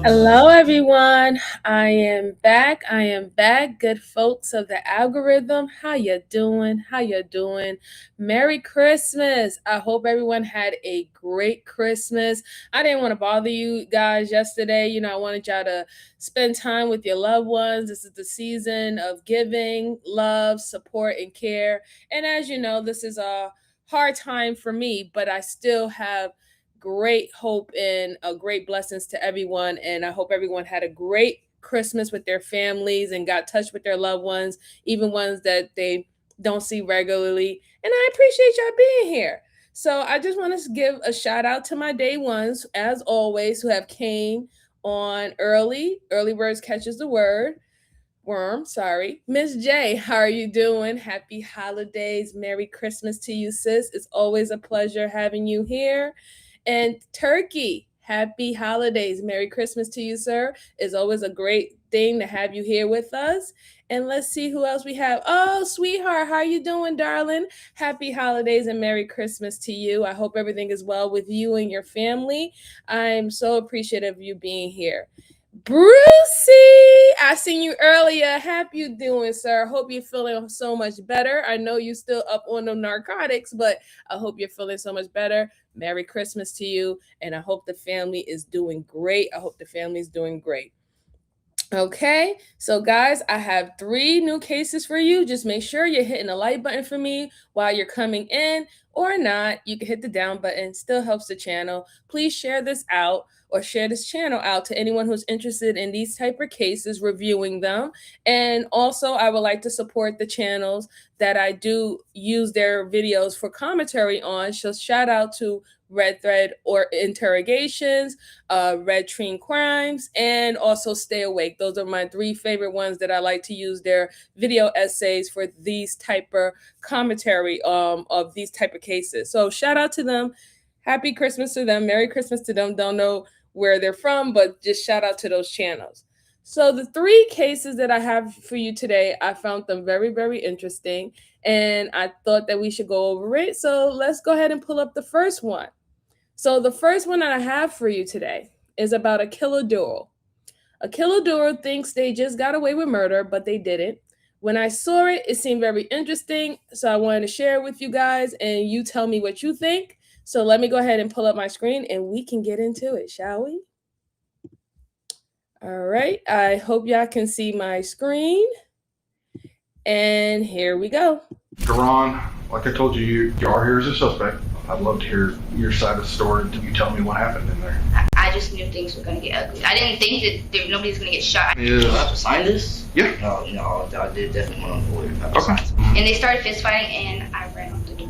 Hello, everyone. I am back. Good folks of the algorithm. How you doing? Merry Christmas. I hope everyone had a great Christmas. I didn't want to bother you guys yesterday. I wanted y'all to spend time with your loved ones. This is the season of giving, love, support, and care. And as you know, this is a hard time for me, but I still have great hope and great blessings to everyone. And I hope everyone had a great Christmas with their families and got touched with their loved ones, even ones that they don't see regularly. And I appreciate y'all being here. So I just want to give a shout out to my day ones, as always, who have came on early. Early birds catches the worm, sorry. Miss J, how are you doing? Happy holidays. Merry Christmas to you, sis. It's always a pleasure having you here. And Turkey, happy holidays. Merry Christmas to you, sir. It's always a great thing to have you here with us. And let's see who else we have. Oh, sweetheart, how are you doing, darling? Happy holidays and Merry Christmas to you. I hope everything is well with you and your family. I'm so appreciative of you being here. Brucey, I seen you earlier. How you doing, sir? Hope you're feeling so much better. I know you're still up on the narcotics, but I hope you're feeling so much better. Merry Christmas to you, and I hope the family is doing great. Okay, so guys, I have 3 new cases for you. Just make sure you're hitting the like button for me while you're coming in, or not. You can hit the down button, still helps the channel. Please share this out or share this channel out to anyone who's interested in these type of cases, reviewing them. And also, I would like to support the channels that I do use their videos for commentary on. So shout out to Red Thread or Interrogations, Red Treen Crimes, and also Stay Awake. Those are my 3 favorite ones that I like to use their video essays for these type of commentary of these type of cases. So shout out to them. Happy Christmas to them. Merry Christmas to them. Don't know where they're from, but just shout out to those channels. So the 3 cases that I have for you today, I found them very, very interesting, and I thought that we should go over it. So let's go ahead and pull up the first one. So the first one that I have for you today is about a killer duo. A killer duo thinks they just got away with murder, but they didn't. When I saw it, it seemed very interesting, so I wanted to share it with you guys, and you tell me what you think. So let me go ahead and pull up my screen, and we can get into it, shall we? All right, I hope y'all can see my screen. And here we go. Duran, like I told you, you are here as a suspect. I'd love to hear your side of the story. You tell me what happened in there. I just knew things were going to get ugly. I didn't think that nobody's going to get shot. Yeah. Do I have to sign this? Yeah. No, I did definitely want to avoid it. Okay. And they started fist fighting, and I ran off the door.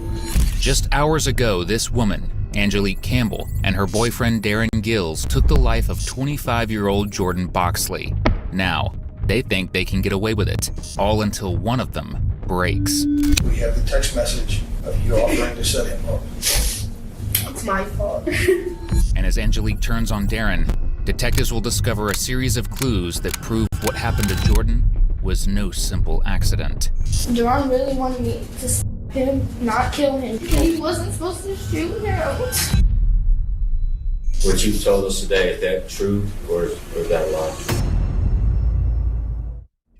Just hours ago, this woman, Angelique Campbell, and her boyfriend Darren Gills took the life of 25-year-old Jordan Boxley. Now, they think they can get away with it, all until one of them breaks. We have the text message of you offering to set him up. It's my fault. And as Angelique turns on Darren, detectives will discover a series of clues that prove what happened to Jordan was no simple accident. Duran really wanted me to stop him, not kill him. He wasn't supposed to shoot him. What you told us today, is that true or is that a lie?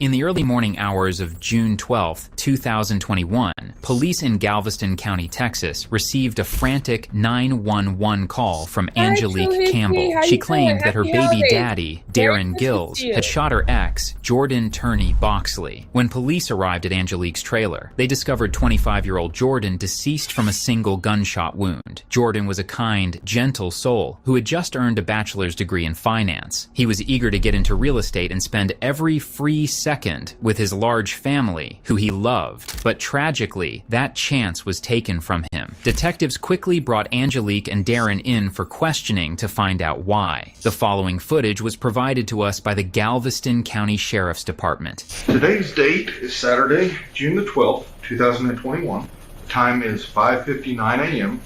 In the early morning hours of June 12, 2021, police in Galveston County, Texas, received a frantic 911 call from Angelique Campbell. She claimed that her baby daddy, Darren Gills, had shot her ex, Jordan Turney Boxley. When police arrived at Angelique's trailer, they discovered 25-year-old Jordan deceased from a single gunshot wound. Jordan was a kind, gentle soul who had just earned a bachelor's degree in finance. He was eager to get into real estate and spend every free second with his large family, who he loved. But tragically, that chance was taken from him. Detectives quickly brought Angelique and Darren in for questioning to find out why. The following footage was provided to us by the Galveston County Sheriff's Department. Today's date is Saturday, June the 12th, 2021. The time is 5:59 a.m.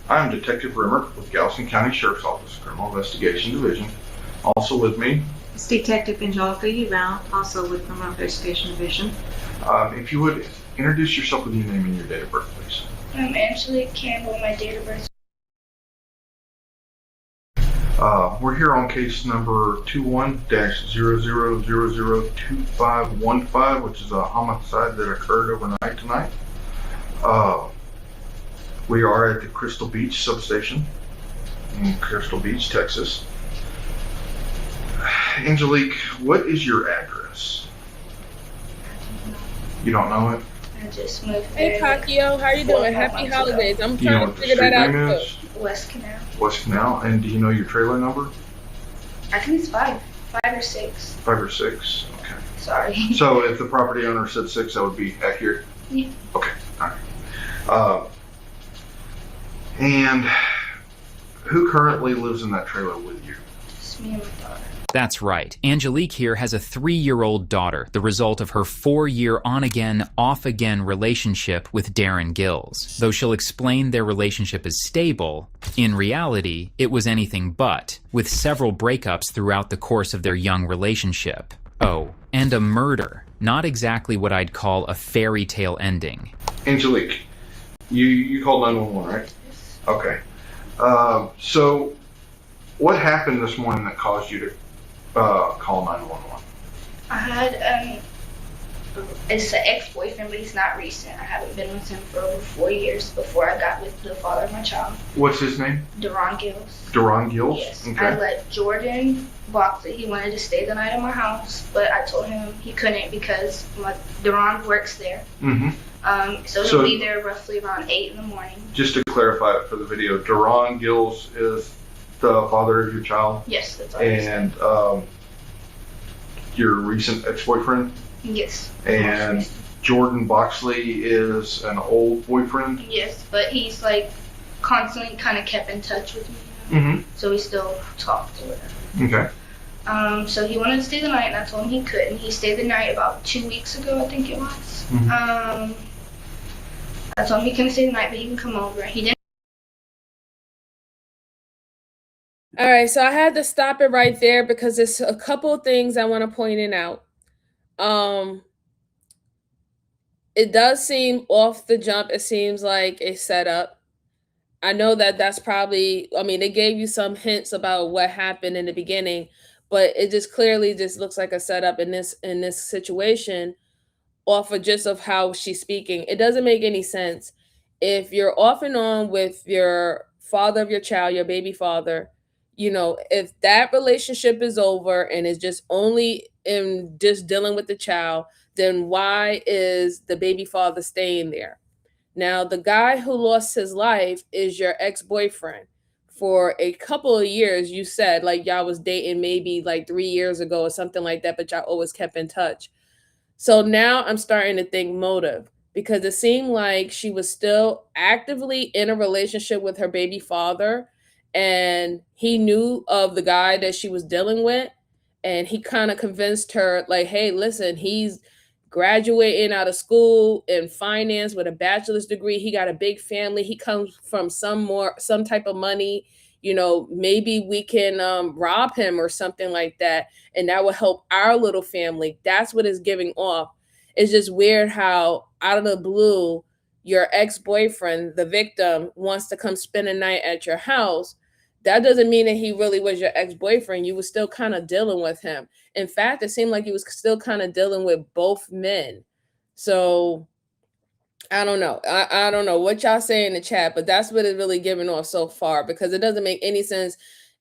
I am Detective Rimmer with Galveston County Sheriff's Office, Criminal Investigation Division. Also with me, It's Detective Angelica Uval, also with Criminal Investigation Division. if you would introduce yourself with your name and your date of birth, please. I'm Angelique Campbell. My date of birth. We're here on case number 21-00002515, which is a homicide that occurred overnight tonight. We are at the Crystal Beach substation in Crystal Beach, Texas. Angelique, what is your address? You don't know it? I just moved Hey, there. Pacquiao, how you doing? Happy holidays. I'm Do you know trying what to the figure street that out name too. is? West Canal. West Canal. And do you know your trailer number? I think it's 5 or 6. 5 or 6? Okay. Sorry. So if the property owner said 6, that would be accurate? Yeah. Okay, all right. And who currently lives in that trailer with you? It's me and my daughter. That's right. Angelique here has a 3-year-old daughter, the result of her 4-year on-again, off-again relationship with Darren Gills. Though she'll explain their relationship is stable, in reality, it was anything but, with several breakups throughout the course of their young relationship. Oh, and a murder. Not exactly what I'd call a fairy tale ending. Angelique, you called 911, right? Okay. So what happened this morning that caused you to call 911? I had it's an ex-boyfriend, but he's not recent. I haven't been with him for over 4 years before I got with the father of my child, What's his name? Deron Gills. Deron Gills? Yes. Okay. I let Jordan Boxley. He wanted to stay the night at my house, but I told him he couldn't because Deron works there. Mm-hmm. So he'll be there roughly around 8 in the morning. Just to clarify it for the video, Deron Gills is the father of your child? Yes, that's all. I said. And your recent ex-boyfriend? Yes. And Jordan Boxley is an old boyfriend? Yes, but he's like constantly kind of kept in touch with me. Mm-hmm. So we still talked or whatever. Okay. So he wanted to stay the night, and I told him he couldn't. He stayed the night about 2 weeks ago, I think it was. Mhm. I told him he couldn't stay the night, but he can come over. He didn't. All right, so I had to stop it right there because there's a couple of things I want to point it out. It does seem off the jump, it seems like a setup. I know that that's probably, I mean, they gave you some hints about what happened in the beginning, but it just clearly just looks like a setup in this situation off of just of how she's speaking. It doesn't make any sense. If you're off and on with your father of your child, your baby father, you know, if that relationship is over and is just only in just dealing with the child, then why is the baby father staying there? Now, the guy who lost his life is your ex-boyfriend. For a couple of years, you said like y'all was dating maybe like 3 years ago or something like that, but y'all always kept in touch. So now I'm starting to think motive, because it seemed like she was still actively in a relationship with her baby father, and he knew of the guy that she was dealing with, and he kind of convinced her like, hey, listen, he's graduating out of school in finance with a bachelor's degree. He got a big family. He comes from some type of money. You know, maybe we can rob him or something like that, and that will help our little family. That's what it's giving off. It's just weird how out of the blue, your ex-boyfriend, the victim, wants to come spend a night at your house. That doesn't mean that he really was your ex-boyfriend. You were still kind of dealing with him. In fact, it seemed like you was still kind of dealing with both men. So I don't know. I don't know what y'all say in the chat, but that's what it's really giving off so far, because it doesn't make any sense.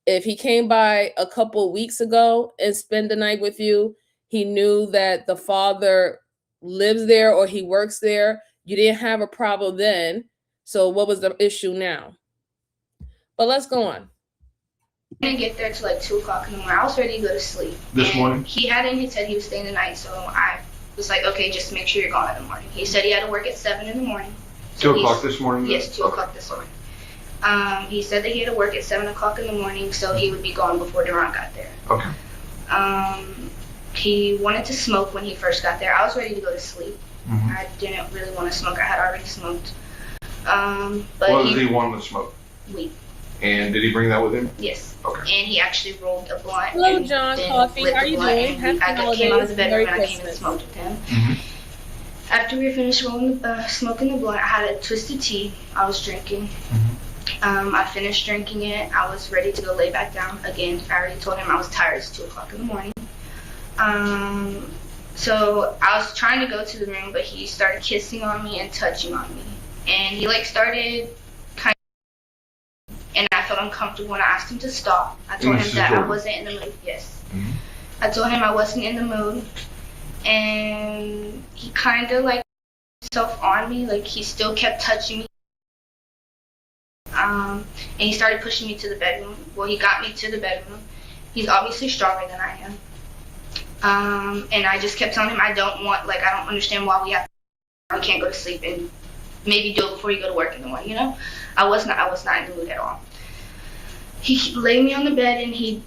If he came by a couple weeks ago and spent the night with you, he knew that the father lives there or he works there. You didn't have a problem then. So what was the issue now? But let's go on. I didn't get there till like 2 o'clock in the morning. I was ready to go to sleep. This morning? He had in his head he was staying the night, so I was like, okay, just make sure you're gone in the morning. He said he had to work at 7 in the morning. 2 o'clock this morning? Yes, 2 o'clock this morning. He said that he had to work at 7 o'clock in the morning, so he would be gone before Deron got there. Okay. He wanted to smoke when he first got there. I was ready to go to sleep. Mm-hmm. I didn't really want to smoke. I had already smoked. But what does he want to smoke? Weed. And did he bring that with him? Yes. Okay. And he actually rolled a blunt. Hello, John Coffee. How are you doing? I came out of the bedroom and I came and smoked with him. Mm-hmm. After we were finished smoking the blunt, I had a twisted tea I was drinking. Mm-hmm. I finished drinking it. I was ready to go lay back down again. I already told him I was tired. It's 2 o'clock in the morning. So I was trying to go to the room, but he started kissing on me and touching on me. And he started kind of, and I felt uncomfortable and I asked him to stop. I told him that I wasn't in the mood. Yes. Mm-hmm. I told him I wasn't in the mood. And he kind of himself on me, he still kept touching me. And he started pushing me to the bedroom. Well, he got me to the bedroom. He's obviously stronger than I am. And I just kept telling him I don't understand why we can't go to sleep and maybe do it before you go to work in the morning, I was not in the mood at all. He laid me on the bed and he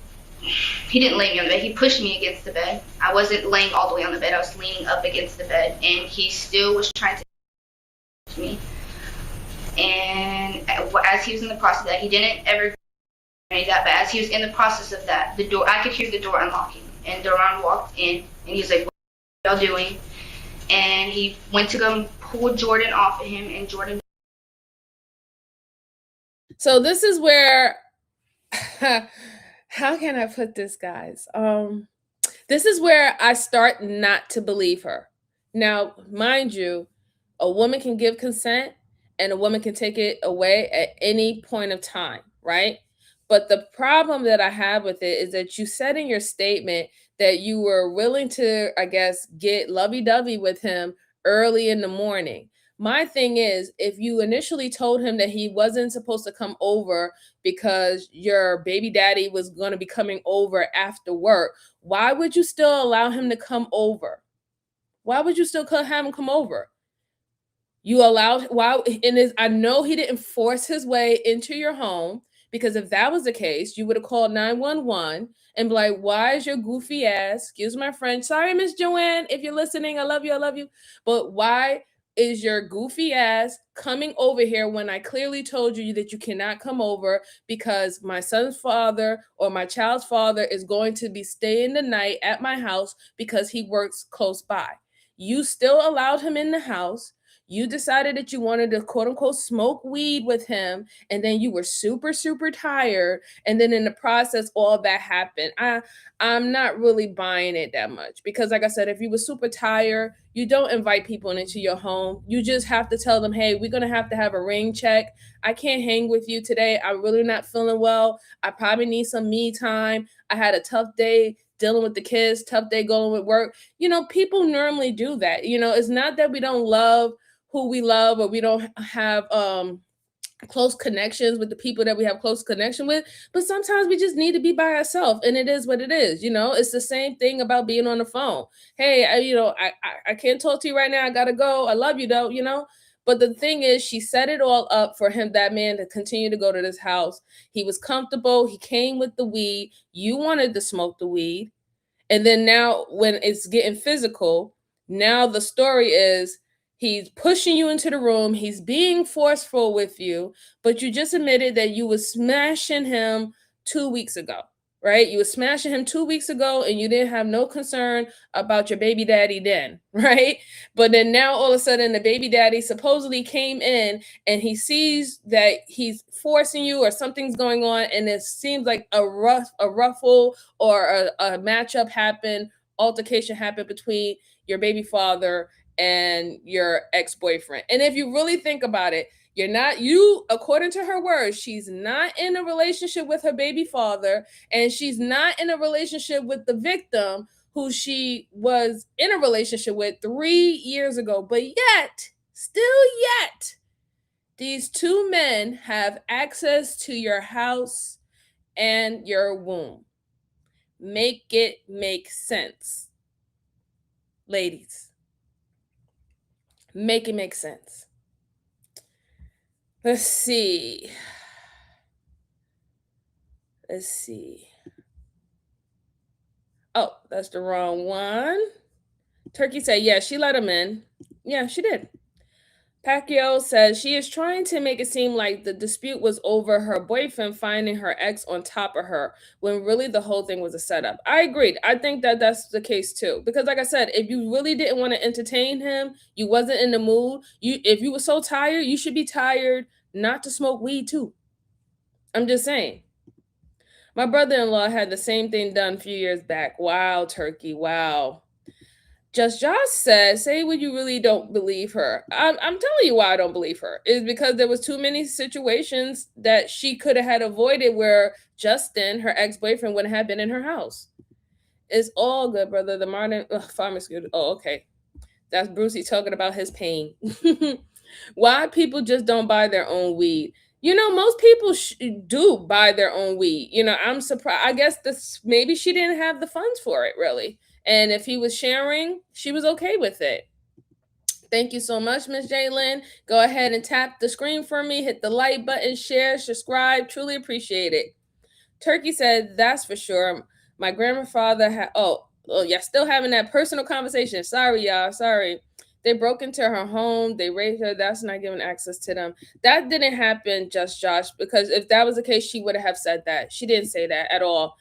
didn't lay me on the bed, he pushed me against the bed. I wasn't laying all the way on the bed, I was leaning up against the bed, and he still was trying to touch me. And as he was in the process of that, he didn't ever any of that, but as he was in the process of that, I could hear the door unlocking, and Duran walked in, and he's like, "What are y'all doing?" And he went to go pull Jordan off of him, and Jordan. So this is where, how can I put this, guys? This is where I start not to believe her. Now, mind you, a woman can give consent and a woman can take it away at any point of time, right? But the problem that I have with it is that you said in your statement that you were willing to, I guess, get lovey-dovey with him early in the morning. My thing is, if you initially told him that he wasn't supposed to come over because your baby daddy was going to be coming over after work, why would you still allow him to come over? Why would you still have him come over? You allowed, I know he didn't force his way into your home, because if that was the case, you would have called 911 and be like, why is your goofy ass, excuse my French, sorry, Miss Joanne, if you're listening, I love you. But why is your goofy ass coming over here when I clearly told you that you cannot come over because my son's father or my child's father is going to be staying the night at my house because he works close by? You still allowed him in the house. You decided that you wanted to quote unquote smoke weed with him, and then you were super, super tired. And then in the process, all that happened. I'm not really buying it that much, because like I said, if you were super tired, you don't invite people into your home. You just have to tell them, hey, we're going to have a ring check. I can't hang with you today. I'm really not feeling well. I probably need some me time. I had a tough day dealing with the kids, tough day going with work. People normally do that. It's not that we don't love who we love or we don't have close connections with the people that we have close connection with, but sometimes we just need to be by ourselves, and it is what it is. It's the same thing about being on the phone. Hey, I can't talk to you right now, I gotta go, I love you though. But the thing is, she set it all up for that man to continue to go to this house. He was comfortable, he came with the weed, you wanted to smoke the weed, and then now when it's getting physical, now the story is he's pushing you into the room. He's being forceful with you, but you just admitted that you was smashing him 2 weeks ago, right? You were smashing him 2 weeks ago and you didn't have no concern about your baby daddy then, right? But then now all of a sudden the baby daddy supposedly came in and he sees that he's forcing you or something's going on, and it seems like a ruffle or a matchup happened, altercation happened between your baby father and your ex-boyfriend. And if you really think about it, according to her words, she's not in a relationship with her baby father, and she's not in a relationship with the victim who she was in a relationship with 3 years ago. But still yet, these two men have access to your house and your womb. Make it make sense. Ladies. Make it make sense. Let's see. Oh, that's the wrong one. Turkey said, yeah, she let him in. Yeah, she did. Pacquiao says she is trying to make it seem like the dispute was over her boyfriend finding her ex on top of her, when really the whole thing was a setup. I agreed. I think that that's the case too. Because like I said, if you really didn't want to entertain him, you wasn't in the mood, if you were so tired, you should be tired not to smoke weed too. I'm just saying. My brother-in-law had the same thing done a few years back. Wow, Turkey, wow. Just Josh said, say what you really don't believe her. I'm telling you why I don't believe her. Is because there was too many situations that she could have had avoided where Justin, her ex-boyfriend, wouldn't have been in her house. It's all good, brother. The modern farmer's good. Oh, okay. That's Brucey talking about his pain. Why people just don't buy their own weed? Most people do buy their own weed. I'm surprised. I guess this maybe she didn't have the funds for it, really. And if he was sharing, she was okay with it. Thank you so much, Miss Jalen. Go ahead and tap the screen for me. Hit the like button, share, subscribe. Truly appreciate it. Turkey said, that's for sure. My grandfather had, yeah, still having that personal conversation. Sorry, y'all. Sorry. They broke into her home. They raped her. That's not giving access to them. That didn't happen, Just Josh, because if that was the case, she would have said that. She didn't say that at all.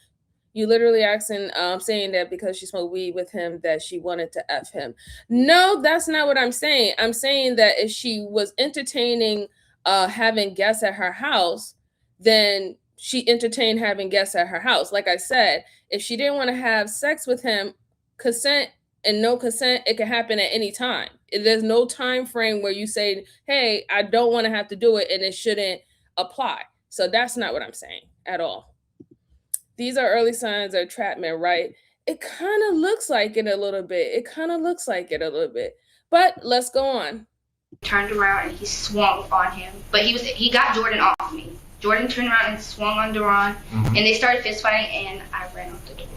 You literally asking, saying that because she smoked weed with him that she wanted to F him. No, that's not what I'm saying. I'm saying that if she was entertaining having guests at her house, then she entertained having guests at her house. Like I said, if she didn't want to have sex with him, consent and no consent, it can happen at any time. There's no time frame where you say, hey, I don't want to have to do it, and it shouldn't apply. So that's not what I'm saying at all. These are early signs of entrapment, right? It kind of looks like it a little bit. But let's go on. Turned around and he swung on him. But he got Jordan off me. Jordan turned around and swung on Duran, and they started fist fighting, and I ran out the door.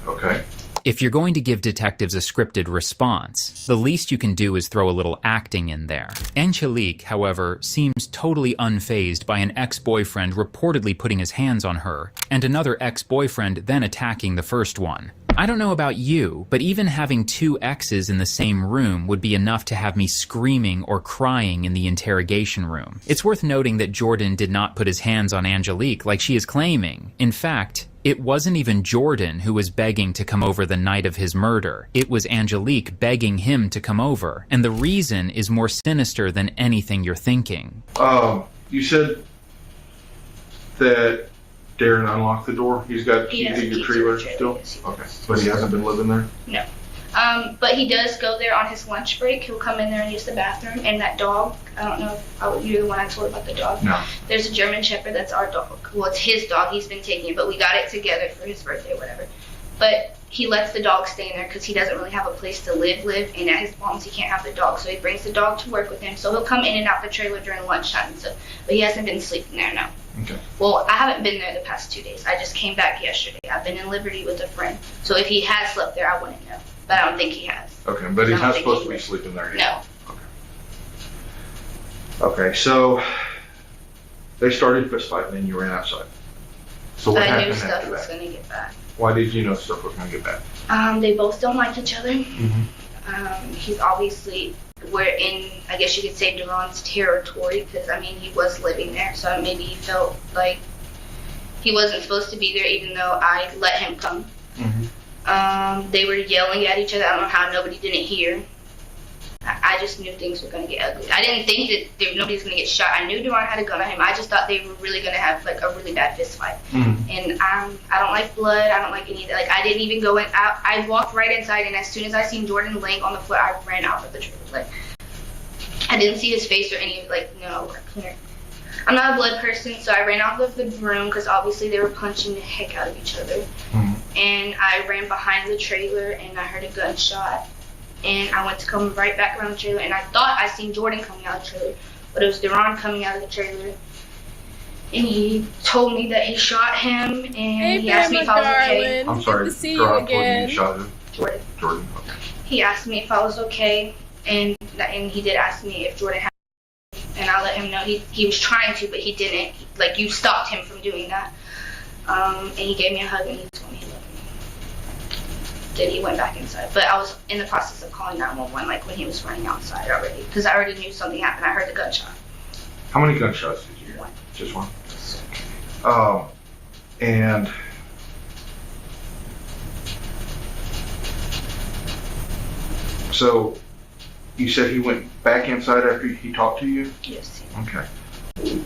Okay. If you're going to give detectives a scripted response, the least you can do is throw a little acting in there. Angelique, however, seems totally unfazed by an ex-boyfriend reportedly putting his hands on her, and another ex-boyfriend then attacking the first one. I don't know about you, but even having two exes in the same room would be enough to have me screaming or crying in the interrogation room. It's worth noting that Jordan did not put his hands on Angelique like she is claiming. In fact, it wasn't even Jordan who was begging to come over the night of his murder. It was Angelique begging him to come over. And the reason is more sinister than anything you're thinking. You said that Darren unlocked the door. He's got keys to your trailer still? Okay. But he hasn't been living there? No. But he does go there on his lunch break. He'll come in there and use the bathroom. And that dog, I don't know if you're the one I told about the dog. No. There's a German Shepherd that's our dog. Well, it's his dog. He's been taking it, but we got it together for his birthday or whatever. But he lets the dog stay in there because he doesn't really have a place to live. And at his mom's, he can't have the dog. So he brings the dog to work with him. So he'll come in and out the trailer during lunchtime and stuff. But he hasn't been sleeping there, no. Okay. Well, I haven't been there the past 2 days. I just came back yesterday. I've been in Liberty with a friend. So if he has slept there, I wouldn't know. But I don't think he has. Okay, but he's not supposed to be sleeping there yet? No. Okay, so they started fist fighting and you ran outside. So what I happened knew stuff after was that? going to get bad. Why did you know stuff was going to get bad? They both don't like each other. Mm-hmm. He's obviously, we're in, I guess you could say, Duran's territory because, he was living there. So maybe he felt like he wasn't supposed to be there even though I let him come. Mm-hmm. They were yelling at each other. I don't know how nobody didn't hear. I just knew things were going to get ugly. I didn't think that nobody was going to get shot. I knew Duran had a gun on him. I just thought they were really going to have like a really bad fist fight. Mm-hmm. And I don't like blood. I don't like any of that. Like I didn't even go in. I walked right inside, and as soon as I seen Jordan laying on the floor, I ran out of the trailer. Like I didn't see his face or any no. I'm not a blood person, so I ran out of the room because obviously they were punching the heck out of each other. Mm-hmm. And I ran behind the trailer, and I heard a gunshot. And I went to come right back around the trailer, and I thought I seen Jordan coming out of the trailer, but it was Duran coming out of the trailer. And he told me that he shot him, and he asked me if I was okay. I'm sorry, Good to see Duran you told you again. you shot him? Jordan. Okay. He asked me if I was okay, and he did ask me if Jordan had, and I let him know he was trying to, but he didn't. Like, you stopped him from doing that. And he gave me a hug, and he told me he loved me. Then he went back inside. But I was in the process of calling 911, like when he was running outside already, because I already knew something happened. I heard the gunshot. How many gunshots did you hear? One. Just one? And so you said he went back inside after he talked to you? Yes. Okay.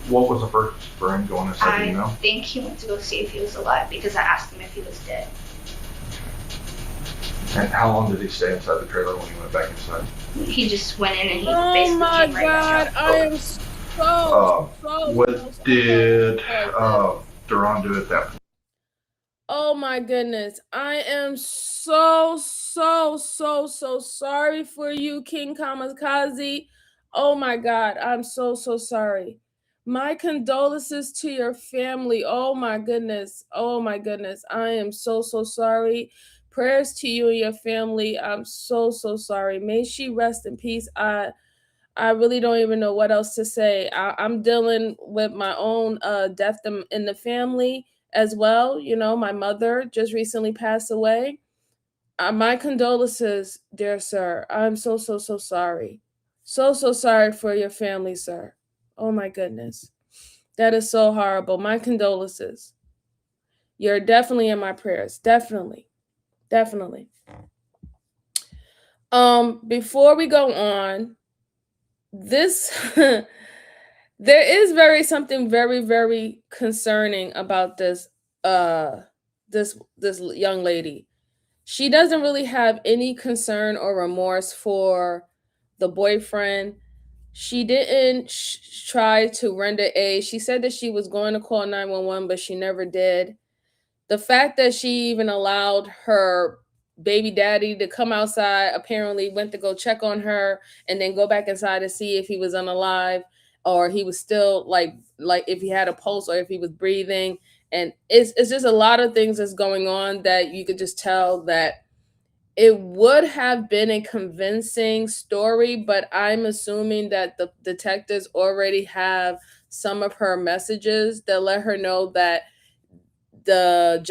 What was the purpose for him going inside the I email? think he went to go see if he was alive because I asked him if he was dead. And how long did he stay inside the trailer when he went back inside? He just went in and he Oh basically my came right back God, out. I am so What did Duran do at that point? Oh my goodness. I am so sorry for you, King Kamikaze. Oh my God. I'm so sorry. My condolences to your family. Oh my goodness. Oh my goodness. I am so sorry. Prayers to you and your family. I'm so sorry. May she rest in peace. I really don't even know what else to say. I'm dealing with my own death in the family as well. You know, my mother just recently passed away. My condolences, dear sir. I'm so sorry. So sorry for your family, sir. Oh my goodness. That is so horrible. My condolences. You're definitely in my prayers. Definitely. Before we go on, this there is something very concerning about this young lady. She doesn't really have any concern or remorse for the boyfriend. She didn't try to render aid. She said that she was going to call 911, but she never did. The fact that she even allowed her baby daddy to come outside, apparently went to go check on her and then go back inside to see if he was unalive or he was still like if he had a pulse or if he was breathing. And it's just a lot of things that's going on that you could just tell that it would have been a convincing story, but I'm assuming that the detectives already have some of her messages that let her know that the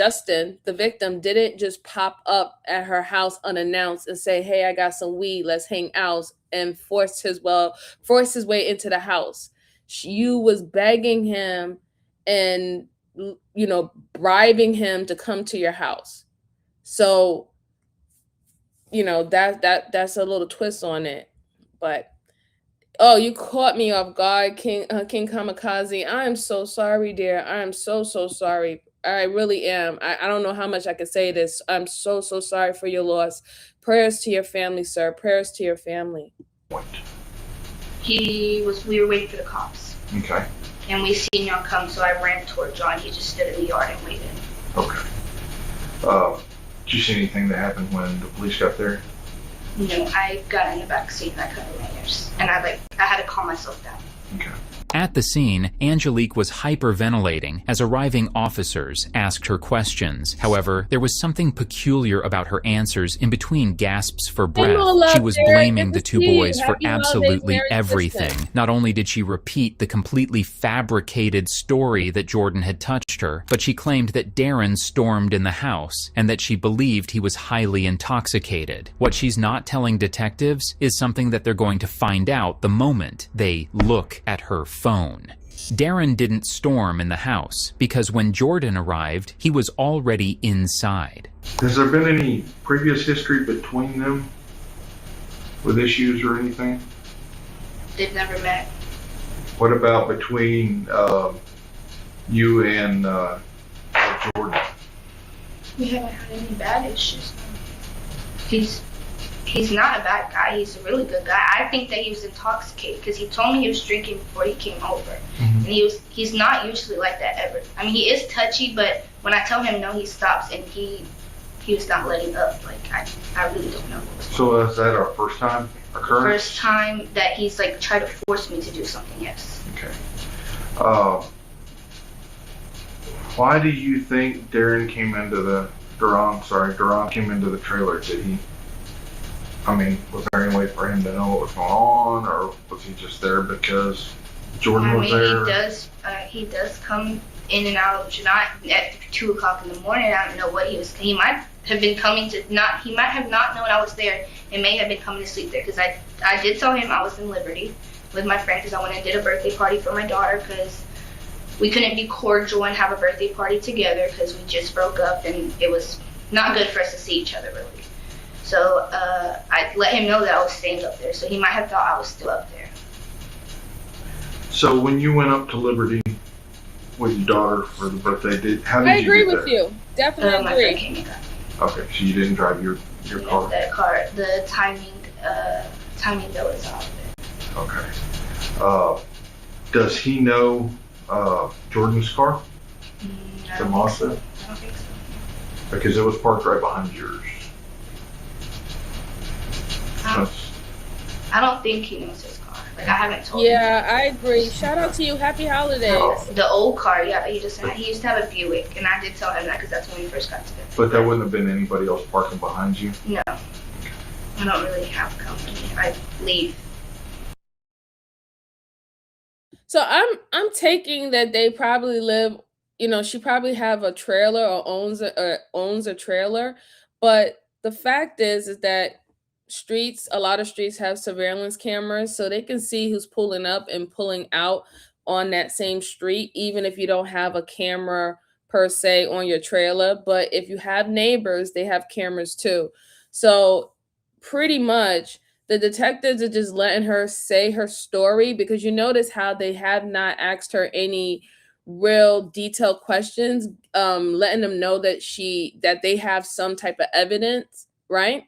victim, didn't just pop up at her house unannounced and say, "Hey, I got some weed, let's hang out," and force his way into the house. You was begging him and bribing him to come to your house. So, that's a little twist on it. But oh, you caught me off guard, King Kamikaze. I am so sorry, dear. I am so sorry. I really am. I don't know how much I can say this. I'm so sorry for your loss. Prayers to your family, sir. Prayers to your family. We were waiting for the cops. Okay. And we seen y'all come, so I ran toward John. He just stood in the yard and waited. Okay. Did you see anything that happened when the police got there? No, I got in the back seat and I couldn't my ears. And I had to calm myself down. Okay. At the scene, Angelique was hyperventilating as arriving officers asked her questions. However, there was something peculiar about her answers in between gasps for breath. She was blaming the two boys for absolutely everything. Not only did she repeat the completely fabricated story that Jordan had touched her, but she claimed that Darren stormed in the house and that she believed he was highly intoxicated. What she's not telling detectives is something that they're going to find out the moment they look at her phone. Darren didn't storm in the house because when Jordan arrived, he was already inside. Has there been any previous history between them with issues or anything? They've never met. What about between you and Jordan? We haven't had any bad issues. He's not a bad guy. He's a really good guy. I think that he was intoxicated because he told me he was drinking before he came over. Mm-hmm. And he's not usually like that ever. I mean, he is touchy, but when I tell him no, he stops, and he was not letting up. Like, I really don't know. So is that our first time occurrence? First time that he's like tried to force me to do something, yes. Okay. Why do you think Duran came into the trailer? Did he? I mean, was there any way for him to know what was going on, or was he just there because Jordan was there? He does come in and out, not at 2 o'clock in the morning. I don't know what he was. He might have been coming to not. He might have not known I was there, and may have been coming to sleep there because I did tell him I was in Liberty with my friend because I went and did a birthday party for my daughter because we couldn't be cordial and have a birthday party together because we just broke up and it was not good for us to see each other really. So I let him know that I was staying up there, so he might have thought I was still up there. So when you went up to Liberty with your daughter for the birthday, how did I you agree get with there? you. Definitely My friend agree. came and got me. Okay, so you didn't drive your car? That car, the timing bill is off. Okay. Does he know Jordan's car? I The don't Mazda? think so. I don't think so. Because it was parked right behind yours. That's- I don't think he knows his car. Like, I haven't told him. Yeah, I agree. Shout out to you. Happy holidays. The old car, yeah, he used to have a Buick, and I did tell him that because that's when we first got together. But there wouldn't have been anybody else parking behind you? No, I don't really have company. I leave. So I'm taking that they probably live, she probably have a trailer or owns a trailer, but the fact is that a lot of streets have surveillance cameras, so they can see who's pulling up and pulling out on that same street, even if you don't have a camera per se on your trailer. But if you have neighbors, they have cameras too. So pretty much the detectives are just letting her say her story, because you notice how they have not asked her any real detailed questions, letting them know that they have some type of evidence, right?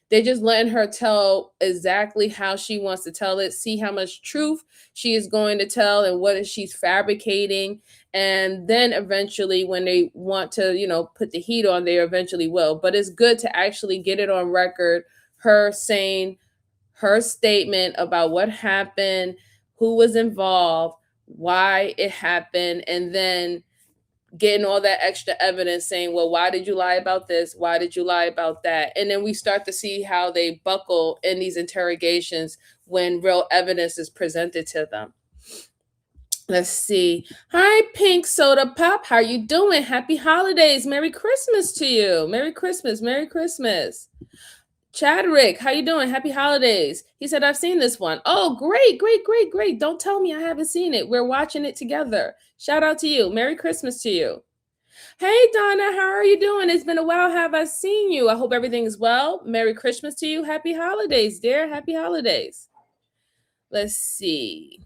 They're just letting her tell exactly how she wants to tell it, see how much truth she is going to tell and what she's fabricating. And then eventually, when they want to, put the heat on, they eventually will. But it's good to actually get it on record, her saying her statement about what happened, who was involved, why it happened, and then getting all that extra evidence saying, well, why did you lie about this? Why did you lie about that? And then we start to see how they buckle in these interrogations when real evidence is presented to them. Let's see. Hi, Pink Soda Pop. How are you doing? Happy holidays. Merry Christmas to you. Merry Christmas. Merry Christmas. Chadrick, how you doing? Happy holidays. He said, I've seen this one. Oh, great, great, great, great. Don't tell me I haven't seen it. We're watching it together. Shout out to you. Merry Christmas to you. Hey, Donna, how are you doing? It's been a while. Have I seen you? I hope everything is well. Merry Christmas to you. Happy holidays, dear. Happy holidays. Let's see.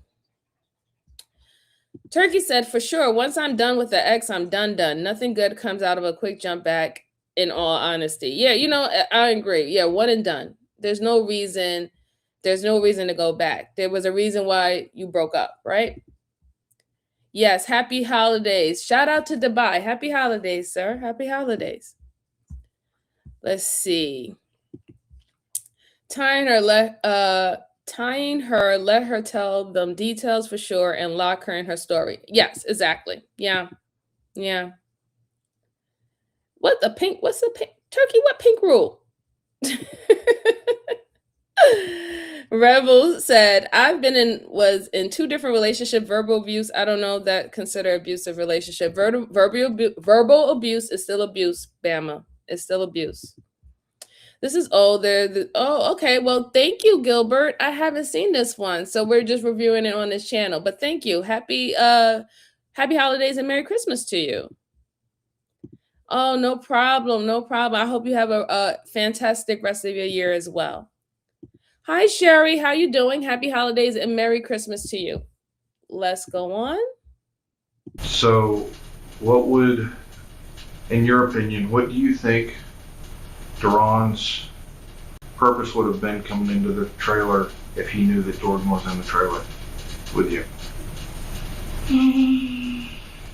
Turkey said, for sure, once I'm done with the ex, I'm done. Nothing good comes out of a quick jump back, in all honesty. Yeah, I agree. Yeah, one and done. There's no reason to go back. There was a reason why you broke up, right? Yes, happy holidays. Shout out to Dubai. Happy holidays, sir. Happy holidays. Let's see. Tying her, let her tell them details for sure and lock her in her story. Yes, exactly. Yeah. What's the pink? Turkey, what pink rule? Rebel said, was in two different relationships, verbal abuse. I don't know that consider abusive relationship. Verbal abuse is still abuse, Bama. It's still abuse. This is older. Oh, okay. Well, thank you, Gilbert. I haven't seen this one, so we're just reviewing it on this channel. But thank you. Happy holidays and Merry Christmas to you. Oh, no problem. No problem. I hope you have a fantastic rest of your year as well. Hi, Sherry. How you doing? Happy holidays and Merry Christmas to you. Let's go on. So, in your opinion, what do you think Duran's purpose would have been coming into the trailer if he knew that Jordan was in the trailer with you?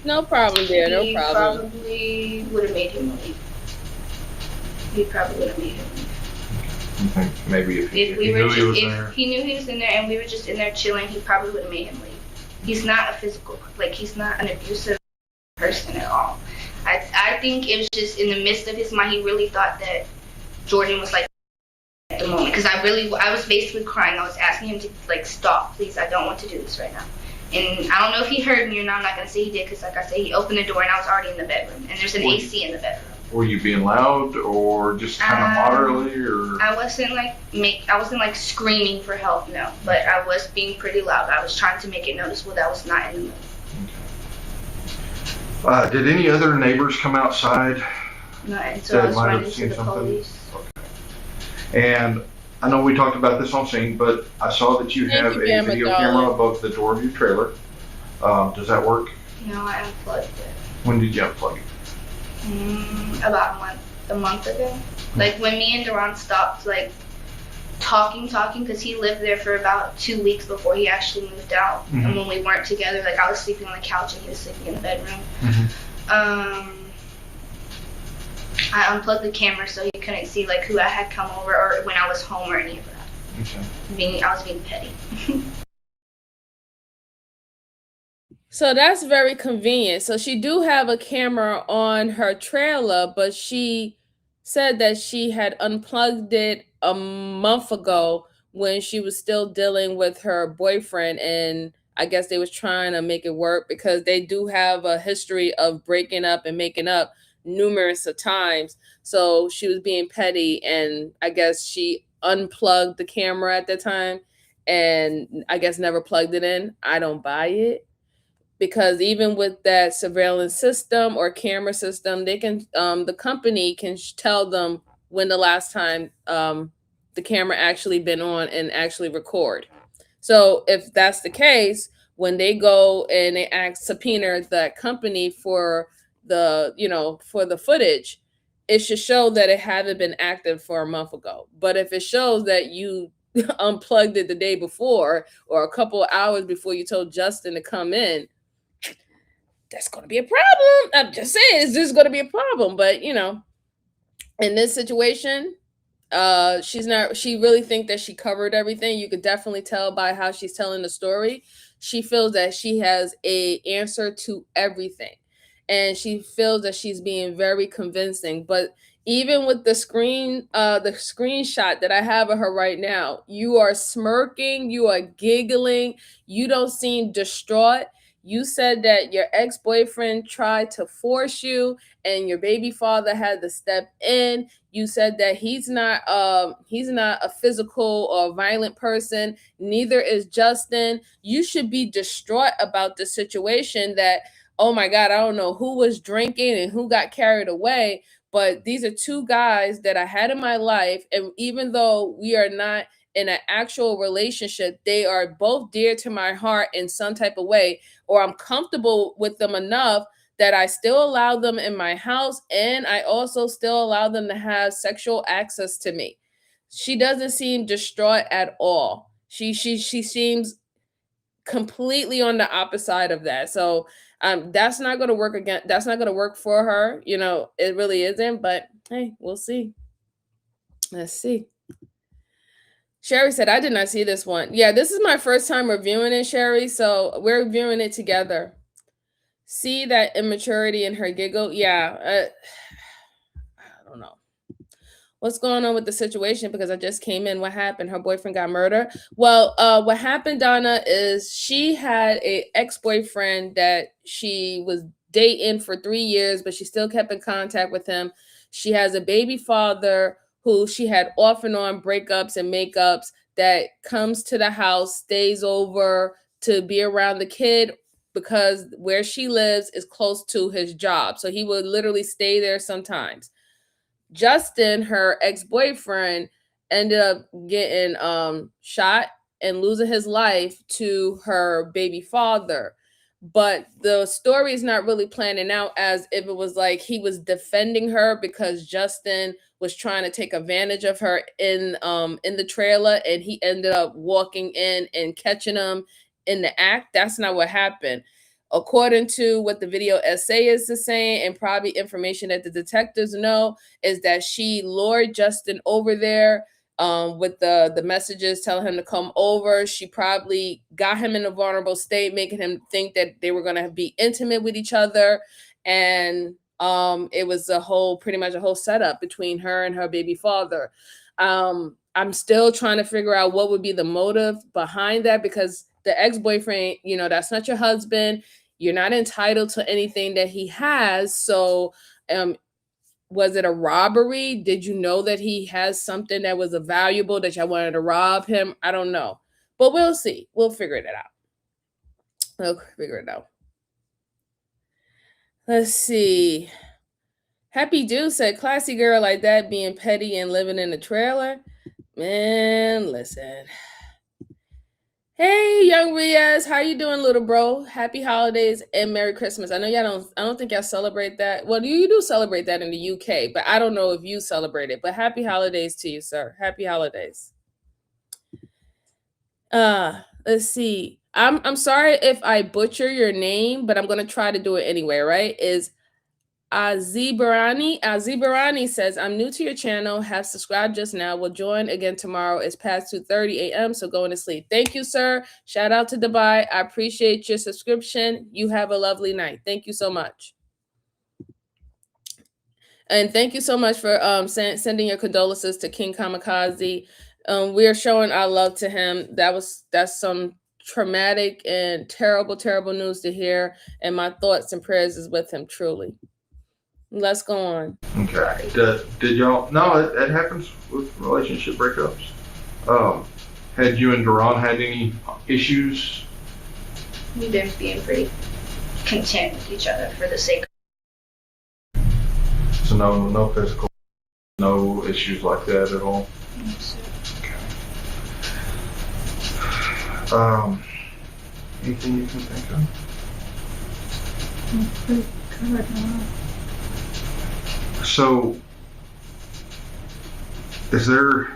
No problem, dear. No problem. He probably would have made him leave. He probably would have made him leave. You think maybe if he knew he was there? If he knew he was in there and we were just in there chilling, he probably would have made him leave. He's not a physical, he's not an abusive person at all. I think it was just in the midst of his mind, he really thought that Jordan was at the moment. Because I was basically crying. I was asking him to stop, please. I don't want to do this right now. And I don't know if he heard me or not. I'm not going to say he did because, like I said, he opened the door and I was already in the bedroom. And there's an AC in the bedroom. Were you being loud or just kind of moderately, or? I wasn't screaming for help, no. But I was being pretty loud. I was trying to make it noticeable that I was not in the mood. Okay. Did any other neighbors come outside? No, until I was running to the police. Okay. And I know we talked about this on scene, but I saw that you Thank have you, a Gamma video Darling. camera above the door of your trailer. Does that work? No, I unplugged it. When did you unplug it? About a month ago. Like when me and Duran stopped like talking, because he lived there for about 2 weeks before he actually moved out. Mhm. And when we weren't together, like I was sleeping on the couch and he was sleeping in the bedroom. I unplugged the camera so he couldn't see like who I had come over or when I was home or any of that. Okay. I was being petty. So that's very convenient. So she do have a camera on her trailer, but she said that she had unplugged it a month ago when she was still dealing with her boyfriend, and I guess they was trying to make it work because they do have a history of breaking up and making up numerous of times. So she was being petty, and I guess she unplugged the camera at the time and I guess never plugged it in. I don't buy it, because even with that surveillance system or camera system, they can the company can tell them when the last time the camera actually been on and actually record. So if that's the case, when they go and they ask subpoena that company for for the footage, it should show that it haven't been active for a month ago. But if it shows that you unplugged it the day before or a couple of hours before you told Justin to come in, that's going to be a problem. I'm just saying, it's just going to be a problem. But in this situation, she's not. She really think that she covered everything. You could definitely tell by how she's telling the story. She feels that she has a answer to everything, and she feels that she's being very convincing. But even with the screenshot that I have of her right now, you are smirking, you are giggling, you don't seem distraught. You said that your ex-boyfriend tried to force you and your baby father had to step in. You said that he's not a physical or violent person. Neither is Justin. You should be distraught about the situation that, oh my God, I don't know who was drinking and who got carried away, but these are two guys that I had in my life. And even though we are not in an actual relationship, they are both dear to my heart in some type of way, or I'm comfortable with them enough that I still allow them in my house, and I also still allow them to have sexual access to me. She doesn't seem distraught at all. She seems completely on the opposite side of that. So that's not going to work again. That's not going to work for her. It really isn't. But hey, we'll see. Let's see. Sherry said, I did not see this one. Yeah, this is my first time reviewing it, Sherry. So we're reviewing it together. See that immaturity in her giggle? Yeah. I don't know what's going on with the situation, because I just came in. What happened? Her boyfriend got murdered. Well, what happened, Donna, is she had a ex-boyfriend that she was dating for 3 years, but she still kept in contact with him. She has a baby father who she had off and on breakups and makeups, that comes to the house, stays over to be around the kid because where she lives is close to his job. So he would literally stay there sometimes. Justin, her ex-boyfriend, ended up getting shot and losing his life to her baby father. But the story is not really planning out as if it was like he was defending her because Justin was trying to take advantage of her in the trailer, and he ended up walking in and catching him in the act. That's not what happened. According to what the video essayist is saying, and probably information that the detectives know, is that she lured Justin over there with the messages telling him to come over. She probably got him in a vulnerable state, making him think that they were going to be intimate with each other. And it was pretty much a whole setup between her and her baby father. I'm still trying to figure out what would be the motive behind that, because the ex-boyfriend, that's not your husband. You're not entitled to anything that he has. So was it a robbery? Did you know that he has something that was valuable that y'all wanted to rob him? I don't know. But we'll see. We'll figure it out. Let's see. Happy Dew said, classy girl like that being petty and living in a trailer. Man, listen. Hey, young Riaz, how you doing, little bro? Happy holidays and Merry Christmas. I know I don't think y'all celebrate that. Well, you do celebrate that in the UK, but I don't know if you celebrate it. But happy holidays to you, sir. Happy holidays. Let's see. I'm sorry if I butcher your name, but I'm gonna try to do it anyway, right? Is Azibarani. Azibarani says, I'm new to your channel, have subscribed just now, will join again tomorrow. It's past 2:30 a.m., so going to sleep. Thank you, sir. Shout out to Dubai. I appreciate your subscription. You have a lovely night. Thank you so much. And thank you so much for sending your condolences to King Kamikaze. We are showing our love to him. That's some traumatic and terrible, terrible news to hear. And my thoughts and prayers is with him, truly. Let's go on. Okay. Did y'all? No, it happens with relationship breakups. Had you and Duran had any issues? We've been being pretty content with each other for the sake of. So no physical, no issues like that at all. Okay. Anything you can think of? So, is there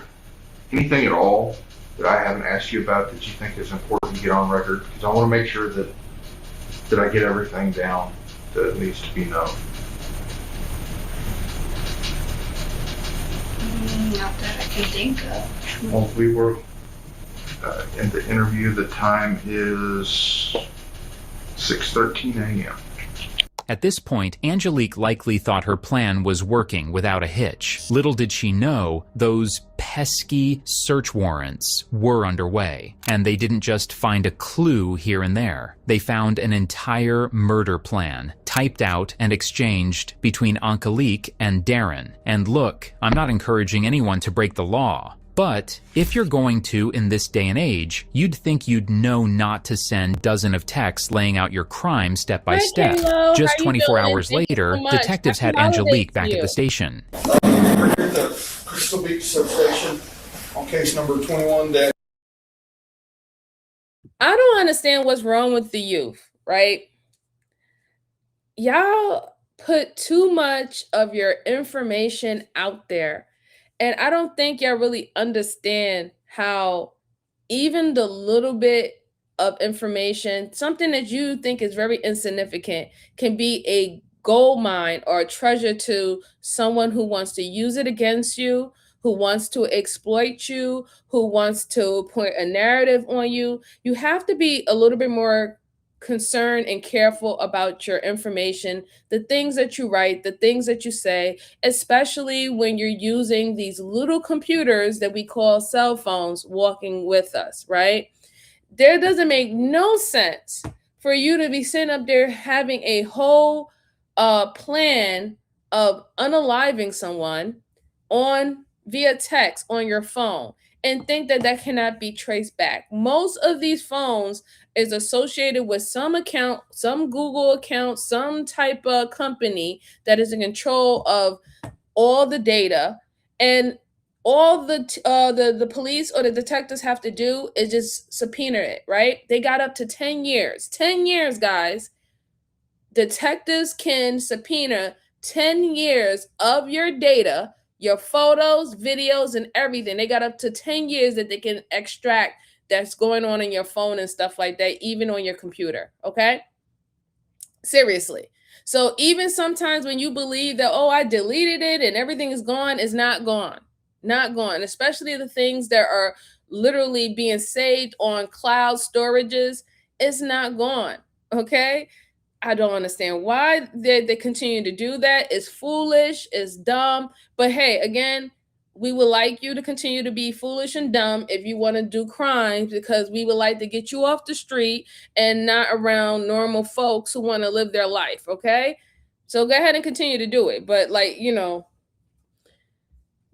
anything at all that I haven't asked you about that you think is important to get on record? Because I want to make sure that I get everything down that needs to be known. Not that I can think of. Well, we were in the interview. The time is 6:13 a.m. At this point, Angelique likely thought her plan was working without a hitch. Little did she know, those pesky search warrants were underway. And they didn't just find a clue here and there. They found an entire murder plan, typed out and exchanged between Angelique and Darren. And look, I'm not encouraging anyone to break the law. But if you're going to in this day and age, you'd think you'd know not to send dozens of texts laying out your crime step by step. Just 24 hours later, detectives had Angelique back at the station. We're here at the Crystal Beach substation on case number 21. I don't understand what's wrong with the youth, right? Y'all put too much of your information out there. And I don't think y'all really understand how even the little bit of information, something that you think is very insignificant, can be a gold mine or a treasure to someone who wants to use it against you, who wants to exploit you, who wants to put a narrative on you. You have to be a little bit more concerned and careful about your information, the things that you write, the things that you say, especially when you're using these little computers that we call cell phones walking with us, right? There doesn't make no sense for you to be sitting up there having a whole plan of unaliving someone on via text on your phone and think that that cannot be traced back. Most of these phones is associated with some account, some Google account, some type of company that is in control of all the data, and all the police or the detectives have to do is just subpoena it, right? They got up to 10 years. 10 years, guys. Detectives can subpoena 10 years of your data, your photos, videos, and everything. They got up to 10 years that they can extract that's going on in your phone and stuff like that, even on your computer, okay? Seriously. So even sometimes when you believe that, oh, I deleted it and everything is gone, it's not gone. Not gone, especially the things that are literally being saved on cloud storages, it's not gone, okay? I don't understand why they continue to do that. It's foolish, it's dumb. But hey, again, we would like you to continue to be foolish and dumb if you want to do crimes, because we would like to get you off the street and not around normal folks who want to live their life, okay? So go ahead and continue to do it. But like, you know,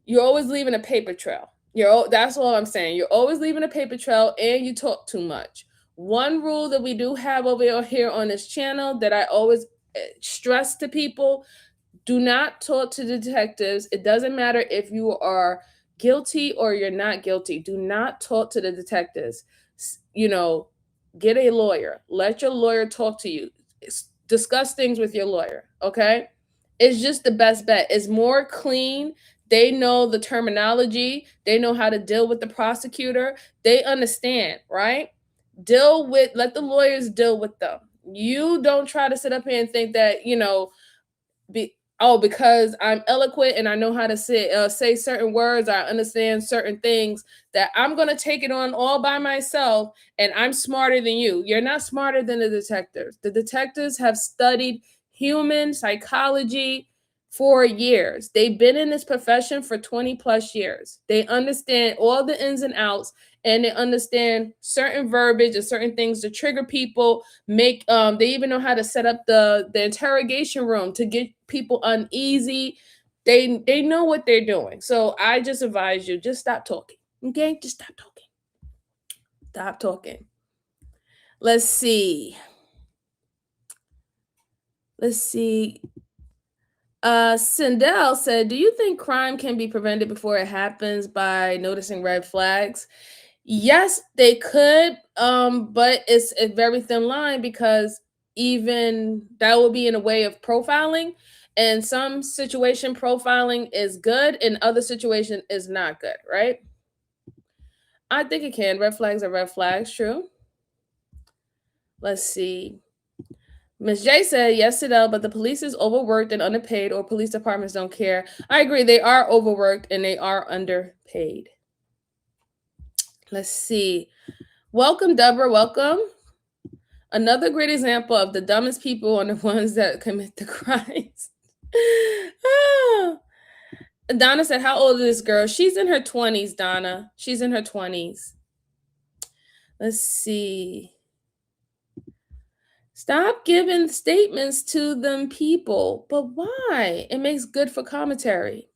you're always leaving a paper trail. That's all I'm saying. You're always leaving a paper trail and you talk too much. One rule that we do have over here on this channel that I always stress to people: do not talk to detectives. It doesn't matter if you are guilty or you're not guilty. Do not talk to the detectives. You know, get a lawyer. Let your lawyer talk to you. Discuss things with your lawyer, okay? It's just the best bet. It's more clean. They know the terminology. They know how to deal with the prosecutor. They understand, right? Let the lawyers deal with them. You don't try to sit up here and think that, because I'm eloquent and I know how to say certain words, I understand certain things, that I'm going to take it on all by myself and I'm smarter than you. You're not smarter than the detectives. The detectives have studied human psychology for years. They've been in this profession for 20 plus years. They understand all the ins and outs, and they understand certain verbiage and certain things to trigger people. They even know how to set up the interrogation room to get people uneasy. They know what they're doing. So I just advise you, just stop talking. Okay? Just stop talking. Stop talking. Let's see. Sindel said, do you think crime can be prevented before it happens by noticing red flags? Yes, they could, but it's a very thin line, because even that will be in a way of profiling. And some situation profiling is good, and other situation is not good, right? I think it can. Red flags are red flags, true. Let's see. Ms. J said, yes, Sidel, but the police is overworked and underpaid, or police departments don't care. I agree. They are overworked and they are underpaid. Let's see. Welcome, Deborah. Welcome. Another great example of the dumbest people are the ones that commit the crimes. Donna said, how old is this girl? She's in her 20s, Donna. She's in her 20s. Let's see. Stop giving statements to them people. But why? It makes good for commentary.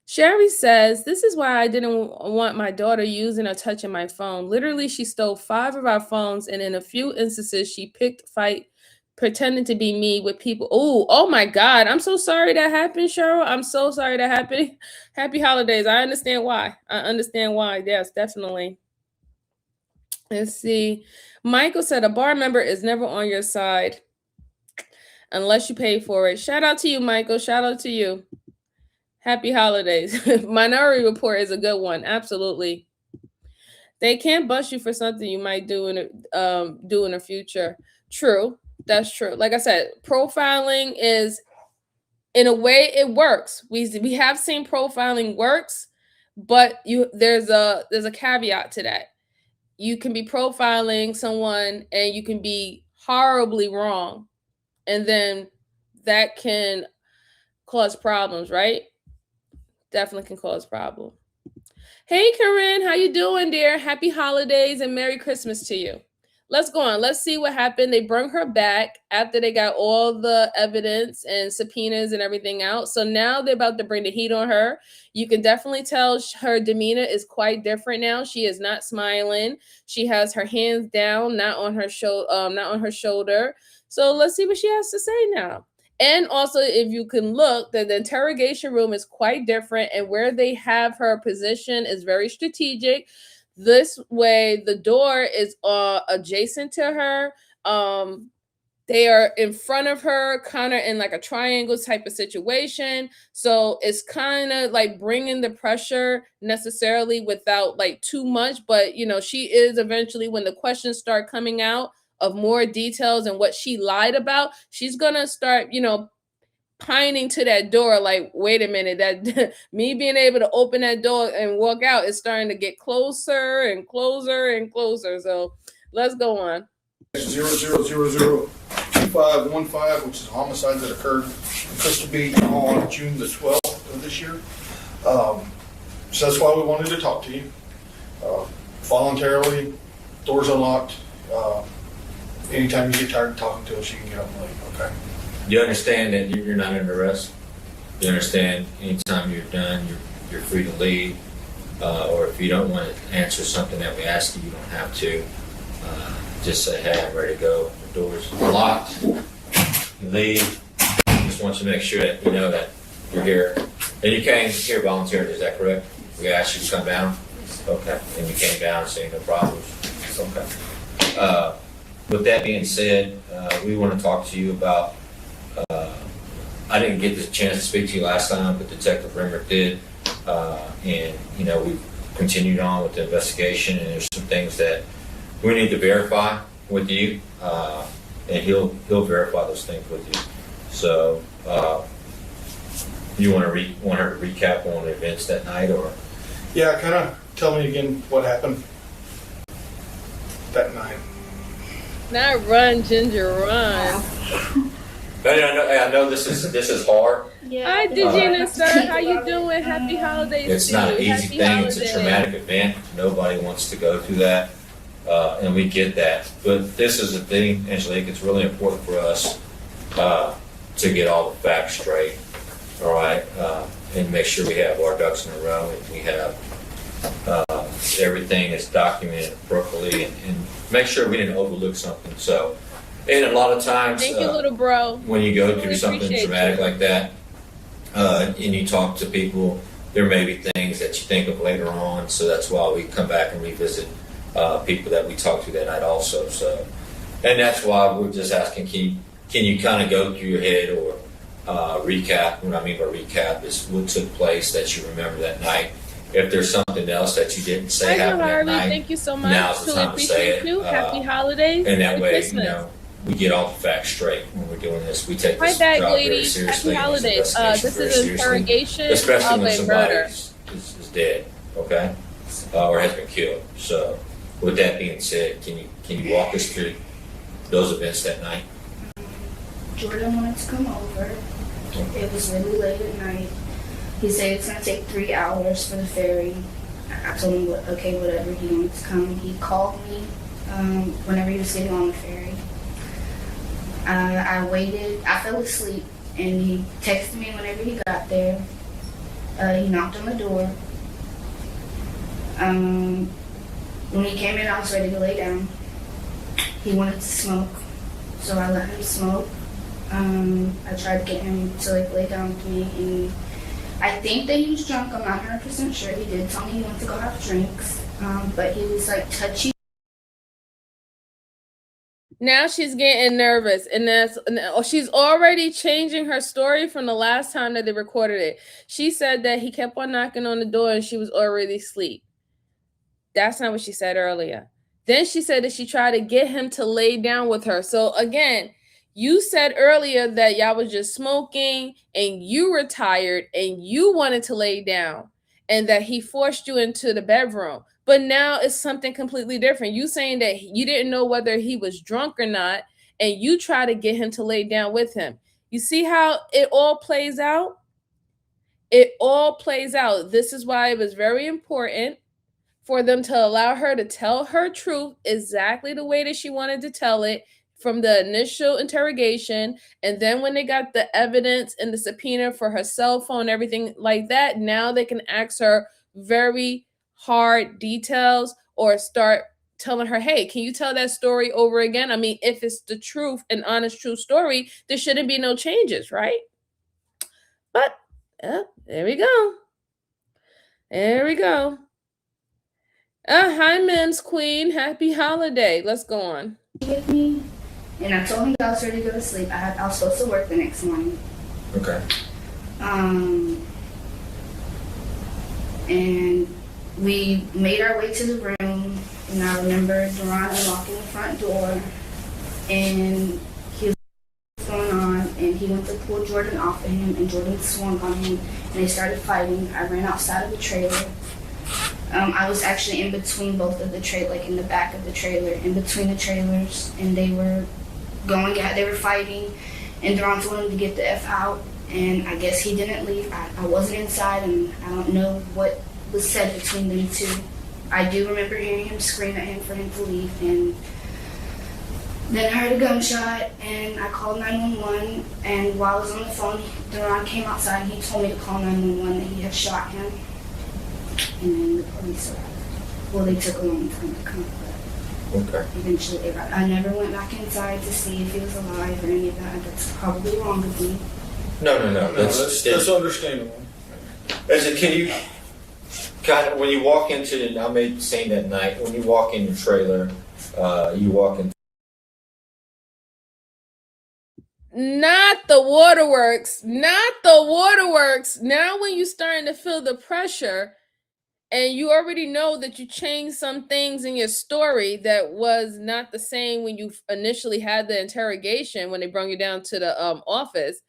Sherry says, this is why I didn't want my daughter using or touching my phone. Literally, she stole 5 of our phones, and in a few instances, she picked fight, pretending to be me with people. Oh my God. I'm so sorry that happened, Cheryl. I'm so sorry that happened. Happy holidays. I understand why. Yes, definitely. Let's see. Michael said, a bar member is never on your side unless you pay for it. Shout out to you, Michael. Shout out to you. Happy holidays. Minority Report is a good one. Absolutely. They can't bust you for something you might do in the future. True. That's true. Like I said, profiling is, in a way, it works. We have seen profiling works, but there's a caveat to that. You can be profiling someone and you can be horribly wrong, and then that can cause problems, right? Definitely can cause problems. Hey, Corinne, how you doing, dear? Happy holidays and Merry Christmas to you. Let's go on. Let's see what happened. They brought her back after they got all the evidence and subpoenas and everything out. So now they're about to bring the heat on her. You can definitely tell her demeanor is quite different now. She is not smiling. She has her hands down, not on her shoulder. So let's see what she has to say now. And also, if you can look, the interrogation room is quite different, and where they have her position is very strategic. This way, the door is adjacent to her. They are in front of her, kind of in like a triangle type of situation. So it's kind of like bringing the pressure necessarily without like too much. But, she is eventually, when the questions start coming out of more details and what she lied about, she's going to start, pining to that door like, wait a minute, that me being able to open that door and walk out is starting to get closer and closer and closer. So let's go on. 00002515, which is a homicide that occurred in Crystal Beach on June the 12th of this year. So that's why we wanted to talk to you. Voluntarily, doors unlocked. Anytime you get tired of talking to us, you can get up and leave, okay? You understand that you're not under arrest? You understand anytime you're done, you're free to leave, or if you don't want to answer something that we ask you don't have to. Just say, hey, I'm ready to go. The door's locked. You leave. Just want you to make sure that you know that you're here And you came here volunteering, is that correct? We asked you to come down? Okay. And you came down and saying no problems? Okay. With that being said, we want to talk to you about, I didn't get the chance to speak to you last time, but Detective Rimmer did. And, you know, we've continued on with the investigation, and there's some things that we need to verify with you, and he'll verify those things with you. So, you want her to recap on the events that night, or? Yeah, kind of tell me again what happened that night. Not run, Ginger, run. I know this is hard. Hi, Digina, sir. How you doing? Happy holidays. It's to not you. an easy Happy thing. holidays. It's a traumatic event. Nobody wants to go through that, and we get that. But this is the thing, Angelique. It's really important for us to get all the facts straight. All right, and make sure we have our ducks in a row, and we have everything is documented appropriately, and make sure we didn't overlook something. So, and a lot of times, Thank you, little bro. when you go through Really something appreciate traumatic you. like that, and you talk to people, there may be things that you think of later on. So that's why we come back and revisit people that we talked to that night also. So, and that's why we're just asking, can you kind of go through your head or recap? What I mean by recap is what took place that you remember that night. If there's something else that you didn't say Hi, happened that Harvey. night, Thank you so much. now's the Truly time to say appreciate it. you. Happy holidays. and that Happy way, Christmas. you know, we get all the facts straight when we're doing this. We take Hi, this bag job very lady. seriously. Happy and this holidays. investigation This very is an seriously, interrogation especially of when a somebody murder. is dead, okay, or has been killed. So, with that being said, can you walk us through those events that night? Jordan wanted to come over. It was really late at night. He said it's going to take 3 hours for the ferry. I told him, okay, whatever, he wanted to come. He called me whenever he was getting on the ferry. I waited. I fell asleep, and he texted me whenever he got there. He knocked on the door. When he came in, I was ready to lay down. He wanted to smoke, so I let him smoke. I tried to get him to lay down with me, and I think that he was drunk. I'm not 100% sure. He did tell me he wanted to go have drinks, but he was like touchy. Now she's getting nervous, and she's already changing her story from the last time that they recorded it. She said that he kept on knocking on the door, and she was already asleep. That's not what she said earlier. Then she said that she tried to get him to lay down with her. So again, you said earlier that y'all was just smoking and you were tired and you wanted to lay down and that he forced you into the bedroom. But now it's something completely different. You saying that you didn't know whether he was drunk or not, and you try to get him to lay down with him. You see how it all plays out? It all plays out. This is why it was very important for them to allow her to tell her truth exactly the way that she wanted to tell it from the initial interrogation. And then when they got the evidence and the subpoena for her cell phone, everything like that, now they can ask her very hard details or start telling her, hey, can you tell that story over again? I mean, if it's the truth, an honest, true story, there shouldn't be no changes, right? But there we go. There we go. Hi, Mims Queen. Happy holiday. Let's go on. With me, and I told him that I was ready to go to sleep. I was supposed to work the next morning. Okay. And we made our way to the room, and I remember Duran unlocking the front door, and he was going on, and he went to pull Jordan off of him, and Jordan swung on him, and they started fighting. I ran outside of the trailer. I was actually in between both of the trailer, like in the back of the trailer, in between the trailers, and they were they were fighting, and Duran told him to get the F out, and I guess he didn't leave. I wasn't inside, and I don't know what was said between them two. I do remember hearing him scream at him for him to leave, and then I heard a gunshot, and I called 911, and while I was on the phone, Duran came outside, and he told me to call 911, that he had shot him. And then the police arrived. Well, they took a long time to come, but eventually they arrived. I never went back inside to see if he was alive or any of that. That's probably wrong of me. No. That's understandable. Can you kind of, when you walk into, I made the scene that night, when you walk in your trailer, you walk in. Not the waterworks. Not the waterworks. Now, when you're starting to feel the pressure and you already know that you changed some things in your story that was not the same when you initially had the interrogation, when they brought you down to the office,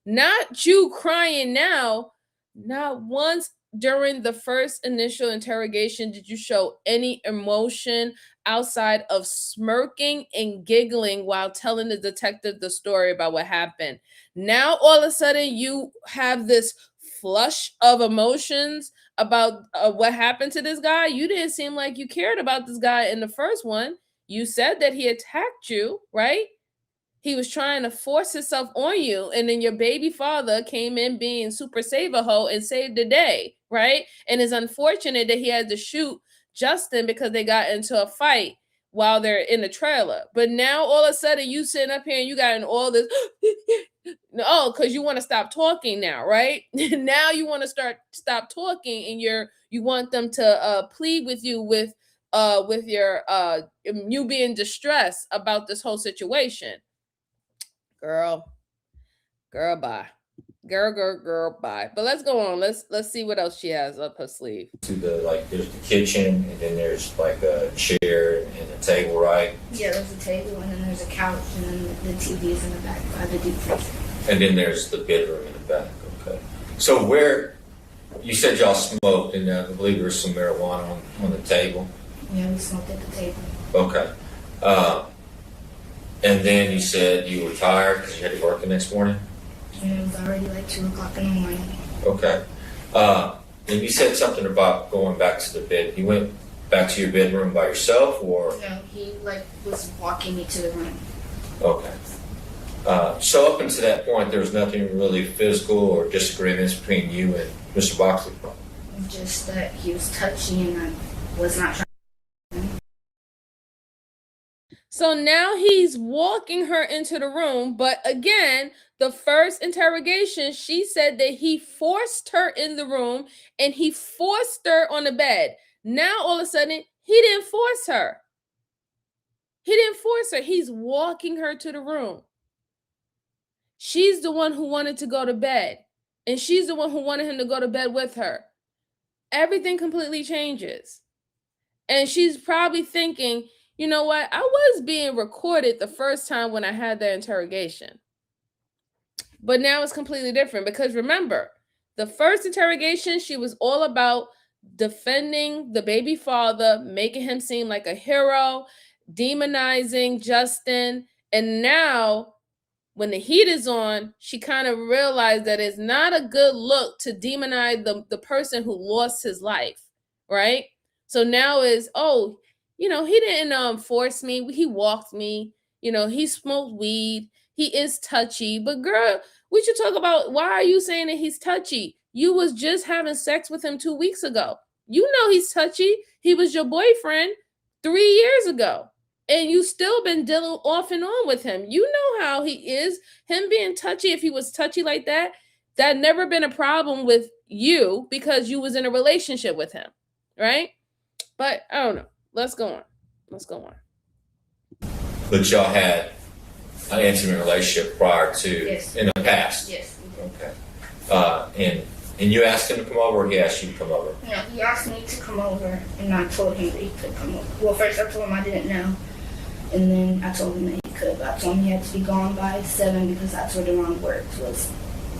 not you crying now, not once during the first initial interrogation did you show any emotion outside of smirking and giggling while telling the detective the story about what happened. Now, all of a sudden, you have this flush of emotions about what happened to this guy. You didn't seem like you cared about this guy in the first one. You said that he attacked you, right? He was trying to force himself on you, and then your baby father came in being super save-a-ho and saved the day, right? And it's unfortunate that he had to shoot Justin because they got into a fight while they're in the trailer. But now all of a sudden you sitting up here and you got in all this oh, because you want to stop talking now, right? Now you want to stop talking, and you want them to plead with you with your you being distressed about this whole situation. Girl, bye. Girl, bye. But let's go on. Let's see what else she has up her sleeve. To there's the kitchen, and then there's like a chair and a table, right? Yeah, there's a table, and then there's a couch, and then the TV is in the back by the deep freezer. And then there's the bedroom in the back. Okay. So where you said y'all smoked, and I believe there was some marijuana on the table. Yeah, we smoked at the table. Okay. And then you said you were tired because you had to work the next morning? And it was already like 2 o'clock in the morning. Okay. And you said something about going back to the bed. You went back to your bedroom by yourself, or? No, he was walking me to the room. Okay. So up until that point, there was nothing really physical or disagreements between you and Mr. Boxley? Just that he was touchy and I was not trying. So now he's walking her into the room, but again, the first interrogation, she said that he forced her in the room and he forced her on the bed. Now, all of a sudden, he didn't force her. He's walking her to the room. She's the one who wanted to go to bed, and she's the one who wanted him to go to bed with her. Everything completely changes. And she's probably thinking, you know what? I was being recorded the first time when I had that interrogation. But now it's completely different because remember, the first interrogation, she was all about defending the baby father, making him seem like a hero, demonizing Justin. And now, when the heat is on, she kind of realized that it's not a good look to demonize the person who lost his life, right? So now is, oh, he didn't force me. He walked me. He smoked weed. He is touchy. But girl, we should talk about, why are you saying that he's touchy? You was just having sex with him 2 weeks ago. You know he's touchy. He was your boyfriend 3 years ago. And you still been dealing off and on with him. You know how he is. Him being touchy, if he was touchy like that never been a problem with you because you was in a relationship with him, right? But I don't know. Let's go on. But y'all had an intimate relationship prior to, yes, in the past? Yes. Okay. And you asked him to come over, or he asked you to come over? No, he asked me to come over, and I told him that he could come over. Well, first I told him I didn't know, and then I told him that he could. I told him he had to be gone by 7 because that's where the wrong works was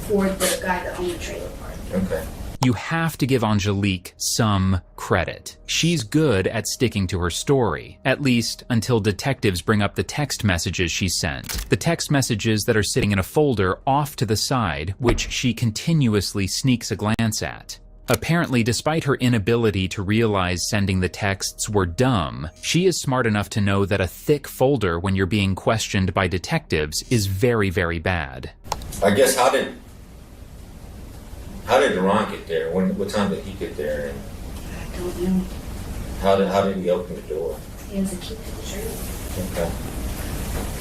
for the guy that owned the trailer park. Okay. You have to give Angelique some credit. She's good at sticking to her story, at least until detectives bring up the text messages she sent. The text messages that are sitting in a folder off to the side, which she continuously sneaks a glance at. Apparently, despite her inability to realize sending the texts were dumb, she is smart enough to know that a thick folder when you're being questioned by detectives is very, very bad. I guess how did Ron get there? What time did he get there? And I don't know. How did he open the door? He has a key to the trailer. Okay.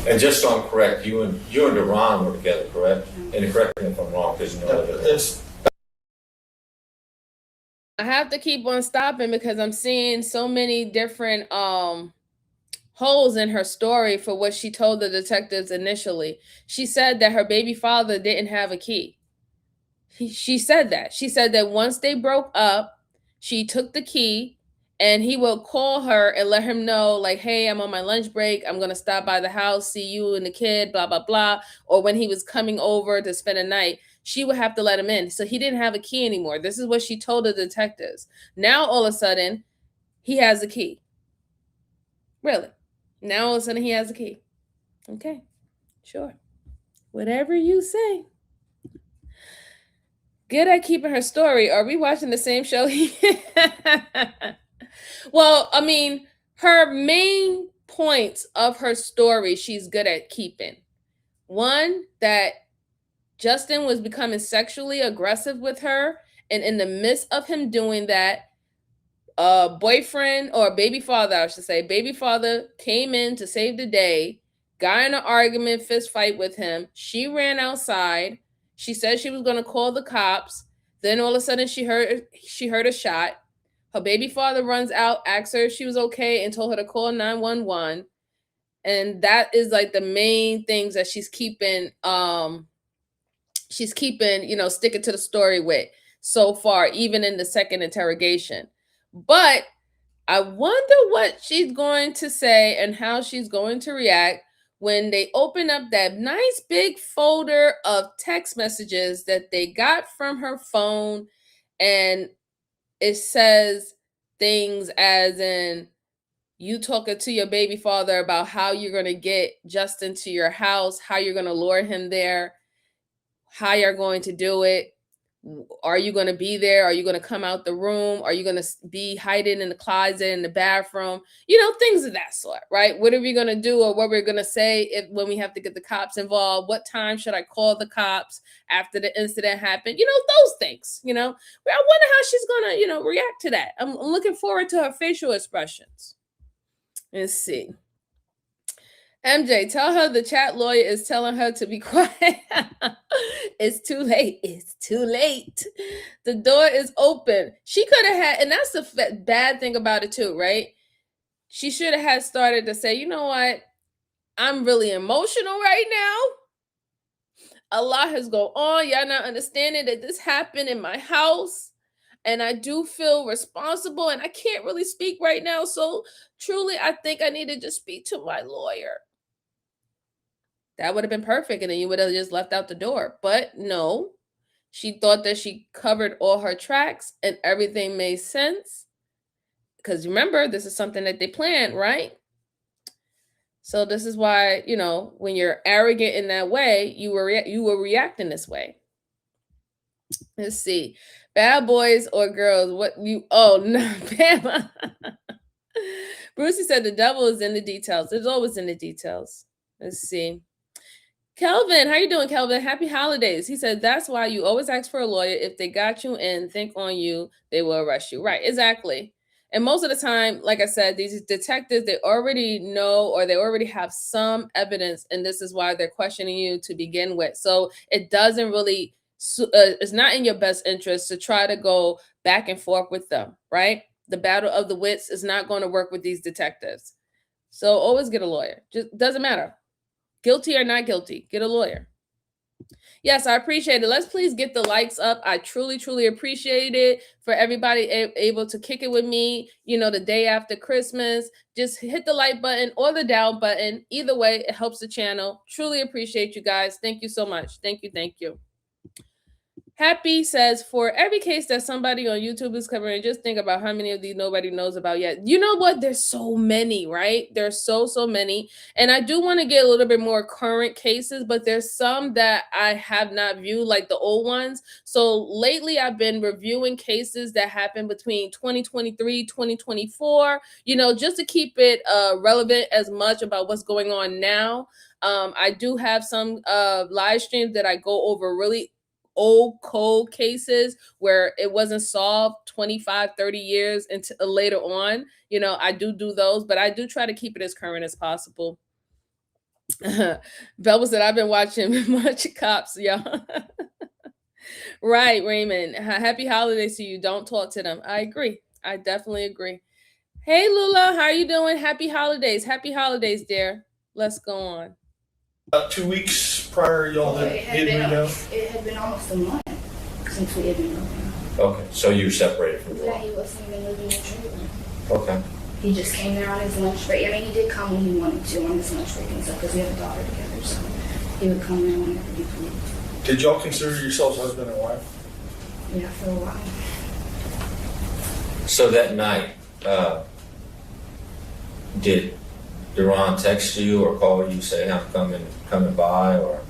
And just so I'm correct, you and Deron were together, correct? And correct me if I'm wrong, because you know that. I have to keep on stopping because I'm seeing so many different holes in her story for what she told the detectives initially. She said that her baby father didn't have a key. She said that. She said that once they broke up, she took the key and he will call her and let him know, like, hey, I'm on my lunch break. I'm going to stop by the house, see you and the kid, blah, blah, blah. Or when he was coming over to spend a night, she would have to let him in. So he didn't have a key anymore. This is what she told the detectives. Now, all of a sudden, he has a key. Really? Now, all of a sudden, he has a key. Okay, sure. Whatever you say. Good at keeping her story. Are we watching the same show? Well, I mean, her main points of her story, she's good at keeping. One, that Justin was becoming sexually aggressive with her. And in the midst of him doing that, boyfriend or baby father, I should say, baby father came in to save the day, got in an argument, fist fight with him. She ran outside. She said she was going to call the cops. Then all of a sudden she heard a shot. Her baby father runs out, asks her if she was okay, and told her to call 911. And that is like the main things that she's keeping, sticking to the story with so far, even in the second interrogation. But I wonder what she's going to say and how she's going to react when they open up that nice big folder of text messages that they got from her phone, and it says things as in you talking to your baby father about how you're going to get Justin to your house, how you're going to lure him there, how you're going to do it. Are you going to be there? Are you going to come out the room? Are you going to be hiding in the closet, in the bathroom? Things of that sort, right? What are we going to do, or what we're going to say when we have to get the cops involved? What time should I call the cops after the incident happened? Those things, I wonder how she's going to, react to that. I'm looking forward to her facial expressions. Let's see. MJ, tell her the chat lawyer is telling her to be quiet. It's too late. It's too late. The door is open. She could have had, and that's the bad thing about it too, right? She should have had started to say, you know what? I'm really emotional right now. A lot has gone on. Y'all not understanding that this happened in my house. And I do feel responsible, and I can't really speak right now. So truly, I think I need to just speak to my lawyer. That would have been perfect, and then you would have just left out the door. But no, she thought that she covered all her tracks and everything made sense. Because remember, this is something that they planned, right? So this is why, when you're arrogant in that way, you were reacting this way. Let's see. Bad boys or girls, no, Bama. Brucey said the devil is in the details. It's always in the details. Let's see. Kelvin, how you doing, Kelvin? Happy holidays. He said, that's why you always ask for a lawyer. If they got you and think on you, they will arrest you. Right, exactly. And most of the time, like I said, these detectives, they already know, or they already have some evidence, and this is why they're questioning you to begin with. So it doesn't really, it's not in your best interest to try to go back and forth with them, right? The battle of the wits is not going to work with these detectives. So always get a lawyer. Just doesn't matter. Guilty or not guilty, get a lawyer. Yes, I appreciate it. Let's please get the likes up. I truly, truly appreciate it for everybody able to kick it with me, the day after Christmas. Just hit the like button or the down button. Either way, it helps the channel. Truly appreciate you guys. Thank you so much. Thank you. Thank you. Happy says, for every case that somebody on YouTube is covering, just think about how many of these nobody knows about yet. You know what? There's so many, right? There's so many. And I do want to get a little bit more current cases, but there's some that I have not viewed, like the old ones. So lately I've been reviewing cases that happened between 2023, 2024, just to keep it relevant as much about what's going on now. I do have some live streams that I go over really old cold cases where it wasn't solved 25 30 years into later on. I do those, but I do try to keep it as current as possible. Velma said, I've been watching much cops, y'all. Right, Raymond. Happy holidays to you. Don't talk to them. I agree. I definitely agree. Hey, Lula, how are you doing? Happy holidays. Happy holidays, dear. Let's go on. About 2 weeks prior, y'all Well, had moved out. it had been almost a month since we had been moving. Okay, so you were separated from Yeah, Ron. he wasn't even living in the trailer. Okay. He just came there on his lunch break. I mean, he did come when he wanted to on his lunch break and stuff because we have a daughter together, so he would come there whenever he could. Did y'all consider yourselves husband and wife? Yeah, for a while. So that night, did Ron text you or call you, say I'm coming by, or?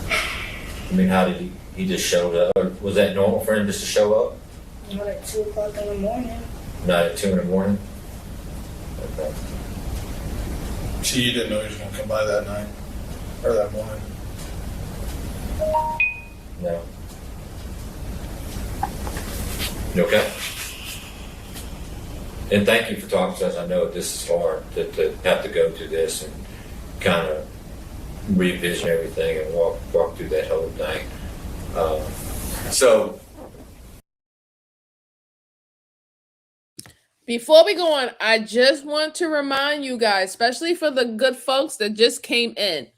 I mean, how did he just showed up? Or was that normal for him just to show up? Not at 2 o'clock in the morning. Not at 2 in the morning? Okay. So you didn't know he was going to come by that night or that morning? No. You okay? And thank you for talking to us. I know this is hard to have to go through this and kind of revision everything and walk through that whole thing. So Before we go on, I just want to remind you guys, especially for the good folks that just came in,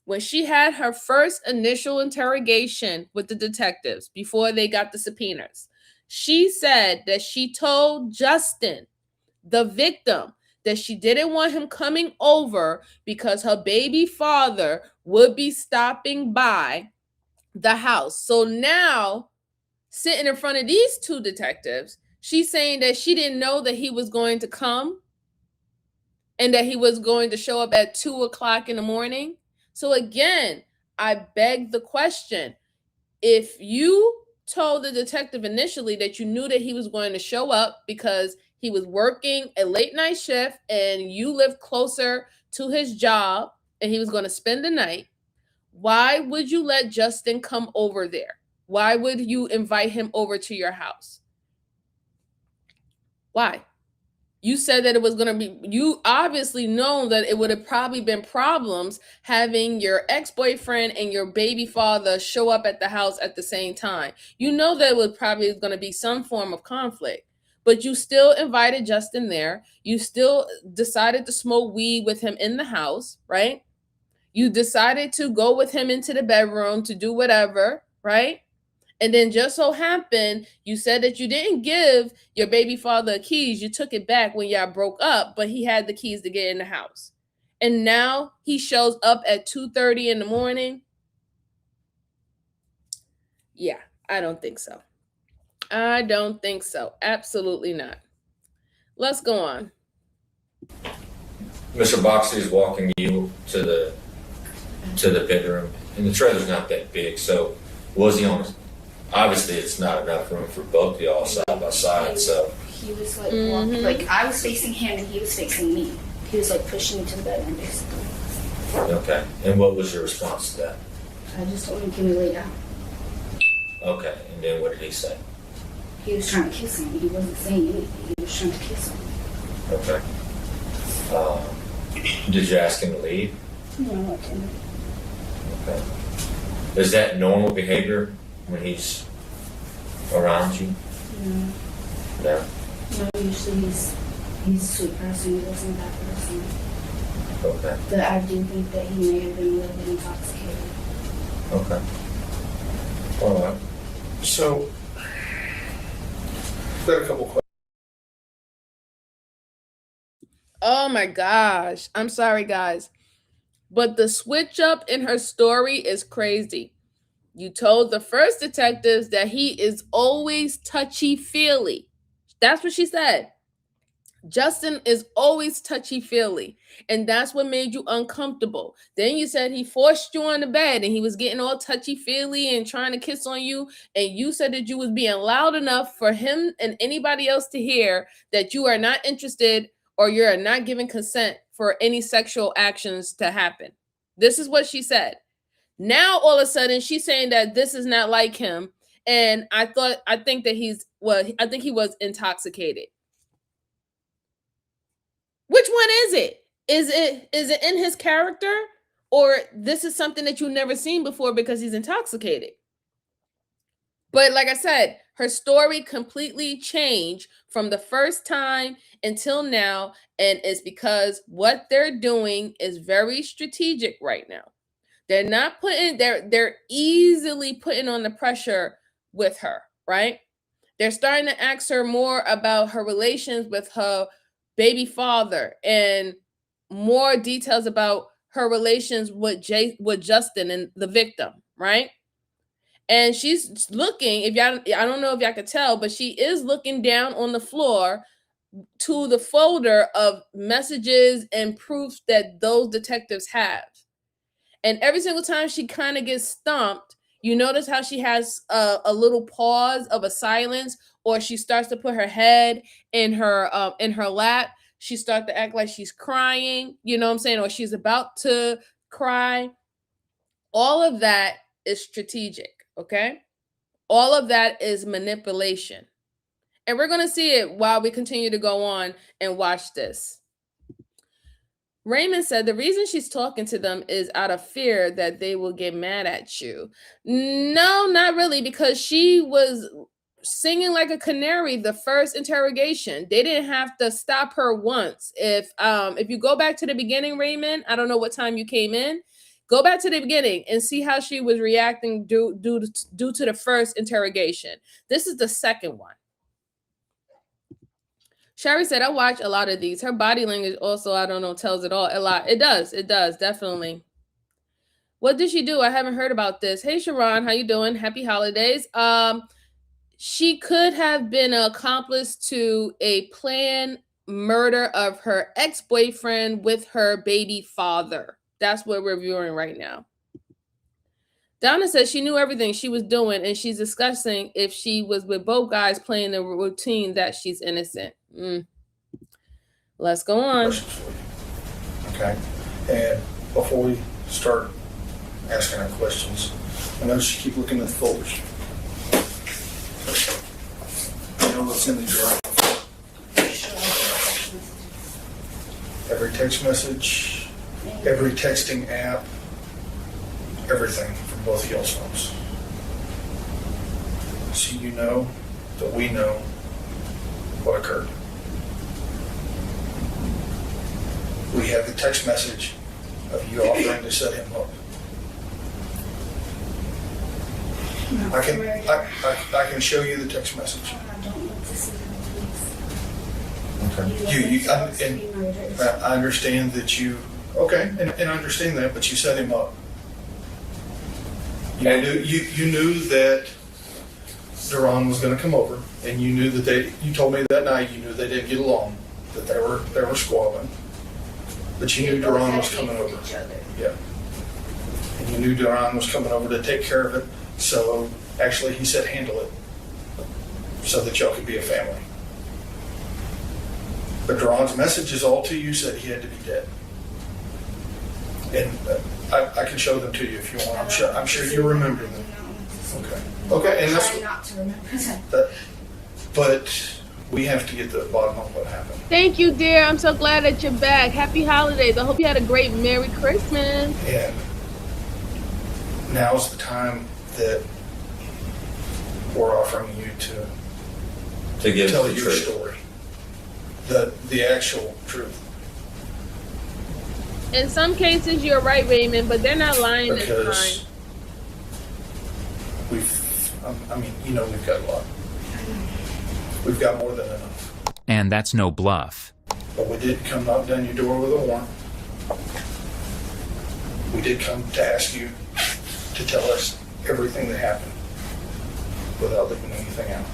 when she had her first initial interrogation with the detectives before they got the subpoenas, she said that she told Justin, the victim, that she didn't want him coming over because her baby father would be stopping by the house. So now, sitting in front of these two detectives, she's saying that she didn't know that he was going to come and that he was going to show up at 2 o'clock in the morning. So again, I beg the question. If you told the detective initially that you knew that he was going to show up because he was working a late night shift and you lived closer to his job and he was going to spend the night, why would you let Justin come over there? Why would you invite him over to your house? Why? You said that it was going to be, you obviously know that it would have probably been problems having your ex-boyfriend and your baby father show up at the house at the same time. You know that it was probably going to be some form of conflict, but you still invited Justin there. You still decided to smoke weed with him in the house, right? You decided to go with him into the bedroom to do whatever, right? And then just so happened, you said that you didn't give your baby father keys. You took it back when y'all broke up, but he had the keys to get in the house. And now he shows up at 2:30 in the morning. Yeah, I don't think so. I don't think so. Absolutely not. Let's go on. Mr. Boxley is walking you to the bedroom, and the trailer's not that big, so was he on? Obviously, it's not enough room for both of y'all side by side. So He was like, like I was facing him and he was facing me. He was like pushing me to the bedroom, basically. okay. And what was your response to that? I just told him, can we lay down? Okay. And then what did he say? He was trying to kiss me. He wasn't saying anything. He was trying to kiss me. Okay. Did you ask him to leave? No, I didn't. Okay. Is that normal behavior when he's around you? No. No. No, usually he's a sweet person. He wasn't that person. Okay. But I do think that he may have been a little bit intoxicated. Okay. All right. So, got a couple questions. Oh my gosh. I'm sorry, guys. But the switch up in her story is crazy. You told the first detectives that he is always touchy-feely. That's what she said. Justin is always touchy-feely, and that's what made you uncomfortable. Then you said he forced you on the bed and he was getting all touchy-feely and trying to kiss on you, and you said that you was being loud enough for him and anybody else to hear that you are not interested or you're not giving consent for any sexual actions to happen. This is what she said. Now all of a sudden she's saying that this is not like him, and I think that I think he was intoxicated. Which one is it? Is it in his character, or this is something that you've never seen before because he's intoxicated. But like I said, her story completely changed from the first time until now, and it's because what they're doing is very strategic right now. They're not putting they're easily putting on the pressure with her, right? They're starting to ask her more about her relations with her baby father and more details about her relations with Justin and the victim, right? And she's looking, if y'all, I don't know if y'all could tell, but she is looking down on the floor to the folder of messages and proofs that those detectives have. And every single time she kind of gets stumped, you notice how she has a little pause of a silence, or she starts to put her head in her lap. She starts to act like she's crying, you know what I'm saying, or she's about to cry. All of that is strategic, okay? All of that is manipulation. And we're going to see it while we continue to go on and watch this. Raymond said the reason she's talking to them is out of fear that they will get mad at you. No, not really, because she was singing like a canary the first interrogation. They didn't have to stop her once. If you go back to the beginning, Raymond, I don't know what time you came in. Go back to the beginning and see how she was reacting due to the first interrogation. This is the second one. Sherry said, I watch a lot of these. Her body language also, I don't know, tells it all. A lot. It does, definitely. What did she do? I haven't heard about this. Hey, Sharon, how you doing? Happy holidays. She could have been an accomplice to a planned murder of her ex-boyfriend with her baby father. That's what we're viewing right now. Donna says she knew everything she was doing, and she's discussing if she was with both guys playing the routine that she's innocent. Let's go on. Okay. And before we start asking her questions, I notice you keep looking at the folders. You know what's in the drawer? Every text message, every texting app, everything from both of y'all's phones. So you know that we know what occurred. We have the text message of you offering to set him up. I can show you the text message. Okay. I understand that you. Okay, and I understand that, but you set him up. You knew that Duran was going to come over, and you knew that you told me that night you knew they didn't get along, that they were squabbling. But you knew Duran was coming over. Yeah. And you knew Duran was coming over to take care of it. So actually he said handle it so that y'all could be a family. But Duran's messages all to you said he had to be dead. And I can show them to you if you want. I'm sure you remember them. Okay, and that's not to remember that. But we have to get to the bottom of what happened. Thank you, dear. I'm so glad that you're back. Happy holidays. I hope you had a great Merry Christmas. And now's the time that we're offering you to give tell the your truth. story, the actual truth. In some cases, you're right, Raymond, but they're not lying this Because time. we've got a lot. We've got more than enough. And that's no bluff. But we did come knock down your door with a warrant. We did come to ask you to tell us everything that happened without leaving anything out.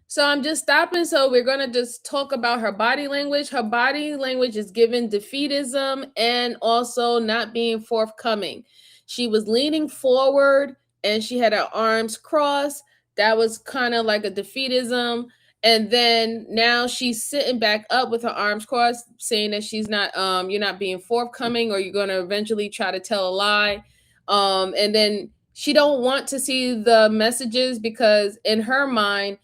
So I'm just stopping. So we're going to just talk about her body language. Her body language is given defeatism and also not being forthcoming. She was leaning forward and she had her arms crossed. That was kind of like a defeatism. And then now she's sitting back up with her arms crossed, saying that she's not, you're not being forthcoming, or you're going to eventually try to tell a lie. And then she don't want to see the messages because in her mind,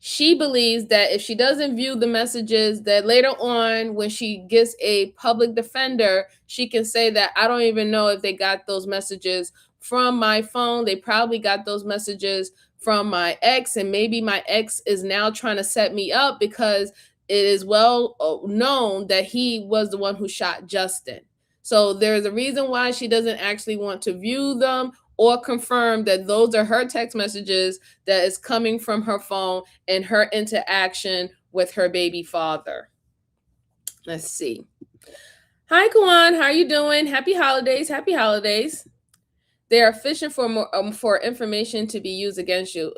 she believes that if she doesn't view the messages, that later on when she gets a public defender, she can say that I don't even know if they got those messages from my phone. They probably got those messages from my ex, and maybe my ex is now trying to set me up because it is well known that he was the one who shot Justin. So there's a reason why she doesn't actually want to view them or confirm that those are her text messages that is coming from her phone and her interaction with her baby father. Let's see. Hi, Kwan. How are you doing? Happy holidays. Happy holidays. They are fishing for more for information to be used against you.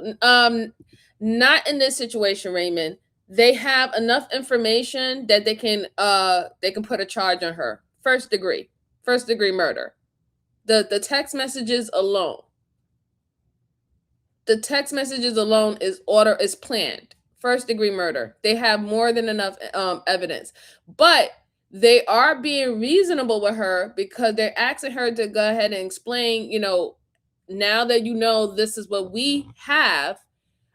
Not in this situation, Raymond. They have enough information that they can put a charge on her. First degree murder. The text messages alone. The text messages alone is planned. First degree murder. They have more than enough evidence. But they are being reasonable with her because they're asking her to go ahead and explain, now that you know this is what we have,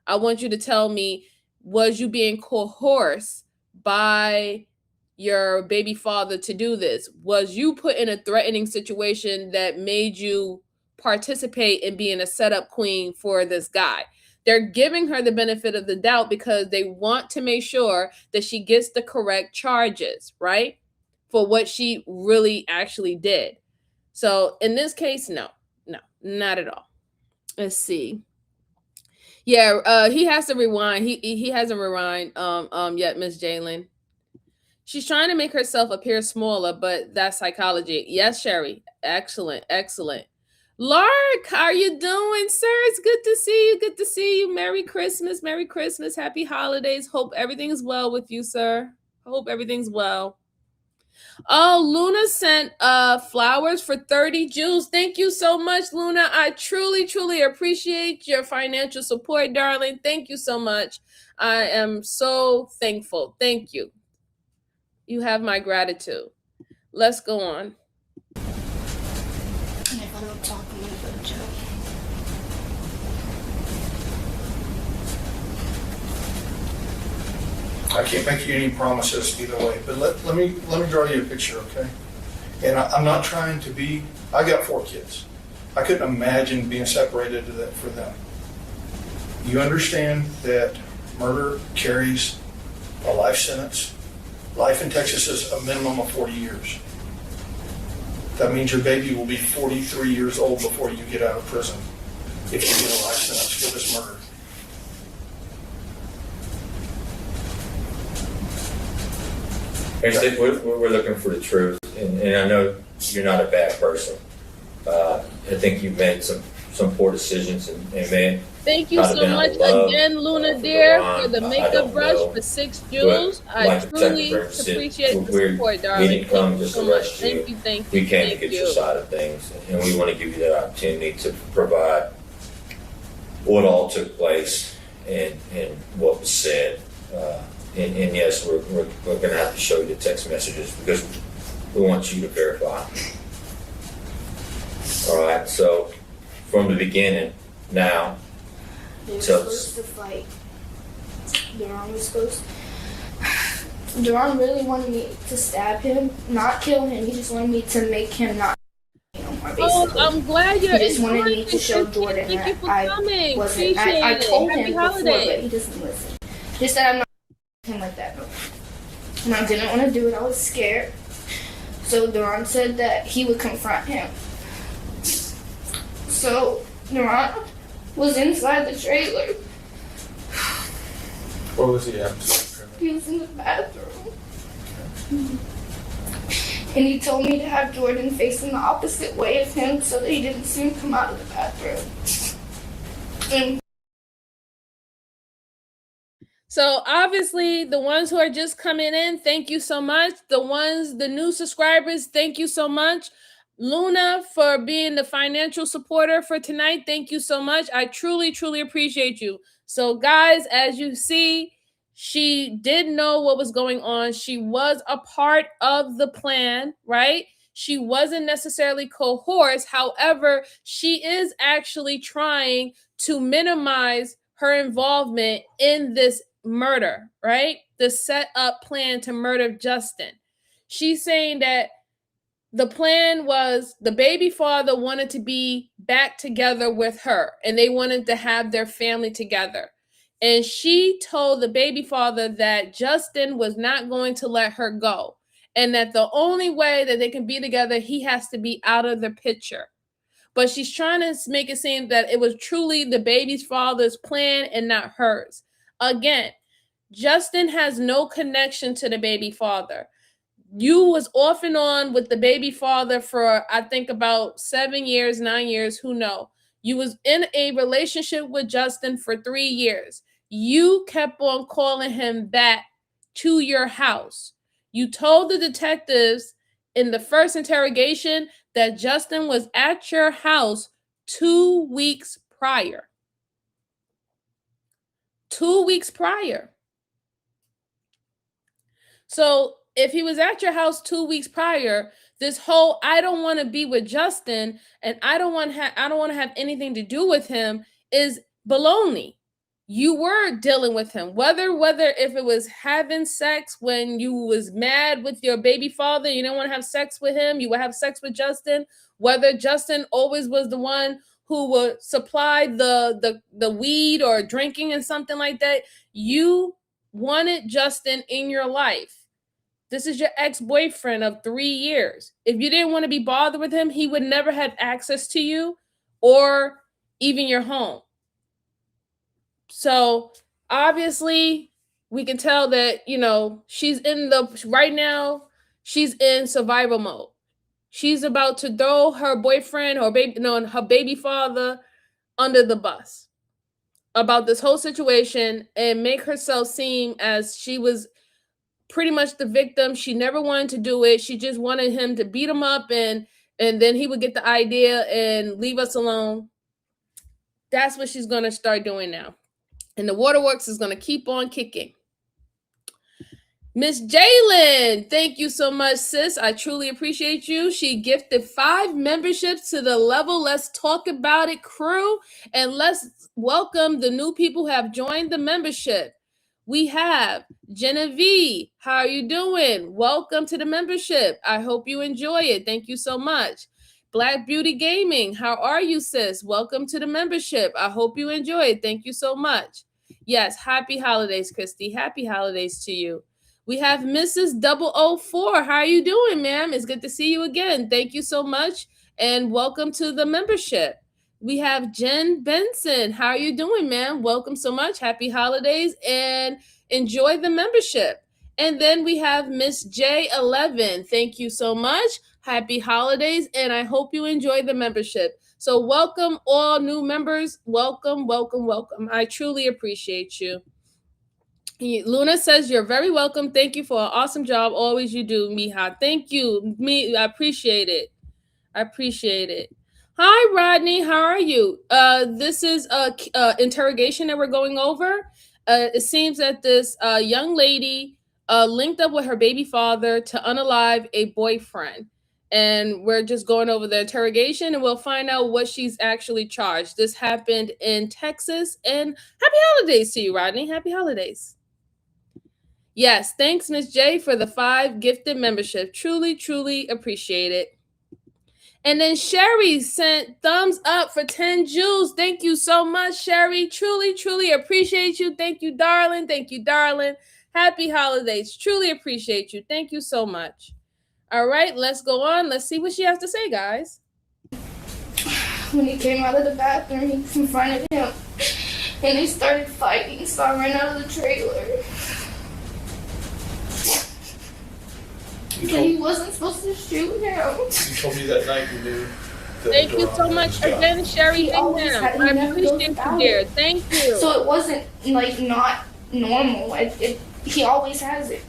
I want you to tell me, was you being coerced by your baby father to do this? Was you put in a threatening situation that made you participate in being a setup queen for this guy? They're giving her the benefit of the doubt because they want to make sure that she gets the correct charges, right? For what she really actually did. So in this case, no, not at all. Let's see. Yeah, he has to rewind. He hasn't rewind yet, Miss Jalen. She's trying to make herself appear smaller, but that's psychology. Yes, Sherry. Excellent. Lark, how are you doing, sir? It's good to see you. Good to see you. Merry Christmas. Merry Christmas. Happy holidays. Hope everything's well with you, sir. Hope everything's well. Oh, Luna sent flowers for 30 jewels. Thank you so much, Luna. I truly appreciate your financial support, darling. Thank you so much. I am so thankful. Thank you. You have my gratitude. Let's go on. And if I don't talk, I'm gonna go to jail. I can't make you any promises either way, but let me draw you a picture, okay? And I'm not trying to be. I got 4 kids. I couldn't imagine being separated for them. You understand that murder carries a life sentence. Life in Texas is a minimum of 40 years. That means your baby will be 43 years old before you get out of prison if you get a life sentence for this murder. We're looking for the truth, and I know you're not a bad person. I think you've made some poor decisions, and man. Thank you so much again, Luna dear, for the makeup brush for 6 jewels. I truly appreciate the support, darling. We didn't come just so to arrest you. Thank you. We came to get your side of things, and we want to give you that opportunity to provide what all took place and what was said. And yes, we're going to have to show you the text messages because we want you to verify. All right, so from the beginning, now, They were So- supposed to fight. Duran really wanted me to stab him, not kill him. He just wanted me to make him not kill him. Oh, I'm glad you're He just wanted me to show enjoying Jordan Thank you that for I coming. wasn't. Appreciate I told it. him Happy before, holidays. but he doesn't listen. Just that I'm not him like that. And I didn't want to do it. I was scared. So Duran said that he would confront him. So Duran was inside the trailer. What was he at? He was in the bathroom. And he told me to have Jordan facing the opposite way of him so that he didn't see him come out of the bathroom. And So obviously the ones who are just coming in, thank you so much. The new subscribers, thank you so much. Luna for being the financial supporter for tonight. Thank you so much. I truly appreciate you. So guys, as you see, she did know what was going on. She was a part of the plan, right? She wasn't necessarily coerced. However, she is actually trying to minimize her involvement in this murder, right? The set up plan to murder Justin. She's saying that the plan was the baby father wanted to be back together with her and they wanted to have their family together. And she told the baby father that Justin was not going to let her go and that the only way that they can be together, he has to be out of the picture. But she's trying to make it seem that it was truly the baby's father's plan and not hers. Again, Justin has no connection to the baby father. You was off and on with the baby father for, I think, about 7 years, 9 years, who know. You was in a relationship with Justin for 3 years. You kept on calling him back to your house. You told the detectives in the first interrogation that Justin was at your house 2 weeks prior. 2 weeks prior. So if he was at your house 2 weeks prior, this whole I don't want to be with Justin and I don't want to have anything to do with him is baloney. You were dealing with him, whether if it was having sex when you was mad with your baby father, you didn't want to have sex with him, you would have sex with Justin, whether Justin always was the one who would supply the weed or drinking and something like that, you wanted Justin in your life. This is your ex-boyfriend of 3 years. If you didn't want to be bothered with him, he would never have access to you or even your home. So obviously we can tell that, she's right now, she's in survival mode. She's about to throw her boyfriend or her baby father under the bus about this whole situation and make herself seem as she was pretty much the victim. She never wanted to do it. She just wanted him to beat him up and then he would get the idea and leave us alone. That's what she's going to start doing now. And the waterworks is going to keep on kicking. Miss Jalen, thank you so much, sis. I truly appreciate you. She gifted 5 memberships to the Level Let's Talk About It crew. And let's welcome the new people who have joined the membership. We have Genevieve. How are you doing? Welcome to the membership. I hope you enjoy it. Thank you so much. Black Beauty Gaming. How are you, sis? Welcome to the membership. I hope you enjoy it. Thank you so much. Yes, happy holidays, Christy. Happy holidays to you. We have Mrs. 004. How are you doing, ma'am? It's good to see you again. Thank you so much and welcome to the membership. We have Jen Benson. How are you doing, ma'am? Welcome so much. Happy holidays and enjoy the membership. And then we have Miss J11. Thank you so much. Happy holidays, and I hope you enjoy the membership. So welcome all new members. Welcome, welcome, welcome. I truly appreciate you. Luna says you're very welcome. Thank you for an awesome job. Always you do, Miha. Thank you. I appreciate it. I appreciate it. Hi, Rodney. How are you? This is a interrogation that we're going over. It seems that this young lady linked up with her baby father to unalive a boyfriend. And we're just going over the interrogation and we'll find out what she's actually charged. This happened in Texas. And happy holidays to you, Rodney. Happy holidays. Yes, thanks, Miss J, for the 5 gifted membership. Truly, truly appreciate it. And then Sherry sent thumbs up for 10 jewels. Thank you so much, Sherry. Truly, truly appreciate you. Thank you, darling. Thank you, darling. Happy holidays. Truly appreciate you. Thank you so much. All right, let's go on. Let's see what she has to say, guys. When he came out of the bathroom, he confronted him, and they started fighting, so I ran out of the trailer. He wasn't supposed to shoot him. You told me that night you knew. Thank you so much again, Sherry. I appreciate you, dear. Thank you. So it wasn't not normal. He always has it.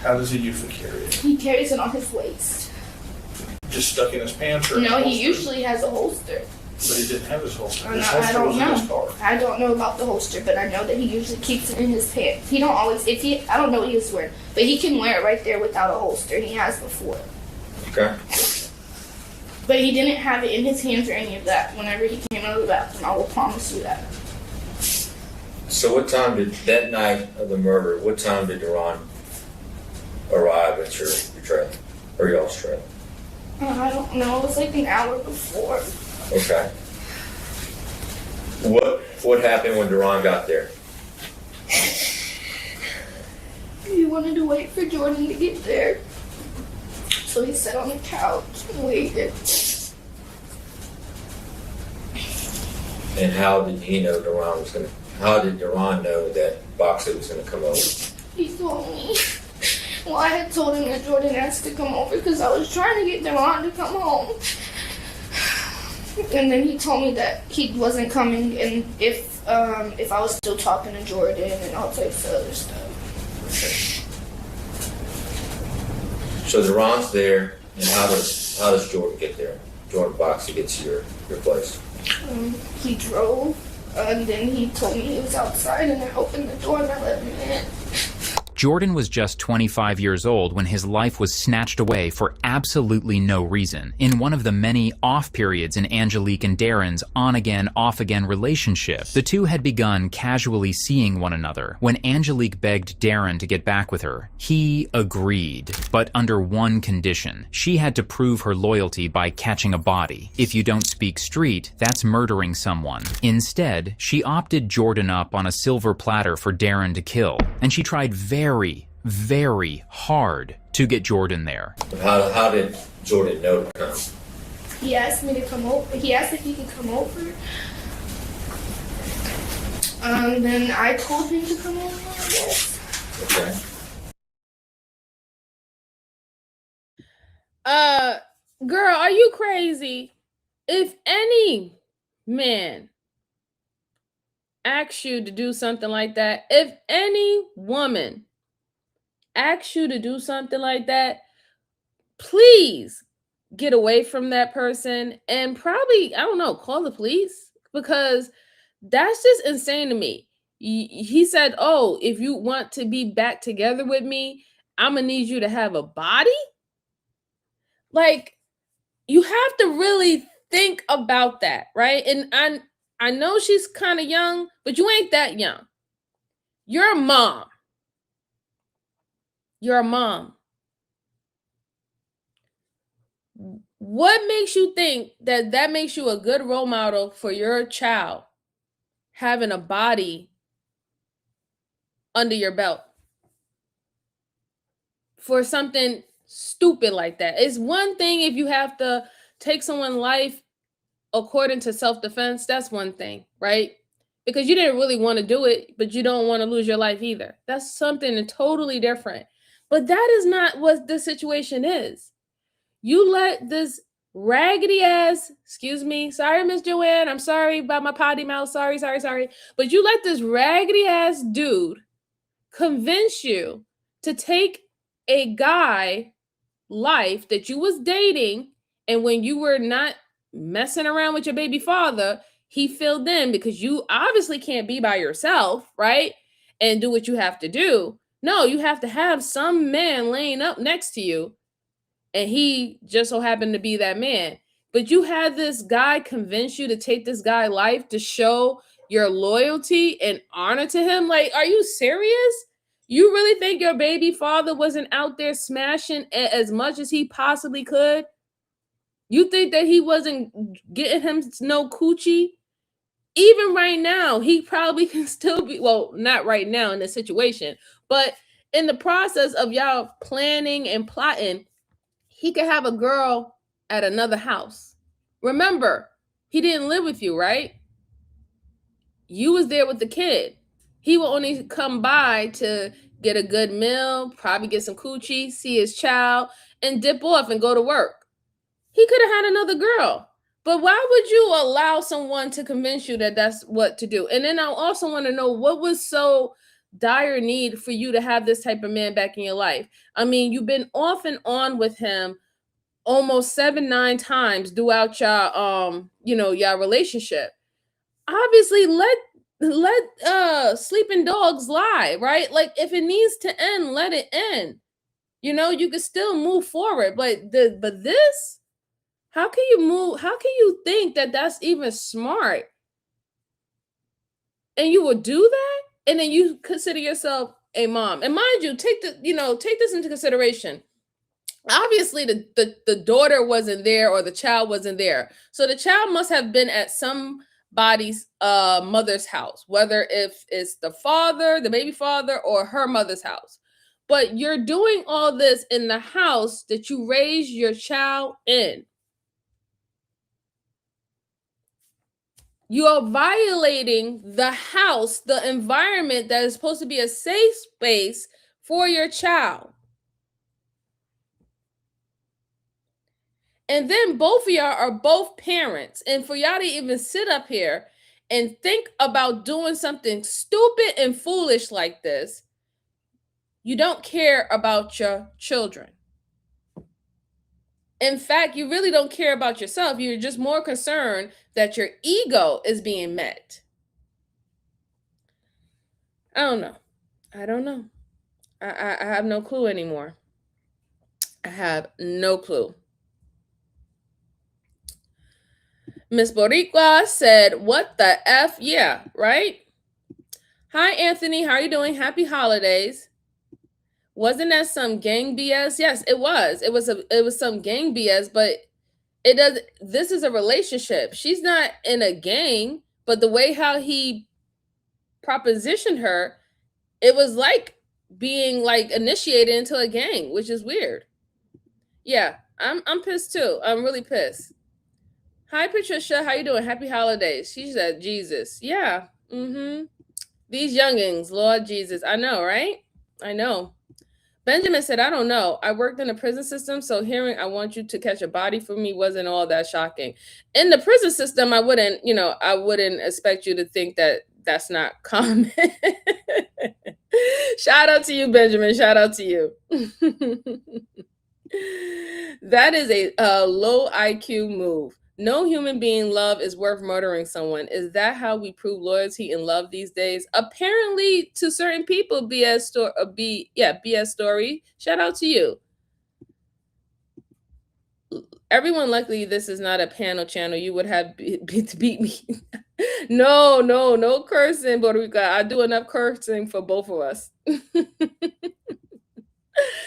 How does he usually carry it? He carries it on his waist. Just stuck in his pants or? No, he usually has a holster. But he didn't have his holster. His I holster don't was in his car. know. I don't know about the holster, but I know that he usually keeps it in his pants. He don't always. I don't know what he was wearing, but he can wear it right there without a holster. He has before. Okay. But he didn't have it in his hands or any of that whenever he came out of the bathroom. I will promise you that. So what time did, that night of the murder, what time did Deron arrive at your trailer, or y'all's trailer? I don't know. It was like an hour before. Okay. What happened when Deron got there? He wanted to wait for Jordan to get there. So he sat on the couch and waited. And how did he know Deron was gonna? How did Deron know that Boxer was gonna come over? He told me. Well, I had told him that Jordan asked to come over because I was trying to get Deron to come home. And then he told me that he wasn't coming, and if I was still talking to Jordan and all types of other stuff. So Deron's there, and how does Jordan get there? Jordan Boxer gets to your place. He drove, and then he told me he was outside, and I opened the door and I let him in. Jordan was just 25 years old when his life was snatched away for absolutely no reason in one of the many off periods in Angelique and Darren's on-again, off-again relationship. The two had begun casually seeing one another. When Angelique begged Darren to get back with her, he agreed, but under one condition. She had to prove her loyalty by catching a body. If you don't speak street, that's murdering someone. Instead, she opted Jordan up on a silver platter for Darren to kill, and she tried very, very hard to get Jordan there. How did Jordan know to come? He asked me to come over. He asked if he could come over. Then I told him to come over, I guess. Okay. Girl, are you crazy? If any man asks you to do something like that, if any woman asks you to do something like that, please get away from that person and probably, I don't know, call the police, because that's just insane to me. He said, oh, if you want to be back together with me, I'm gonna need you to have a body. Like, you have to really think about that, right? And I know she's kind of young, but you ain't that young. You're a mom. You're a mom. What makes you think that makes you a good role model for your child, having a body under your belt for something stupid like that? It's one thing if you have to take someone's life according to self-defense. That's one thing, right? Because you didn't really want to do it, but you don't want to lose your life either. That's something totally different. But that is not what the situation is. You let this raggedy ass, excuse me, sorry, Miss Joanne, I'm sorry about my potty mouth, sorry. But you let this raggedy ass dude convince you to take a guy life that you was dating, and when you were not messing around with your baby father, he filled in because you obviously can't be by yourself, right? And do what you have to do. No, you have to have some man laying up next to you, and he just so happened to be that man. But you had this guy convince you to take this guy life to show your loyalty and honor to him. Like, are you serious? You really think your baby father wasn't out there smashing as much as he possibly could? You think that he wasn't getting him no coochie? Even right now, he probably can still be, well, not right now in this situation, but in the process of y'all planning and plotting, he could have a girl at another house. Remember, he didn't live with you, right? You was there with the kid. He will only come by to get a good meal, probably get some coochie, see his child, and dip off and go to work. He could have had another girl. But why would you allow someone to convince you that that's what to do? And then I also want to know, what was so dire need for you to have this type of man back in your life? I mean, you've been off and on with him almost 7-9 times throughout your your relationship. Obviously, let sleeping dogs lie, right? Like, if it needs to end, let it end. You could still move forward, but this, how can you move? How can you think that that's even smart? and you would do that, and then you consider yourself a mom. And mind you, take this into consideration. Obviously, the daughter wasn't there, or the child wasn't there, so the child must have been at somebody's mother's house, whether if it's the father, the baby father, or her mother's house. But you're doing all this in the house that you raised your child in. You are violating the house, the environment that is supposed to be a safe space for your child. And then both of y'all are both parents. And for y'all to even sit up here and think about doing something stupid and foolish like this, you don't care about your children. In fact, you really don't care about yourself. You're just more concerned that your ego is being met. I don't know. I have no clue anymore. I have no clue. Miss Boricua said, what the F? Yeah, right? Hi, Anthony. How are you doing? Happy holidays. Wasn't that some gang BS? Yes, it was. It was some gang BS, but this is a relationship. She's not in a gang, but the way how he propositioned her, it was like being like initiated into a gang, which is weird. Yeah, I'm pissed too. I'm really pissed. Hi, Patricia. How you doing? Happy holidays. She said, Jesus. Yeah. These youngins, Lord Jesus. I know, right? I know. Benjamin said, I don't know. I worked in the prison system, so hearing I want you to catch a body for me wasn't all that shocking. In the prison system, I wouldn't expect you to think that that's not common. Shout out to you, Benjamin. Shout out to you. That is a low IQ move. No human being love is worth murdering someone. Is that how we prove loyalty and love these days? Apparently, to certain people, BS story. Shout out to you. Everyone, luckily, this is not a panel channel. You would have to beat me. No cursing, Puerto Rico. I do enough cursing for both of us.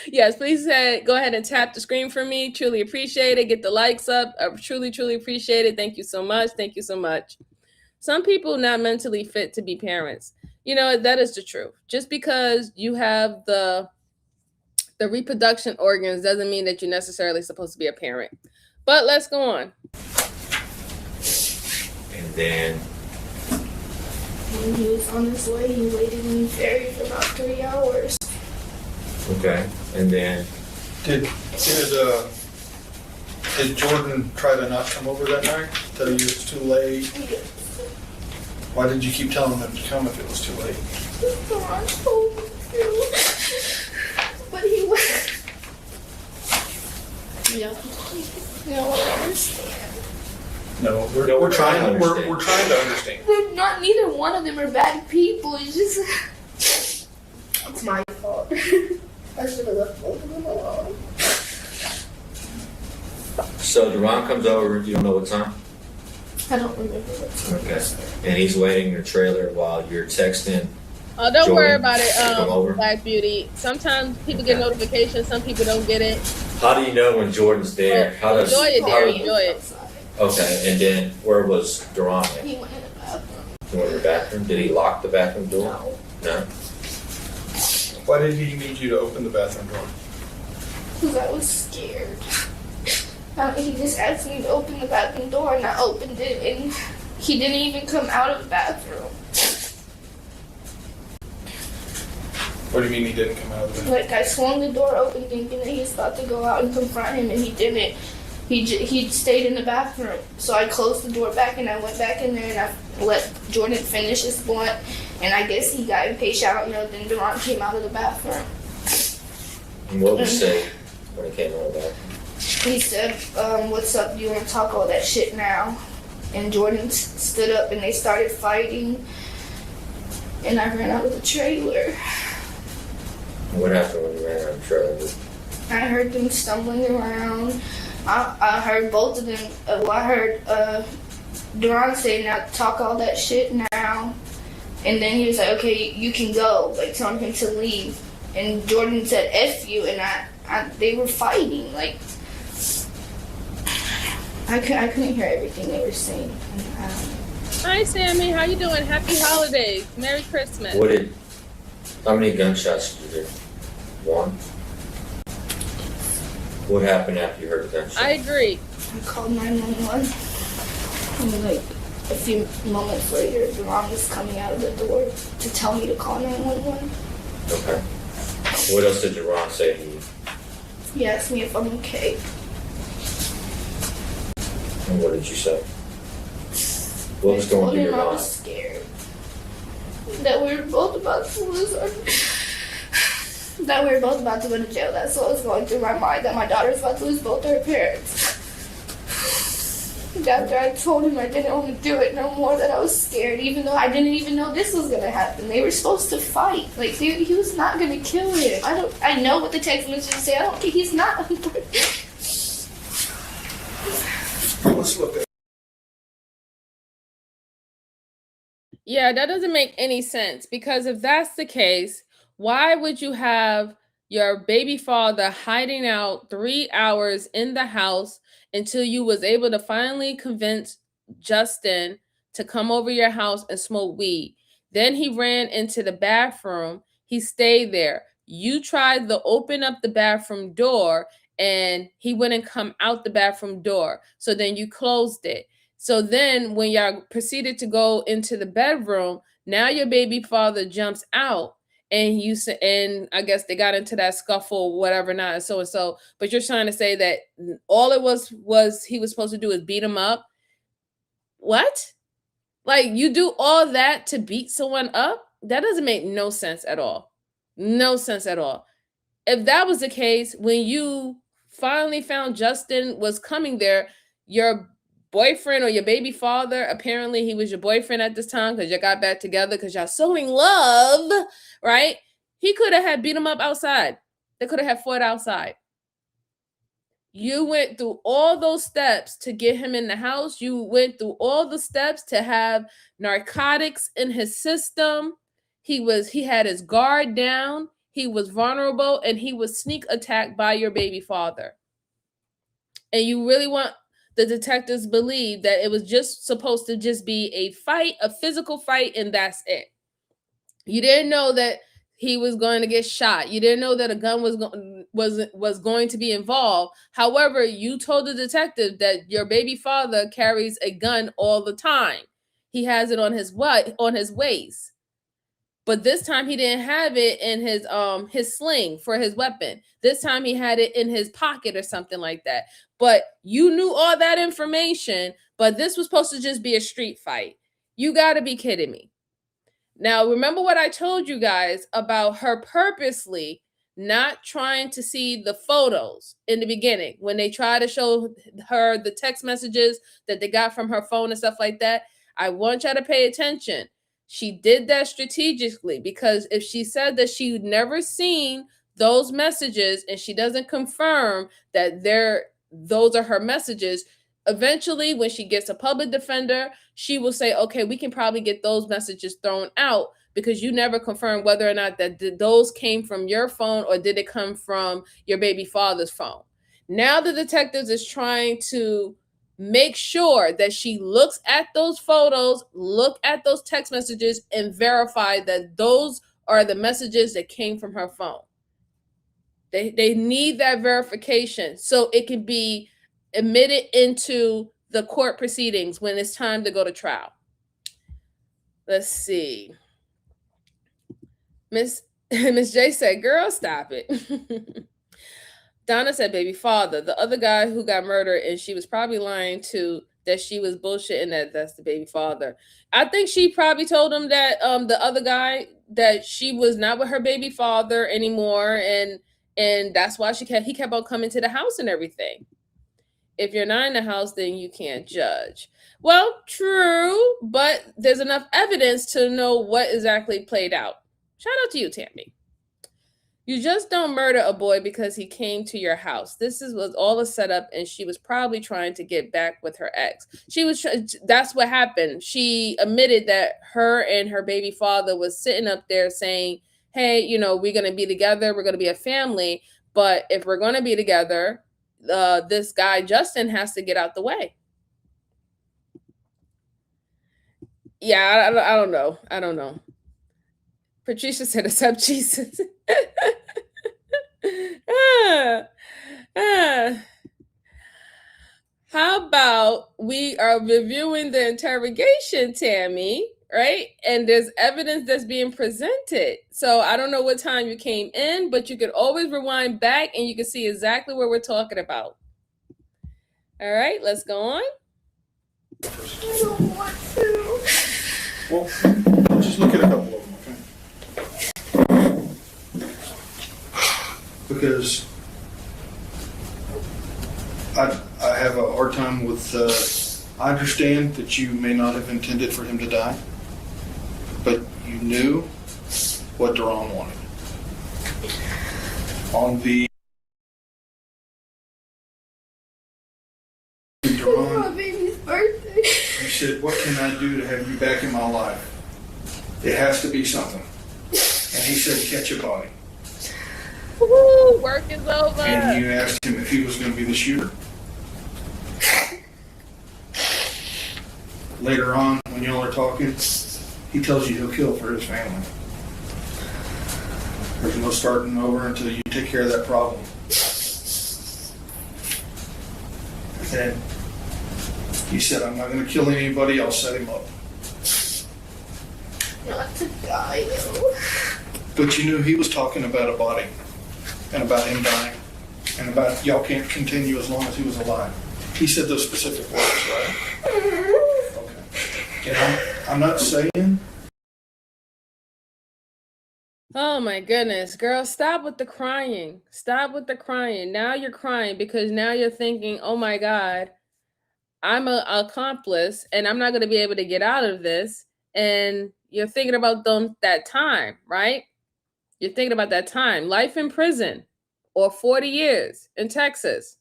Yes, please go ahead and tap the screen for me. Truly appreciate it. Get the likes up. I truly appreciate it. Thank you so much. Thank you so much. Some people not mentally fit to be parents. That is the truth. Just because you have the reproduction organs doesn't mean that you're necessarily supposed to be a parent. But let's go on. And then when he was on his way, he waited in the ferry for about 3 hours. Okay, and then Did Jordan try to not come over that night? Tell you it's too late? Why did you keep telling him to come if it was too late? I told him to. But he went. Yeah. No, I understand. No, we're trying. We're trying to understand. Neither one of them are bad people. It's just it's my fault. I should have left both of them alone. So Duran comes over. You don't know what time? I don't remember what time. Okay, and he's waiting in the trailer while you're texting. Oh, don't Jordan, worry about come over. it, Black Beauty. Sometimes people get notifications. Some people don't get it. How do you know when Jordan's there? Enjoy it. Okay, and then where was Duran? He went in the bathroom. He went in the bathroom. Did he lock the bathroom door? No. Why did he need you to open the bathroom door? Because I was scared. He just asked me to open the bathroom door, and I opened it, and he didn't even come out of the bathroom. What do you mean he didn't come out of the bathroom? Like, I swung the door open thinking that he was about to go out and confront him, and he didn't. He stayed in the bathroom. So I closed the door back, and I went back in there, and I let Jordan finish his blunt, and I guess he got impatient. I don't know. Then Duran came out of the bathroom. And what was he say when he came out of the bathroom? He said, what's up? Do you want to talk all that shit now? And Jordan stood up, and they started fighting, and I ran out of the trailer. What happened when you ran out of the trailer? I heard them stumbling around. I heard both of them. I heard Duran say, now talk all that shit now. And then he was like, okay, you can go, like telling him to leave. And Jordan said, F you, and they were fighting. Like, I couldn't hear everything they were saying. Hi, Sammy. How you doing? Happy holidays. Merry Christmas. How many gunshots did you hear? One? What happened after you heard the gunshot? I agree. I called 911. And like a few moments later, the mom was coming out of the door to tell me to call 911. Okay. What else did Deron say to you? He asked me if I'm okay. And what did you say? What was going through your I mind? was scared that we were both about to lose our. That we were both about to go to jail. That's what was going through my mind. That my daughter was about to lose both her parents. After I told him I didn't want to do it no more, that I was scared, even though I didn't even know this was gonna happen. They were supposed to fight. Like, he was not gonna kill him. I know what the text messages say. I don't think he's not. Let's look at. Yeah, that doesn't make any sense, because if that's the case, why would you have your baby father hiding out 3 hours in the house until you was able to finally convince Justin to come over your house and smoke weed? Then he ran into the bathroom. He stayed there. You tried to open up the bathroom door and he wouldn't come out the bathroom door. So then you closed it. So then when y'all proceeded to go into the bedroom, now your baby father jumps out and and I guess they got into that scuffle, whatever, not and so. But you're trying to say that all it was he was supposed to do is beat him up? What? Like, you do all that to beat someone up? That doesn't make no sense at all. No sense at all. If that was the case, when you finally found Justin was coming there, your boyfriend or your baby father, apparently he was your boyfriend at this time because you got back together because y'all so in love, right? He could have had beat him up outside. They could have fought outside. You went through all those steps to get him in the house. You went through all the steps to have narcotics in his system. He had his guard down. He was vulnerable, and he was sneak attacked by your baby father. And you really want the detectives to believe that it was just supposed to just be a fight, a physical fight, and that's it. You didn't know that he was going to get shot. You didn't know that a gun was going to be involved. However, you told the detective that your baby father carries a gun all the time. He has it on his waist. But this time he didn't have it in his sling for his weapon. This time he had it in his pocket or something like that. But you knew all that information, but this was supposed to just be a street fight. You got to be kidding me. Now, remember what I told you guys about her purposely not trying to see the photos in the beginning when they try to show her the text messages that they got from her phone and stuff like that. I want y'all to pay attention. She did that strategically because if she said that she'd never seen those messages and she doesn't confirm that those are her messages, eventually when she gets a public defender, she will say, okay, we can probably get those messages thrown out because you never confirmed whether or not that those came from your phone or did it come from your baby father's phone. Now the detectives is trying to make sure that she looks at those photos, look at those text messages, and verify that those are the messages that came from her phone. They need that verification so it can be admitted into the court proceedings when it's time to go to trial. Let's see. Miss J said, girl, stop it. Donna said, baby father. The other guy who got murdered, and she was probably lying to that she was bullshitting that's the baby father. I think she probably told him that the other guy that she was not with her baby father anymore, and that's why he kept on coming to the house and everything. If you're not in the house, then you can't judge. Well, true, but there's enough evidence to know what exactly played out. Shout out to you, Tammy. You just don't murder a boy because he came to your house. Was all a setup, and she was probably trying to get back with her ex. That's what happened. She admitted that her and her baby father was sitting up there saying, "Hey, we're gonna be together. We're gonna be a family. But if we're gonna be together, this guy Justin has to get out the way." Yeah, I don't know. I don't know. Patricia said, "It's up, Jesus." ah, ah. How about we are reviewing the interrogation, Tammy, right? And there's evidence that's being presented. So I don't know what time you came in, but you could always rewind back and you can see exactly what we're talking about. All right, let's go on. I don't want to. Well, let's just look at a couple of them, okay? Because I have a hard time with, I understand that you may not have intended for him to die, but you knew what Daron wanted. On the It's my Daron, baby's birthday. you said, what can I do to have you back in my life? It has to be something. And he said, catch a body. Woo, work is over. And you asked him if he was going to be the shooter. Later on, when y'all are talking, he tells you he'll kill for his family. There's no starting over until you take care of that problem. And he said, I'm not going to kill anybody, I'll set him up. Not to die, though. But you knew he was talking about a body, and about him dying, and about y'all can't continue as long as he was alive. He said those specific words, right? Okay. And I'm not saying. Oh my goodness, girl, stop with the crying. Stop with the crying. Now you're crying because now you're thinking, oh my God, I'm an accomplice and I'm not going to be able to get out of this. And you're thinking about that time, right? You're thinking about that time, life in prison or 40 years in Texas.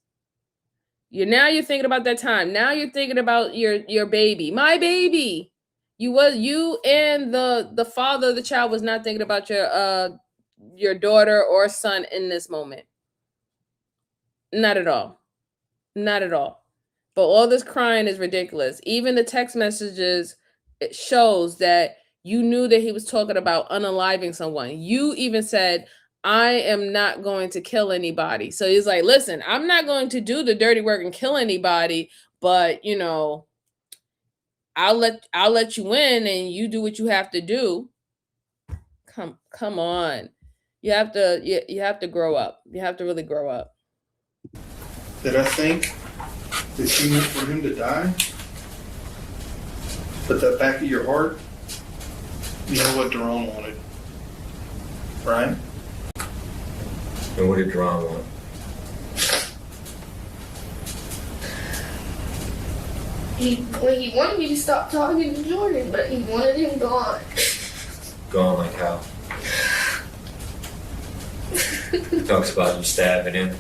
You're thinking about that time. Now you're thinking about your baby, my baby. You and the father of the child was not thinking about your daughter or son in this moment. Not at all. Not at all. But all this crying is ridiculous. Even the text messages, it shows that you knew that he was talking about unaliving someone. You even said, I am not going to kill anybody. So he's like, listen, I'm not going to do the dirty work and kill anybody, but I'll let you in and you do what you have to do. Come on. You have to grow up. You have to really grow up. That I think that you meant for him to die, but the back of your heart, you know what Daron wanted, right? And what did Daron want? He wanted me to stop talking to Jordan, but he wanted him gone. Gone like how? He talks about you stabbing him.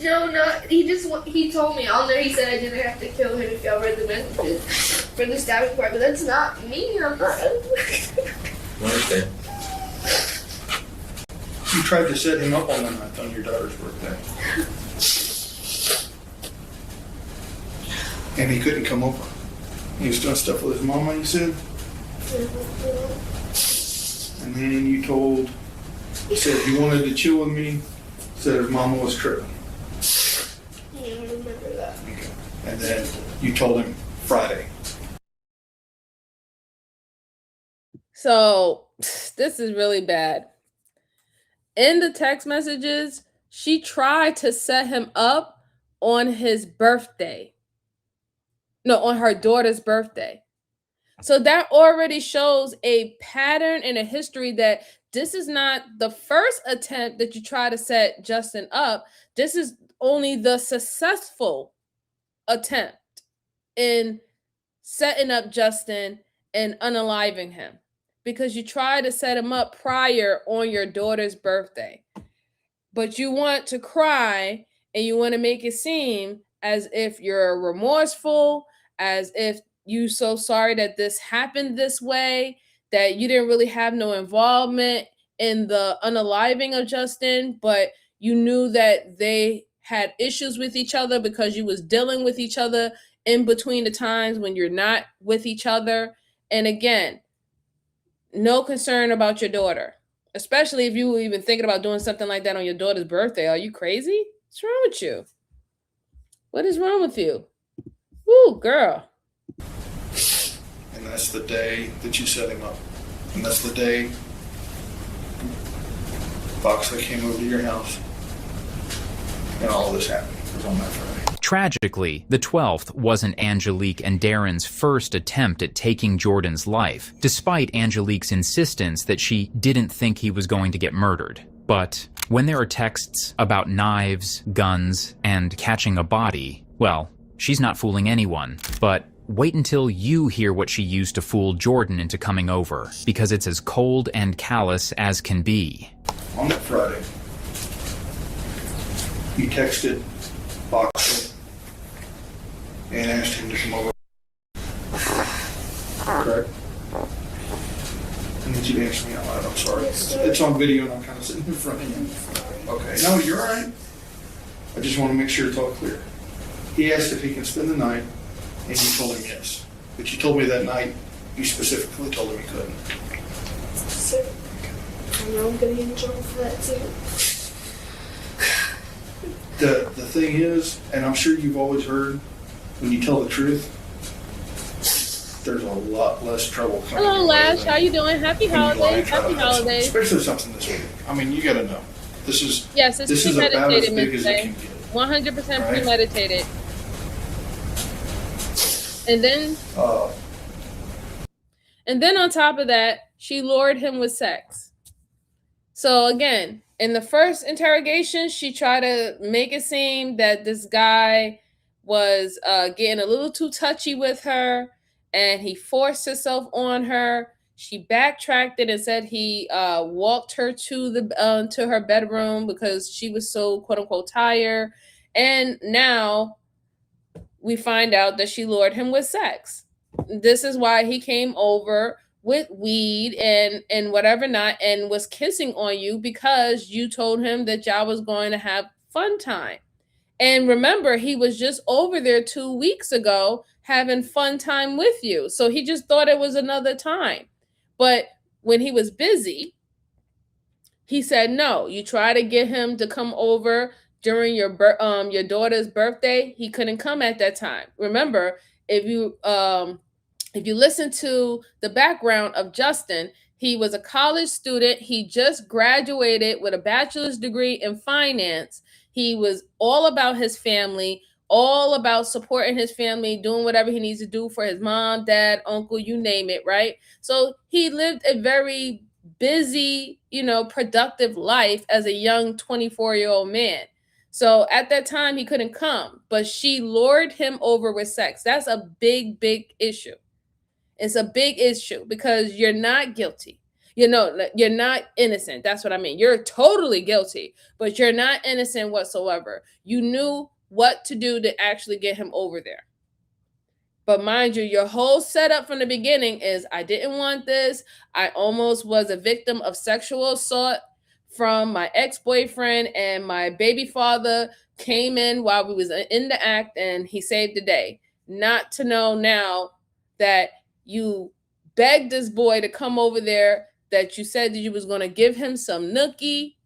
No, he told me on there, he said I didn't have to kill him if y'all read the messages for the stabbing part, but that's not me, I'm not. I understand. You tried to set him up on the night on your daughter's birthday. And he couldn't come over. He was doing stuff with his mama, you said? And then you said he wanted to chill with me, said his mama was tripping. Yeah, I remember that. Okay. And then you told him Friday. So this is really bad. In the text messages, she tried to set him up on his birthday. No, on her daughter's birthday. So that already shows a pattern and a history that this is not the first attempt that you try to set Justin up. This is only the successful attempt in setting up Justin and unaliving him. because you tried to set him up prior on your daughter's birthday. But you want to cry and you want to make it seem as if you're remorseful, as if you're so sorry that this happened this way, that you didn't really have no involvement in the unaliving of Justin, but you knew that they had issues with each other because you was dealing with each other in between the times when you're not with each other. And again, no concern about your daughter, especially if you were even thinking about doing something like that on your daughter's birthday. Are you crazy? What's wrong with you? What is wrong with you? Woo, girl. And that's the day that you set him up. And that's the day Boxley came over to your house. And all of this happened. It was on that Friday. Tragically, the 12th wasn't Angelique and Darren's first attempt at taking Jordan's life, despite Angelique's insistence that she didn't think he was going to get murdered. But when there are texts about knives, guns, and catching a body, well, she's not fooling anyone. But wait until you hear what she used to fool Jordan into coming over, because it's as cold and callous as can be. On that Friday, you texted Boxley and asked him to come over. Correct? I need you to answer me out loud. I'm sorry. It's on video and I'm kind of sitting in front of you. Okay. No, you're all right. I just want to make sure it's all clear. He asked if he can spend the night, and you told him yes. But you told me that night you specifically told him he couldn't. I know I'm going to get in trouble for that too. The thing is, and I'm sure you've always heard, when you tell the truth, there's a lot less trouble coming. Hello, Lash. How you doing? Happy holidays. Happy holidays. Especially something this week. I mean, you got to know. This is yes, it's this is about as premeditated, big Miss as it Faye. can get. 100% Right? premeditated. And then on top of that, she lured him with sex. So again, in the first interrogation, she tried to make it seem that this guy was getting a little too touchy with her, and he forced himself on her. She backtracked it and said he walked her to her bedroom because she was so quote unquote tired. And now we find out that she lured him with sex. This is why he came over with weed and whatever not, and was kissing on you because you told him that y'all was going to have fun time. And remember, he was just over there 2 weeks ago having fun time with you. So he just thought it was another time. But when he was busy, he said no. You try to get him to come over during your daughter's birthday. He couldn't come at that time. Remember, if you listen to the background of Justin, he was a college student. He just graduated with a bachelor's degree in finance. He was all about his family, all about supporting his family, doing whatever he needs to do for his mom, dad, uncle, you name it, right? So he lived a very busy, productive life as a young 24-year-old man. So at that time, he couldn't come, but she lured him over with sex. That's a big, big issue. It's a big issue because you're not guilty. You're not innocent. That's what I mean. You're totally guilty, but you're not innocent whatsoever. You knew what to do to actually get him over there. But mind you, your whole setup from the beginning is, I didn't want this. I almost was a victim of sexual assault from my ex-boyfriend, and my baby father came in while we was in the act and he saved the day. Not to know now that you begged this boy to come over there, that you said that you was going to give him some nookie.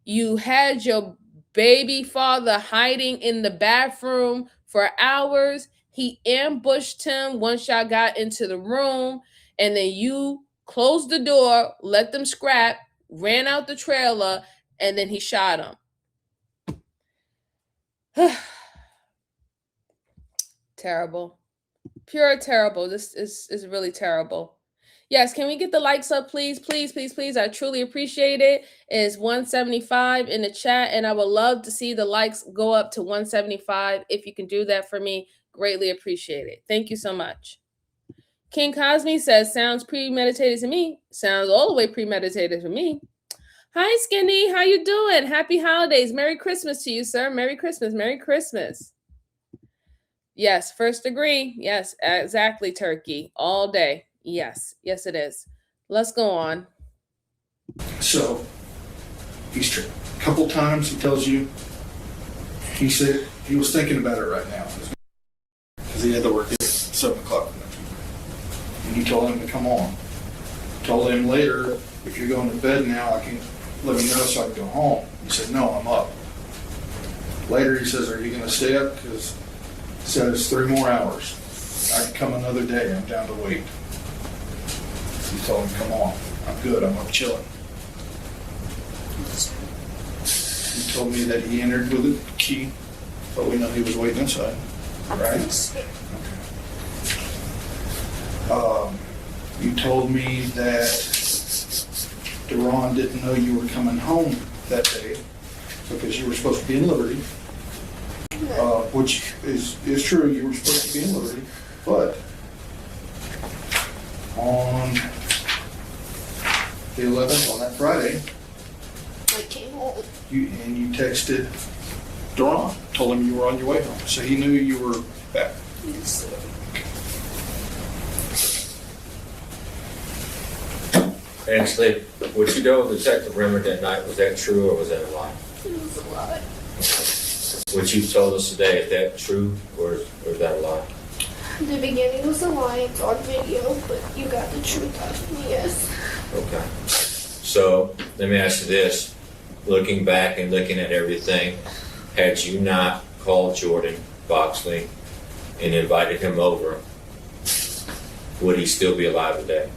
You had your baby father hiding in the bathroom for hours. He ambushed him once y'all got into the room, and then you closed the door, let them scrap, ran out the trailer, and then he shot him. Terrible. Pure terrible. This is really terrible. Yes, can we get the likes up, please? Please, please, please. I truly appreciate it. It's 175 in the chat, and I would love to see the likes go up to 175. If you can do that for me, greatly appreciate it. Thank you so much. King Cosme says, sounds premeditated to me. Sounds all the way premeditated to me. Hi, Skinny. How you doing? Happy holidays. Merry Christmas to you, sir. Merry Christmas. Merry Christmas. Yes, first degree. Yes, exactly, Turkey. All day. Yes. Yes, it is. Let's go on. So, a couple times he tells you, he said he was thinking about it right now because he had to work at 7 o'clock the next morning. And you told him to come on. Told him later, if you're going to bed now, I can let me know so I can go home. He said, no, I'm up. Later he says, are you going to stay up? Because he said it's 3 more hours. I can come another day. I'm down to wait. You told him, come on. I'm good. I'm up chilling. He told me that he entered with a key, but we know he was waiting inside, right? You told me that Deron didn't know you were coming home that day because you were supposed to be in Liberty, which is true. You were supposed to be in Liberty, but on the 11th, on that Friday, I came home. you texted Deron, told him you were on your way home, so he knew you were back. Yes, sir. And Slip, what you told Detective Rimmer that night, was that true or was that a lie? It was a lie. What you told us today, is that true or is that a lie? The beginning was a lie. It's on video, but you got the truth out of me, yes. Okay. So let me ask you this. Looking back and looking at everything, had you not called Jordan Boxley and invited him over, would he still be alive today?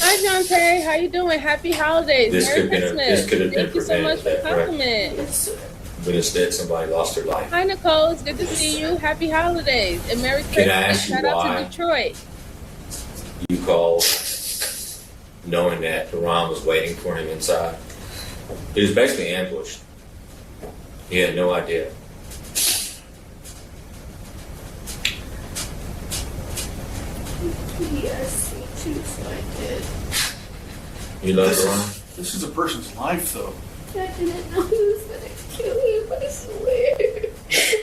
Hi, John Terry. How you doing? Happy holidays. This Merry could have been Christmas. this could have been Thank you so much prevented. for Is that the correct? compliment. Yes, sir. But instead, somebody lost their life. Hi, Nicole. It's good to see you. Happy holidays and Merry Christmas. Can I ask you Shout out why? to Detroit. You called knowing that Deron was waiting for him inside. He was basically ambushed. He had no idea. Yes, me too, so I did. You love Deron? This is a person's life, though. I didn't know he was gonna kill him, I swear.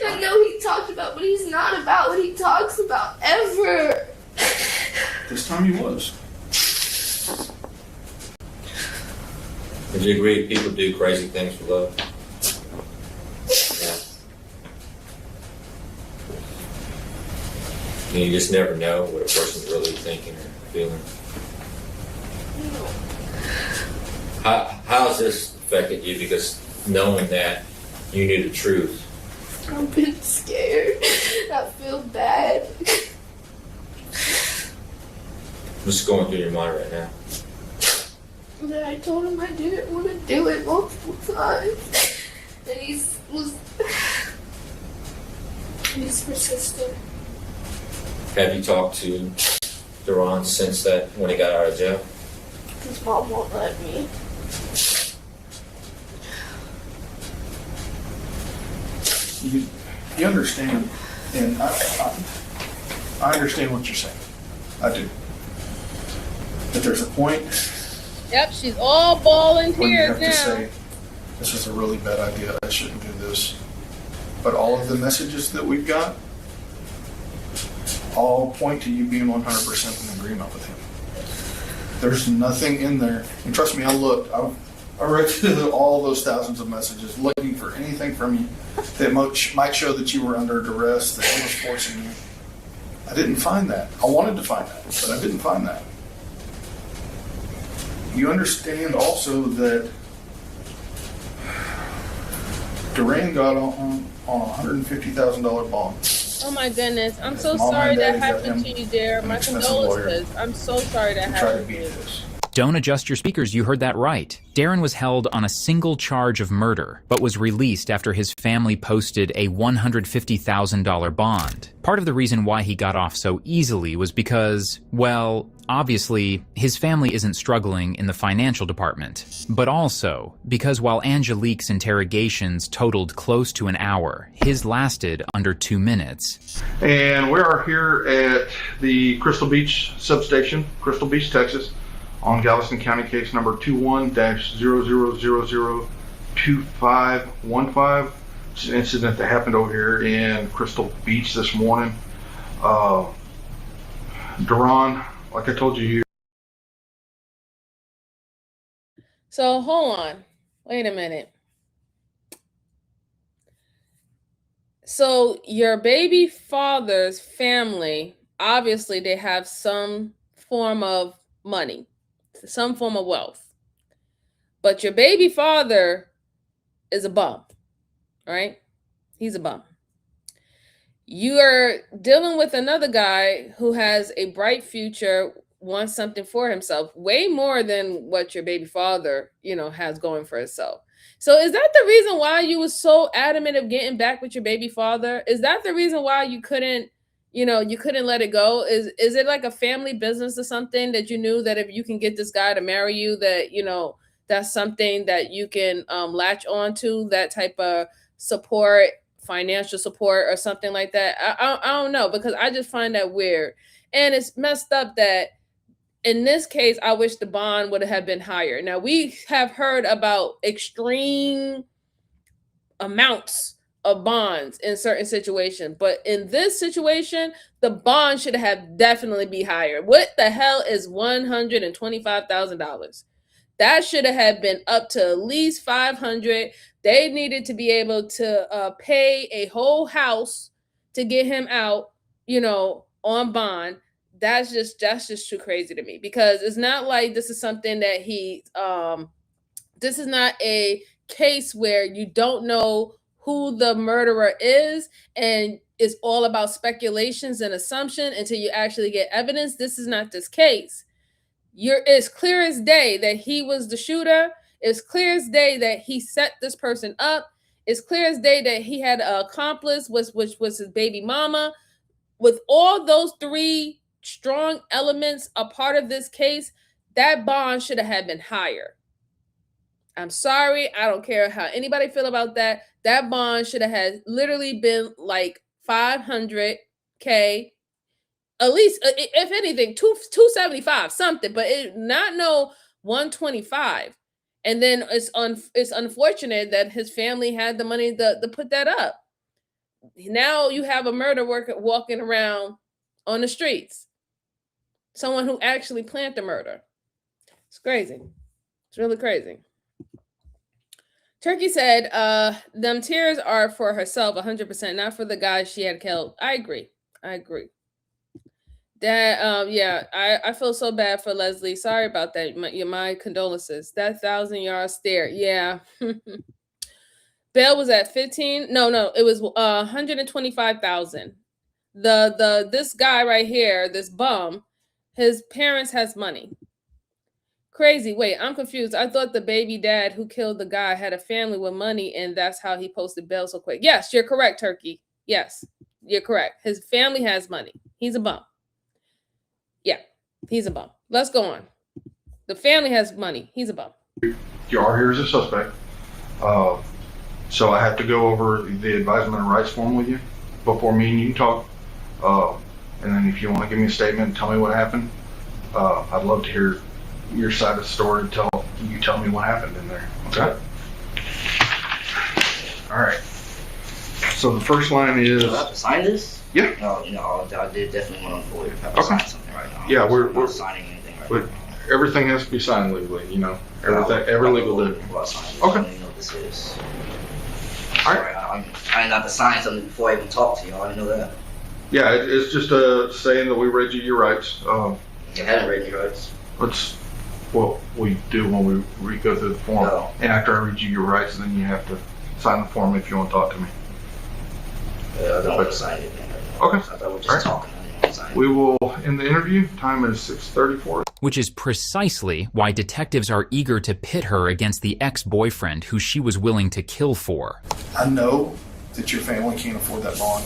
I know he talked about, but he's not about what he talks about ever. This time he was. Would you agree people do crazy things for love? Yeah. You just never know what a person's really thinking or feeling. How's this affected you? Because knowing that you knew the truth. I've been scared. I feel bad. What's going through your mind right now? That I told him I didn't want to do it multiple times. And he's persistent. Have you talked to Deron since that, when he got out of jail? His mom won't let me. You understand, and I understand what you're saying. I do. But there's a point Yep, she's all bawling when you tears have to now. say, this is a really bad idea, I shouldn't do this. But all of the messages that we've got all point to you being 100% in agreement with him. There's nothing in there, and trust me, I looked. I read through all those thousands of messages looking for anything from you that might show that you were under duress, that he was forcing you. I didn't find that. I wanted to find that, but I didn't find that. You understand also that Duran got on a $150,000 bond. Oh my goodness. I'm His so mom sorry and that daddy got happened him to you, dear. an My expensive lawyer condolences. I'm so sorry that He tried to happened to beat you. this. Don't adjust your speakers, you heard that right. Darren was held on a single charge of murder, but was released after his family posted a $150,000 bond. Part of the reason why he got off so easily was because, well, obviously, his family isn't struggling in the financial department. But also, because while Angelique's interrogations totaled close to an hour, his lasted under 2 minutes. And we are here at the Crystal Beach substation, Crystal Beach, Texas, on Galveston County case number 21-00002515. It's an incident that happened over here in Crystal Beach this morning. Duran, like I told you. So hold on. Wait a minute. So your baby father's family, obviously they have some form of money, some form of wealth. But your baby father is a bum, right? He's a bum. You are dealing with another guy who has a bright future, wants something for himself, way more than what your baby father, has going for himself. So is that the reason why you were so adamant of getting back with your baby father? Is that the reason why you couldn't let it go? Is it like a family business or something that you knew that if you can get this guy to marry you, that, that's something that you can latch on to, that type of support, financial support or something like that? I don't know, because I just find that weird. And it's messed up that in this case, I wish the bond would have been higher. Now, we have heard about extreme amounts of bonds in certain situations, but in this situation, the bond should have definitely be higher. What the hell is $125,000? That should have been up to at least $500,000. They needed to be able to pay a whole house to get him out, on bond. That's just too crazy to me, because it's not like this is something that this is not a case where you don't know who the murderer is and it's all about speculations and assumption until you actually get evidence. This is not this case. It's clear as day that he was the shooter. It's clear as day that he set this person up. It's clear as day that he had an accomplice, which was his baby mama. With all those three strong elements a part of this case, that bond should have been higher. I'm sorry. I don't care how anybody feel about that. That bond should have literally been like $500K, at least, if anything, 275 something, but not no 125. And then it's unfortunate that his family had the money to put that up. Now you have a murder worker walking around on the streets. Someone who actually planned the murder. It's crazy. It's really crazy. Turkey said, them tears are for herself 100%, not for the guy she had killed. I agree. That, I feel so bad for Leslie. Sorry about that. My condolences. That 1,000-yard stare. Yeah. Bail was at 15. No, it was 125,000. This guy right here, this bum, his parents has money. Crazy. Wait, I'm confused. I thought the baby dad who killed the guy had a family with money, and that's how he posted bail so quick. Yes, you're correct, Turkey. Yes, you're correct. His family has money. He's a bum. Yeah, he's a bum. Let's go on. The family has money. He's a bum. You are here as a suspect. So I have to go over the advisement of rights form with you before me and you talk. And then if you want to give me a statement and tell me what happened, I'd love to hear your side of the story. Tell me what happened in there. Okay? All right. So the first line is... Do I have to sign this? Yeah. No, I did definitely want to avoid if I have to Okay. sign something right now. Yeah, we're not signing anything right now. Everything has to be signed legally, every legal do. Before I sign this. Okay. I don't even know what this is. All Sorry, I didn't have to sign something before I even talked to you. I didn't know that. Yeah, it's just saying that we read you your rights. I hadn't read your rights. That's what we do when we go through the form. No. And after I read you your rights, then you have to sign the form if you want to talk to me. I don't want to sign anything right now. Okay. I thought we were just All right. talking. I didn't want to sign We will end the interview. Time is 6:34. which is precisely why detectives are eager to pit her against the ex-boyfriend who she was willing to kill for. I know that your family can't afford that bond,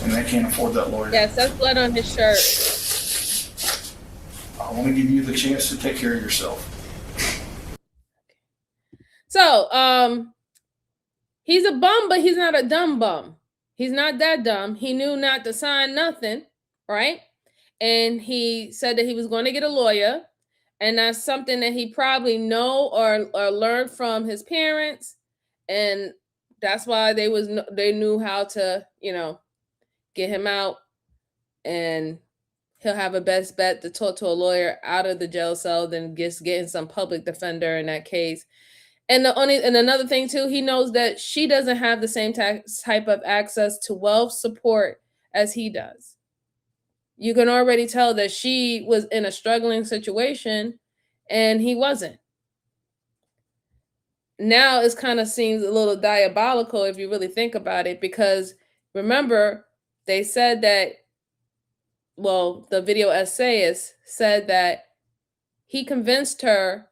and they can't afford that lawyer. Yes, that's blood on his shirt. I want to give you the chance to take care of yourself. So, he's a bum, but he's not a dumb bum. He's not that dumb. He knew not to sign nothing, right? And he said that he was going to get a lawyer, and that's something that he probably know or learned from his parents, and that's why they knew how to, get him out, and he'll have a best bet to talk to a lawyer out of the jail cell than just getting some public defender in that case. And another thing too, he knows that she doesn't have the same type of access to wealth support as he does. You can already tell that she was in a struggling situation and he wasn't. Now it kind of seems a little diabolical if you really think about it, because remember, they said that, the video essayist said that he convinced her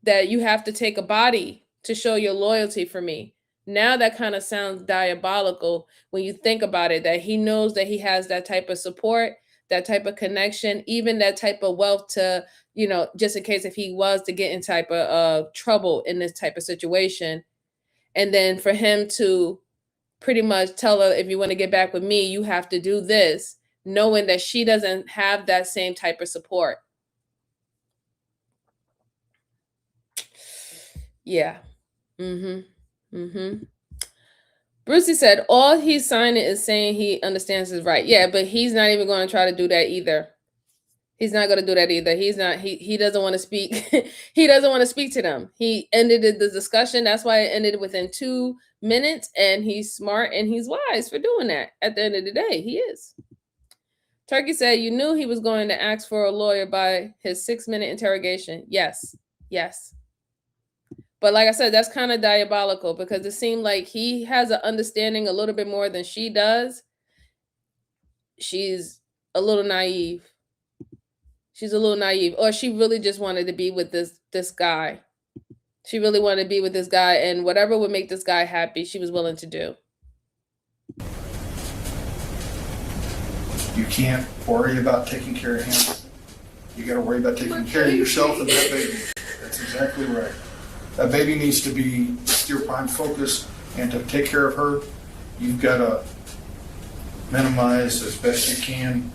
that you have to take a body to show your loyalty for me. Now that kind of sounds diabolical when you think about it, that he knows that he has that type of support, that type of connection, even that type of wealth to, just in case if he was to get in type of trouble in this type of situation. And then for him to pretty much tell her, if you want to get back with me, you have to do this, knowing that she doesn't have that same type of support. Yeah. Brucey said, all he's signing is saying he understands his right. Yeah, but he's not even going to try to do that either. He's not going to do that either. He's not, he doesn't want to speak. He doesn't want to speak to them. He ended the discussion. That's why it ended within 2 minutes, and he's smart and he's wise for doing that. At the end of the day, he is. Turkey said, you knew he was going to ask for a lawyer by his 6-minute interrogation. Yes. But like I said, that's kind of diabolical, because it seemed like he has an understanding a little bit more than she does. She's a little naive. Or she really just wanted to be with this guy. She really wanted to be with this guy, and whatever would make this guy happy, she was willing to do. You can't worry about taking care of him. You got to worry about taking care of yourself and that baby. That's exactly right. That baby needs to be your prime focus, and to take care of her, you've got to minimize as best you can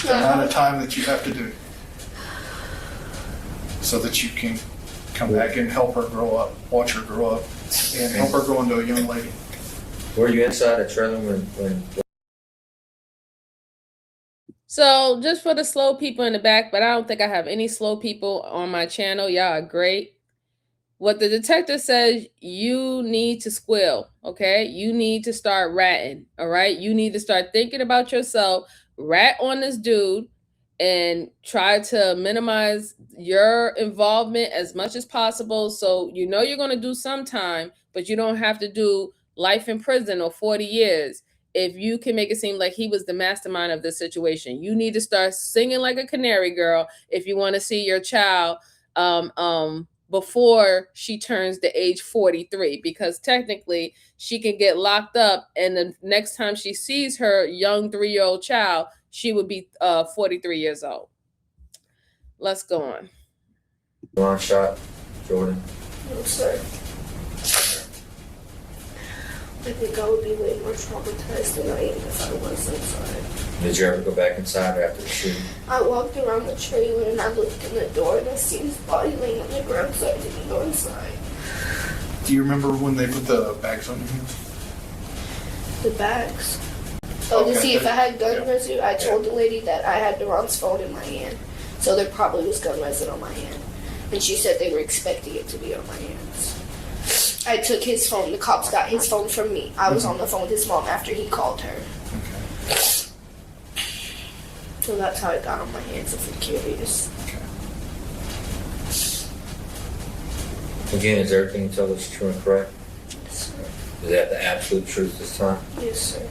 the amount of time that you have to do, so that you can come back and help her grow up, watch her grow up, and help her grow into a young lady. Were you inside the trailer when So just for the slow people in the back, but I don't think I have any slow people on my channel. Y'all are great. What the detective says, you need to squeal, okay? You need to start ratting, all right? You need to start thinking about yourself, rat on this dude, and try to minimize your involvement as much as possible. So you're going to do some time, but you don't have to do life in prison or 40 years. If you can make it seem like he was the mastermind of this situation, you need to start singing like a canary girl if you want to see your child before she turns the age 43, because technically she can get locked up, and the next time she sees her young 3-year-old child, she would be 43 years old. Let's go on. Wrong shot, Jordan? No, sir. I think I would be way more traumatized than I am if I was inside. Did you ever go back inside after the shooting? I walked around the trailer and I looked in the door and I seen his body laying on the ground, so I didn't go inside. Do you remember when they put the bags on your hands? The bags? Oh, to see if I had gun residue? I told the lady that I had Duran's phone in my hand, so there probably was gun residue on my hand. And she said they were expecting it to be on my hands. I took his phone. The cops got his phone from me. I was on the phone with his mom after he called her. Okay. So that's how it got on my hands, if you're curious. Again, is everything you tell us true and correct? Yes, sir. Is that the absolute truth this time? Yes, sir.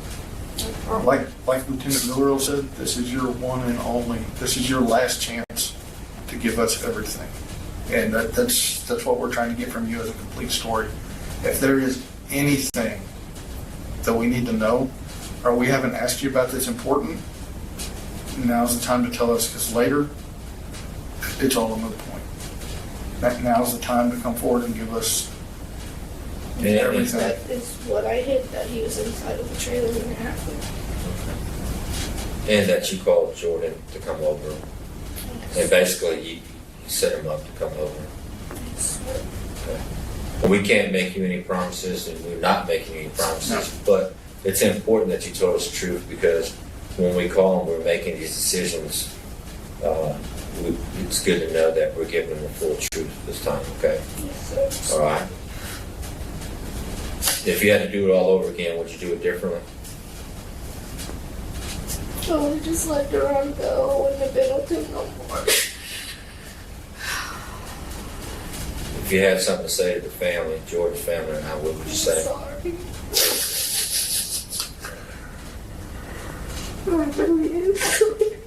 Like Lieutenant Miller said, this is your one and only. This is your last chance give us everything. And that's what we're trying to get from you as a complete story. If there is anything that we need to know, or we haven't asked you about that's important, now's the time to tell us, because later, it's all a moot point. Now's the time to come forward and give us everything. That is what I hid, that he was inside of the trailer when it happened. And that you called Jordan to come over. And basically, you set him up to come over. Okay. We can't make you any promises, and we're not making any promises, but it's important that you tell us the truth, because when we call and we're making these decisions, it's good to know that we're giving them the full truth this time, okay? Yes, sir. All right. If you had to do it all over again, would you do it differently? I would have just let Duran go. I wouldn't have been with him no more. If you had something to say to the family, Jordan's family, now, what would you say? Sorry. I really am sorry.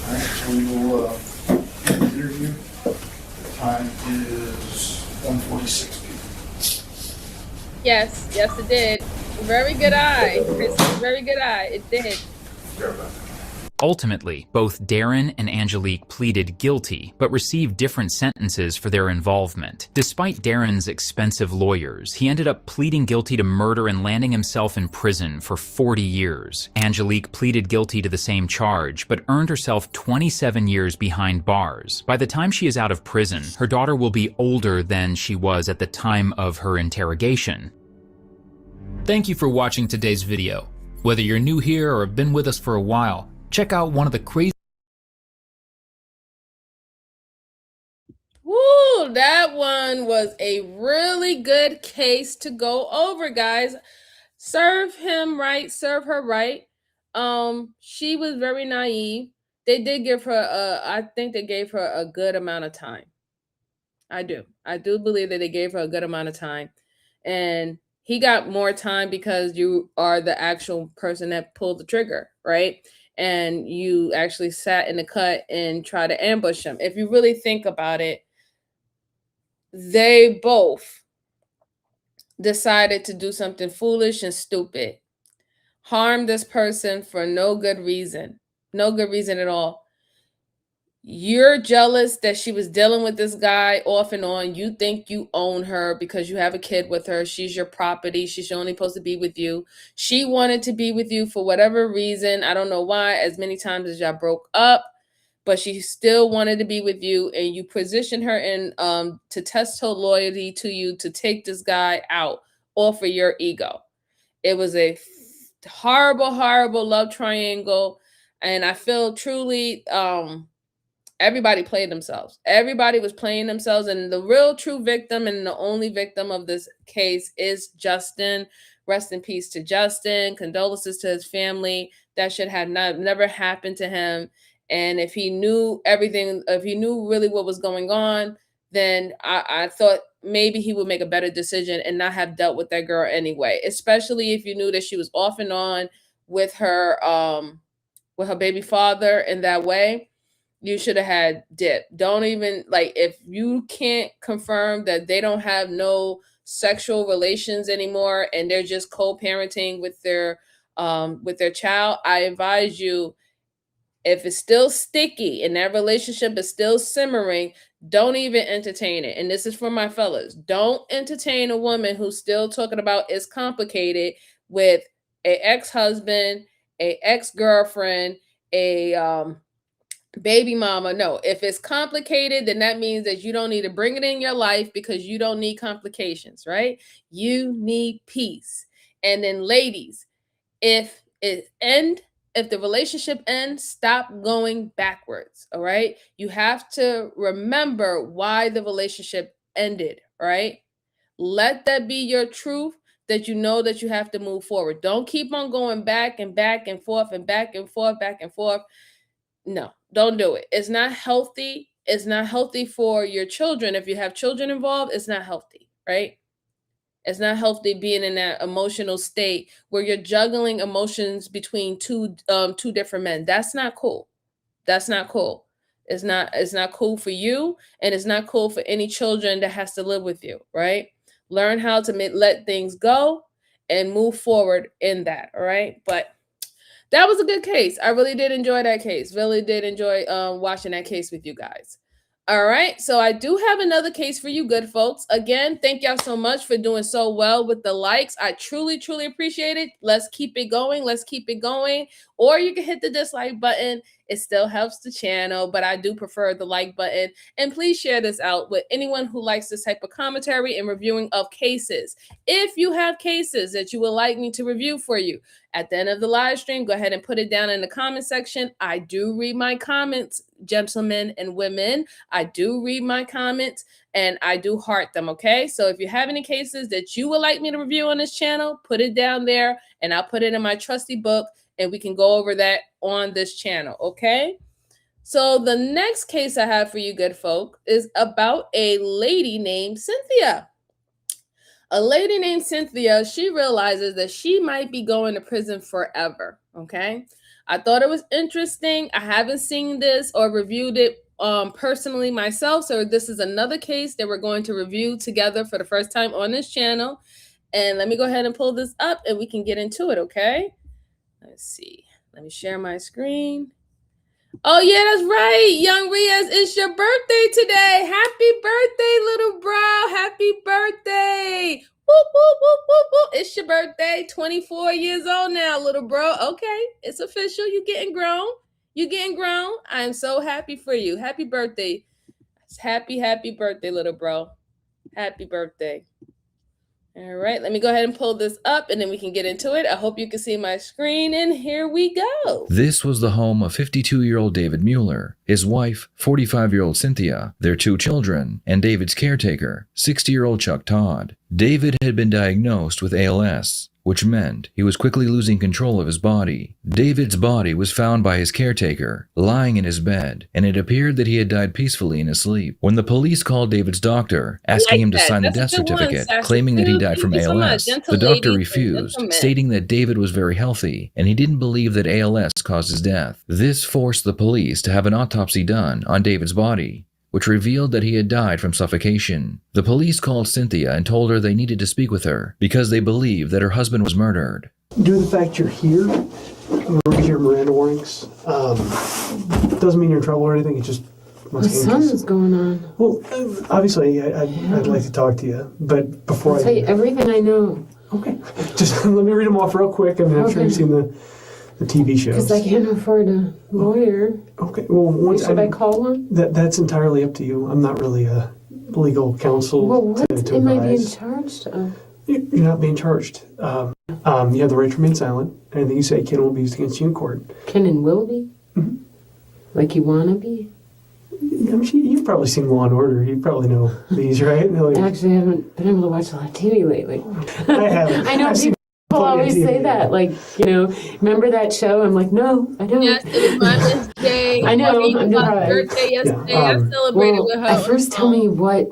All right, we will end the interview. The time is 1:46 p.m. Yes, it did. Very good eye, Chris. Very good eye. It did. Ultimately, both Darren and Angelique pleaded guilty, but received different sentences for their involvement. Despite Darren's expensive lawyers, he ended up pleading guilty to murder and landing himself in prison for 40 years. Angelique pleaded guilty to the same charge, but earned herself 27 years behind bars. By the time she is out of prison, her daughter will be older than she was at the time of her interrogation. Thank you for watching today's video. Whether you're new here or have been with us for a while, check out one of the crazy... Woo, that one was a really good case to go over, guys. Serve him right, serve her right. She was very naive. They did give her I think they gave her a good amount of time. I do believe that they gave her a good amount of time. And he got more time because you are the actual person that pulled the trigger, right? And you actually sat in the cut and tried to ambush him. If you really think about it, they both decided to do something foolish and stupid. Harm this person for no good reason. No good reason at all. You're jealous that she was dealing with this guy off and on. You think you own her because you have a kid with her. She's your property. She's only supposed to be with you. She wanted to be with you for whatever reason. I don't know why, as many times as y'all broke up, but she still wanted to be with you, and you positioned her in to test her loyalty to you, to take this guy out, all for your ego. It was a horrible, horrible love triangle, and I feel truly everybody played themselves. Everybody was playing themselves, and the real true victim and the only victim of this case is Justin. Rest in peace to Justin. Condolences to his family. That should have never happened to him. And if he knew everything, if he knew really what was going on, then I thought maybe he would make a better decision and not have dealt with that girl anyway, especially if you knew that she was off and on with her baby father in that way. You should have had dip. Don't even, like, if you can't confirm that they don't have no sexual relations anymore and they're just co-parenting with their child, I advise you, if it's still sticky and that relationship is still simmering, don't even entertain it. And this is for my fellas. Don't entertain a woman who's still talking about it's complicated with a ex-husband, a ex-girlfriend, a baby mama. No, if it's complicated, then that means that you don't need to bring it in your life, because you don't need complications, right? You need peace. And then ladies, if the relationship ends, stop going backwards. All right. You have to remember why the relationship ended. Right. Let that be your truth, that you know that you have to move forward. Don't keep on going back and back and forth and back and forth, back and forth. No, don't do it. It's not healthy. It's not healthy for your children. If you have children involved, it's not healthy, right? It's not healthy being in that emotional state where you're juggling emotions between two different men. That's not cool. That's not cool. It's not cool for you, and it's not cool for any children that has to live with you, right? Learn how to let things go and move forward in that, all right? But that was a good case. I really did enjoy that case. Really did enjoy watching that case with you guys. All right, so I do have another case for you good folks. Again, thank y'all so much for doing so well with the likes. I truly, truly appreciate it. Let's keep it going. Let's keep it going. Or you can hit the dislike button. It still helps the channel, but I do prefer the like button. And please share this out with anyone who likes this type of commentary and reviewing of cases. If you have cases that you would like me to review for you, at the end of the live stream, go ahead and put it down in the comment section. I do read my comments, gentlemen and women. I do read my comments and I do heart them, okay? So if you have any cases that you would like me to review on this channel, put it down there and I'll put it in my trusty book and we can go over that on this channel, okay? So the next case I have for you good folk is about a lady named Cynthia. A lady named Cynthia, she realizes that she might be going to prison forever, okay? I thought it was interesting. I haven't seen this or reviewed it personally myself, so this is another case that we're going to review together for the first time on this channel. And let me go ahead and pull this up and we can get into it, okay? Let's see. Let me share my screen. Oh, yeah, that's right. Young Riaz, it's your birthday today. Happy birthday, little bro. Happy birthday. Whoop, whoop, whoop, whoop, whoop. It's your birthday. 24 years old now, little bro. Okay, it's official. You getting grown. You getting grown. I am so happy for you. Happy birthday. Happy birthday, little bro. Happy birthday. All right, let me go ahead and pull this up and then we can get into it. I hope you can see my screen and here we go. This was the home of 52-year-old David Mueller, his wife, 45-year-old Cynthia, their 2 children, and David's caretaker, 60-year-old Chuck Todd. David had been diagnosed with ALS, which meant he was quickly losing control of his body. David's body was found by his caretaker, lying in his bed, and it appeared that he had died peacefully in his sleep. When the police called David's doctor, asking him to sign the death certificate, claiming that he died from ALS, the doctor refused, stating that David was very healthy, and he didn't believe that ALS caused his death. This forced the police to have an autopsy done on David's body, which revealed that he had died from suffocation. The police called Cynthia and told her they needed to speak with her because they believed that her husband was murdered. Due to the fact you're here, I'm going to read your Miranda warnings. Doesn't mean you're in trouble or anything, it's just... Something's going on. Well, obviously, I'd like to talk to you, but before I'll tell you everything I know. Okay. Just let me read them off real quick. I mean, I'm sure you've seen the TV shows. Because I can't afford a lawyer. Okay. Well, should I call one? That's entirely up to you. I'm not really a legal counsel. Well, what to am I advise. being charged of? You're not being charged. You have the right to remain silent. Anything you say can will be used against you in court. Can and will be? Mm-hmm. Like you want to be? I'm sure you've probably seen Law and Order. You probably know these, right? Actually, I haven't been able to watch a lot of TV lately. I haven't. I know people always say that. Like, remember that show? I'm like, no, I don't. Yes, it was my birthday. I know. I'm my birthday yesterday. Yeah, I celebrated with her. At first, tell me what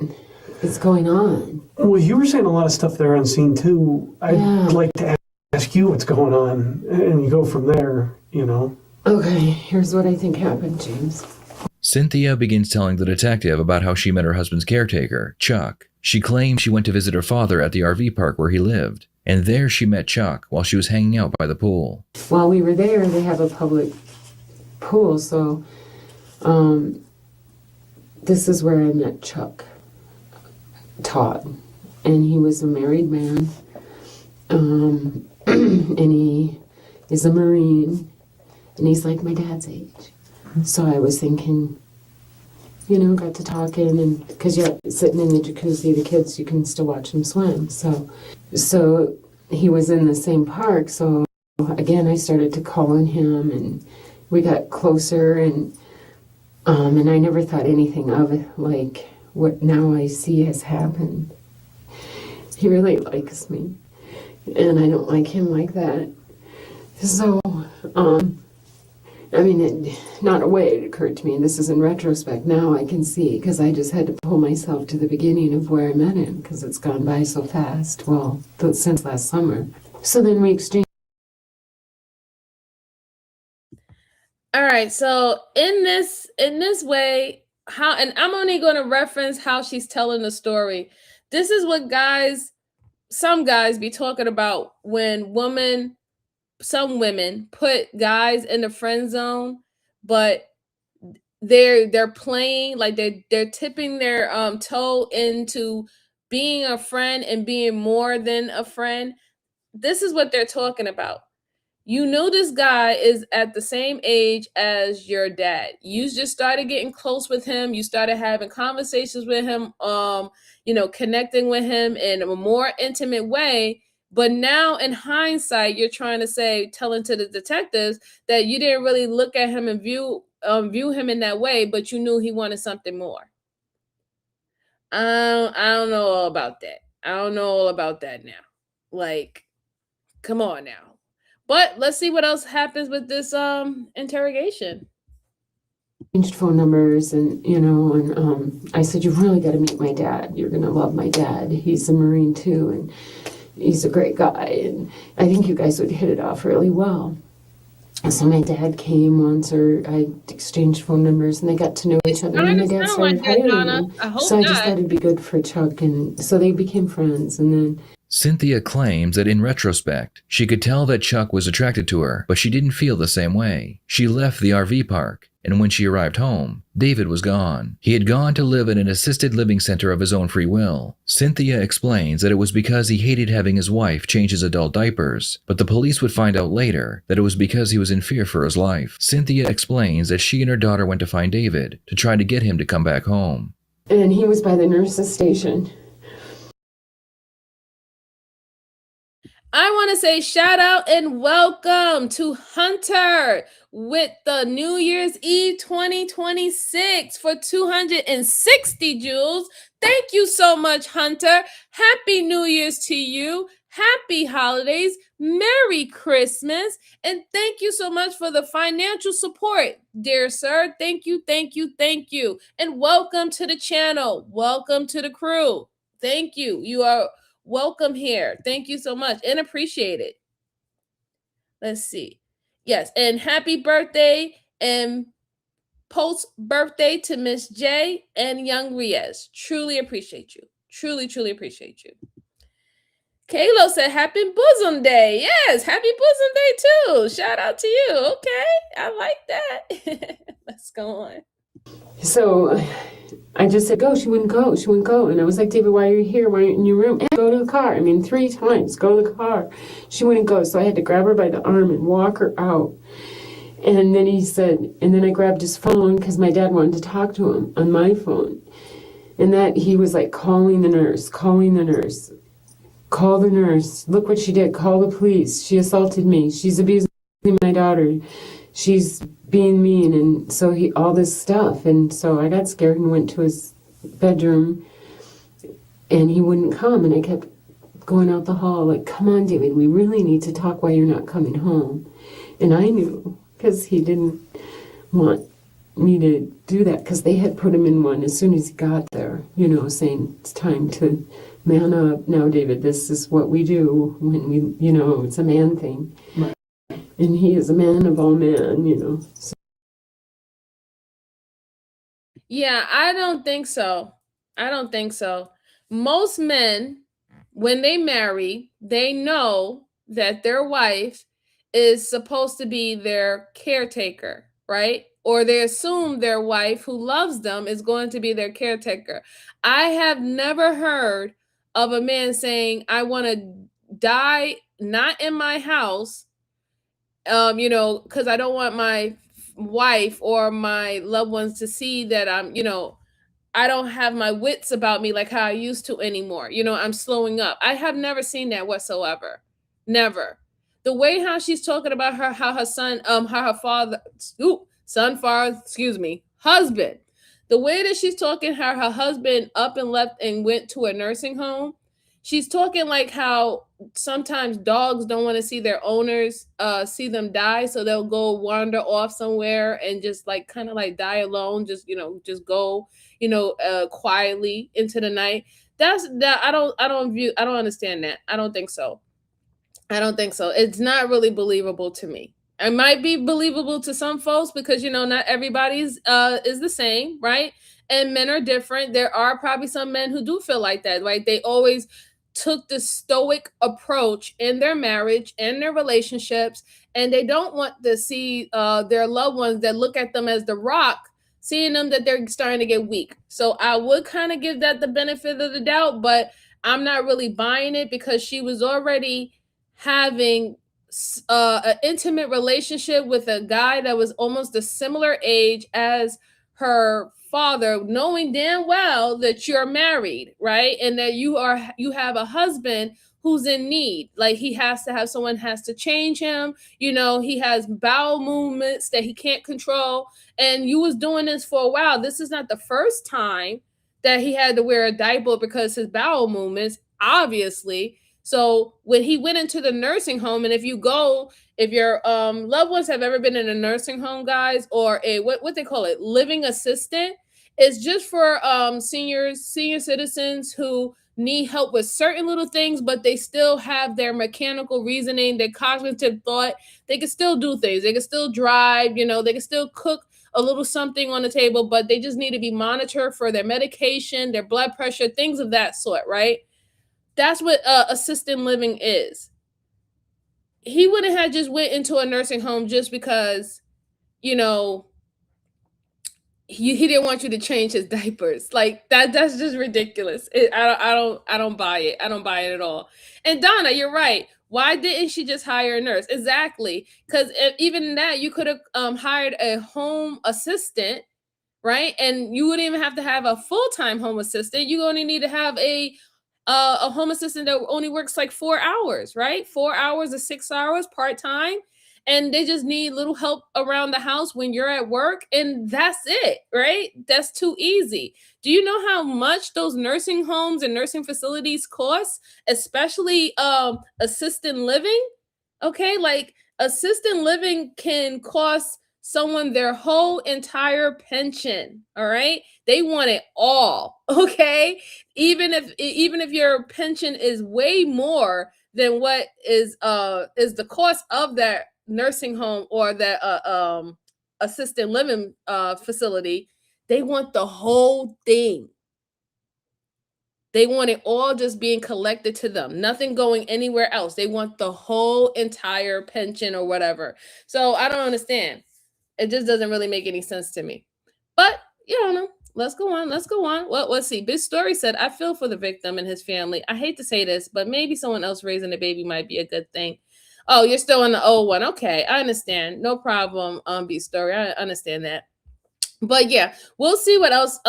is going on. Well, you were saying a lot of stuff there on scene too. I'd like to ask you what's going on, and you go from there. Okay, here's what I think happened, James. Cynthia begins telling the detective about how she met her husband's caretaker, Chuck. She claims she went to visit her father at the RV park where he lived, and there she met Chuck while she was hanging out by the pool. While we were there, they have a public pool, so this is where I met Chuck Todd, and he was a married man, and he is a Marine, and he's like my dad's age. So I was thinking, got to talking, and because you're sitting in the jacuzzi, the kids, you can still watch them swim. So he was in the same park. So again, I started to call on him, and we got closer, and I never thought anything of it, like what now I see has happened. He really likes me, and I don't like him like that. So, I mean, not a way it occurred to me, and this is in retrospect. Now I can see, because I just had to pull myself to the beginning of where I met him, because it's gone by so fast. Well, since last summer. So then we exchanged. All right, so in this way, and I'm only going to reference how she's telling the story. This is what some guys be talking about when some women put guys in the friend zone, but they're playing like they're tipping their toe into being a friend and being more than a friend. This is what they're talking about. You know, this guy is at the same age as your dad. You just started getting close with him. You started having conversations with him, connecting with him in a more intimate way. But now in hindsight, you're trying to telling to the detectives that you didn't really look at him and view him in that way, but you knew he wanted something more. I don't know all about that. I don't know all about that now. Like, come on now. But let's see what else happens with this interrogation. Changed phone numbers, and I said, you really got to meet my dad. You're gonna love my dad. He's a Marine too, and he's a great guy, and I think you guys would hit it off really well. So my dad came once, or I exchanged phone numbers, and they got to know each other. And my dad started hiring me. So I just thought it'd be good for Chuck, and so they became friends, and then. Cynthia claims that in retrospect, she could tell that Chuck was attracted to her, but she didn't feel the same way. She left the RV park, and when she arrived home, David was gone. He had gone to live in an assisted living center of his own free will. Cynthia explains that it was because he hated having his wife change his adult diapers, but the police would find out later that it was because he was in fear for his life. Cynthia explains that she and her daughter went to find David to try to get him to come back home. And he was by the nurse's station. I want to say shout out and welcome to Hunter with the New Year's Eve 2026 for 260 jewels. Thank you so much, Hunter. Happy New Year's to you. Happy holidays. Merry Christmas. And thank you so much for the financial support, dear sir. Thank you, thank you, thank you. And welcome to the channel. Welcome to the crew. Thank you. You are welcome here. Thank you so much and appreciate it. Let's see. Yes, and happy birthday and post birthday to Miss J and Young Riaz. Truly appreciate you. Truly, truly appreciate you. Kalo said happy bosom day. Yes, happy bosom day too. Shout out to you. Okay, I like that. Let's go on. So I just said, go. She wouldn't go. She wouldn't go. And I was like, David, why are you here? Why are you in your room? And go to the car. I mean, 3 times. Go to the car. She wouldn't go. So I had to grab her by the arm and walk her out. And then he said, and then I grabbed his phone because my dad wanted to talk to him on my phone. And that he was like calling the nurse. Call the nurse. Look what she did. Call the police. She assaulted me. She's abusing my daughter. She's being mean, and so all this stuff. And so I got scared and went to his bedroom, and he wouldn't come. And I kept going out the hall like, come on, David, we really need to talk while you're not coming home. And I knew, because he didn't want me to do that, because they had put him in one as soon as he got there, saying it's time to man up. Now, David, this is what we do when we, it's a man thing. Right. And he is a man of all men, So. Yeah, I don't think so. Most men, when they marry, they know that their wife is supposed to be their caretaker, right? Or they assume their wife who loves them is going to be their caretaker. I have never heard of a man saying, I want to die not in my house, because I don't want my wife or my loved ones to see that I don't have my wits about me like how I used to anymore. I'm slowing up. I have never seen that whatsoever. Never. The way how she's talking about husband. The way that she's talking how her husband up and left and went to a nursing home. She's talking like how sometimes dogs don't want to see their owners see them die, so they'll go wander off somewhere and just like kind of like die alone, just just go quietly into the night. That's that I don't understand that. I don't think so. It's not really believable to me. It might be believable to some folks because not everybody's is the same, right? And men are different. There are probably some men who do feel like that, right? They always took the stoic approach in their marriage and their relationships, and they don't want to see their loved ones that look at them as the rock, seeing them that they're starting to get weak. So I would kind of give that the benefit of the doubt, but I'm not really buying it because she was already having an intimate relationship with a guy that was almost a similar age as her father, knowing damn well that you're married, right? And that you have a husband who's in need. Like someone has to change him. He has bowel movements that he can't control. And you was doing this for a while. This is not the first time that he had to wear a diaper because his bowel movements, obviously. So when he went into the nursing home, and if your loved ones have ever been in a nursing home, guys, or a what they call it, living assistant, it's just for senior citizens who need help with certain little things, but they still have their mechanical reasoning, their cognitive thought. They can still do things. They can still drive. They can still cook a little something on the table, but they just need to be monitored for their medication, their blood pressure, things of that sort, right? That's what assisted living is. He wouldn't have just went into a nursing home just because, he didn't want you to change his diapers. Like that's just ridiculous. I don't buy it. I don't buy it at all. And Donna, you're right. Why didn't she just hire a nurse? Exactly. Because even in that, you could have hired a home assistant, right? And you wouldn't even have to have a full-time home assistant. You only need to have a home assistant that only works like 4 hours, right? 4 hours or 6 hours part-time. And they just need little help around the house when you're at work. And that's it, right? That's too easy. Do you know how much those nursing homes and nursing facilities cost, especially assisted living? Okay, like assisted living can cost someone their whole entire pension. All right, they want it all. Okay, even if your pension is way more than what is the cost of that nursing home or that assisted living facility, they want the whole thing. They want it all just being collected to them, nothing going anywhere else. They want the whole entire pension or whatever. So I don't understand. It just doesn't really make any sense to me. But you don't know. Let's go on. Well, let's see. Big Story said, I feel for the victim and his family. I hate to say this, but maybe someone else raising a baby might be a good thing. Oh, you're still in the old one. Okay, I understand. No problem, Big Story. I understand that. But yeah, we'll see what else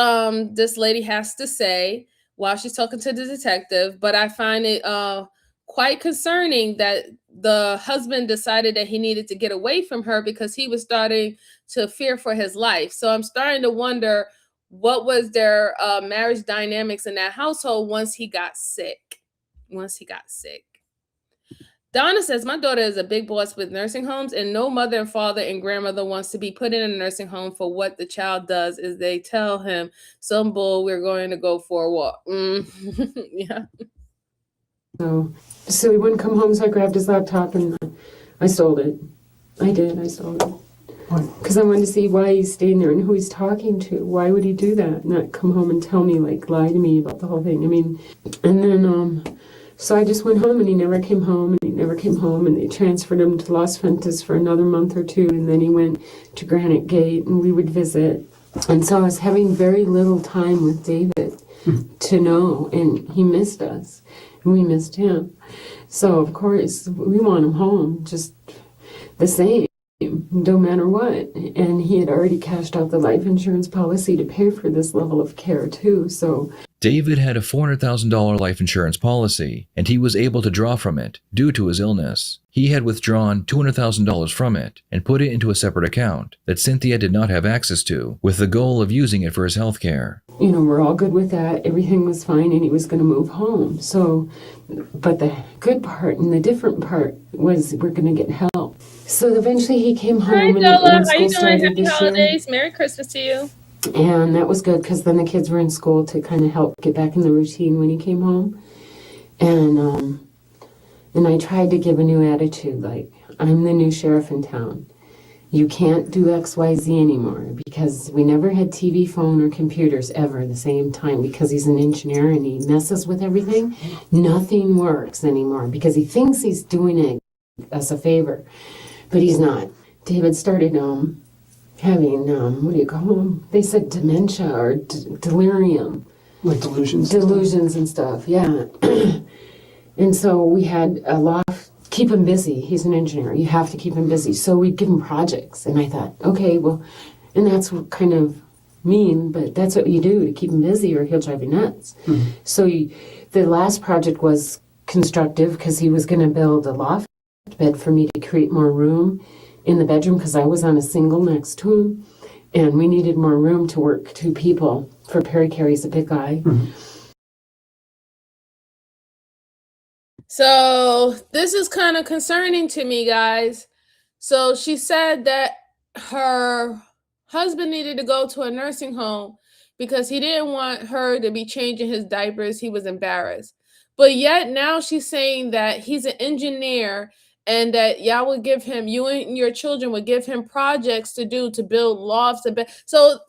this lady has to say while she's talking to the detective. But I find it quite concerning that the husband decided that he needed to get away from her because he was starting to fear for his life. So I'm starting to wonder what was their marriage dynamics in that household once he got sick. Donna says, my daughter is a big boss with nursing homes, and no mother and father and grandmother wants to be put in a nursing home for what the child does is they tell him, some bull, we're going to go for a walk. Yeah. So he wouldn't come home, so I grabbed his laptop and I stole it. I stole it. Because I wanted to see why he's staying there and who he's talking to. Why would he do that? Not come home and tell me, like, lie to me about the whole thing. I mean, and then, so I just went home and he never came home and they transferred him to Las Ventas for another month or two, and then he went to Granite Gate and we would visit. And so I was having very little time with David to know, and he missed us and we missed him. So of course we want him home just the same, no matter what. And he had already cashed out the life insurance policy to pay for this level of care too. So David had a $400,000 life insurance policy, and he was able to draw from it due to his illness. He had withdrawn $200,000 from it and put it into a separate account that Cynthia did not have access to, with the goal of using it for his health care. We're all good with that. Everything was fine, and he was going to move home. So, but the good part and the different part was we're going to get help. So eventually he came home. Hi, and Dola. when How you school doing? started Happy this holidays. Merry Christmas to you. And that was good because then the kids were in school to kind of help get back in the routine when he came home. And I tried to give a new attitude, like, I'm the new sheriff in town. You can't do XYZ anymore because we never had TV, phone, or computers ever at the same time because he's an engineer and he messes with everything. Nothing works anymore because he thinks he's doing it as a favor, but he's not. David started having, what do you call them? They said dementia or delirium. Like delusions? Delusions and stuff, yeah. And so we had a lot of, keep him busy. He's an engineer. You have to keep him busy. So we'd give him projects. And I thought, okay, well, and that's kind of mean, but that's what you do to keep him busy or he'll drive you nuts. Mm-hmm. So the last project was constructive because he was going to build a loft bed for me to create more room in the bedroom because I was on a single next to him and we needed more room to work 2 people for Perry Carey's a big guy. Mm-hmm. So this is kind of concerning to me, guys. So she said that her husband needed to go to a nursing home because he didn't want her to be changing his diapers. He was embarrassed. But yet now she's saying that he's an engineer and that y'all would give him, you and your children would give him projects to do to build lofts. So,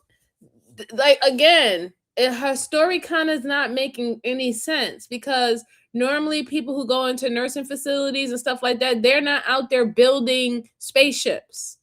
like, again, her story kind of is not making any sense because normally people who go into nursing facilities and stuff like that, they're not out there building spaceships.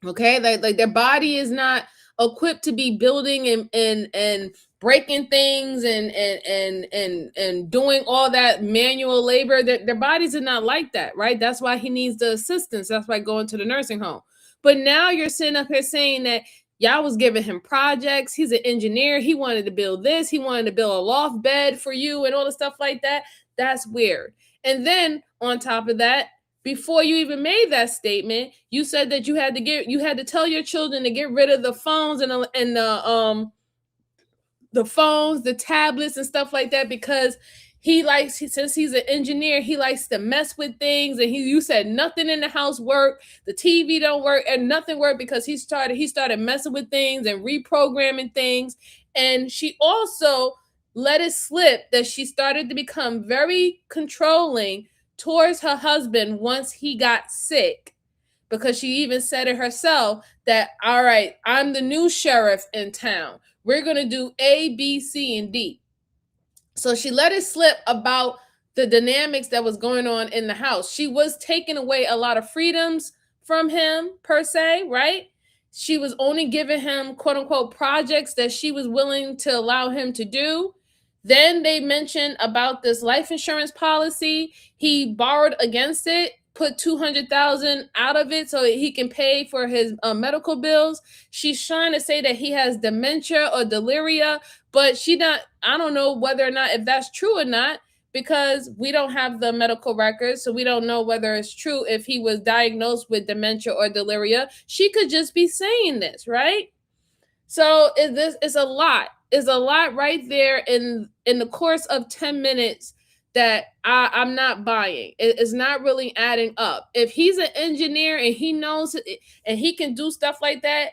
Okay, like their body is not equipped to be building and breaking things and doing all that manual labor. Their bodies are not like that, right? That's why he needs the assistance. That's why going to the nursing home. But now you're sitting up here saying that y'all was giving him projects. He's an engineer. He wanted to build this. He wanted to build a loft bed for you and all the stuff like that. That's weird. And then on top of that, before you even made that statement, you said that you had to tell your children to get rid of the phones and the phones, the tablets and stuff like that because since he's an engineer, he likes to mess with things. And you said nothing in the house worked, the TV don't work, and nothing worked because he started messing with things and reprogramming things. And she also let it slip that she started to become very controlling towards her husband once he got sick, because she even said it herself that, all right, I'm the new sheriff in town. We're going to do A, B, C, and D. So she let it slip about the dynamics that was going on in the house. She was taking away a lot of freedoms from him, per se, right? She was only giving him, quote unquote, projects that she was willing to allow him to do. Then they mentioned about this life insurance policy. He borrowed against it, put $200,000 out of it so he can pay for his medical bills. She's trying to say that he has dementia or deliria, but I don't know whether or not if that's true or not, because we don't have the medical records, so we don't know whether it's true if he was diagnosed with dementia or deliria. She could just be saying this, right? So it's a lot. It's a lot right there in the course of 10 minutes that I'm not buying. It's not really adding up. If he's an engineer and he knows it, and he can do stuff like that,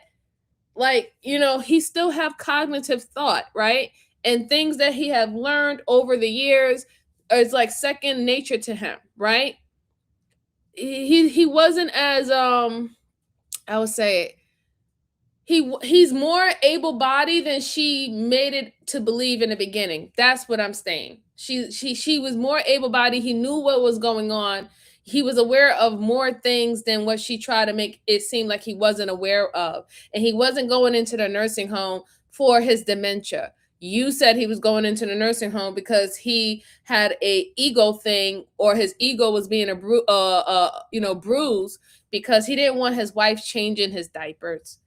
like, he still have cognitive thought, right? And things that he have learned over the years is like second nature to him, right? He wasn't as I would say he's more able-bodied than she made it to believe in the beginning. That's what I'm saying. She was more able-bodied. He knew what was going on. He was aware of more things than what she tried to make it seem like he wasn't aware of. And he wasn't going into the nursing home for his dementia. You said he was going into the nursing home because he had a ego thing, or his ego was being bruised because he didn't want his wife changing his diapers.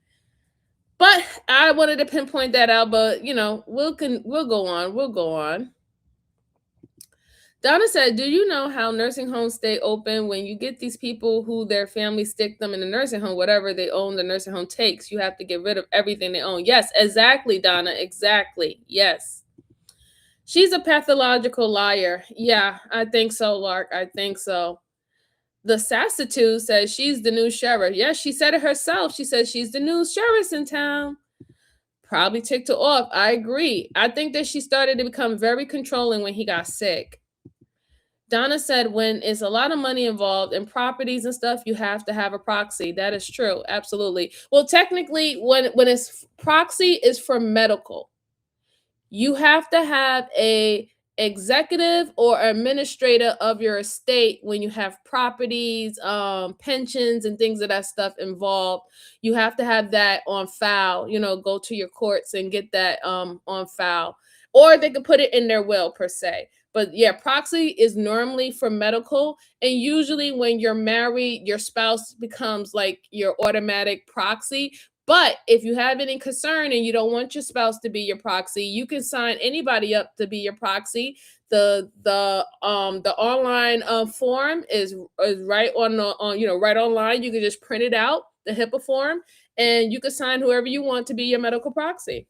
But I wanted to pinpoint that out, but we'll go on. Donna said, do you know how nursing homes stay open when you get these people who their families stick them in a nursing home, whatever they own the nursing home takes, you have to get rid of everything they own. Yes, exactly, Donna, exactly. Yes. She's a pathological liar. Yeah, I think so, Lark. I think so. The Sassitude says she's the new sheriff. Yes, she said it herself. She says she's the new sheriff in town. Probably ticked her off. I agree. I think that she started to become very controlling when he got sick. Donna said when it's a lot of money involved in properties and stuff, you have to have a proxy. That is true. Absolutely. Well, technically, when it's proxy is for medical. You have to have a executive or administrator of your estate when you have properties, pensions, and things of that stuff involved. You have to have that on file. Go to your courts and get that on file, or they could put it in their will per se. But yeah, proxy is normally for medical, and usually when you're married, your spouse becomes like your automatic proxy. But if you have any concern and you don't want your spouse to be your proxy, you can sign anybody up to be your proxy. The online form is right right online. You can just print it out, the HIPAA form, and you can sign whoever you want to be your medical proxy.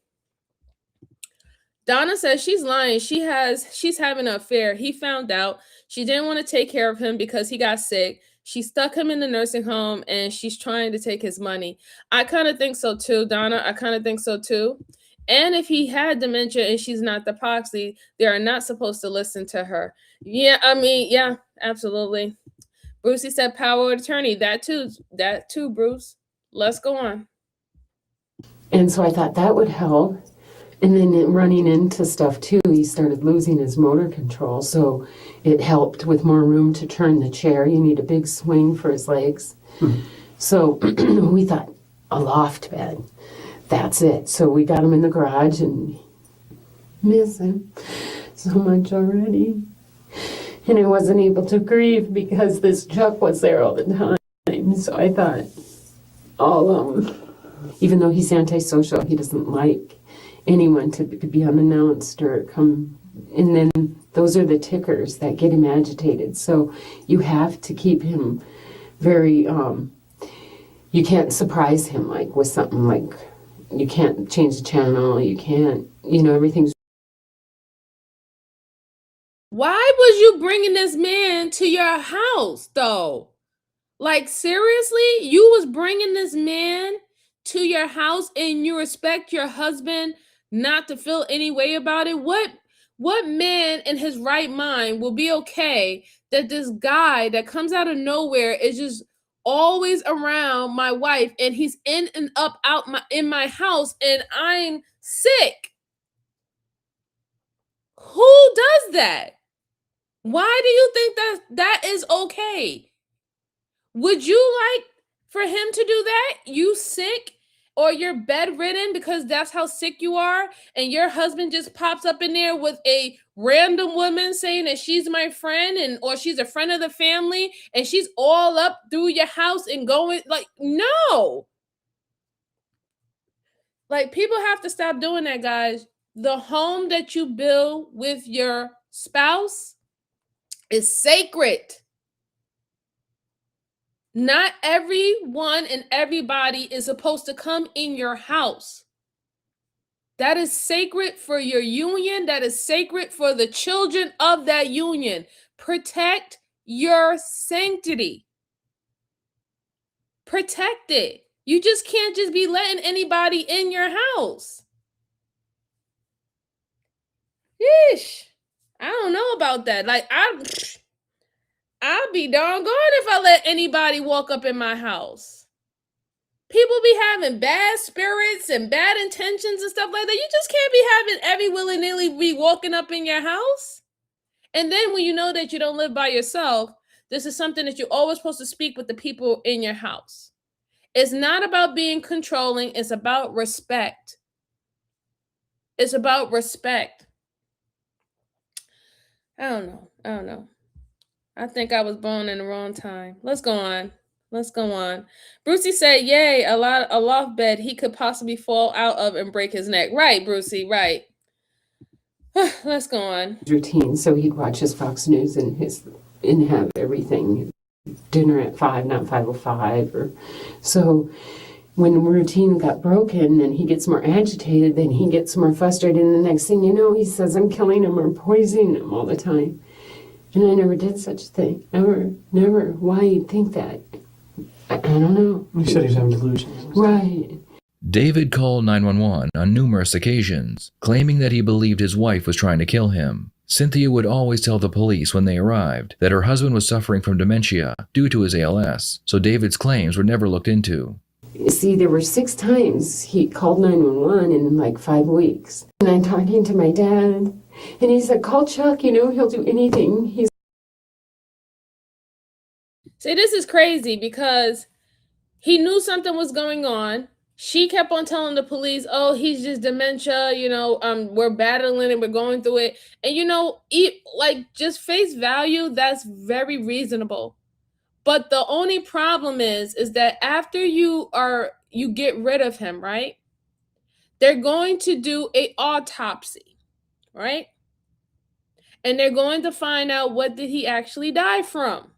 Donna says she's lying. She's having an affair. He found out. She didn't want to take care of him because he got sick. She stuck him in the nursing home and she's trying to take his money. I kind of think so too, Donna. I kind of think so too. And if he had dementia and she's not the proxy, they are not supposed to listen to her. Yeah, yeah, absolutely. Brucey said power of attorney. That too, Bruce. Let's go on. And so I thought that would help. And then running into stuff too, he started losing his motor control. So it helped with more room to turn the chair. You need a big swing for his legs. So we thought a loft bed. That's it. So we got him in the garage and miss him so much already. And I wasn't able to grieve because this Chuck was there all the time. So I thought, even though he's antisocial, he doesn't like anyone to be unannounced or come. And then those are the tickers that get him agitated. So you have to keep him very, you can't surprise him like with something like, you can't change the channel, you can't, everything's. Why was you bringing this man to your house though? Like seriously, you was bringing this man to your house and you expect your husband not to feel any way about it? What man in his right mind will be okay that this guy that comes out of nowhere is just always around my wife and he's in and up out in my house and I'm sick? Who does that? Why do you think that is okay? Would you like for him to do that? You sick or you're bedridden because that's how sick you are, and your husband just pops up in there with a random woman saying that she's my friend or she's a friend of the family and she's all up through your house and going like, no. Like, people have to stop doing that, guys. The home that you build with your spouse is sacred. Not everyone and everybody is supposed to come in your house. That is sacred for your union. That is sacred for the children of that union. Protect your sanctity. Protect it. You just can't just be letting anybody in your house. Yeesh. I don't know about that. Like, I'll be darn gone if I let anybody walk up in my house. People be having bad spirits and bad intentions and stuff like that. You just can't be having every willy-nilly be walking up in your house. And then when you know that you don't live by yourself, this is something that you're always supposed to speak with the people in your house. It's not about being controlling. It's about respect. It's about respect. I don't know. I think I was born in the wrong time. Let's go on. Let's go on. Brucey said, yay, a loft bed he could possibly fall out of and break his neck. Right, Brucey, right. Let's go on. Routine, so he'd watch his Fox News and have everything. Dinner at 5, not 5:05. Or so when the routine got broken and he gets more agitated, then he gets more frustrated. And the next thing you know, he says, I'm killing him or poisoning him all the time. And I never did such a thing. Never. Why you'd think that? I don't know. You said he's having delusions. Right. David called 911 on numerous occasions, claiming that he believed his wife was trying to kill him. Cynthia would always tell the police when they arrived that her husband was suffering from dementia due to his ALS, so David's claims were never looked into. See, there were 6 times he called 911 in like 5 weeks. And I'm talking to my dad, and he said, call Chuck, he'll do anything. See, this is crazy because he knew something was going on. She kept on telling the police, oh, he's just dementia, we're battling it, we're going through it. And just face value, that's very reasonable. But the only problem is that after you get rid of him, right? They're going to do an autopsy, right? And they're going to find out what did he actually die from.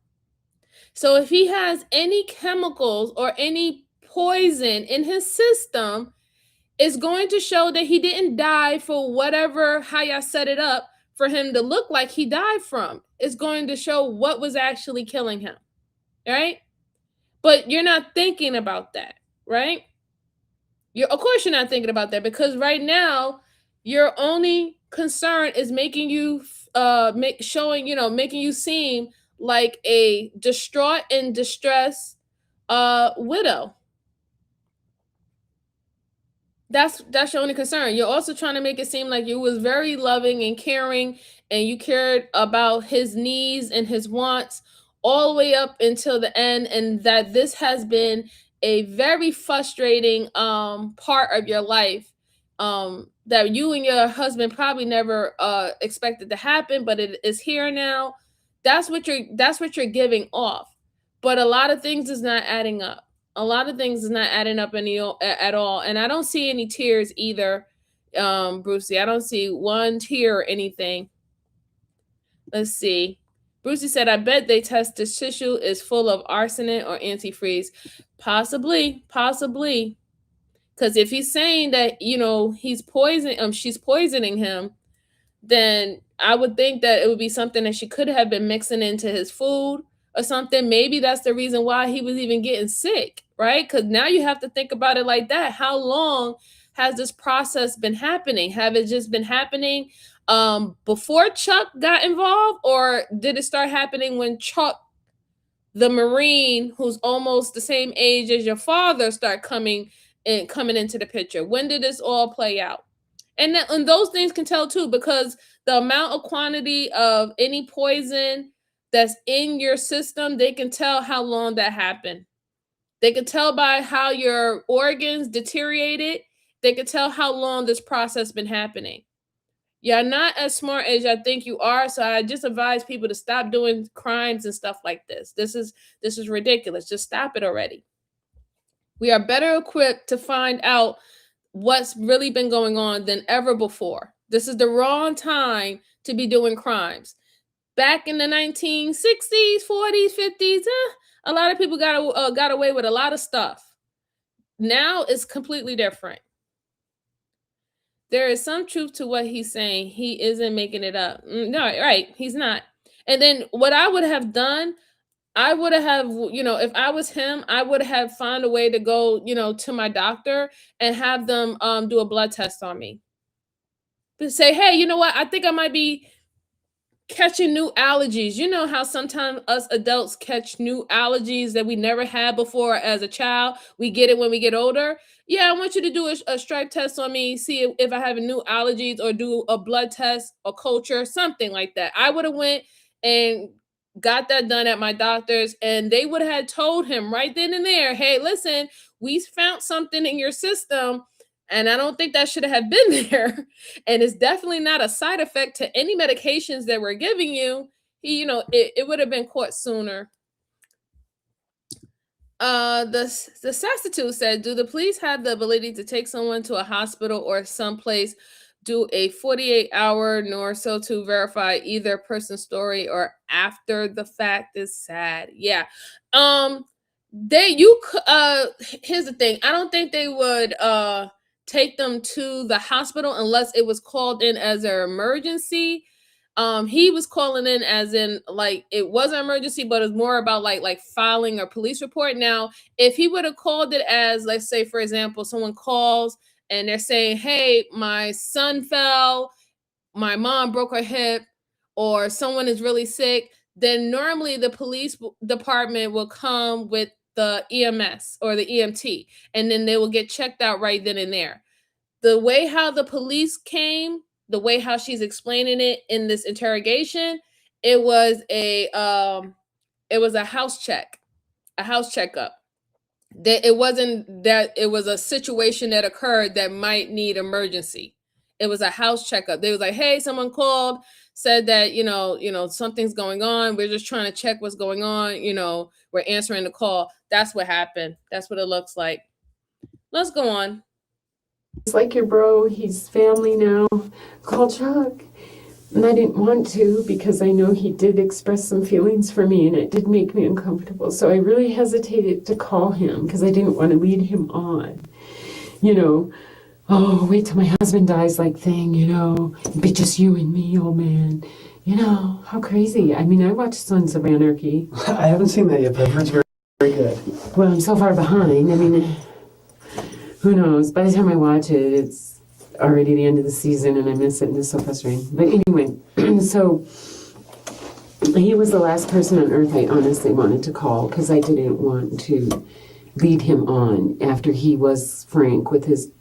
So if he has any chemicals or any poison in his system, it's going to show that he didn't die for whatever, how y'all set it up for him to look like he died from. It's going to show what was actually killing him, right? But you're not thinking about that, right? Of course you're not thinking about that, because right now your only concern is making you making you seem like a distraught and distressed widow. That's your only concern. You're also trying to make it seem like you was very loving and caring, and you cared about his needs and his wants all the way up until the end, and that this has been a very frustrating part of your life that you and your husband probably never expected to happen, but it is here now. That's what you're giving off. But a lot of things is not adding up. A lot of things is not adding up at all. And I don't see any tears either, Brucey. I don't see one tear or anything. Let's see. Brucey said, I bet they test this tissue is full of arsenic or antifreeze. Possibly. Because if he's saying that, she's poisoning him, then I would think that it would be something that she could have been mixing into his food or something. Maybe that's the reason why he was even getting sick, right? Because now you have to think about it like that. How long has this process been happening? Have it just been happening before Chuck got involved, or did it start happening when Chuck, the Marine, who's almost the same age as your father, start coming into the picture? When did this all play out? And those things can tell too, because the amount of quantity of any poison that's in your system, they can tell how long that happened. They can tell by how your organs deteriorated. They can tell how long this process been happening. You're not as smart as I think you are, so I just advise people to stop doing crimes and stuff like this. This is ridiculous. Just stop it already. We are better equipped to find out what's really been going on than ever before. This is the wrong time to be doing crimes. Back in the 1960s, 40s, 50s, a lot of people got away with a lot of stuff. Now it's completely different. There is some truth to what he's saying. He isn't making it up. No, right, he's not. And then what I would have done, I would have, if I was him, I would have found a way to go, to my doctor and have them do a blood test on me. But say, hey, you know what? I think I might be catching new allergies. You know how sometimes us adults catch new allergies that we never had before as a child. We get it when we get older. Yeah, I want you to do a stripe test on me, see if I have new allergies, or do a blood test, a culture, something like that. I would have went and got that done at my doctor's, and they would have told him right then and there, hey, listen, we found something in your system, and I don't think that should have been there. And it's definitely not a side effect to any medications that we're giving you. It would have been caught sooner. The substitute said, do the police have the ability to take someone to a hospital or someplace, do a 48-hour nor so to verify either person's story or after the fact is sad? Yeah. Here's the thing. I don't think they would take them to the hospital unless it was called in as an emergency. He was calling in as in like it was an emergency, but it's more about like filing a police report. Now, if he would have called it as, let's say, for example, someone calls and they're saying, hey, my son fell, my mom broke her hip, or someone is really sick, then normally the police department will come with the EMS or the EMT, and then they will get checked out right then and there. The way how the police came, the way how she's explaining it in this interrogation, it was a house check, a house checkup. That it wasn't that it was a situation that occurred that might need emergency. It was a house checkup. They was like, hey, someone called, said that, something's going on. We're just trying to check what's going on. We're answering the call. That's what happened. That's what it looks like. Let's go on. It's like your bro, he's family now. Call Chuck. And I didn't want to because I know he did express some feelings for me and it did make me uncomfortable. So I really hesitated to call him because I didn't want to lead him on. Oh, wait till my husband dies like thing, it'd be just you and me, old man. How crazy. I mean, I watched Sons of Anarchy. I haven't seen that yet, but I've heard it's very, very good. Well, I'm so far behind. I mean, who knows? By the time I watch it, it's already the end of the season and I miss it and it's so frustrating. But anyway, so he was the last person on earth I honestly wanted to call because I didn't want to lead him on after he was frank with his,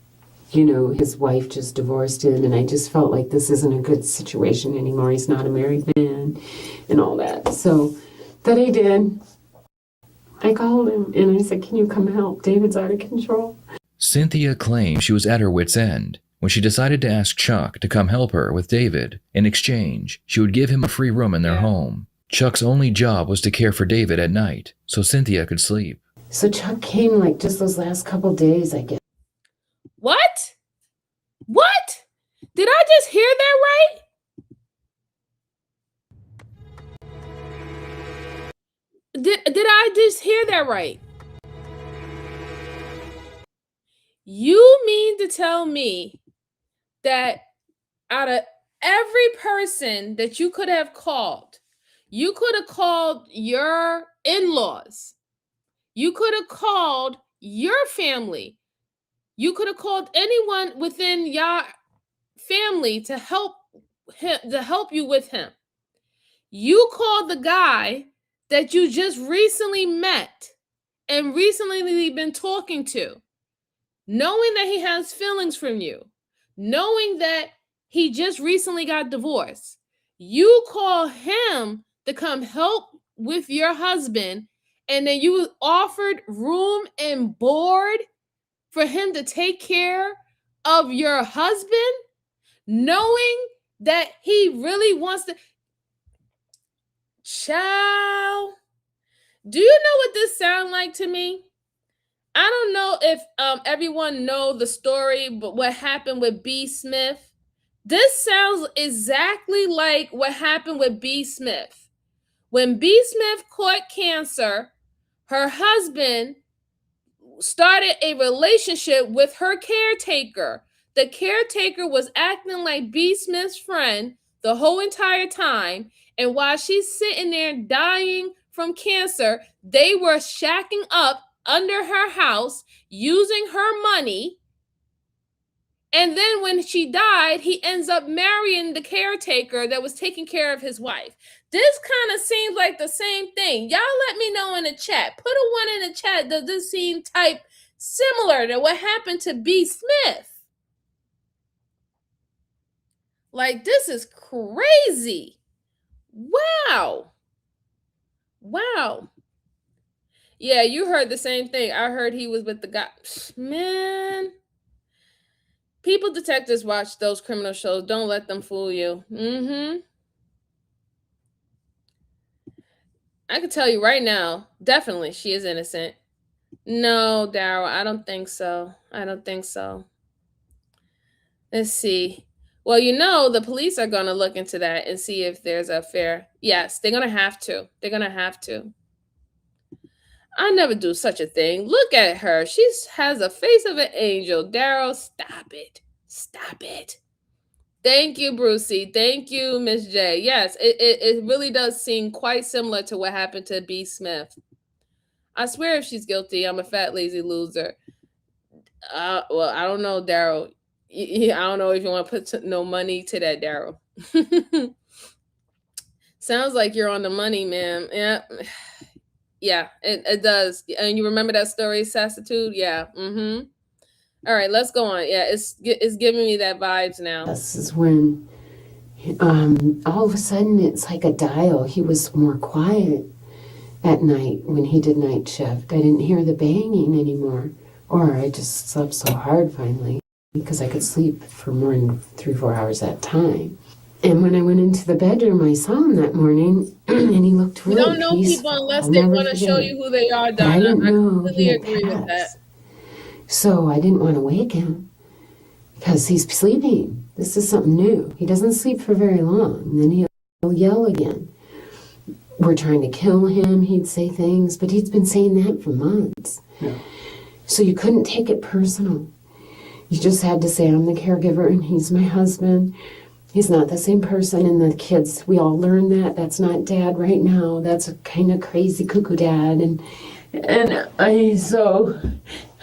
his wife just divorced him and I just felt like this isn't a good situation anymore. He's not a married man and all that. So that I did. I called him and I said, can you come help? David's out of control. Cynthia claimed she was at her wit's end when she decided to ask Chuck to come help her with David. In exchange, she would give him a free room in their home. Chuck's only job was to care for David at night, so Cynthia could sleep. So Chuck came like just those last couple days, I guess. What? What? Did I just hear that right? Did I just hear that right? You mean to tell me that out of every person that you could have called, you could have called your in-laws, you could have called your family, you could have called anyone within your family to help you with him. You called the guy that you just recently met and recently been talking to, knowing that he has feelings from you, knowing that he just recently got divorced. You call him to come help with your husband, and then you offered room and board for him to take care of your husband, knowing that he really wants to. Child, do you know what this sounds like to me? I don't know if everyone know the story, but what happened with B. Smith. This sounds exactly like what happened with B. Smith. When B. Smith caught cancer, her husband started a relationship with her caretaker. The caretaker was acting like B. Smith's friend the whole entire time. And while she's sitting there dying from cancer, they were shacking up under her house, using her money. And then when she died, he ends up marrying the caretaker that was taking care of his wife. This kind of seems like the same thing. Y'all let me know in the chat. Put a 1 in the chat. Does this seem type similar to what happened to B. Smith? Like, this is crazy. Wow. Wow. Yeah, you heard the same thing. I heard he was with the guy. Man. People detectives watch those criminal shows. Don't let them fool you. I can tell you right now, definitely she is innocent. No, Daryl, I don't think so. Let's see. Well, the police are going to look into that and see if there's a fair. Yes, they're going to have to. I never do such a thing. Look at her. She has a face of an angel. Daryl, stop it. Thank you, Brucey. Thank you, Miss J. Yes, it really does seem quite similar to what happened to B. Smith. I swear if she's guilty, I'm a fat, lazy loser. Well, I don't know, Daryl. I don't know if you want to put no money to that, Daryl. Sounds like you're on the money, man. Yeah. Yeah, it does. And you remember that story, Sassitude? Yeah. Mm-hmm. All right, let's go on. Yeah, it's giving me that vibes now. This is when all of a sudden it's like a dial. He was more quiet at night when he did night shift. I didn't hear the banging anymore. Or I just slept so hard finally because I could sleep for more than 3-4 hours at a time. And when I went into the bedroom, I saw him that morning, and he looked really peaceful. You don't know people unless they want to show you who they are, Donna. I didn't know completely agree with that. So I didn't want to wake him because he's sleeping. This is something new. He doesn't sleep for very long, and then he'll yell again. We're trying to kill him, he'd say things, but he's been saying that for months. Yeah. So you couldn't take it personal. You just had to say, I'm the caregiver, and he's my husband. He's not the same person, and the kids, we all learned that. That's not dad right now. That's a kind of crazy cuckoo dad. And I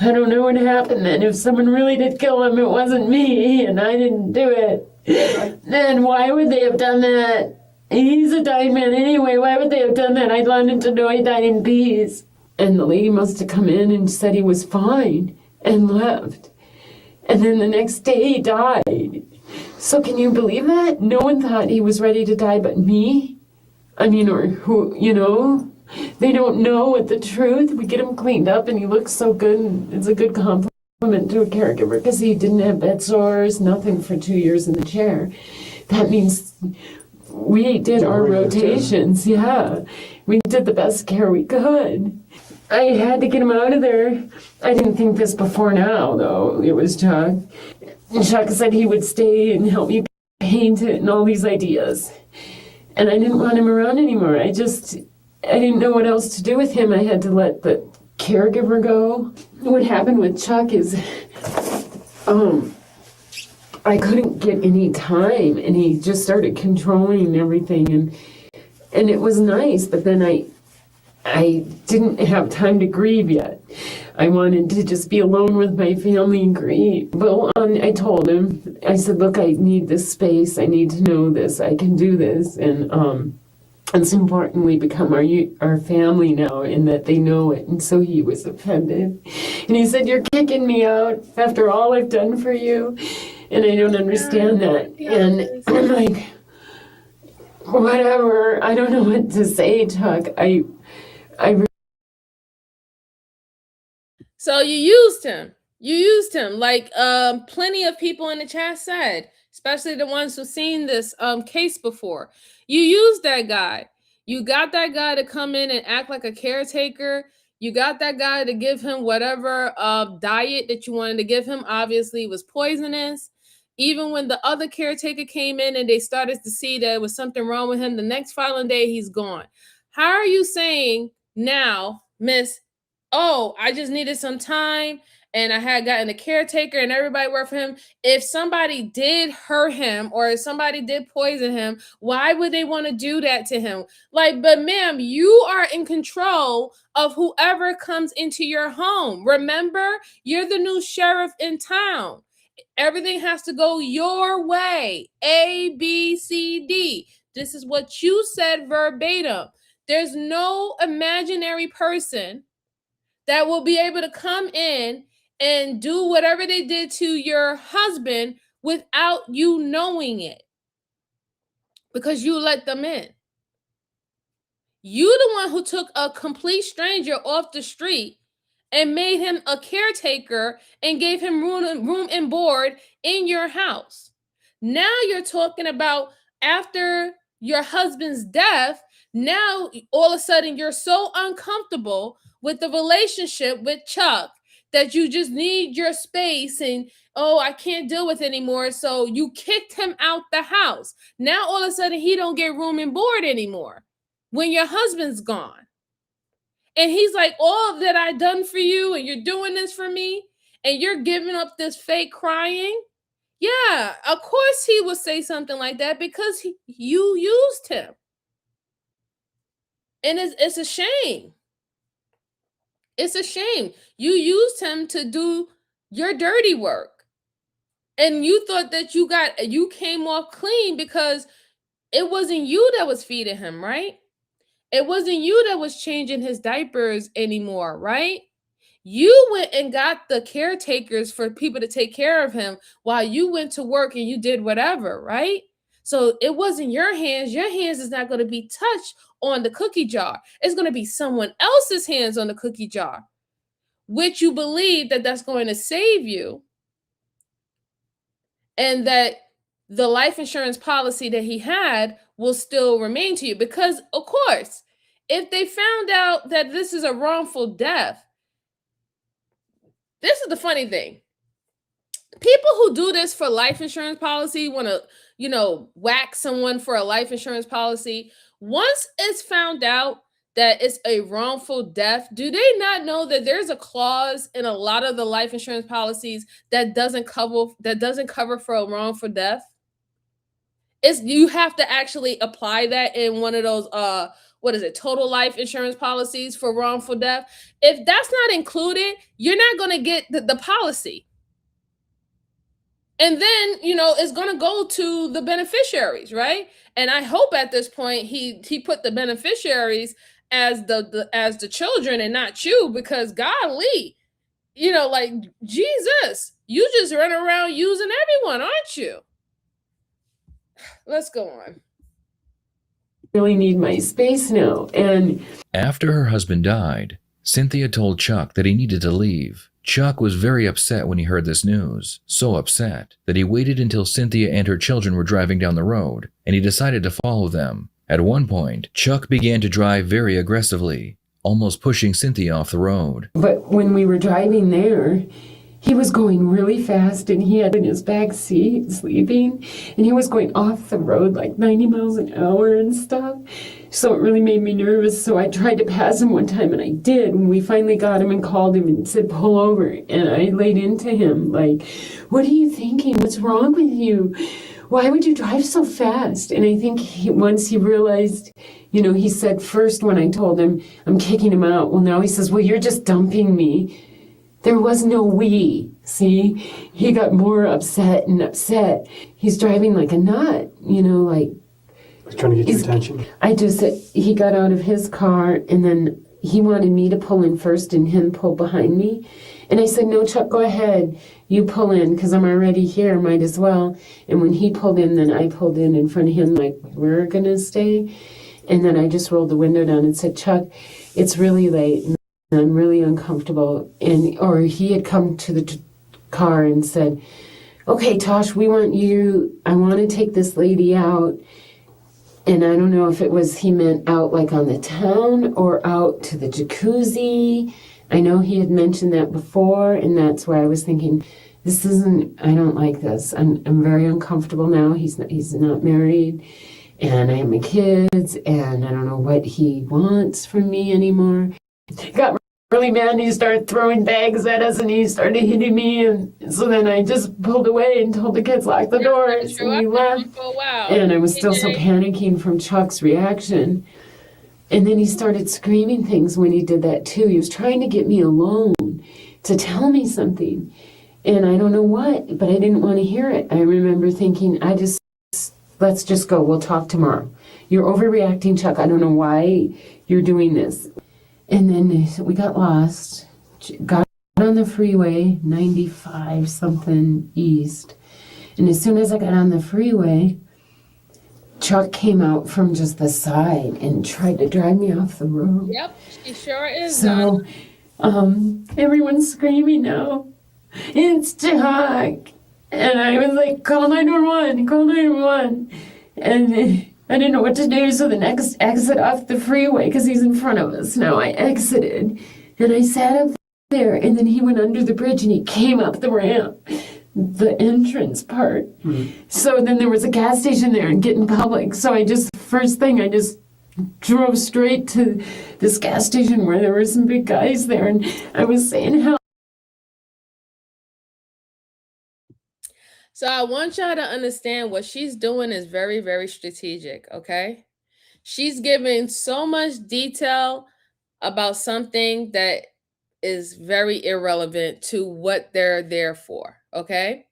don't know what happened then. If someone really did kill him, it wasn't me, and I didn't do it. Then why would they have done that? He's a dying man anyway. Why would they have done that? I wanted to know he died in peace. And the lady must have come in and said he was fine and left. And then the next day he died. So can you believe that? No one thought he was ready to die but me. I mean, or who, they don't know what the truth. We get him cleaned up and he looks so good. And it's a good compliment to a caregiver because he didn't have bed sores, nothing for 2 years in the chair. That means we did our rotations. Yeah, we did the best care we could. I had to get him out of there. I didn't think this before now, though. It was Chuck. And Chuck said he would stay and help me paint it and all these ideas. And I didn't want him around anymore. I didn't know what else to do with him. I had to let the caregiver go. What happened with Chuck is, I couldn't get any time, and he just started controlling everything, and it was nice, but then I didn't have time to grieve yet. I wanted to just be alone with my family and grieve. Well, I told him, I said, look, I need this space. I need to know this. I can do this. And it's important we become our family now and that they know it. And so he was offended. And he said, you're kicking me out after all I've done for you. And I don't understand that. And I'm like, whatever. I don't know what to say, Chuck. So you used him. Like plenty of people in the chat said, especially the ones who've seen this case before. You used that guy. You got that guy to come in and act like a caretaker. You got that guy to give him whatever diet that you wanted to give him. Obviously, it was poisonous. Even when the other caretaker came in and they started to see that there was something wrong with him, the next following day, he's gone. How are you saying now, Miss, oh, I just needed some time and I had gotten a caretaker and everybody worked for him. If somebody did hurt him or if somebody did poison him, why would they want to do that to him? Like, but ma'am, you are in control of whoever comes into your home. Remember, you're the new sheriff in town. Everything has to go your way. A, B, C, D. This is what you said verbatim. There's no imaginary person that will be able to come in and do whatever they did to your husband without you knowing it because you let them in. You the one who took a complete stranger off the street and made him a caretaker and gave him room and board in your house. Now you're talking about after your husband's death, now all of a sudden you're so uncomfortable with the relationship with Chuck that you just need your space and, oh, I can't deal with anymore. So you kicked him out the house. Now all of a sudden he don't get room and board anymore when your husband's gone. And he's like, all that I done for you and you're doing this for me and you're giving up this fake crying. Yeah, of course he would say something like that because you used him. And it's a shame. It's a shame. You used him to do your dirty work. And you thought that you came off clean because it wasn't you that was feeding him, right? It wasn't you that was changing his diapers anymore, right? You went and got the caretakers for people to take care of him while you went to work and you did whatever, right? So it wasn't your hands. Your hands is not going to be touched on the cookie jar. It's going to be someone else's hands on the cookie jar, which you believe that that's going to save you. And that the life insurance policy that he had will still remain to you. Because, of course, if they found out that this is a wrongful death, this is the funny thing. People who do this for life insurance policy want to, whack someone for a life insurance policy. Once it's found out that it's a wrongful death, do they not know that there's a clause in a lot of the life insurance policies that doesn't cover for a wrongful death? You have to actually apply that in one of those total life insurance policies for wrongful death. If that's not included, you're not going to get the policy. And then, it's going to go to the beneficiaries, right? And I hope at this point he put the beneficiaries as the children and not you, because golly, like Jesus, you just run around using everyone, aren't you? Let's go on. Really need my space now. And after her husband died, Cynthia told Chuck that he needed to leave. Chuck was very upset when he heard this news, so upset that he waited until Cynthia and her children were driving down the road, and he decided to follow them. At one point, Chuck began to drive very aggressively, almost pushing Cynthia off the road. But when we were driving there, he was going really fast, and he had in his back seat sleeping, and he was going off the road like 90 miles an hour and stuff. So it really made me nervous. So I tried to pass him one time, and I did. And we finally got him and called him and said, pull over. And I laid into him like, what are you thinking? What's wrong with you? Why would you drive so fast? And I think once he realized, he said first when I told him I'm kicking him out, well, now he says, well, you're just dumping me. There was no we. See, he got more upset and upset. He's driving like a nut, like. He's trying to get your attention. He got out of his car, and then he wanted me to pull in first and him pull behind me. And I said, no, Chuck, go ahead. You pull in because I'm already here, might as well. And when he pulled in, then I pulled in front of him like, we're going to stay. And then I just rolled the window down and said, Chuck, it's really late. And I'm really uncomfortable. Or he had come to the car and said, okay, Tosh, I want to take this lady out. And I don't know if he meant out like on the town or out to the jacuzzi. I know he had mentioned that before, and that's why I was thinking, I don't like this. I'm very uncomfortable now. He's not married, and I have my kids, and I don't know what he wants from me anymore. He got really mad, and he started throwing bags at us, and he started hitting me, and so then I just pulled away and told the kids, lock the doors, and we left. Oh, wow. And I was still so panicking from Chuck's reaction. And then he started screaming things when he did that too. He was trying to get me alone to tell me something. And I don't know what, but I didn't want to hear it. I remember thinking, let's just go. We'll talk tomorrow. You're overreacting, Chuck. I don't know why you're doing this. And then we got lost, got on the freeway, 95 something east. And as soon as I got on the freeway, Chuck came out from just the side and tried to drive me off the road. Yep, she sure is. So, everyone's screaming now, it's Chuck. And I was like, call 911, call 911. And I didn't know what to do, so the next exit off the freeway, because he's in front of us now, I exited. And I sat up there, and then he went under the bridge and he came up the ramp, the entrance part. So then there was a gas station there and Getting Public. So first thing, I just drove straight to this gas station where there were some big guys there, and I was saying how. So I want y'all to understand what she's doing is very, very strategic, okay? She's giving so much detail about something that is very irrelevant to what they're there for, okay?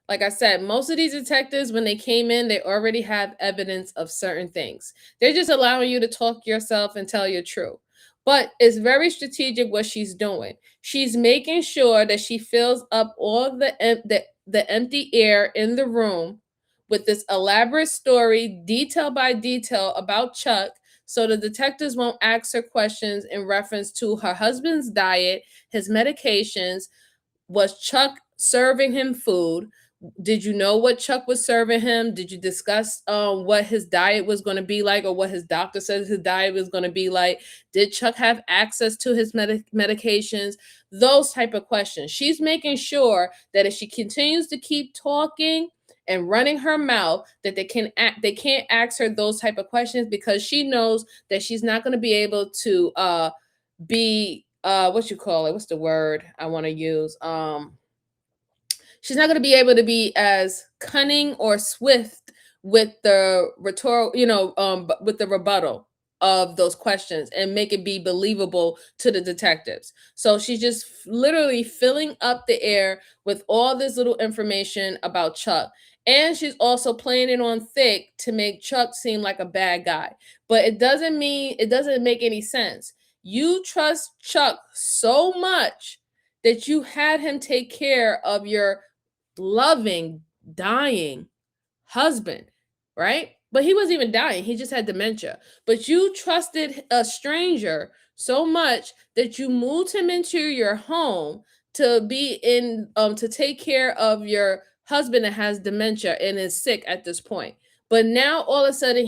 Like I said, most of these detectives, when they came in, they already have evidence of certain things. They're just allowing you to talk yourself and tell your truth. But it's very strategic what she's doing. She's making sure that she fills up all the empty air in the room with this elaborate story, detail by detail, about Chuck, so the detectives won't ask her questions in reference to her husband's diet, his medications. Was Chuck serving him food? Did you know what Chuck was serving him? Did you discuss what his diet was going to be like, or what his doctor says his diet was going to be like? Did Chuck have access to his medications? Those type of questions. She's making sure that if she continues to keep talking and running her mouth, that they can't ask her those type of questions, because she knows that she's not going to be able to be what you call it? What's the word I want to use? She's not going to be able to be as cunning or swift with the with the rebuttal of those questions and make it be believable to the detectives. So she's just literally filling up the air with all this little information about Chuck. And she's also playing it on thick to make Chuck seem like a bad guy. But it doesn't make any sense. You trust Chuck so much that you had him take care of your loving, dying husband, right? But he wasn't even dying. He just had dementia. But you trusted a stranger so much that you moved him into your home to be in to take care of your husband that has dementia and is sick at this point. But now all of a sudden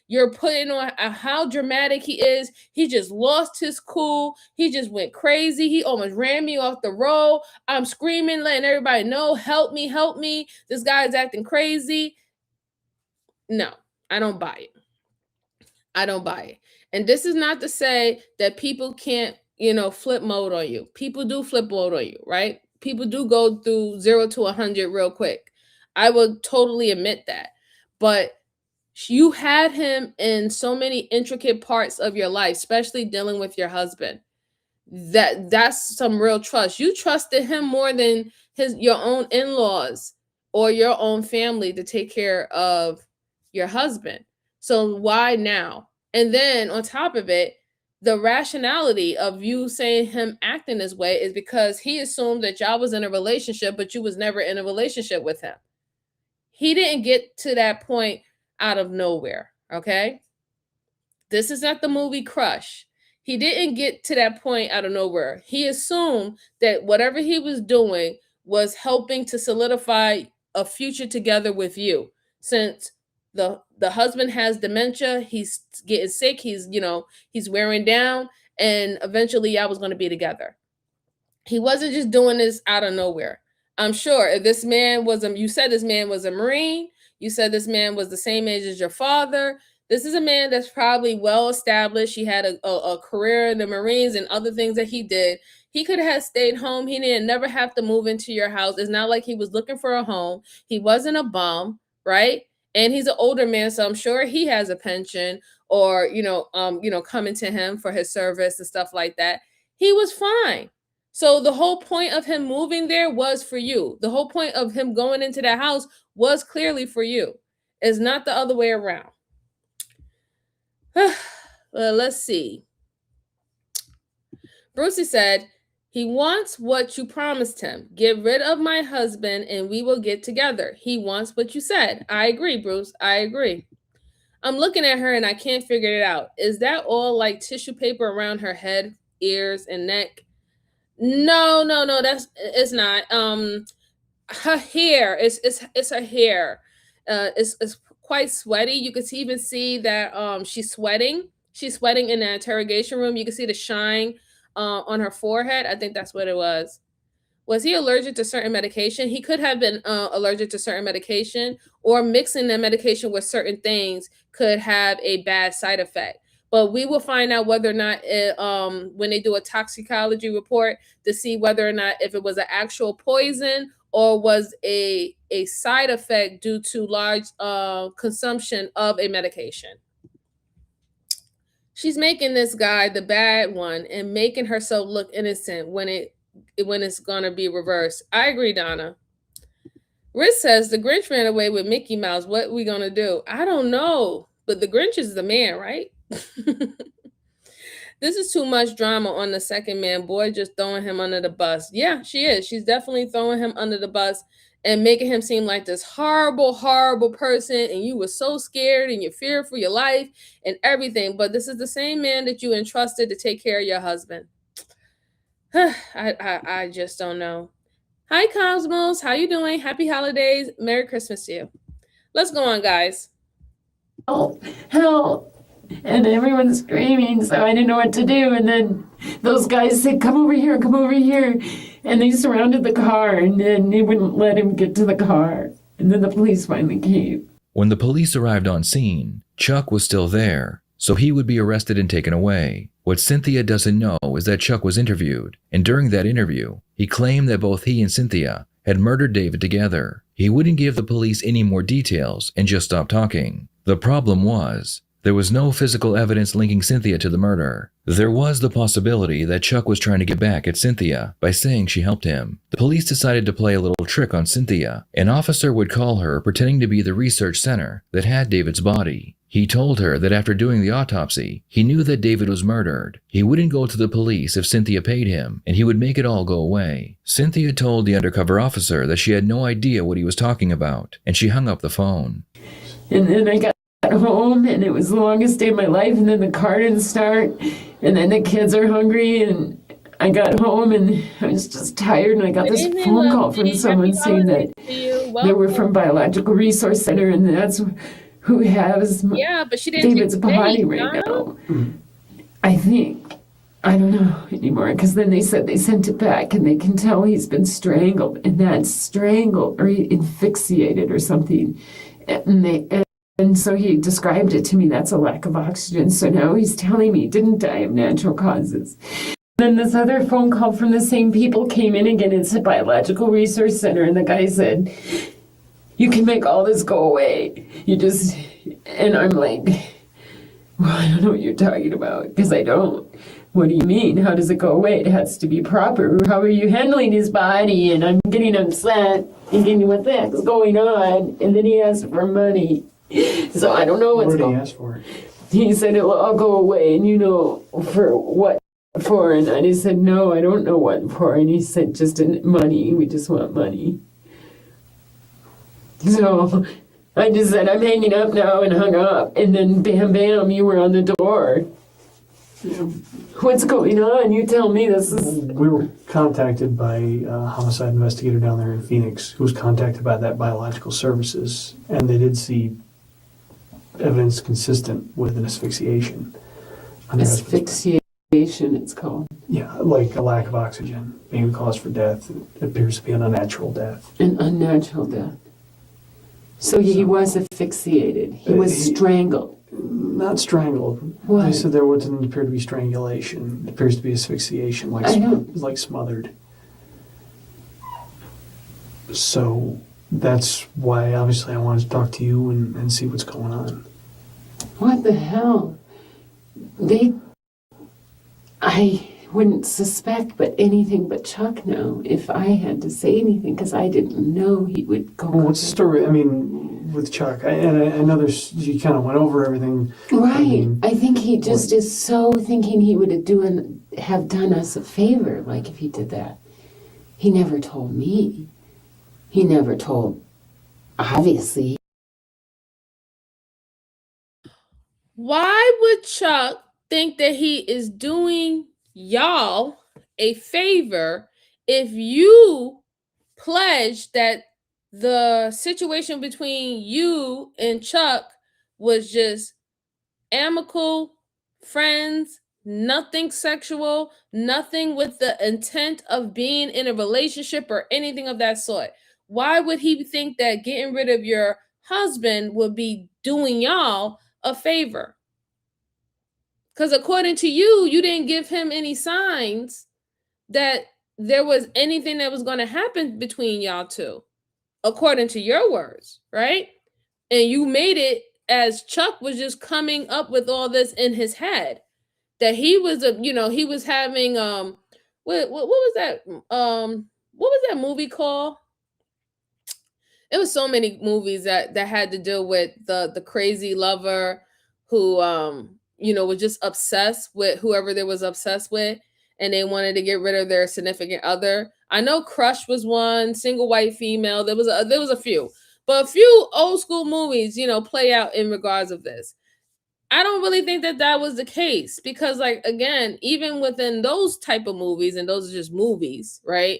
you're putting on how dramatic he is. He just lost his cool. He just went crazy. He almost ran me off the road. I'm screaming, letting everybody know, help me, help me. This guy's acting crazy. No, I don't buy it. I don't buy it. And this is not to say that people can't, flip mode on you. People do flip mode on you, right? People do go through 0 to 100 real quick. I will totally admit that. But you had him in so many intricate parts of your life, especially dealing with your husband. That's some real trust. You trusted him more than your own in-laws or your own family to take care of your husband. So why now? And then on top of it, the rationality of you saying him acting this way is because he assumed that y'all was in a relationship, but you was never in a relationship with him. He didn't get to that point out of nowhere, okay? This is not the movie Crush. He didn't get to that point out of nowhere. He assumed that whatever he was doing was helping to solidify a future together with you. Since the husband has dementia, he's getting sick, he's wearing down, and eventually I was going to be together. He wasn't just doing this out of nowhere. I'm sure if this man was you said this man was a Marine, you said this man was the same age as your father. This is a man that's probably well established. He had a career in the Marines and other things that he did. He could have stayed home. He didn't never have to move into your house. It's not like he was looking for a home. He wasn't a bum, right? And he's an older man, so I'm sure he has a pension or coming to him for his service and stuff like that. He was fine. So the whole point of him moving there was for you. The whole point of him going into that house was clearly for you. It's not the other way around. Well, let's see. Brucey said, he wants what you promised him. Get rid of my husband and we will get together. He wants what you said. I agree, Bruce. I agree. I'm looking at her and I can't figure it out. Is that all like tissue paper around her head, ears, and neck? No, it's not. Her hair it's her hair. It's quite sweaty. You can even see that she's sweating. She's sweating in the interrogation room. You can see the shine on her forehead. I think that's what it was. Was he allergic to certain medication? He could have been allergic to certain medication, or mixing the medication with certain things could have a bad side effect. But we will find out whether or not when they do a toxicology report to see whether or not if it was an actual poison or was a side effect due to large consumption of a medication. She's making this guy the bad one and making herself look innocent when it's gonna be reversed. I agree, Donna. Rich says the Grinch ran away with Mickey Mouse. What are we gonna do? I don't know, but the Grinch is the man, right? This is too much drama on the second man. Boy, just throwing him under the bus. Yeah, she is. She's definitely throwing him under the bus and making him seem like this horrible, horrible person. And you were so scared and you feared for your life and everything. But this is the same man that you entrusted to take care of your husband. I just don't know. Hi, Cosmos. How you doing? Happy holidays. Merry Christmas to you. Let's go on, guys. Help! Help! And everyone's screaming, so I didn't know what to do. And then those guys said, come over here, come over here. And they surrounded the car, and then they wouldn't let him get to the car. And then the police finally came. When the police arrived on scene, Chuck was still there, so he would be arrested and taken away. What Cynthia doesn't know is that Chuck was interviewed, and during that interview, he claimed that both he and Cynthia had murdered David together. He wouldn't give the police any more details and just stopped talking. The problem was, there was no physical evidence linking Cynthia to the murder. There was the possibility that Chuck was trying to get back at Cynthia by saying she helped him. The police decided to play a little trick on Cynthia. An officer would call her pretending to be the research center that had David's body. He told her that after doing the autopsy, he knew that David was murdered. He wouldn't go to the police if Cynthia paid him, and he would make it all go away. Cynthia told the undercover officer that she had no idea what he was talking about, and she hung up the phone. And then I got home, and it was the longest day of my life, and then the car didn't start, and then the kids are hungry, and I got home, and I was just tired, and I got this phone call from someone saying that they were from Biological Resource Center, and that's who has but she didn't David's body right now. I think. I don't know anymore, because then they said they sent it back, and they can tell he's been strangled, and that's strangled or asphyxiated or something. And so he described it to me, that's a lack of oxygen. So now he's telling me he didn't die of natural causes. Then this other phone call from the same people came in again. It's a Biological Resource Center, and the guy said, you can make all this go away. And I'm like, well, I don't know what you're talking about, because I don't. What do you mean? How does it go away? It has to be proper. How are you handling his body? And I'm getting upset, thinking, what the heck is going on? And then he asked for money. So I don't know what's going on. What did he ask for? He said, it'll all go away, and you know, for what for? And I said, no, I don't know what for. And he said, just money. We just want money. So I just said, I'm hanging up now, and hung up. And then bam, bam, you were on the door. What's going on? You tell me. This is. We were contacted by a homicide investigator down there in Phoenix who was contacted by that Biological Services, and they did see evidence consistent with an asphyxiation. Asphyxiation, it's called. Yeah, like a lack of oxygen being the cause for death. It appears to be an unnatural death. An unnatural death. So he was asphyxiated. He was strangled. Not strangled. What? They said there wouldn't appear to be strangulation. It appears to be asphyxiation, like smothered. So that's why, obviously, I wanted to talk to you and see what's going on. What the hell? I wouldn't suspect but anything but Chuck now if I had to say anything, because I didn't know he would go. Well, what's the story? I mean, with Chuck, I know you kind of went over everything. Right. I think he just is so thinking he would have done us a favor, like if he did that. He never told me. He never told, obviously. Why would Chuck think that he is doing y'all a favor if you pledged that the situation between you and Chuck was just amicable, friends, Nothing sexual, nothing with the intent of being in a relationship or anything of that sort. Why would he think that getting rid of your husband would be doing y'all a favor? Because according to you, you didn't give him any signs that there was anything that was going to happen between y'all two, according to your words, right? And you made it as Chuck was just coming up with all this in his head, that he was he was having what was that what was that movie called? It was so many movies that had to deal with the crazy lover who was just obsessed with whoever they was obsessed with, and they wanted to get rid of their significant other. I know Crush was one, Single White Female. There was a few, but a few old school movies play out in regards of this. I don't really think that was the case, because, like, again, even within those type of movies, and those are just movies, right?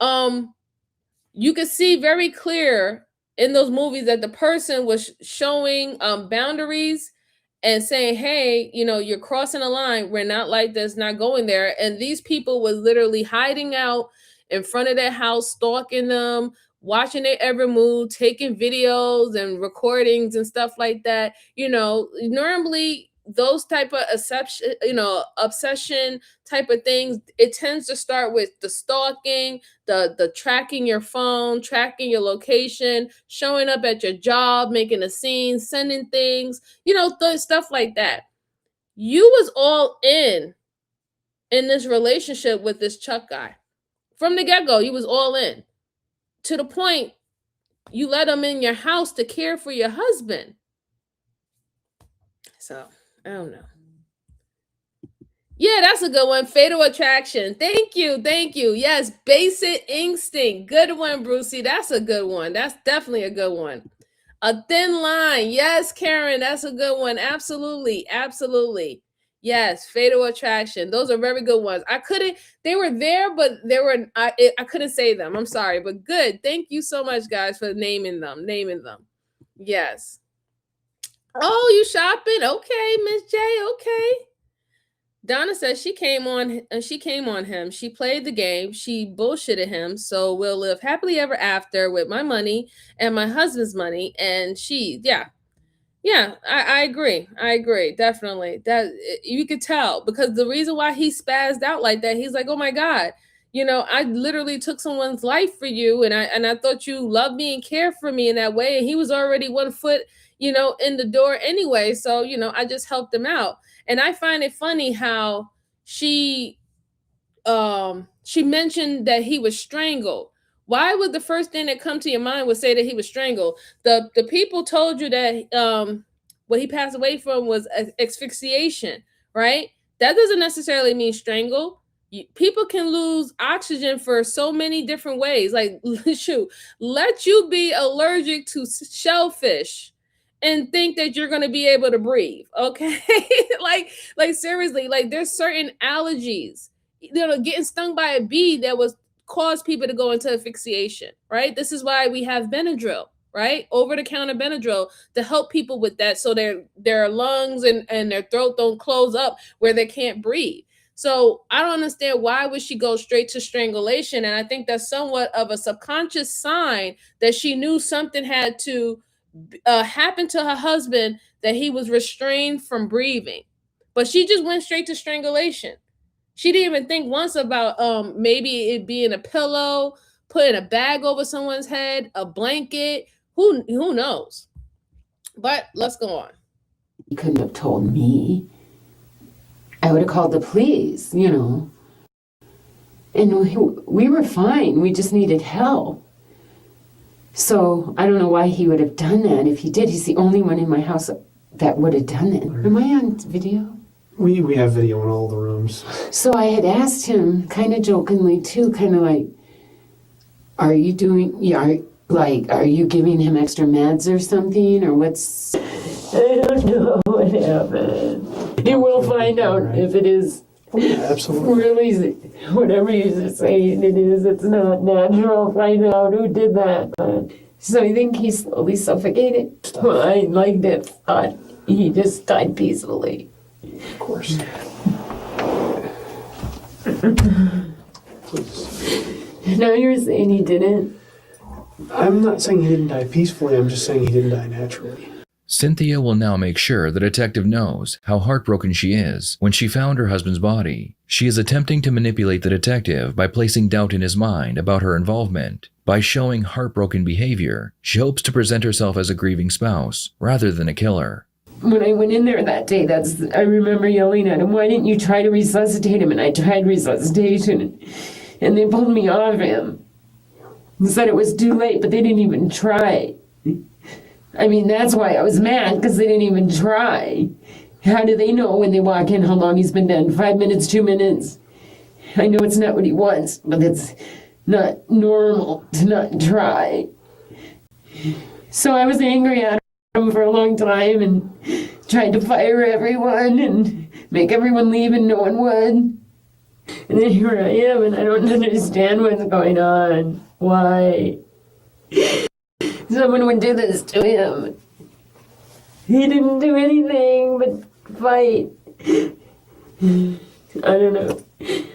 You could see very clear in those movies that the person was showing boundaries and saying, hey, you're crossing a line. We're not like this, not going there. And these people was literally hiding out in front of their house, stalking them, watching their every move, taking videos and recordings and stuff like that. Normally those type of obsession type of things, it tends to start with the stalking, the tracking your phone, tracking your location, showing up at your job, making a scene, sending things, stuff like that. You was all in this relationship with this Chuck guy. From the get-go, you was all in. To the point, you let him in your house to care for your husband. So, I don't know. Yeah, that's a good one. Fatal Attraction. Thank you. Yes, Basic Instinct. Good one, Brucey. That's a good one. That's definitely a good one. A Thin Line. Yes, Karen, that's a good one. Absolutely. Yes, Fatal Attraction. Those are very good ones. They were there, but I couldn't say them. I'm sorry, but good. Thank you so much, guys, for naming them. Yes. Oh, you shopping? Okay, Miss J. Okay. Donna says she came on him. She played the game. She bullshitted him. So we'll live happily ever after with my money and my husband's money. And I agree. Definitely. That you could tell, because the reason why he spazzed out like that, he's like, oh my God, I literally took someone's life for you. And I thought you loved me and cared for me in that way. And he was already 1 foot, in the door anyway. So, I just helped him out. And I find it funny how she mentioned that he was strangled. Why would the first thing that come to your mind would say that he was strangled? The people told you that what he passed away from was asphyxiation, right? That doesn't necessarily mean strangle. People can lose oxygen for so many different ways. Like, shoot, let you be allergic to shellfish and think that you're going to be able to breathe, okay? like seriously, like, there's certain allergies, getting stung by a bee that was cause people to go into asphyxiation, right? This is why we have Benadryl, right? Over-the-counter Benadryl to help people with that, so their lungs and their throat don't close up where they can't breathe. So I don't understand, why would she go straight to strangulation? And I think that's somewhat of a subconscious sign that she knew something had to happened to her husband, that he was restrained from breathing. But she just went straight to strangulation. She didn't even think once about maybe it being a pillow, putting a bag over someone's head, a blanket. Who knows? But let's go on. He couldn't have told me. I would have called the police, And we were fine. We just needed help. So I don't know why he would have done that. If he did, he's the only one in my house that would have done it. Am I on video? We have video in all the rooms. So I had asked him, kind of jokingly too, kind of like, are you giving him extra meds or something, or what's? I don't know what happened. You will find out, right? If it is. Yeah, absolutely. Really, whatever you're saying it is, it's not natural. Find out who did that. So I think he slowly suffocated. Well, I liked it. Thought he just died peacefully. Of course. Please. Now you're saying he didn't? I'm not saying he didn't die peacefully, I'm just saying he didn't die naturally. Cynthia will now make sure the detective knows how heartbroken she is when she found her husband's body. She is attempting to manipulate the detective by placing doubt in his mind about her involvement. By showing heartbroken behavior, she hopes to present herself as a grieving spouse rather than a killer. When I went in there that day, I remember yelling at him, "Why didn't you try to resuscitate him?" And I tried resuscitation, and they pulled me off him. And said it was too late, but they didn't even try. I mean, that's why I was mad, because they didn't even try. How do they know when they walk in how long he's been dead? 5 minutes, 2 minutes? I know it's not what he wants, but it's not normal to not try. So I was angry at him for a long time and tried to fire everyone and make everyone leave and no one would. And then here I am and I don't understand what's going on. Why? Someone would do this to him. He didn't do anything but fight. I don't know.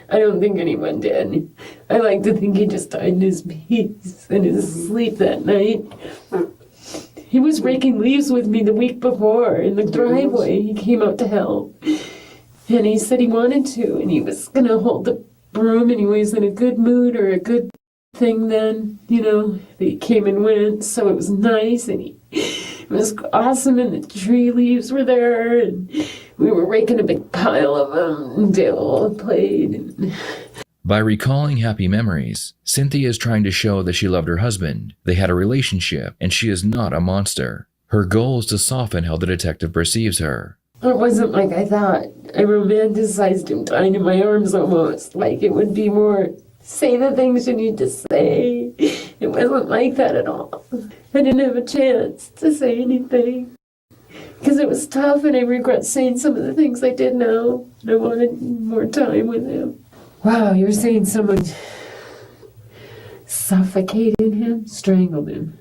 I don't think anyone did. I like to think he just died in his peace in his sleep that night. He was raking leaves with me the week before in the driveway. He came out to help. And he said he wanted to, and he was going to hold the broom, and he was in a good mood or a good thing then, you know. He came and went, so it was nice, and it was awesome, and the tree leaves were there, and we were raking a big pile of them, and Dale played. And By recalling happy memories, Cynthia is trying to show that she loved her husband, they had a relationship, and she is not a monster. Her goal is to soften how the detective perceives her. it wasn't like I thought. I romanticized him dying in my arms almost, like it would be more, say the things you need to say. It wasn't like that at all. I didn't have a chance to say anything because it was tough, and I regret saying some of the things I did now. And I wanted more time with him. Wow, you're saying someone suffocated him, strangled him.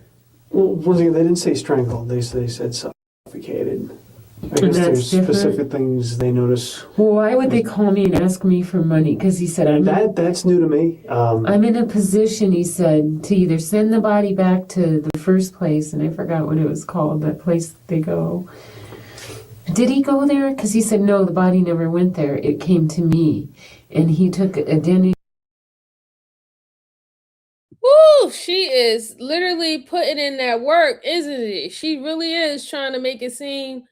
Well, once again, they didn't say strangled, they said suffocated. I guess that's there's different? specific things they notice. Well, why would they call me and ask me for money? Because he said That's new to me. I'm in a position, he said, to either send the body back to the first place, and I forgot what it was called, that place they go. Did he go there? Because he said, no, the body never went there. It came to me. And he took identity. Woo! She is literally putting in that work, isn't it? She really is trying to make it seem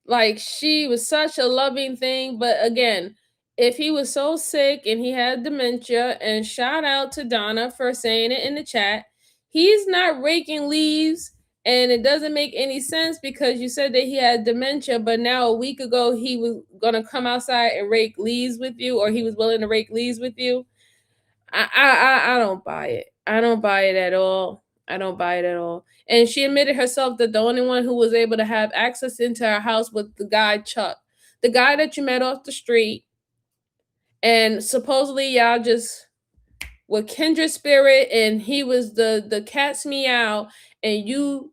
like she was such a loving thing. But again, if he was so sick and he had dementia, and shout out to Donna for saying it in the chat, he's not raking leaves. And it doesn't make any sense because you said that he had dementia, but now a week ago he was going to come outside and rake leaves with you, or he was willing to rake leaves with you. I don't buy it. I don't buy it at all. I don't buy it at all. And she admitted herself that the only one who was able to have access into her house was the guy Chuck, the guy that you met off the street. And supposedly y'all just were kindred spirit, and he was the cat's meow, and you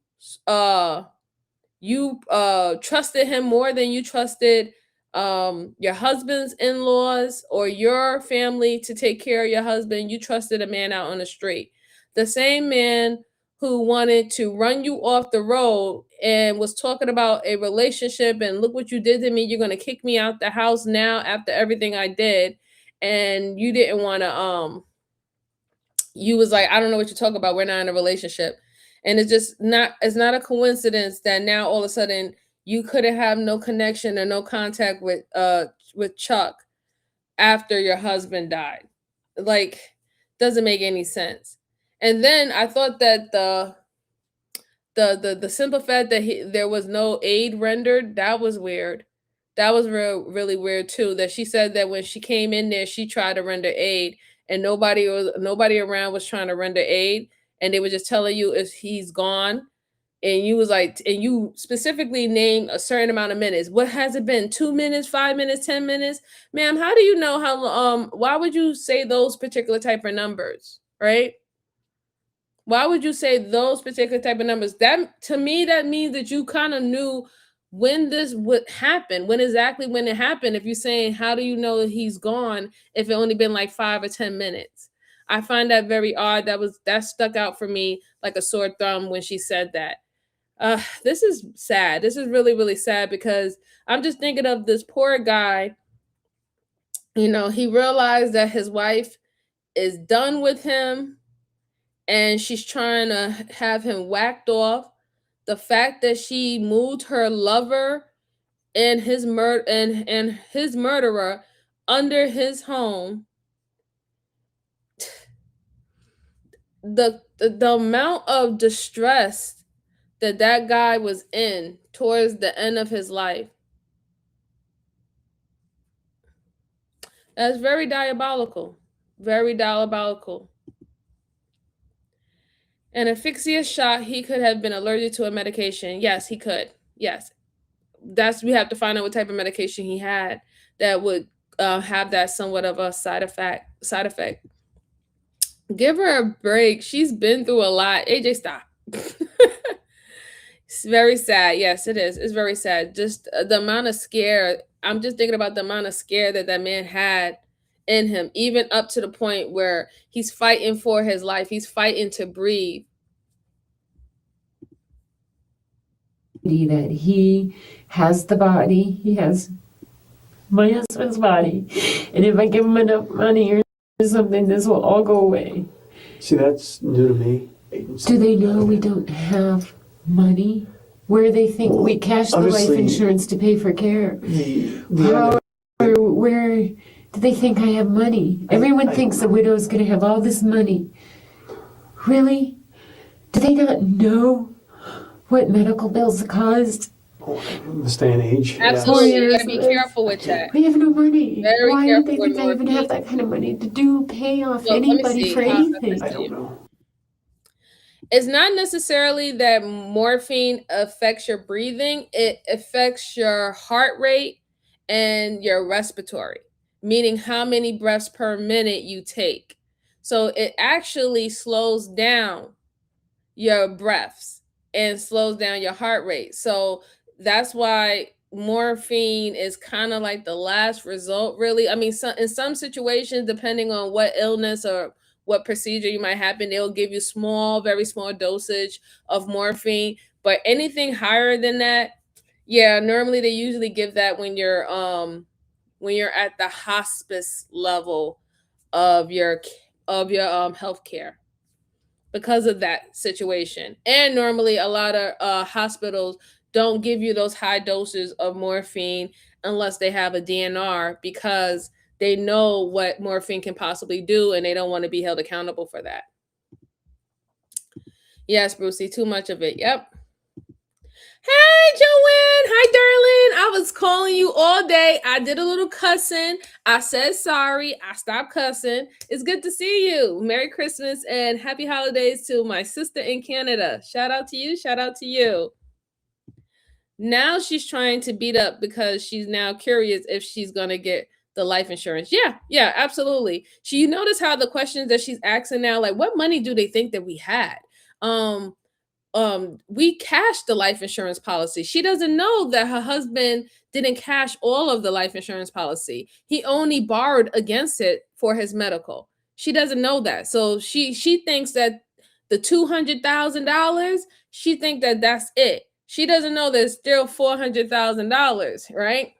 trusted him more than you trusted your husband's in-laws or your family to take care of your husband. You trusted a man out on the street, the same man who wanted to run you off the road and was talking about a relationship and look what you did to me, you're going to kick me out the house now after everything I did. And you didn't want to you was like, I don't know what you're talking about, we're not in a relationship. And it's not a coincidence that now all of a sudden you couldn't have no connection or no contact with Chuck after your husband died. Like, doesn't make any sense. And then I thought that the simple fact that there was no aid rendered, that was weird. That was really weird too. That she said that when she came in there, she tried to render aid, and nobody around was trying to render aid, and they were just telling you if he's gone, and you was like, and you specifically named a certain amount of minutes. What has it been? 2 minutes, 5 minutes, 10 minutes, ma'am? How do you know how? Why would you say those particular type of numbers, right? Why would you say those particular type of numbers? That, to me, that means that you kind of knew when this would happen, when it happened. If you're saying, how do you know he's gone if it only been like 5 or 10 minutes? I find that very odd. That stuck out for me like a sore thumb when she said that. This is sad. This is really, really sad, because I'm just thinking of this poor guy. He realized that his wife is done with him and she's trying to have him whacked off. The fact that she moved her lover and his murderer under his home, the amount of distress that guy was in towards the end of his life, that's very diabolical. Very diabolical. An asphyxia shot, he could have been allergic to a medication. Yes, he could. Yes. We have to find out what type of medication he had that would have that somewhat of a side effect. Give her a break. She's been through a lot. AJ, stop. It's very sad. Yes, it is. It's very sad. Just the amount of scare. I'm just thinking about the amount of scare that man had in him, even up to the point where he's fighting for his life. He's fighting to breathe. That he has the body. He has my husband's body. And if I give him enough money or something, this will all go away. See, that's new to me. Do they know we don't have money? Where they think we cash the life insurance to pay for care? Where do they think I have money? Everyone thinks the widow's going to have all this money. Really? Do they not know what medical bills cost? In this day and age. Absolutely. You gotta be careful with that. We have no money. Very Why careful do they think I even have that kind of money to pay off Well, anybody for anything? I don't know. It's not necessarily that morphine affects your breathing. It affects your heart rate and your respiratory, meaning how many breaths per minute you take. So it actually slows down your breaths and slows down your heart rate. So that's why morphine is kind of like the last result, really. I mean, in some situations, depending on what illness or what procedure you might happen, they'll give you very small dosage of morphine. But anything higher than that, yeah, normally they usually give that when you're at the hospice level of your healthcare, because of that situation. And normally a lot of hospitals don't give you those high doses of morphine unless they have a DNR, because they know what morphine can possibly do and they don't want to be held accountable for that. Yes, Brucey, too much of it. Yep. Hey, Joanne. Hi, darling. I was calling you all day. I did a little cussing. I said sorry. I stopped cussing. It's good to see you. Merry Christmas and happy holidays to my sister in Canada. Shout out to you. Shout out to you. Now she's trying to beat up because she's now curious if she's going to get the life insurance. Yeah, absolutely. You notice how the questions that she's asking now, like, what money do they think that we had? We cashed the life insurance policy. She doesn't know that her husband didn't cash all of the life insurance policy. He only borrowed against it for his medical. She doesn't know that. So she thinks that the $200,000, she thinks that that's it. She doesn't know there's still $400,000, right?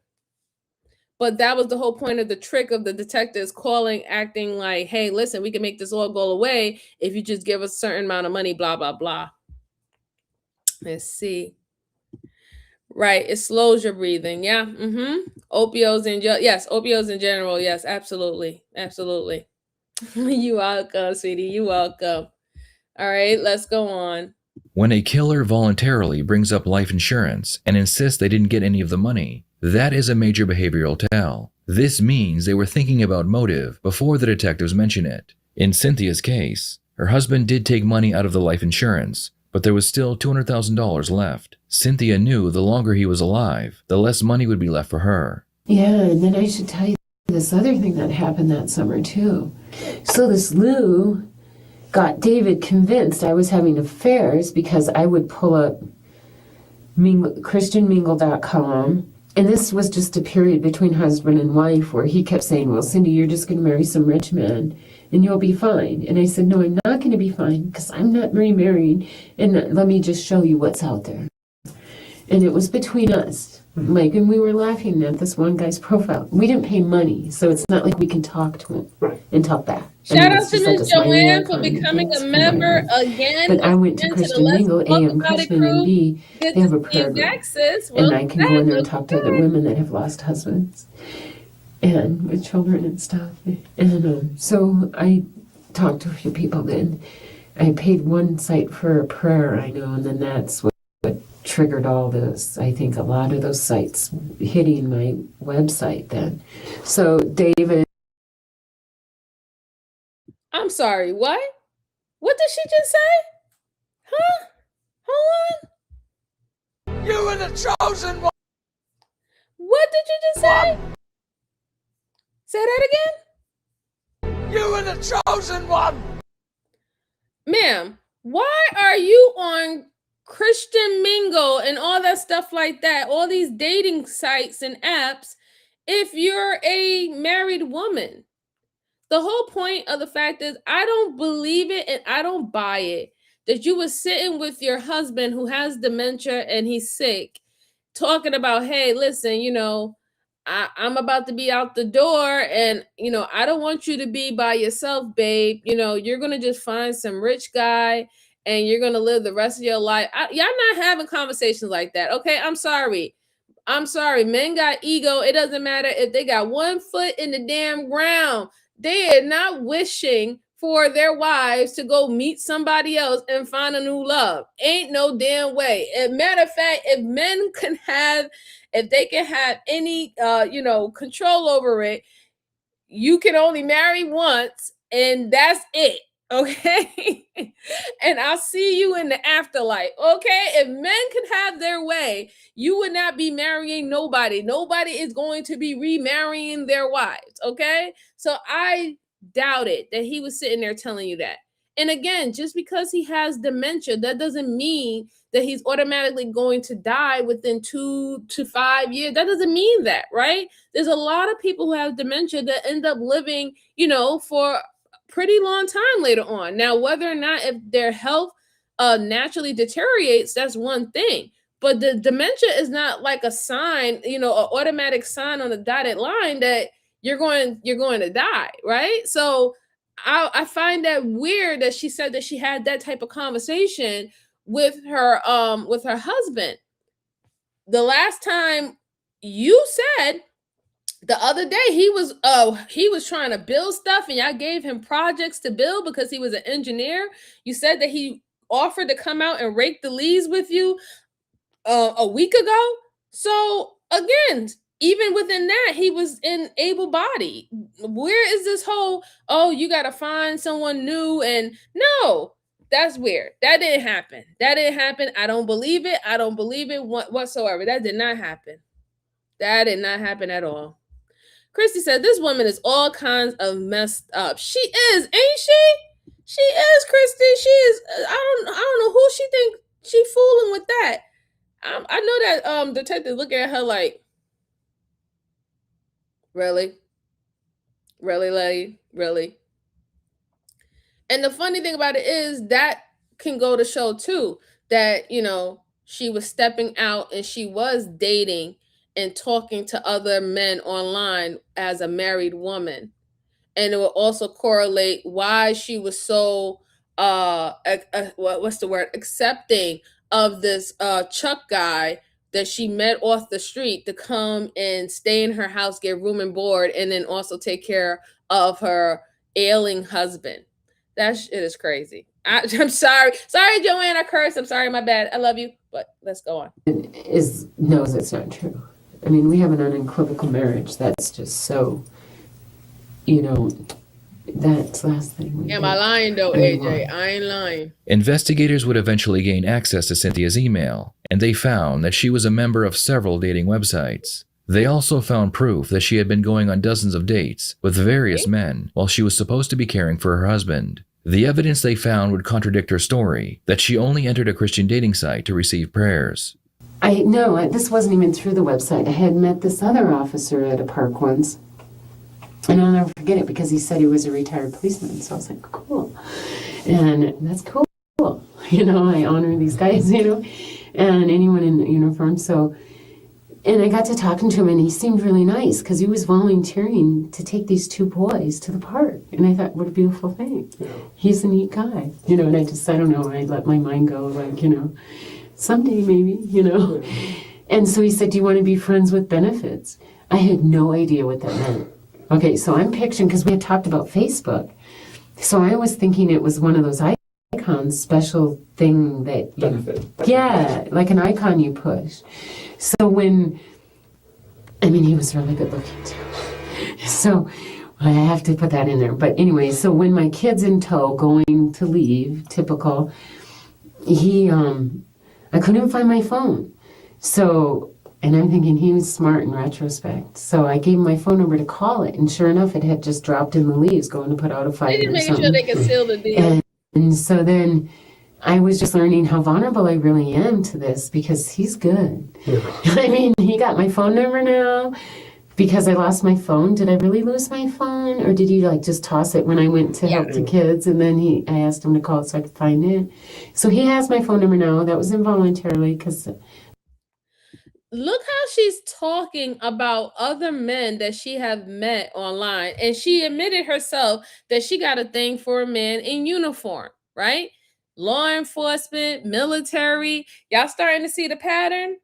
But that was the whole point of the trick of the detectives calling, acting like, hey, listen, we can make this all go away if you just give us a certain amount of money, blah, blah, blah. Let's see. Right. It slows your breathing. Yeah. Opioids in general. Yes, absolutely. Absolutely. You welcome, sweetie. You welcome. All right, let's go on. When a killer voluntarily brings up life insurance and insists they didn't get any of the money, that is a major behavioral tell. This means they were thinking about motive before the detectives mention it. In Cynthia's case, her husband did take money out of the life insurance, but there was still $200,000 left. Cynthia knew the longer he was alive, the less money would be left for her. Yeah, and then I should tell you this other thing that happened that summer too. So this Lou got David convinced I was having affairs because I would pull up ChristianMingle.com. And this was just a period between husband and wife where he kept saying, well, Cindy, you're just going to marry some rich man and you'll be fine. And I said, no, I'm not going to be fine because I'm not remarried. And let me just show you what's out there. And it was between us. Like, and we were laughing at this one guy's profile. We didn't pay money, so it's not like we can talk to him and talk back. Shout out to Miss Joanne for becoming a member again. But I went to Christian Mingle, A, I'm Christian, and B, they have a prayer group. And I can go in there and talk to other women that have lost husbands and with children and stuff. And so I talked to a few people then. I paid one site for a prayer, I know, and then that's what triggered all this. I think a lot of those sites hitting my website then. So David. I'm sorry, what? What did she just say? Huh? Hold on. You were the chosen one. What did you just say? Say that again? You were the chosen one. Ma'am, why are you on Christian Mingle and all that stuff like that, all these dating sites and apps, if you're a married woman? The whole point of the fact is, I don't believe it and I don't buy it that you were sitting with your husband who has dementia and he's sick, talking about, hey, listen, you know, I'm about to be out the door and, you know, I don't want you to be by yourself, babe. You know, you're going to just find some rich guy and you're going to live the rest of your life. Y'all not having conversations like that. Okay, I'm sorry. Men got ego. It doesn't matter if they got 1 foot in the damn ground. They are not wishing for their wives to go meet somebody else and find a new love. Ain't no damn way. As a matter of fact, if they can have any, control over it, you can only marry once and that's it. Okay. And I'll see you in the afterlife. Okay. If men could have their way, you would not be marrying nobody. Nobody is going to be remarrying their wives. Okay. So I doubt it that he was sitting there telling you that. And again, just because he has dementia, that doesn't mean that he's automatically going to die within 2 to 5 years. That doesn't mean that, right? There's a lot of people who have dementia that end up living, for pretty long time later on. Now, whether or not if their health naturally deteriorates, that's one thing. But the dementia is not like a sign, an automatic sign on the dotted line that you're going to die, right? So I find that weird that she said that she had that type of conversation with her husband. The last time you said, the other day he was trying to build stuff and y'all gave him projects to build because he was an engineer. You said that he offered to come out and rake the leaves with you a week ago. So again, even within that, he was in able body. Where is this whole, you got to find someone new? And no, that's weird. That didn't happen. I don't believe it. I don't believe it whatsoever. That did not happen. That did not happen at all. Christy said, this woman is all kinds of messed up. She is, ain't she? She is, Christy. She is. I don't know who she think she fooling with that. I know that detective looking at her like, really? Really, lady? Really? And the funny thing about it is that can go to show too that, she was stepping out and she was dating and talking to other men online as a married woman. And it will also correlate why she was so accepting of this Chuck guy that she met off the street to come and stay in her house, get room and board, and then also take care of her ailing husband. That shit is crazy. I'm sorry. Sorry, Joanne, I cursed. I'm sorry, my bad. I love you, but let's go on. Knows it's not true. I mean, we have an unequivocal marriage. That's just so, that's the last thing. Am I lying though, AJ? I ain't lying. Investigators would eventually gain access to Cynthia's email, and they found that she was a member of several dating websites. They also found proof that she had been going on dozens of dates with various men while she was supposed to be caring for her husband. The evidence they found would contradict her story that she only entered a Christian dating site to receive prayers. This wasn't even through the website. I had met this other officer at a park once, and I'll never forget it because he said he was a retired policeman. So I was like, cool, and that's cool. I honor these guys, and anyone in uniform. So, and I got to talking to him, and he seemed really nice because he was volunteering to take these two boys to the park, and I thought, what a beautiful thing. Yeah. He's a neat guy, and I don't know. I let my mind go, someday maybe, And so he said, do you want to be friends with benefits? I had no idea what that meant. Okay, so I'm picturing, because we had talked about Facebook, so I was thinking it was one of those icons, special thing that like an icon you push. So he was really good looking too. So I have to put that in there. But anyway, so when my kid's in tow going to leave, typical, I couldn't find my phone. So, and I'm thinking he was smart in retrospect. So I gave him my phone number to call it, and sure enough, it had just dropped in the leaves going to put out a fire They or just something. making sure they can seal the deal. And so then I was just learning how vulnerable I really am to this because he's good. Yeah. He got my phone number now because I lost my phone. Did I really lose my phone, or did he just toss it when I went to help the kids? And then I asked him to call it so I could find it. So he has my phone number now. That was involuntarily because. Look how she's talking about other men that she have met online, and she admitted herself that she got a thing for a man in uniform, right? Law enforcement, military. Y'all starting to see the pattern?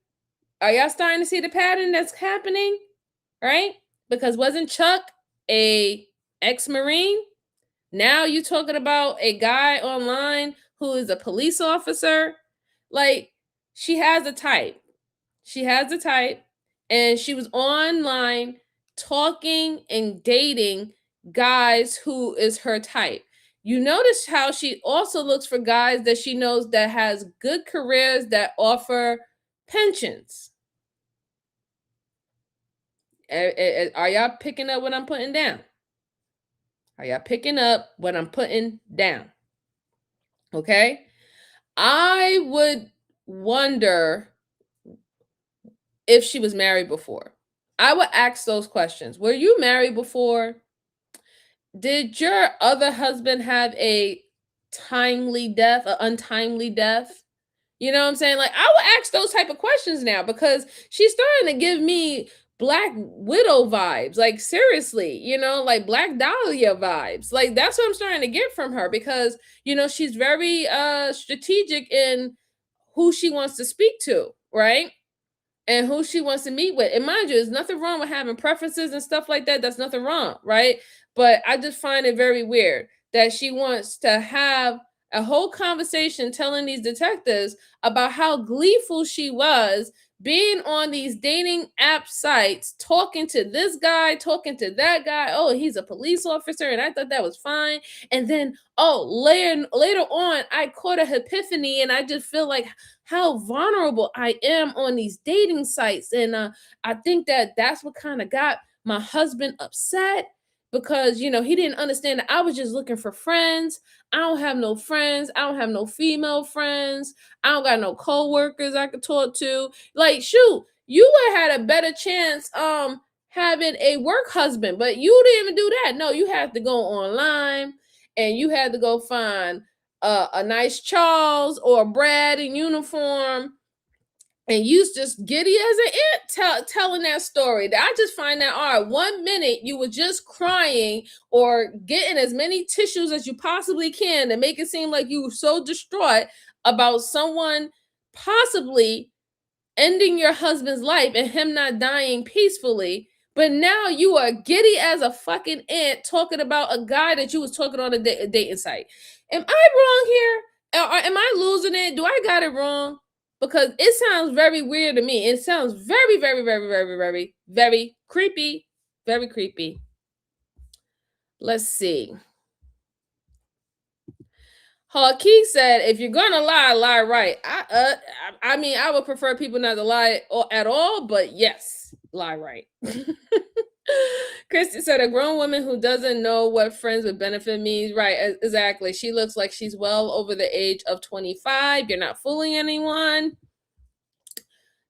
Are y'all starting to see the pattern that's happening? Right? Because wasn't Chuck a ex-Marine? Now you talking about a guy online who is a police officer? She has a type. She has a type, and she was online talking and dating guys who is her type. You notice how she also looks for guys that she knows that has good careers that offer pensions. Are y'all picking up what I'm putting down? Are y'all picking up what I'm putting down? Okay. I would wonder if she was married before. I would ask those questions. Were you married before? Did your other husband have a untimely death? You know what I'm saying? I would ask those type of questions now because she's starting to give me Black Widow vibes. Seriously, Black Dahlia vibes. That's what I'm starting to get from her because, she's very strategic in who she wants to speak to, right? And who she wants to meet with. And mind you, there's nothing wrong with having preferences and stuff like that. That's nothing wrong, right? But I just find it very weird that she wants to have a whole conversation telling these detectives about how gleeful she was being on these dating app sites, talking to this guy, talking to that guy. Oh, he's a police officer, and I thought that was fine. And then, later on, I caught a epiphany, and I just feel like how vulnerable I am on these dating sites. And I think that's what kind of got my husband upset because, he didn't understand that I was just looking for friends. I don't have no friends. I don't have no female friends. I don't got no co-workers I could talk to. Shoot, you would have had a better chance having a work husband, but you didn't even do that. No, you have to go online and you had to go find a nice Charles or Brad in uniform, and you just giddy as an ant telling that story. I just find that, all right, 1 minute you were just crying or getting as many tissues as you possibly can to make it seem like you were so distraught about someone possibly ending your husband's life and him not dying peacefully. But now you are giddy as a fucking ant talking about a guy that you was talking on a dating site. Am I wrong here? Or am I losing it? Do I got it wrong? Because it sounds very weird to me. It sounds very, very, very, very, very, very creepy. Very creepy. Let's see. Hawkey said, if you're gonna lie, lie right. I would prefer people not to lie at all, but yes, lie right. Christy said, a grown woman who doesn't know what friends with benefit means. Right, exactly. She looks like she's well over the age of 25. You're not fooling anyone.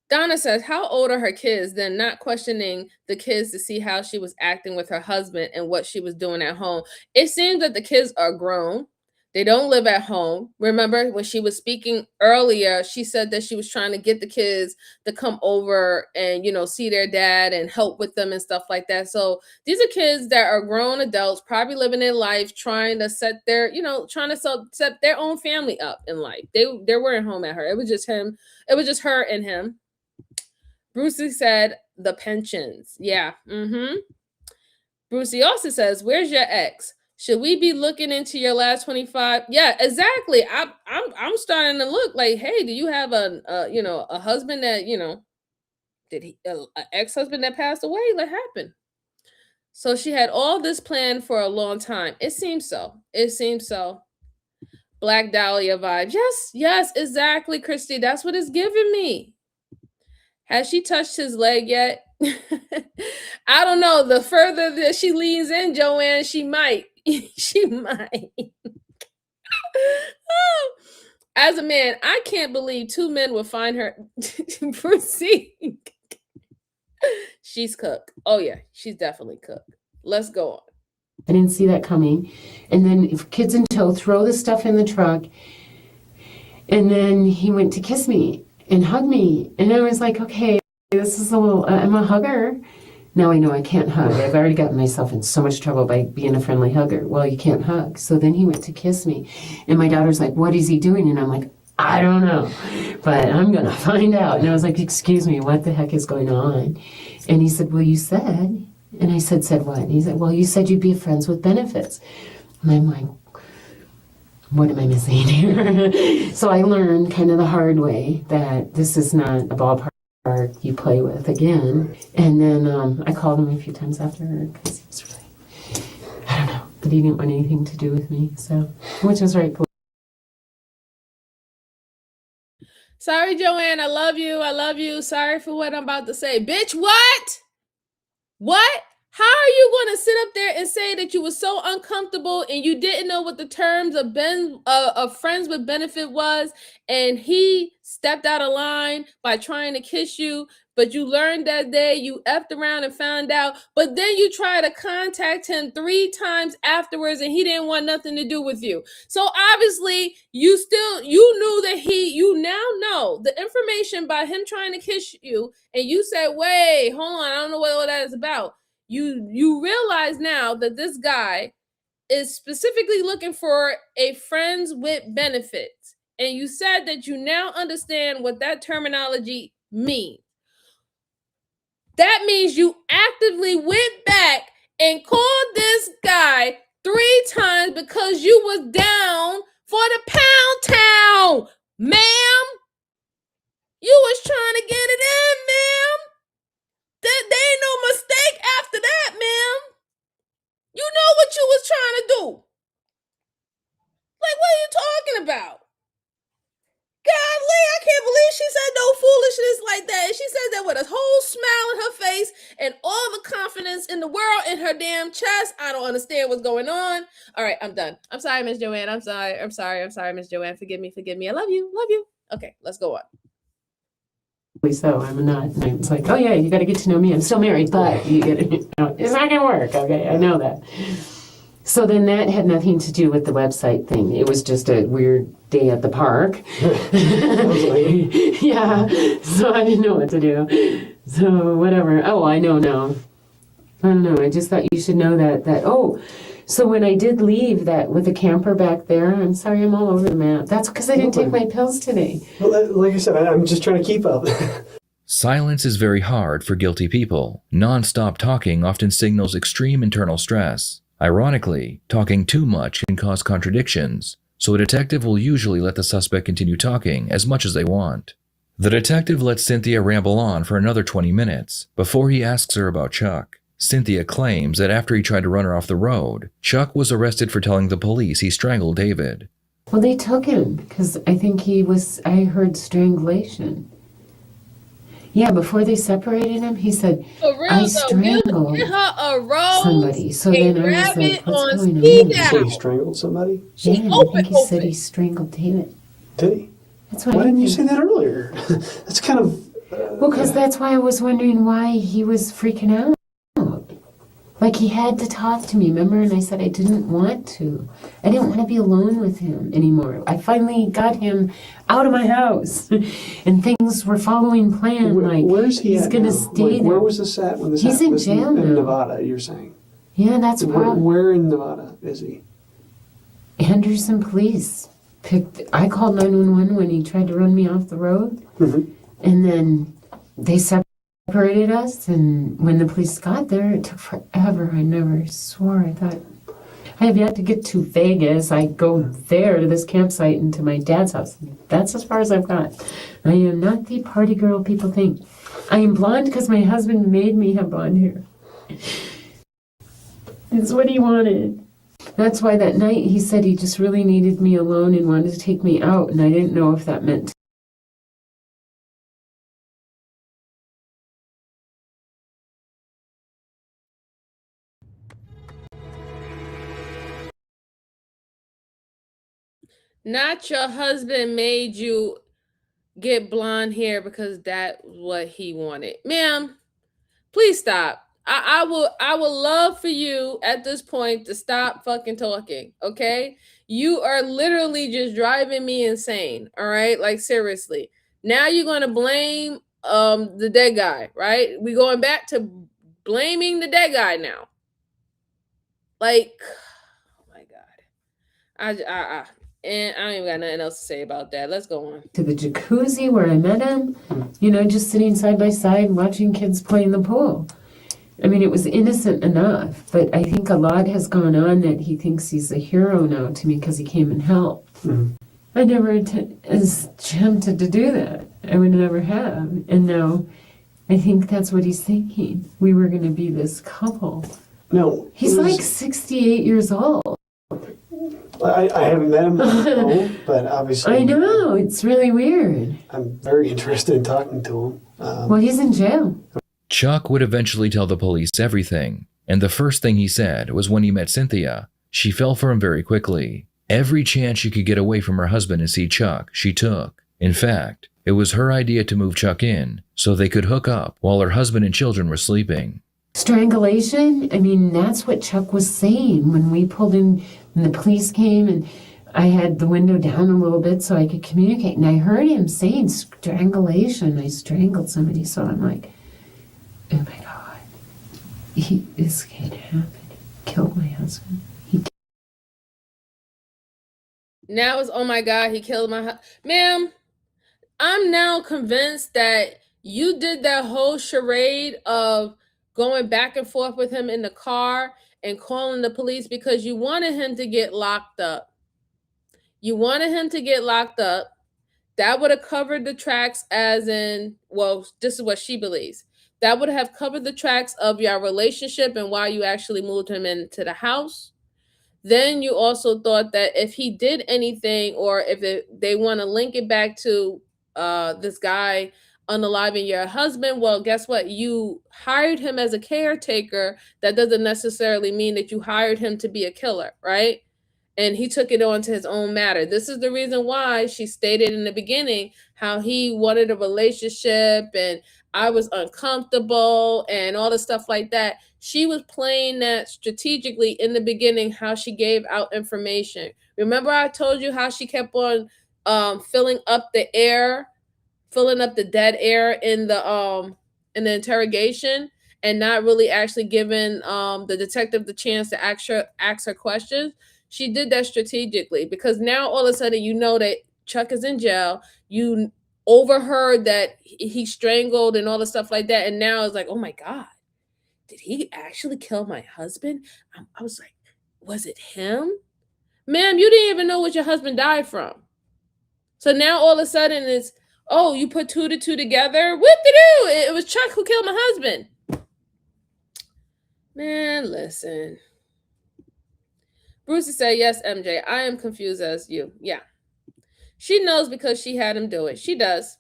Donna says, how old are her kids? Then not questioning the kids to see how she was acting with her husband and what she was doing at home. It seems that the kids are grown. They don't live at home. Remember when she was speaking earlier, she said that she was trying to get the kids to come over and, see their dad and help with them and stuff like that. So these are kids that are grown adults, probably living their life, trying to set their, set their own family up in life. They weren't home at her. It was just him. It was just her and him. Brucey said the pensions. Yeah. Brucey also says, where's your ex? Should we be looking into your last 25? Yeah, exactly. I'm starting to look like, hey, do you have a husband that, did he an ex-husband that passed away? What happened? So she had all this planned for a long time. It seems so. Black Dahlia vibe. Yes, exactly, Christy. That's what it's giving me. Has she touched his leg yet? I don't know. The further that she leans in, Joanne, she might. She might. As a man, I can't believe two men would find her. Proceed. She's cooked. Oh, yeah. She's definitely cooked. Let's go on. I didn't see that coming. And then if kids in tow, throw the stuff in the truck. And then he went to kiss me and hug me. And I was like, okay, this is I'm a hugger. Now I know I can't hug. I've already gotten myself in so much trouble by being a friendly hugger. Well, you can't hug. So then he went to kiss me. And my daughter's like, what is he doing? And I'm like, I don't know, but I'm going to find out. And I was like, excuse me, what the heck is going on? And he said, well, you said. And I said what? And he said, well, you said you'd be friends with benefits. And I'm like, what am I missing here? So I learned kind of the hard way that this is not a ballpark you play with again. And then I called him a few times after because he was really, I don't know, but he didn't want anything to do with me. So, which was right. Sorry, Joanne. I love you. Sorry for what I'm about to say. Bitch, what? What? How are you going to sit up there and say that you were so uncomfortable and you didn't know what the terms of friends with benefit was, and he stepped out of line by trying to kiss you, but you learned that day, you effed around and found out, but then you try to contact him 3 times afterwards and he didn't want nothing to do with you. So obviously you knew that you now know the information by him trying to kiss you, and you said, wait, hold on, I don't know what all that is about. You realize now that this guy is specifically looking for a friends with benefits. And you said that you now understand what that terminology means. That means you actively went back and called this guy 3 times because you was down for the pound town, ma'am. You was trying to get it in, ma'am. There ain't no mistake after that, ma'am. You know what you was trying to do. Like, what are you talking about? Golly, I can't believe she said no foolishness like that. And she said that with a whole smile on her face and all the confidence in the world in her damn chest. I don't understand what's going on. All right, I'm done. I'm sorry, Miss Joanne. I'm sorry, Miss Joanne. Forgive me. I love you. Okay, let's go on. So I'm a nut. And I was like, oh yeah, you got to get to know me. I'm still married, but you get it. It's not going to work. Okay, I know that. So then that had nothing to do with the website thing. It was just a weird day at the park. Yeah. So I didn't know what to do. So whatever. Oh, I know now. I don't know. I just thought you should know that. Oh, so when I did leave that with the camper back there, I'm sorry, I'm all over the map. That's because I didn't take my pills today. Well, like I said, I'm just trying to keep up. Silence is very hard for guilty people. Non-stop talking often signals extreme internal stress. Ironically, talking too much can cause contradictions, so a detective will usually let the suspect continue talking as much as they want. The detective lets Cynthia ramble on for another 20 minutes before he asks her about Chuck. Cynthia claims that after he tried to run her off the road, Chuck was arrested for telling the police he strangled David. Well, they took him because I think I heard strangulation. Yeah, before they separated him, he said, I strangled somebody. So then I was like, what's going on? Did he say he strangled somebody? Yeah, I think he said he strangled David. Did he? That's what Why didn't you say that earlier? That's kind of Well, because that's why I was wondering why he was freaking out. Like he had to talk to me, remember? And I said I didn't want to. I didn't want to be alone with him anymore. I finally got him out of my house, and things were following plan. Where's he he's at gonna now? stay there. Where was this at when this He's happened? in This jail in now. Nevada, you're saying? Yeah, that's probably. Where in Nevada is he? Henderson Police I called 911 when he tried to run me off the road, and then they separated us, and when the police got there, it took forever. I never swore. I thought, I have yet to get to Vegas. I go there to this campsite and to my dad's house. That's as far as I've got. I am not the party girl people think. I am blonde because my husband made me have blonde hair. It's what he wanted. That's why that night he said he just really needed me alone and wanted to take me out, and I didn't know if that meant. Not your husband made you get blonde hair because that's what he wanted. Ma'am, please stop. I will love for you at this point to stop fucking talking, okay? You are literally just driving me insane, all right? Like seriously. Now you're going to blame the dead guy, right? We going back to blaming the dead guy now. Like, oh my god. And I don't even got nothing else to say about that. Let's go on. To the jacuzzi where I met him, just sitting side by side watching kids play in the pool. I mean, it was innocent enough, but I think a lot has gone on that he thinks he's a hero now to me because he came and helped. I never attempted to do that. I would never have. And now I think that's what he's thinking. We were going to be this couple. No. He's like 68 years old. I haven't met him, but obviously. I know, it's really weird. I'm very interested in talking to him. Well, he's in jail. Chuck would eventually tell the police everything, and the first thing he said was when he met Cynthia, she fell for him very quickly. Every chance she could get away from her husband and see Chuck, she took. In fact, it was her idea to move Chuck in so they could hook up while her husband and children were sleeping. Strangulation? I mean, that's what Chuck was saying when we pulled in and the police came, and I had the window down a little bit so I could communicate. And I heard him saying strangulation. I strangled somebody, so I'm like, oh my God, this can't happen. He killed my husband. Now it's, oh my God, he killed my husband. Ma'am, I'm now convinced that you did that whole charade of going back and forth with him in the car and calling the police because you wanted him to get locked up. You wanted him to get locked up. That would have covered the tracks as in, well, this is what she believes. That would have covered the tracks of your relationship and why you actually moved him into the house. Then you also thought that if he did anything or if they want to link it back to this guy unaliving your husband, well, guess what? You hired him as a caretaker. That doesn't necessarily mean that you hired him to be a killer, right? And he took it on to his own matter. This is the reason why she stated in the beginning how he wanted a relationship and I was uncomfortable and all the stuff like that. She was playing that strategically in the beginning, how she gave out information. Remember I told you how she kept on filling up the dead air in the interrogation and not really actually giving the detective the chance to ask her questions. She did that strategically because now all of a sudden you know that Chuck is in jail. You overheard that he strangled and all the stuff like that. And now it's like, oh my God, did he actually kill my husband? I was like, was it him? Ma'am, you didn't even know what your husband died from. So now all of a sudden it's, oh, you put two to two together? Whoop-de-doo! It was Chuck who killed my husband. Man, listen. Brucey said, yes, MJ, I am confused as you. Yeah. She knows because she had him do it. She does.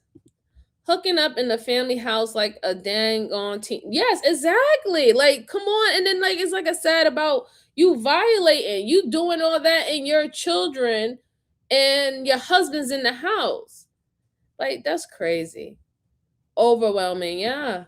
Hooking up in the family house like a dang on teen. Yes, exactly. Like, come on. And then, like, it's like I said about you violating, you doing all that and your children and your husband's in the house. Like, that's crazy. overwhelming. Yeah.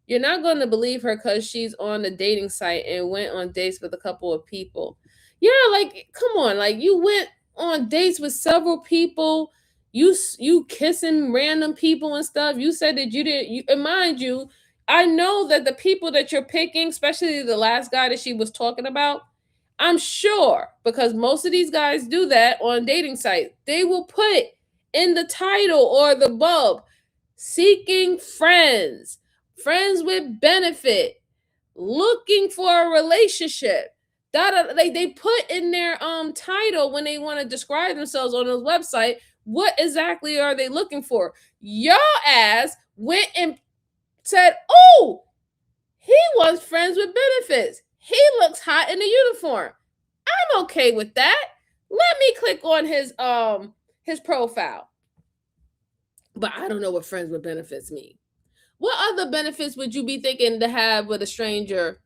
You're not going to believe her because she's on the dating site and went on dates with a couple of people. Yeah, like, come on. Like, you went on dates with several people. You kissing random people and stuff. You said that you didn't. And mind you, I know that the people that you're picking, especially the last guy that she was talking about, I'm sure, because most of these guys do that on dating sites. They will put in the title or the bulb, seeking friends, friends with benefit, looking for a relationship. They put in their title when they want to describe themselves on those website. What exactly are they looking for? Your ass went and said, "Oh, he wants friends with benefits. He looks hot in a uniform. I'm okay with that. Let me click on his profile." But I don't know what friends with benefits mean. What other benefits would you be thinking to have with a stranger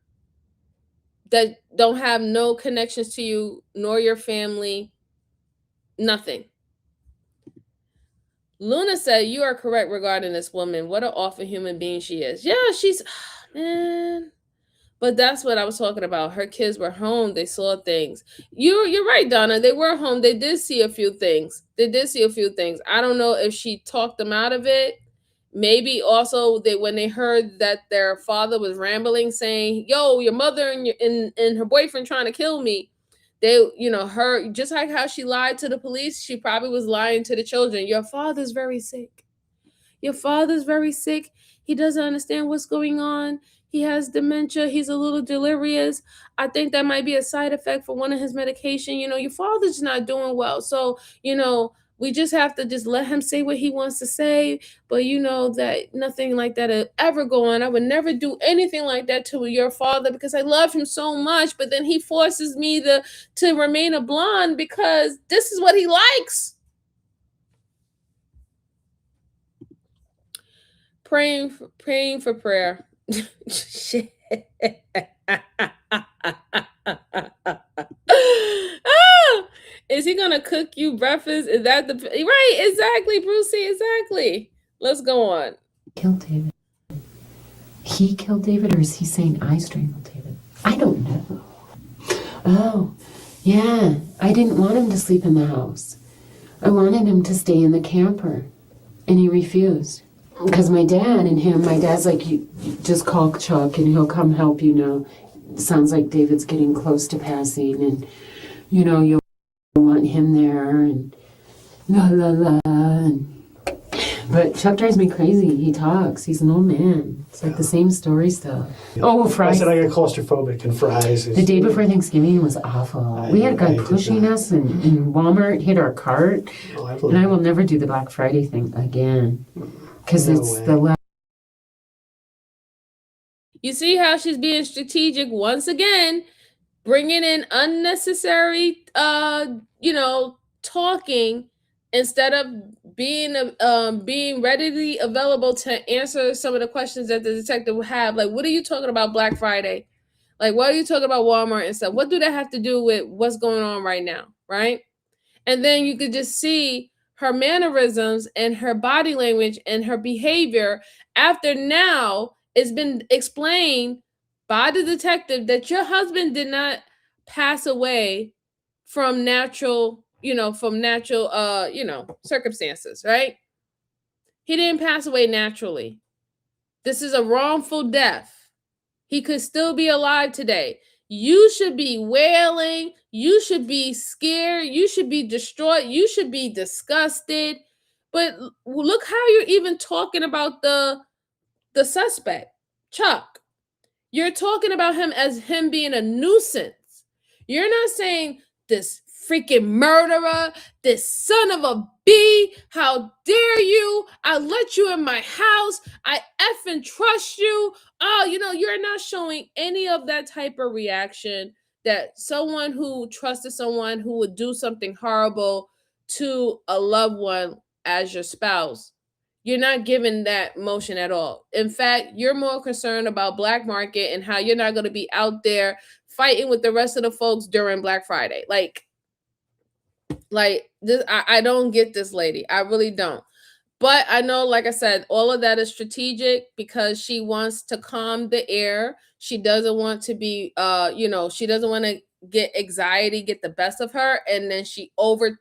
that don't have no connections to you nor your family? Nothing. Luna said, "You are correct regarding this woman. What an awful human being she is." Yeah, she's, man. But that's what I was talking about. Her kids were home. They saw things. You're right, Donna. They were home. They did see a few things. I don't know if she talked them out of it. Maybe also when they heard that their father was rambling, saying, "Yo, your mother and her boyfriend trying to kill me." They, her, just like how she lied to the police, she probably was lying to the children. Your father's very sick. He doesn't understand what's going on. He has dementia. He's a little delirious. I think that might be a side effect for one of his medication. Your father's not doing well. So, we just have to just let him say what he wants to say. But that nothing like that will ever go on. I would never do anything like that to your father because I love him so much. But then he forces me to remain a blonde because this is what he likes. Praying for prayer. Shit. Is he gonna cook you breakfast? Is that the right? Exactly, Brucey. Exactly. Let's go on. Killed David. He killed David, or is he saying I strangled David? I don't know. Oh, yeah. I didn't want him to sleep in the house. I wanted him to stay in the camper, and he refused. Because my dad's like, you just call Chuck and he'll come help you now. Sounds like David's getting close to passing and, you'll want him there and la la la. But Chuck drives me crazy. He talks. He's an old man. It's like the same story still. Oh, fries. I said I got claustrophobic and fries. The day before Thanksgiving was awful. We had a guy pushing us and Walmart hit our cart. And I will never do the Black Friday thing again. Because it's the last. You see how she's being strategic once again, bringing in unnecessary, talking instead of being readily available to answer some of the questions that the detective would have. Like, what are you talking about Black Friday? Like, what are you talking about Walmart and stuff? What do that have to do with what's going on right now, right? And then you could just see her mannerisms and her body language and her behavior after now it's been explained by the detective that your husband did not pass away from natural circumstances, right? He didn't pass away naturally. This is a wrongful death. He could still be alive today. You should be wailing. You should be scared. You should be distraught. You should be disgusted. But look how you're even talking about the suspect, Chuck. You're talking about him as him being a nuisance. You're not saying this freaking murderer, this son of a B, how dare you? I let you in my house. I effing trust you. Oh, you're not showing any of that type of reaction that someone who trusted someone who would do something horrible to a loved one as your spouse. You're not giving that motion at all. In fact, you're more concerned about black market and how you're not going to be out there fighting with the rest of the folks during Black Friday. Like this, I don't get this lady. I really don't. But I know, like I said, all of that is strategic because she wants to calm the air. She doesn't want to be, she doesn't want to get anxiety get the best of her, and then she over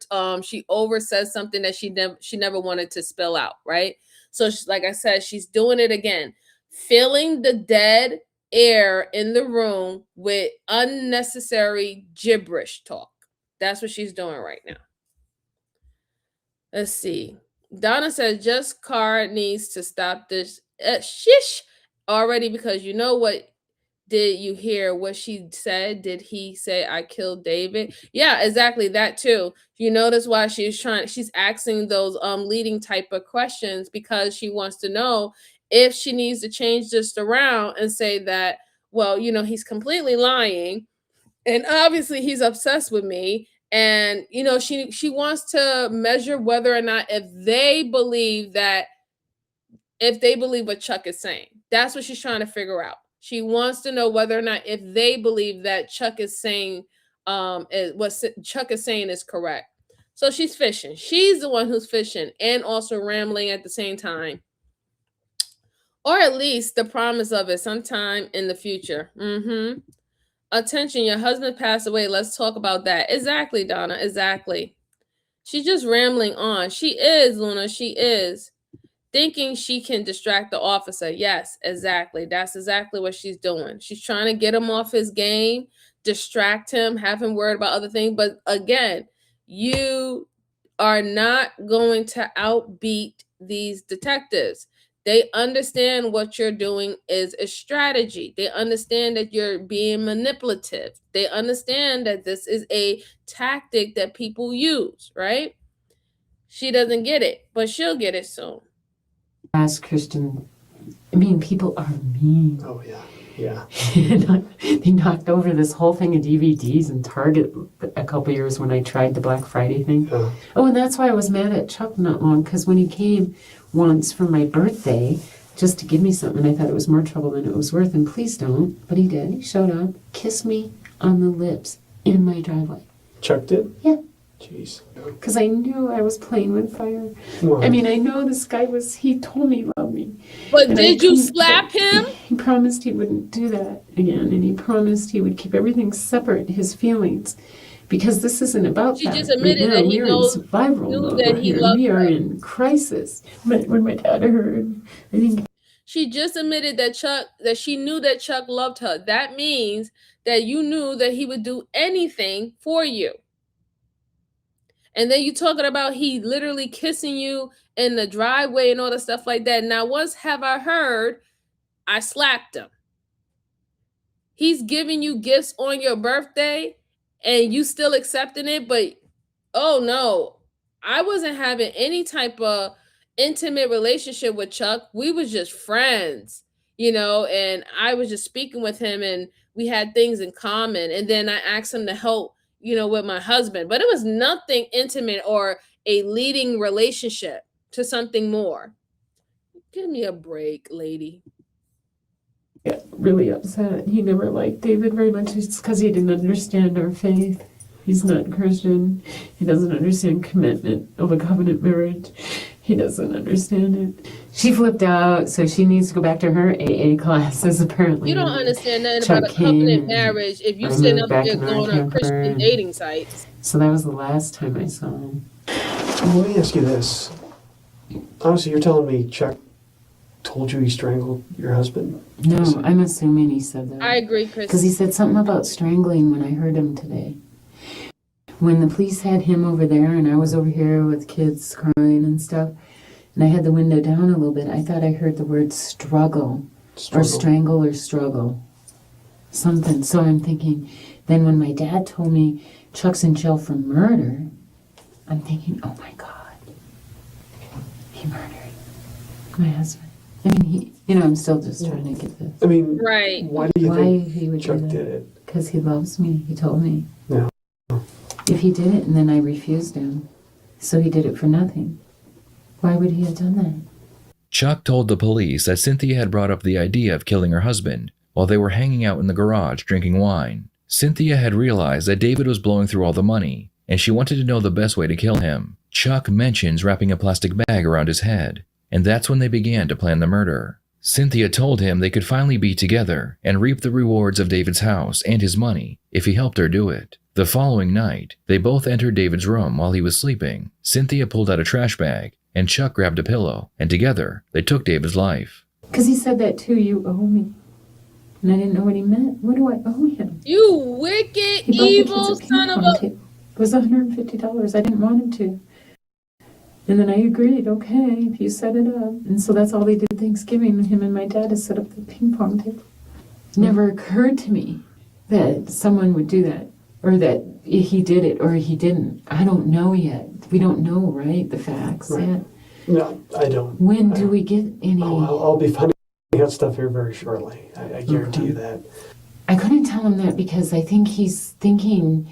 says something that she never wanted to spill out, right? So, like I said, she's doing it again, filling the dead air in the room with unnecessary gibberish talk. That's what she's doing right now. Let's see. Donna says, just Car needs to stop this shish already, because you know what? Did you hear what she said? Did he say I killed David? Yeah, exactly, that too. You notice why she's asking those leading type of questions, because she wants to know if she needs to change this around and say that, well, he's completely lying, and obviously he's obsessed with me. And she wants to measure whether or not if they believe what Chuck is saying. That's what she's trying to figure out. She wants to know whether or not if they believe that Chuck is saying what Chuck is saying is correct. So she's fishing. She's the one who's fishing and also rambling at the same time. Or at least the promise of it sometime in the future. Attention, your husband passed away. Let's talk about that. Exactly, Donna. Exactly. She's just rambling on. She is, Luna. She is. Thinking she can distract the officer. Yes, exactly. That's exactly what she's doing. She's trying to get him off his game, distract him, have him worried about other things. But again, you are not going to outbeat these detectives. They understand what you're doing is a strategy. They understand that you're being manipulative. They understand that this is a tactic that people use, right? She doesn't get it, but she'll get it soon. Ask Christian. I mean, people are mean. Oh, yeah. Yeah. They knocked over this whole thing of DVDs in Target a couple years when I tried the Black Friday thing. Oh, and that's why I was mad at Chuck not long, because when he came once for my birthday just to give me something, I thought it was more trouble than it was worth, and please don't. But he did. He showed up, kissed me on the lips in my driveway. Chuck did? Yeah. Jeez. Because I knew I was playing with fire. Well, I mean, I know this guy he told me he loved me. But did you slap him? He promised he wouldn't do that again, and he promised he would keep everything separate, his feelings, because this isn't about She that. just admitted right now, that he we're in survival mode that he here. loved We are her. in crisis. When my dad heard, I think she just admitted that she knew that Chuck loved her. That means that you knew that he would do anything for you. And then you talking about he literally kissing you in the driveway and all the stuff like that. Now, once have I heard, I slapped him. He's giving you gifts on your birthday and you still accepting it. But, oh no, I wasn't having any type of intimate relationship with Chuck. We was just friends, and I was just speaking with him and we had things in common. And then I asked him to help, with my husband, but it was nothing intimate or a leading relationship to something more. Give me a break, lady. got really upset. He never liked David very much. It's because he didn't understand our faith. He's not Christian. He doesn't understand commitment of a covenant marriage. He doesn't understand it. She flipped out, so she needs to go back to her AA classes, apparently. You don't understand nothing Chuck about a covenant came, marriage if you I sit moved up back there in our going on camper, Christian dating sites. So that was the last time I saw him. Let me ask you this. Honestly, you're telling me Chuck told you he strangled your husband? No, I'm assuming he said that. I agree, Chris. Because he said something about strangling when I heard him today. When the police had him over there and I was over here with kids crying and stuff, and I had the window down a little bit, I thought I heard the word struggle. Or strangle or struggle. Something. So I'm thinking, then when my dad told me Chuck's in jail for murder, I'm thinking, oh my God, he murdered my husband. I mean, I'm still just trying to get this. I mean, right. Why do you think Chuck did it? Because he loves me, he told me. No. If he did it and then I refused him, so he did it for nothing. Why would he have done that? Chuck told the police that Cynthia had brought up the idea of killing her husband while they were hanging out in the garage drinking wine. Cynthia had realized that David was blowing through all the money, and she wanted to know the best way to kill him. Chuck mentions wrapping a plastic bag around his head, and that's when they began to plan the murder. Cynthia told him they could finally be together and reap the rewards of David's house and his money if he helped her do it. The following night, they both entered David's room while he was sleeping. Cynthia pulled out a trash bag, and Chuck grabbed a pillow, and together, they took David's life. Because he said that too, you owe me. And I didn't know what he meant. What do I owe him? You wicked, evil son of a... It was $150. I didn't want him to. And then I agreed, okay, if you set it up. And so that's all they did Thanksgiving, him and my dad, is set up the ping pong table. It never occurred to me that someone would do that, or that he did it or he didn't. I don't know yet. We don't know, right, the facts yet. No, I don't. When do we get any... I'll be finding out stuff here very shortly. I guarantee you that. I couldn't tell him that because I think he's thinking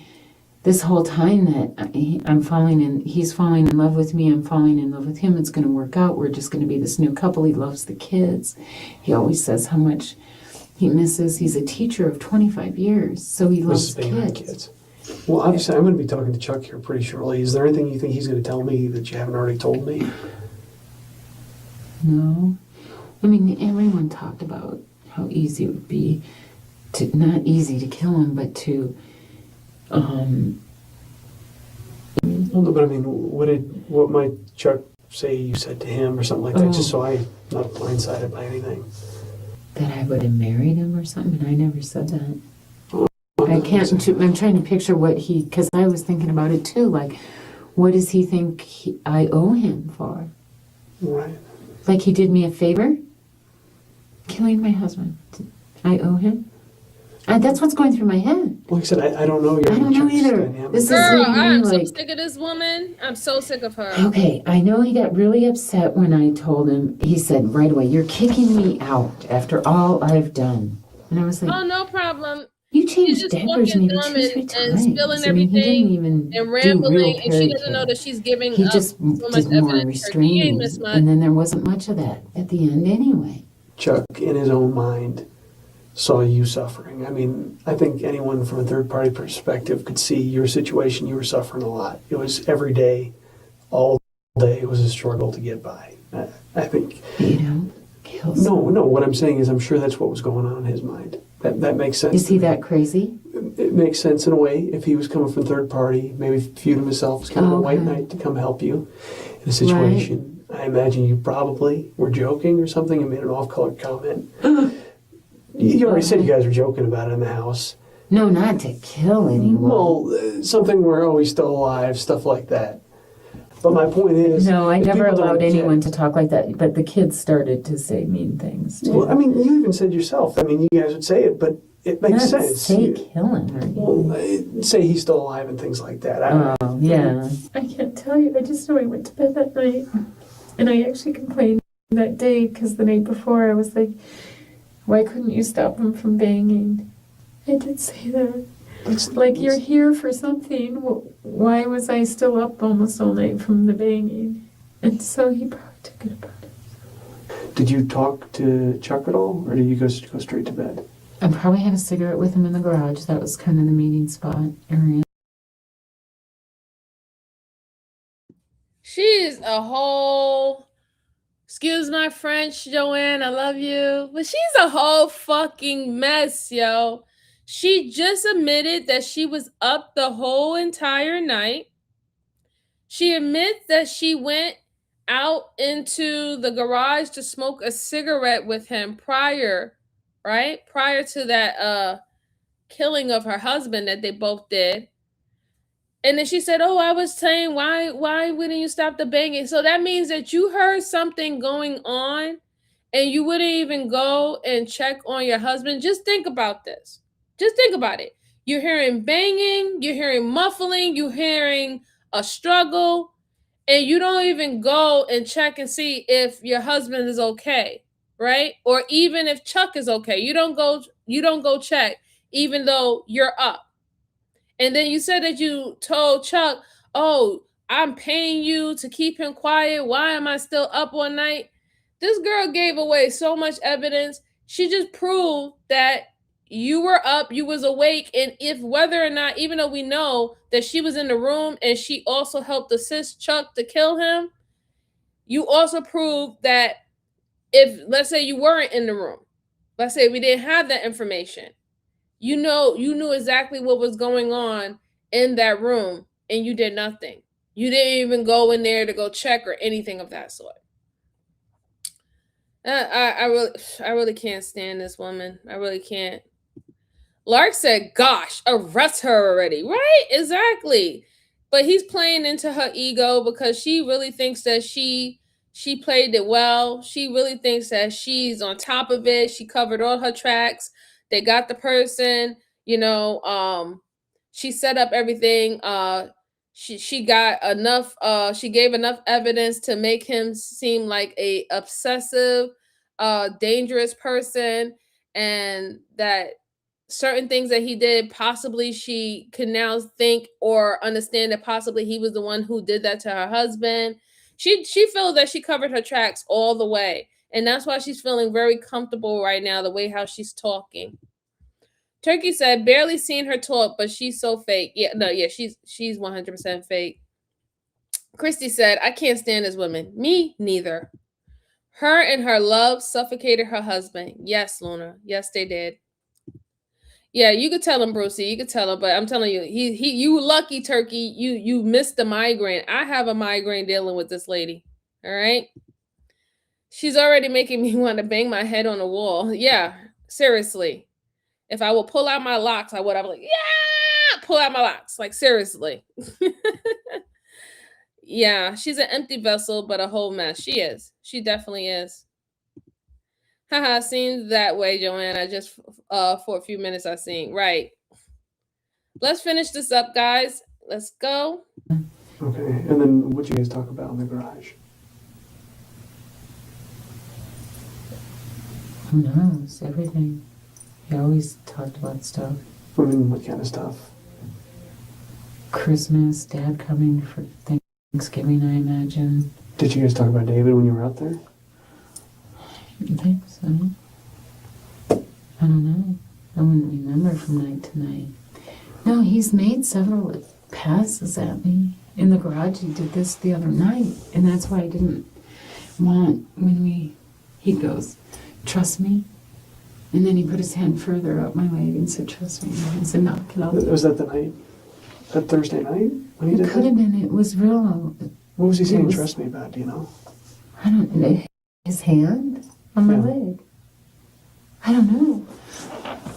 this whole time that he's falling in love with me, I'm falling in love with him, it's going to work out, we're just going to be this new couple. He loves the kids. He always says how much he misses. He's a teacher of 25 years, so he loves kids. Well, obviously, I'm going to be talking to Chuck here pretty shortly. Is there anything you think he's going to tell me that you haven't already told me? No. I mean, everyone talked about how easy it would be to, not easy to kill him, but to, Well, no, but I mean, what might Chuck say you said to him or something like that, just so I'm not blindsided by anything? that I would have married him or something, and I never said that. I'm trying to picture what because I was thinking about it too, like, what does he think I owe him for? Right. Like he did me a favor? Killing my husband. I owe him? That's what's going through my head. Like I said, I don't know. I don't know either. This Girl, is I'm so sick of this woman. I'm so sick of her. Okay, I know he got really upset when I told him. He said right away, "You're kicking me out after all I've done." And I was like, "Oh, no problem." You changed diapers maybe 2 or 3 times. And spilling everything and rambling, and she doesn't know that she's giving he up just so much did more evidence. restraining, and then there wasn't much of that at the end anyway. Chuck, in his own mind, saw you suffering. I mean, I think anyone from a third-party perspective could see your situation. You were suffering a lot. It was every day, all day, it was a struggle to get by. I think... You don't kill someone. No, what I'm saying is I'm sure that's what was going on in his mind. That makes sense. Is he that crazy? It makes sense in a way. If he was coming from third party, maybe viewed himself as kind of a white knight to come help you in a situation. Right. I imagine you probably were joking or something and made an off-color comment. You already said you guys were joking about it in the house. No, not to kill anyone. Well, something where, oh, he's still alive, stuff like that. But my point is... No, I never allowed anyone to talk like that, but the kids started to say mean things, too. Well, I mean, you even said yourself. I mean, you guys would say it, but it makes sense. Say killing her. Well, say he's still alive and things like that. Yeah. I can't tell you. I just know I went to bed that night, and I actually complained that day, because the night before I was like, why couldn't you stop him from banging? I did say that. Like, you're here for something. Why was I still up almost all night from the banging? And so he probably took it about it. Did you talk to Chuck at all, or did you go straight to bed? I probably had a cigarette with him in the garage. That was kind of the meeting spot area. She's a whole... Excuse my French, Joanne, I love you. But she's a whole fucking mess, yo. She just admitted that she was up the whole entire night. She admits that she went out into the garage to smoke a cigarette with him prior to that killing of her husband that they both did. And then she said, "Oh, I was saying, why wouldn't you stop the banging?" So that means that you heard something going on and you wouldn't even go and check on your husband. Just think about this. Just think about it. You're hearing banging, you're hearing muffling, you're hearing a struggle, and you don't even go and check and see if your husband is okay, right? Or even if Chuck is okay. You don't go check, even though you're up. And then you said that you told Chuck, "Oh, I'm paying you to keep him quiet. Why am I still up all night?" This girl gave away so much evidence. She just proved that you were up, you was awake, and if whether or not, even though we know that she was in the room and she also helped assist Chuck to kill him, you also proved that if, let's say you weren't in the room, let's say we didn't have that information, you knew exactly what was going on in that room, and you did nothing. You didn't even go in there to go check or anything of that sort. I really can't stand this woman. I really can't. Lark said, gosh, arrest her already. Right? Exactly. But he's playing into her ego because she really thinks that she played it well. She really thinks that she's on top of it. She covered all her tracks. They got the person, she set up everything. She got enough, she gave enough evidence to make him seem like a obsessive, dangerous person, and that certain things that he did, possibly she can now think or understand that possibly he was the one who did that to her husband. She feels that she covered her tracks all the way, and that's why she's feeling very comfortable right now, the way how she's talking. Turkey said, barely seen her talk, but she's so fake. She's 100% fake. Christy said, I can't stand this woman. Me neither. Her and her love suffocated her husband. Yes, Luna. Yes, they did. Yeah, you could tell him, Brucey. You could tell him, but I'm telling you, you lucky, Turkey. You missed the migraine. I have a migraine dealing with this lady. All right. She's already making me want to bang my head on the wall. Yeah, seriously. If I will pull out my locks, I would. I'm like, yeah, pull out my locks. Like, seriously. Yeah, she's an empty vessel, but a whole mess. She is. She definitely is. Haha, seems that way, Joanna. Just for a few minutes I seen. Right. Let's finish this up, guys. Let's go. Okay, and then what you guys talk about in the garage? Who knows? Everything. He always talked about stuff. I mean, what kind of stuff? Christmas, Dad coming for Thanksgiving, I imagine. Did you guys talk about David when you were out there? I think so. I don't know. I wouldn't remember from night to night. No, he's made several passes at me. In the garage, he did this the other night. And that's why I didn't want, he goes, trust me? And then he put his hand further up my leg and said, trust me. And I said, knock it off. Was that the night? That Thursday night? When he did It could have been. It was real. What was he saying, trust me about, do you know? I don't know. His hand on my leg. I don't know.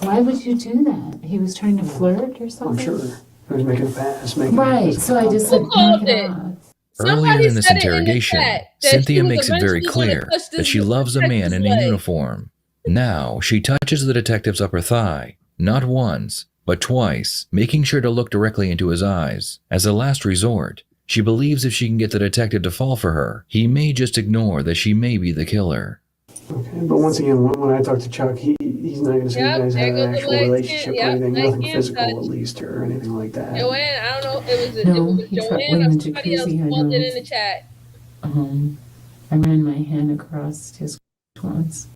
Why would you do that? He was trying to flirt or something? I'm sure. He was making a pass. Right, so I just said, knock it off. Earlier in this interrogation, Cynthia makes it very clear that she loves a man in a uniform. Now, she touches the detective's upper thigh, not once, but twice, making sure to look directly into his eyes. As a last resort, she believes if she can get the detective to fall for her, he may just ignore that she may be the killer. Okay, but once again, when I talk to Chuck, he's not going to say you guys had an actual relationship or anything, nothing physical at least, or anything like that. Joanne, I don't know if it was Joanne or somebody else called it in the chat. I ran my hand across his once.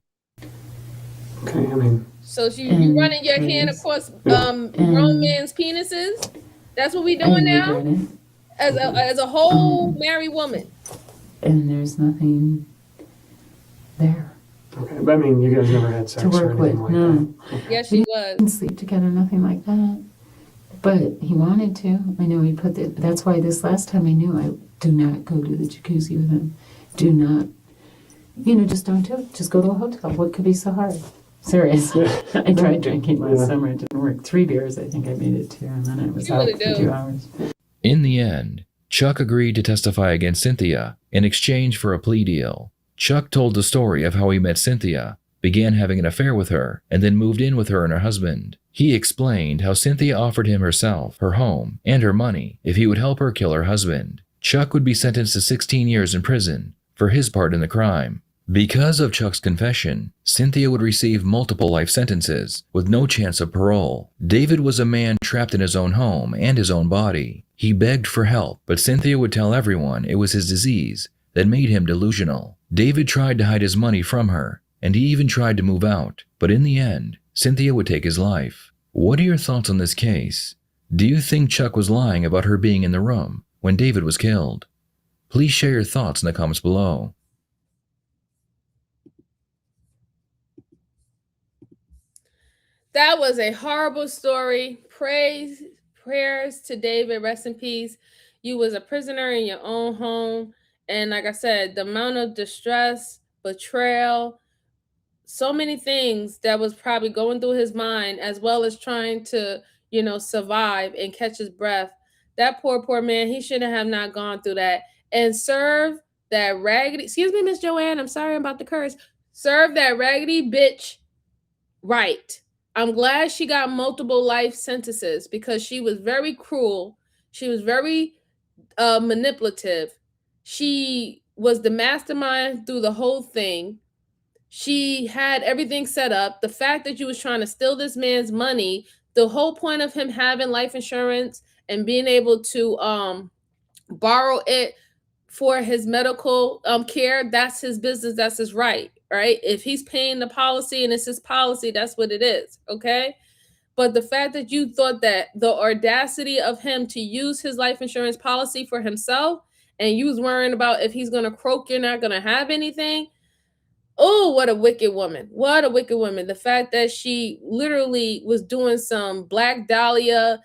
Okay, I mean. So you running your hand across grown men's penises? That's what we doing now? As a whole married woman. And there's nothing there. Okay, but I mean, you guys never had sex to work or anything with, like no. that. Yes, she was. We didn't sleep together, nothing like that. But he wanted to. I know he put that. That's why this last time I knew I do not go to the jacuzzi with him. Do not. Just don't do it. Just go to a hotel. What could be so hard? Serious. I tried drinking last summer. It didn't work. 3 beers, I think I made it to, and then I was out for 2 hours. In the end, Chuck agreed to testify against Cynthia in exchange for a plea deal. Chuck told the story of how he met Cynthia, began having an affair with her, and then moved in with her and her husband. He explained how Cynthia offered him herself, her home, and her money if he would help her kill her husband. Chuck would be sentenced to 16 years in prison for his part in the crime. Because of Chuck's confession, Cynthia would receive multiple life sentences with no chance of parole. David was a man trapped in his own home and his own body. He begged for help, but Cynthia would tell everyone it was his disease that made him delusional. David tried to hide his money from her, and he even tried to move out. But in the end, Cynthia would take his life. What are your thoughts on this case? Do you think Chuck was lying about her being in the room when David was killed? Please share your thoughts in the comments below. That was a horrible story. Prayers to David. Rest in peace. You was a prisoner in your own home. And like I said, the amount of distress, betrayal, so many things that was probably going through his mind, as well as trying to, survive and catch his breath. That poor man, he shouldn't have not gone through that. And serve that raggedy, excuse me, Miss Joanne, I'm sorry about the curse. Serve that raggedy bitch right. I'm glad she got multiple life sentences because she was very cruel. She was very manipulative. She was the mastermind through the whole thing. She had everything set up. The fact that you was trying to steal this man's money, the whole point of him having life insurance and being able to borrow it for his medical care, that's his business, that's his right? If he's paying the policy and it's his policy, that's what it is, okay? But the fact that you thought that the audacity of him to use his life insurance policy for himself, and you was worrying about if he's gonna croak, you're not gonna have anything. Oh, what a wicked woman. What a wicked woman. The fact that she literally was doing some Black Dahlia,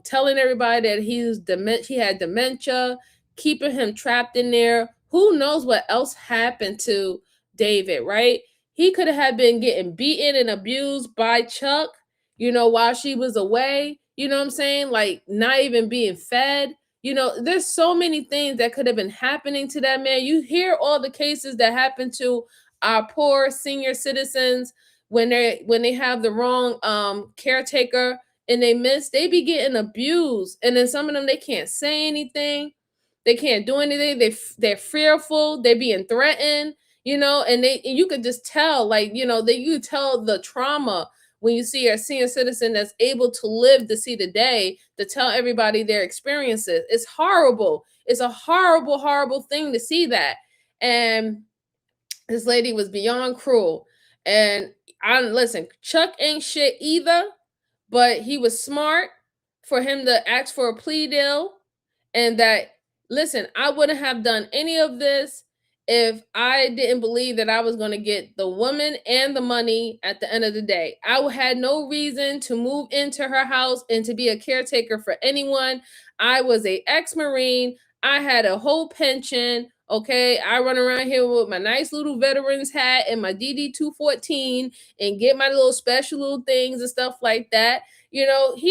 telling everybody that he had dementia, keeping him trapped in there. Who knows what else happened to David, right? He could have been getting beaten and abused by Chuck, while she was away. You know what I'm saying? Like not even being fed. There's so many things that could have been happening to that man. You hear all the cases that happen to our poor senior citizens when they have the wrong caretaker and they be getting abused, and then some of them, they can't say anything, they can't do anything, they're fearful, they're being threatened, and you could just tell, like, that you tell the trauma when you see a senior citizen that's able to live to see the day to tell everybody their experiences. It's horrible. It's a horrible thing to see that. And this lady was beyond cruel. And listen, Chuck ain't shit either, but he was smart for him to ask for a plea deal. And that, listen, I wouldn't have done any of this if I didn't believe that I was going to get the woman and the money at the end of the day. I had no reason to move into her house and to be a caretaker for anyone. I was an ex-Marine. I had a whole pension. Okay, I run around here with my nice little veteran's hat and my DD 214 and get my little special little things and stuff like that. He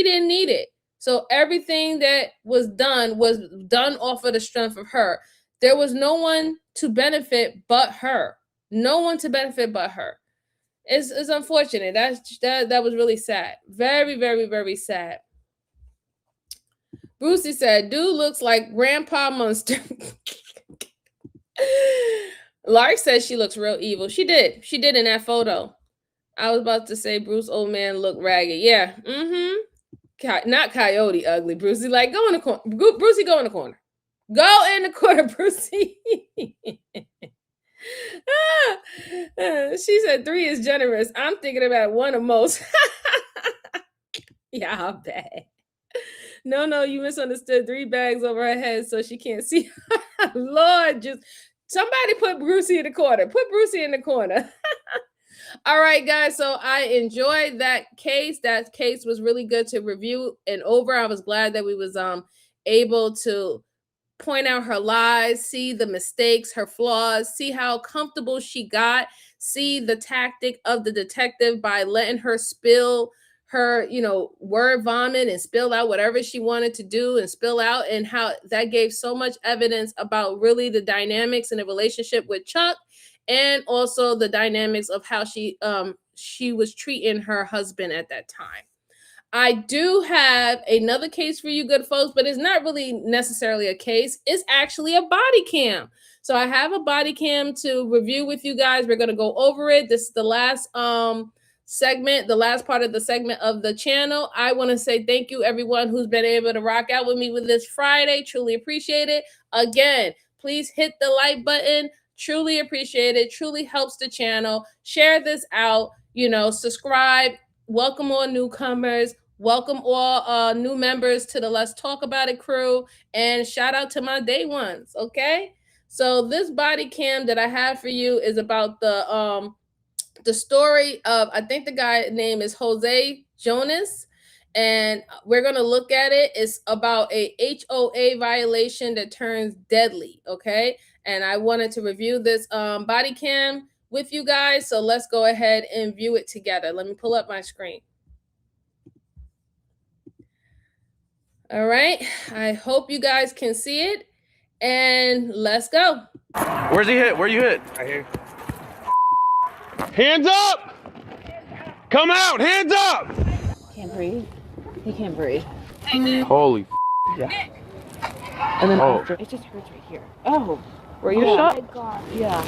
didn't need it. So everything that was done off of the strength of her. There was no one to benefit but her. No one to benefit but her. It's unfortunate. That was really sad. Very, very, very sad. Brucey said, dude looks like Grandpa Munster. Lark says she looks real evil. She did in that photo. I was about to say Bruce old man looked ragged. Yeah. Not Coyote ugly. Brucey, like, go in the corner. Brucey, go in the corner. Go in the corner, Brucey. She said 3 is generous. I'm thinking about 1 or most. Yeah, I'm bad. No, you misunderstood. 3 bags over her head so she can't see. Lord, just somebody put Brucey in the corner. Put Brucey in the corner. All right, guys. So I enjoyed that case. That case was really good to review and over. I was glad that we was able to point out her lies, see the mistakes, her flaws, see how comfortable she got, see the tactic of the detective by letting her spill her, word vomit and spill out whatever she wanted to do and spill out, and how that gave so much evidence about really the dynamics in the relationship with Chuck, and also the dynamics of how she was treating her husband at that time. I do have another case for you good folks, but it's not really necessarily a case. It's actually a body cam. So I have a body cam to review with you guys. We're going to go over it. This is the last segment, the last part of the segment of the channel. I want to say thank you everyone who's been able to rock out with me with this Friday. Truly appreciate it. Again, please hit the like button. Truly appreciate it. Truly helps the channel. Share this out. subscribe. Welcome all newcomers. Welcome all new members to the Let's Talk About It crew. And shout out to my day ones, okay? So this body cam that I have for you is about the story of, I think the guy's name is Jose Jonas. And we're going to look at it. It's about a HOA violation that turns deadly, okay? And I wanted to review this body cam with you guys. So let's go ahead and view it together. Let me pull up my screen. All right. I hope you guys can see it. And let's go. Where's he hit? Where you hit? Right here. Hands up! Come out! Hands up! Can't breathe. He can't breathe. Holy Yeah. And then after, it just hurts right here. Oh, were you shot? Oh my God. Yeah.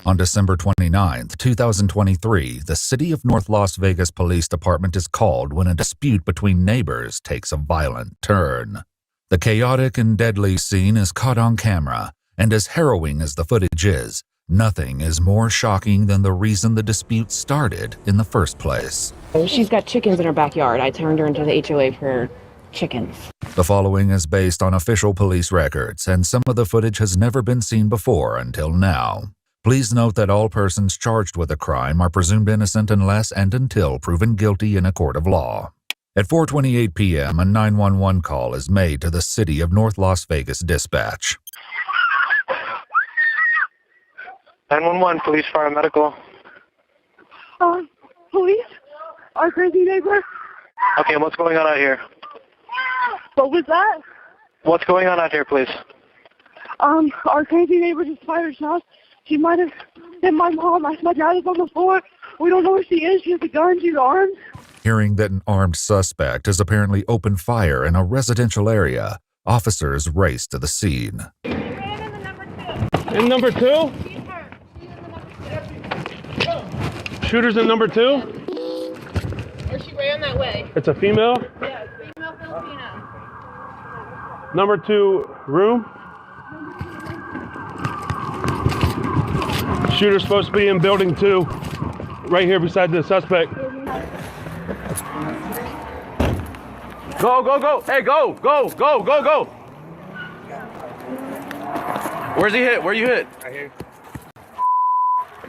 On December 29th, 2023, the City of North Las Vegas Police Department is called when a dispute between neighbors takes a violent turn. The chaotic and deadly scene is caught on camera, and as harrowing as the footage is, nothing is more shocking than the reason the dispute started in the first place. She's got chickens in her backyard. I turned her into the HOA for chickens. The following is based on official police records, and some of the footage has never been seen before until now. Please note that all persons charged with a crime are presumed innocent unless and until proven guilty in a court of law. At 4:28 p.m., a 911 call is made to the City of North Las Vegas Dispatch. 911, police, fire, medical. Police? Our crazy neighbor? Okay, what's going on out here? What was that? What's going on out here, please? Our crazy neighbor just fired shots. She might have hit my mom. My dad is on the floor. We don't know where she is. She has a gun. She's armed. Hearing that an armed suspect has apparently opened fire in a residential area, officers race to the scene. In number 2? Shooter's in number 2? Or she ran that way. It's a female? Yeah, female Filipino. Number 2 room? Shooter's supposed to be in building 2, right here beside the suspect. Go, go, go. Hey, go, go, go, go, go. Where's he hit? Where you hit? Right here.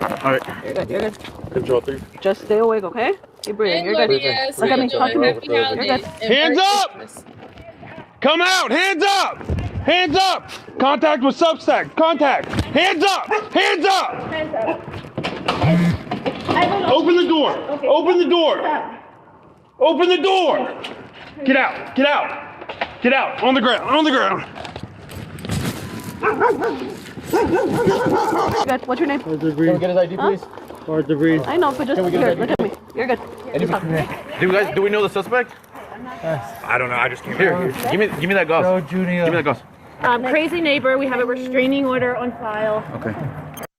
All right. You're good, you're good. Control 3. Just stay awake, okay? Keep breathing. You're good. Yes, Look at me. Talk to me. Happy You're holidays good. and Hands Merry up! Christmas. Come out! Hands up! Hands up! Contact with suspect! Contact! Hands up! Hands up! Hands up. Open the door! Okay. Open the door! Open the door! Get out! Get out! Get out! On the ground! On the ground! Good. What's your name? Can we get his ID, please? Hard to breathe. I know, but just here. Look at me. You're good. Do we know the suspect? I don't know, I just came Here, out give me that gauze. Joe Junior. Give me that gauze. Crazy neighbor. We have a restraining order on file. Okay.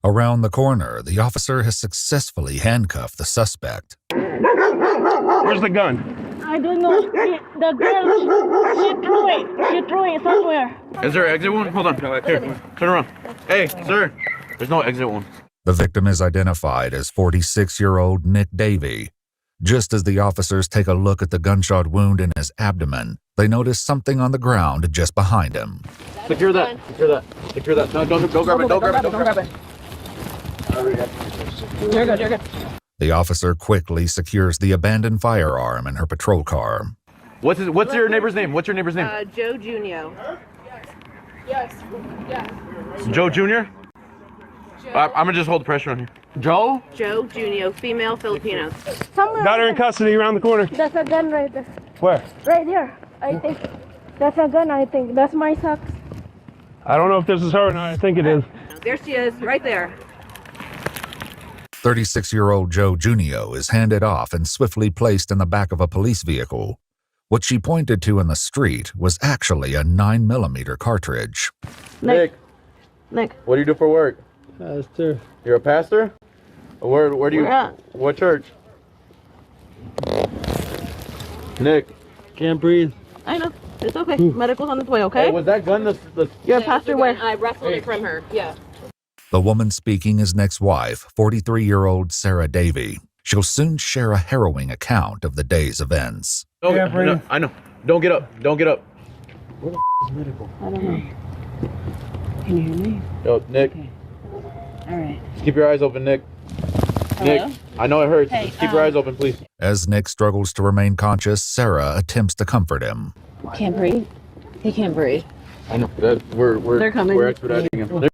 Around the corner, the officer has successfully handcuffed the suspect. Where's the gun? I don't know. The girl, she threw it. She threw it somewhere. Is there an exit wound? Hold on. Here, turn around. Hey, sir. There's no exit wound. The victim is identified as 46-year-old Nick Davey. Just as the officers take a look at the gunshot wound in his abdomen, they notice something on the ground just behind him. Secure that. Secure that. Secure that. No, don't grab it. Don't grab it. Don't grab it. You're good. You're good. The officer quickly secures the abandoned firearm in her patrol car. What's your neighbor's name? What's your neighbor's name? Joe Junio. Yes. Joe Jr.? I'm gonna just hold the pressure on you. Joe? Joe Junio, female Filipino. Got her in custody around the corner. That's a gun right there. Where? Right here. I think. That's a gun, I think. That's my socks. I don't know if this is her or not. I think it is. There she is, right there. 36-year-old Joe Junio is handed off and swiftly placed in the back of a police vehicle. What she pointed to in the street was actually a 9mm cartridge. Nick. What do you do for work? Pastor. You're a pastor? Where do you? Where at? What church? Nick. Can't breathe. I know. It's okay. Medical's on its way, okay? Hey, was that gun the You're a pastor where? I wrestled it from her. Yeah. The woman speaking is Nick's wife, 43-year-old Sarah Davey. She'll soon share a harrowing account of the day's events. Oh, yeah, no, I know. Don't get up. Don't get up. Where the is medical? I don't know. Can you hear me? Yo, Nick. Okay. All right. Just keep your eyes open, Nick. Hello? Nick, I know it hurts. Hey, Just keep your eyes open, please. As Nick struggles to remain conscious, Sarah attempts to comfort him. Can't breathe. He can't breathe. I know. They're coming. We're expediting him.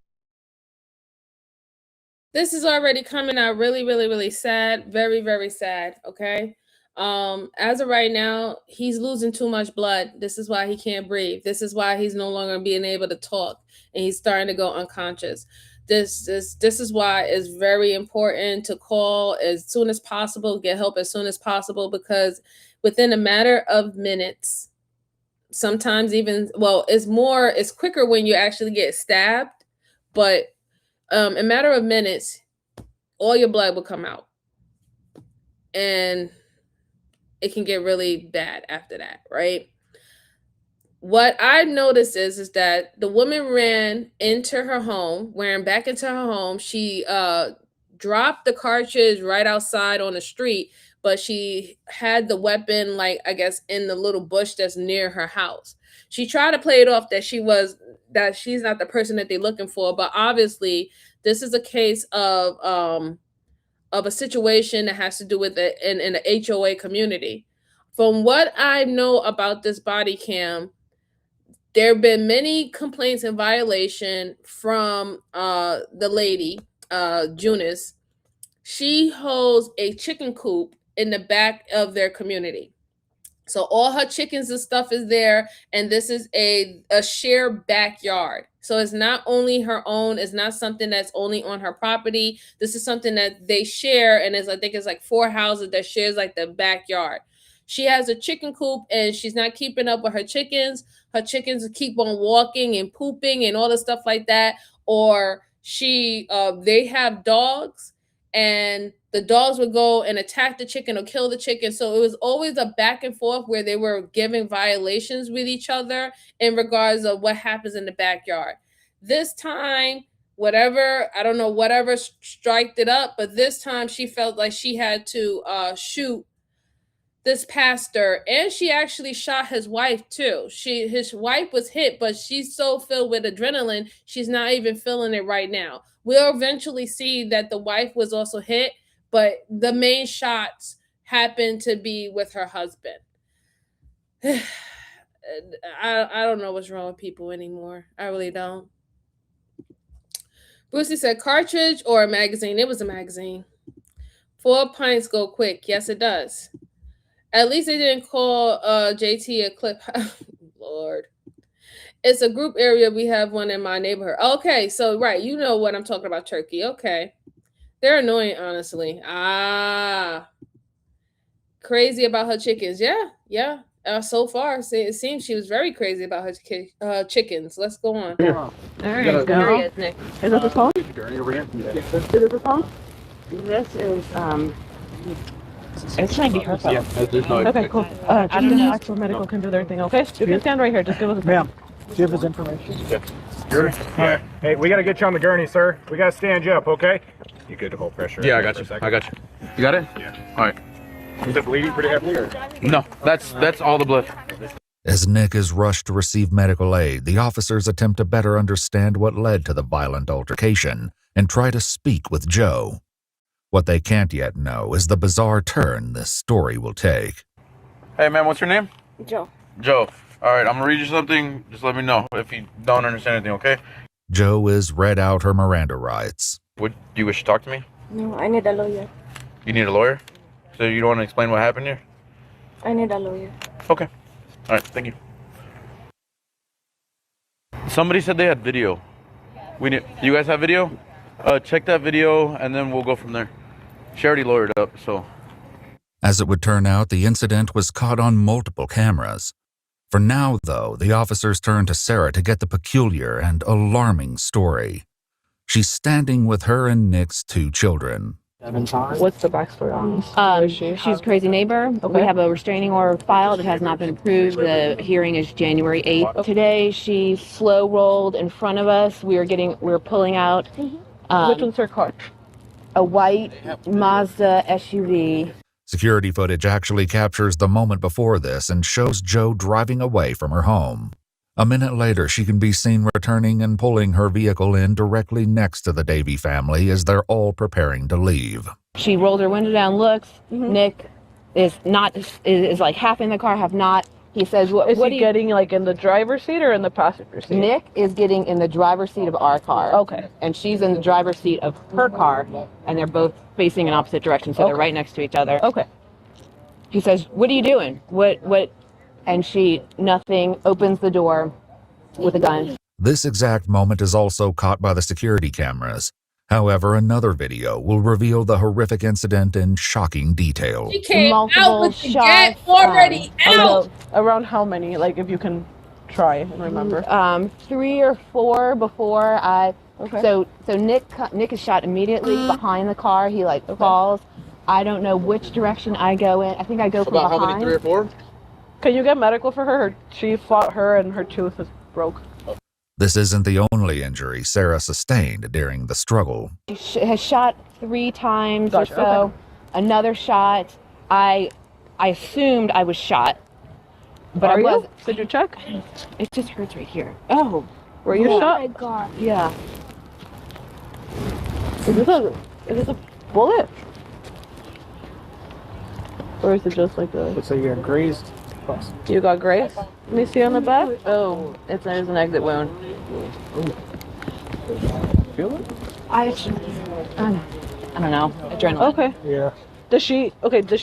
This is already coming out really, really, really sad. Very, very sad. Okay. As of right now, he's losing too much blood. This is why he can't breathe. This is why he's no longer being able to talk, and he's starting to go unconscious. This is why it's very important to call as soon as possible, get help as soon as possible, because within a matter of minutes, sometimes even, well, it's quicker when you actually get stabbed, but a matter of minutes, all your blood will come out, and it can get really bad after that, right? What I noticed is that the woman ran into her home, ran back into her home. She dropped the cartridge right outside on the street, but she had the weapon, like, I guess, in the little bush that's near her house. She tried to play it off that she's not the person that they're looking for, but obviously this is a case of a situation that has to do with it in the HOA community. From what I know about this body cam, there have been many complaints and violation from the lady, Junis. She holds a chicken coop in the back of their community. So all her chickens and stuff is there, and this is a shared backyard. So it's not only her own, it's not something that's only on her property. This is something that they share, and I think it's like 4 houses that shares like the backyard. She has a chicken coop, and she's not keeping up with her chickens. Her chickens keep on walking and pooping and all the stuff like that. Or they have dogs, and the dogs would go and attack the chicken or kill the chicken. So it was always a back and forth where they were giving violations with each other in regards of what happens in the backyard. This time, whatever striked it up, but this time she felt like she had to shoot this pastor, and she actually shot his wife too. His wife was hit, but she's so filled with adrenaline, she's not even feeling it right now. We'll eventually see that the wife was also hit, but the main shots happened to be with her husband. I don't know what's wrong with people anymore. I really don't. Brucey said cartridge or a magazine. It was a magazine. 4 pints go quick. Yes, it does. At least they didn't call JT a clip. Lord. It's a group area. We have one in my neighborhood. Okay, so right, you know what I'm talking about, Turkey. Okay. They're annoying, honestly. Crazy about her chickens. Yeah. So far, it seems she was very crazy about her chickens. Let's go on. All right, go. Nick. Is that the phone? Is it the phone? This is It's trying to be her phone. Okay, cool. Just an actual medical can do their thing, okay? You can stand right here. Just give us a ma'am. Do you have his information? Gurney? Yeah. Hey, we gotta get you on the gurney, sir. We gotta stand you up, okay? You good to hold pressure? Yeah, I got you. You got it? Yeah. All right. Is it bleeding pretty heavily, or? No, that's all the blood. As Nick is rushed to receive medical aid, the officers attempt to better understand what led to the violent altercation and try to speak with Joe. What they can't yet know is the bizarre turn this story will take. Hey, man, what's your name? Joe. Joe. All right, I'm going to read you something. Just let me know if you don't understand anything, okay? Joe is read out her Miranda rights. Would you wish to talk to me? No, I need a lawyer. You need a lawyer? So you don't want to explain what happened here? I need a lawyer. Okay. All right, thank you. Somebody said they had video. You guys have video? Check that video, and then we'll go from there. She already lawyered up, so. As it would turn out, the incident was caught on multiple cameras. For now, though, the officers turn to Sarah to get the peculiar and alarming story. She's standing with her and Nick's 2 children. What's the backstory on this? She's a crazy neighbor. Okay. We have a restraining order filed. It has not been approved. The hearing is January 8th. Today, she slow rolled in front of us. We were pulling out. Which one's her car? A white Mazda SUV. Security footage actually captures the moment before this and shows Jo driving away from her home. A minute later, she can be seen returning and pulling her vehicle in directly next to the Davy family as they're all preparing to leave. She rolled her window down, looks. Nick is like half in the car, half not. He says, "What Is are he you getting like in the driver's seat or in the passenger seat?" Nick is getting in the driver's seat of our car. Okay. And she's in the driver's seat of her car, and they're both facing in opposite directions, so they're right next to each other. Okay. He says, "What are you doing? What?" And she, nothing, opens the door with a gun. This exact moment is also caught by the security cameras. However, another video will reveal the horrific incident in shocking detail. She came out Multiple with the shots, gat already out. Around how many? Like, if you can try and remember. 3 or 4 before I. Okay. So Nick is shot immediately behind the car. He falls. I don't know which direction I go in. I think I go from About behind. how many, 3 or 4? Can you get medical for her? She fought her and her tooth is broke. This isn't the only injury Sarah sustained during the struggle. She has shot 3 times Gotcha, or so. okay. Another shot. I assumed I was shot, but Are I you? wasn't. Did you check? It just hurts right here. Oh, Were you yeah. shot? Oh my god. Yeah. Is this a bullet? Or is it just like a... Looks like you're grazed. You got grazed? Let me see on the back. Oh, there's an exit wound. Feel it? I don't know. Adrenaline. Okay. Yeah. Does she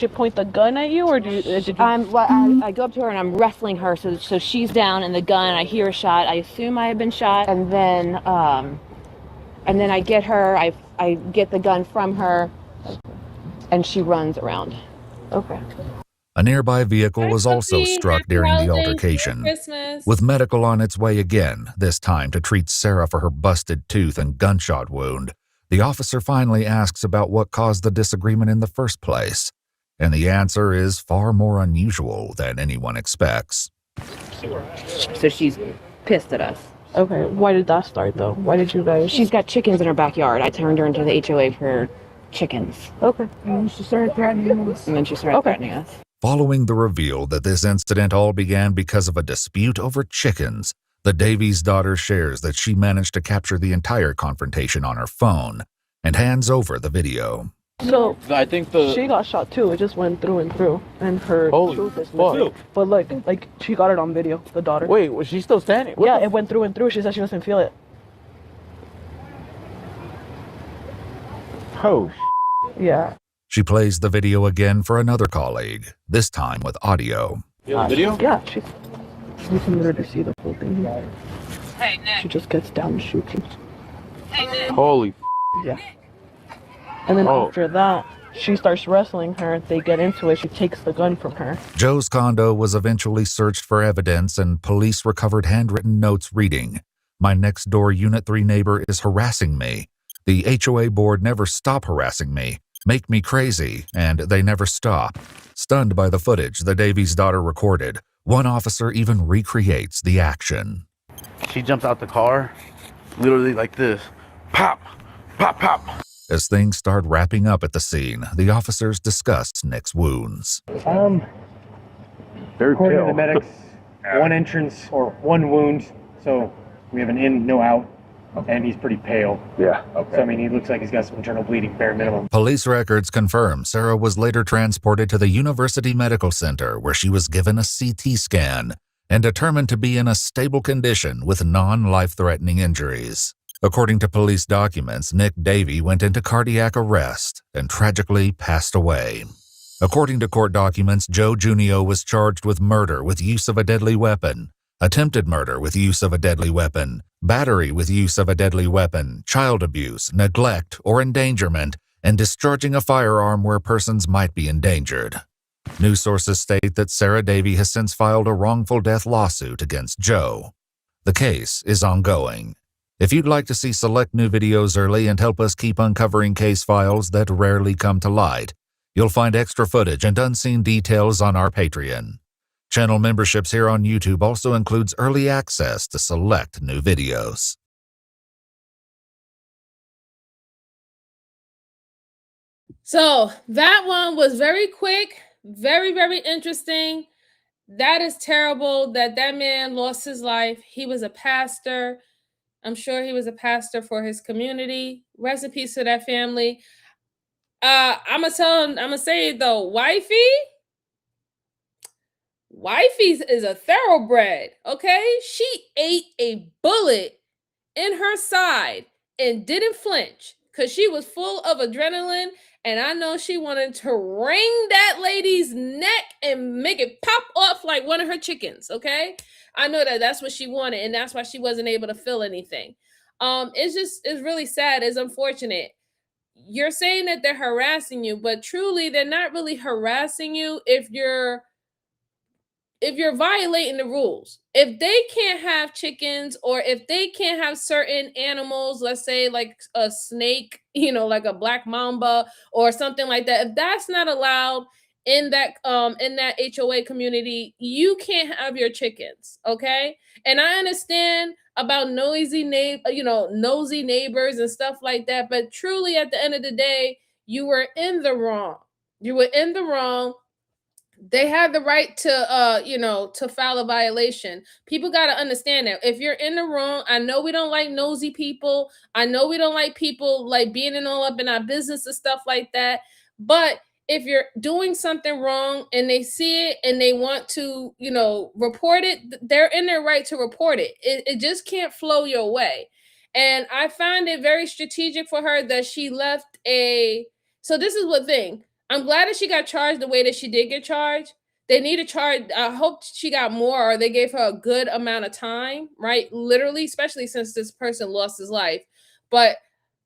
point the gun at you, or did you? I go up to her and I'm wrestling her, so she's down in the gun. I hear a shot. I assume I have been shot, and then I get her. I get the gun from her, and she runs around. Okay. A nearby vehicle was also Puppy. struck Happy during the holidays. altercation. Merry Christmas. With medical on its way again, this time to treat Sarah for her busted tooth and gunshot wound, the officer finally asks about what caused the disagreement in the first place. And the answer is far more unusual than anyone expects. So she's pissed at us. Okay. Why did that start though? Why did you guys? She's got chickens in her backyard. I turned her into the HOA for chickens. Okay. And she started threatening us. And then she started threatening us. Following the reveal that this incident all began because of a dispute over chickens, the Davies daughter shares that she managed to capture the entire confrontation on her phone and hands over the video. So I think she got shot too. It just went through and through, and her Holy tooth is fuck. missing. But like she got it on video. The daughter. Wait, was she still standing? What Yeah, the it went through and through. She said she doesn't feel it. Oh, Yeah. She plays the video again for another colleague, this time with audio. You have the video? Yeah, you can literally see the whole thing. Hey, Nick. She just gets down and shoots you. Hey, Nick. Holy Yeah. And then Oh. after that, she starts wrestling her. They get into it. She takes the gun from her. Joe's condo was eventually searched for evidence and police recovered handwritten notes reading, "My next door Unit 3 neighbor is harassing me. The HOA board never stop harassing me, make me crazy, and they never stop." Stunned by the footage the Davies daughter recorded, one officer even recreates the action. She jumps out the car, literally like this. Pop, pop, pop. As things start wrapping up at the scene, the officers discuss Nick's wounds. Very according to pale. the medics, one entrance or one wound. So we have an in, no out, and he's pretty pale. Yeah. So I mean, he looks like he's got some internal bleeding, bare minimum. Police records confirm Sarah was later transported to the University Medical Center where she was given a CT scan and determined to be in a stable condition with non-life-threatening injuries. According to police documents, Nick Davey went into cardiac arrest and tragically passed away. According to court documents, Joe Junio was charged with murder with use of a deadly weapon, attempted murder with use of a deadly weapon, battery with use of a deadly weapon, child abuse, neglect, or endangerment, and discharging a firearm where persons might be endangered. News sources state that Sarah Davey has since filed a wrongful death lawsuit against Joe. The case is ongoing. If you'd like to see select new videos early and help us keep uncovering case files that rarely come to light, you'll find extra footage and unseen details on our Patreon. Channel memberships here on YouTube also includes early access to select new videos. So that one was very quick, very, very interesting. That is terrible that that man lost his life. He was a pastor. I'm sure he was a pastor for his community. Rest in peace to that family. I'm gonna say it though, wifey is a thoroughbred. Okay, she ate a bullet in her side and didn't flinch because she was full of adrenaline, and I know she wanted to wring that lady's neck and make it pop off like one of her chickens. Okay, I know that that's what she wanted, and that's why she wasn't able to feel anything. It's really sad. It's unfortunate. You're saying that they're harassing you, but truly they're not really harassing you if you're violating the rules. If they can't have chickens, or if they can't have certain animals, let's say like a snake, like a black mamba or something like that, if that's not allowed in that HOA community, you can't have your chickens, okay? And I understand about nosy neighbors and stuff like that, but truly at the end of the day, you were in the wrong. You were in the wrong. They have the right to to file a violation. People got to understand that if you're in the wrong, I know we don't like nosy people, I know we don't like people like being in all up in our business and stuff like that, but if you're doing something wrong and they see it and they want to report it, they're in their right to report it. It just can't flow your way. And I find it very strategic for her that she left so this is what thing, I'm glad that she got charged the way that she did get charged. They need to charge. I hope she got more, or they gave her a good amount of time, right? Literally, especially since this person lost his life. But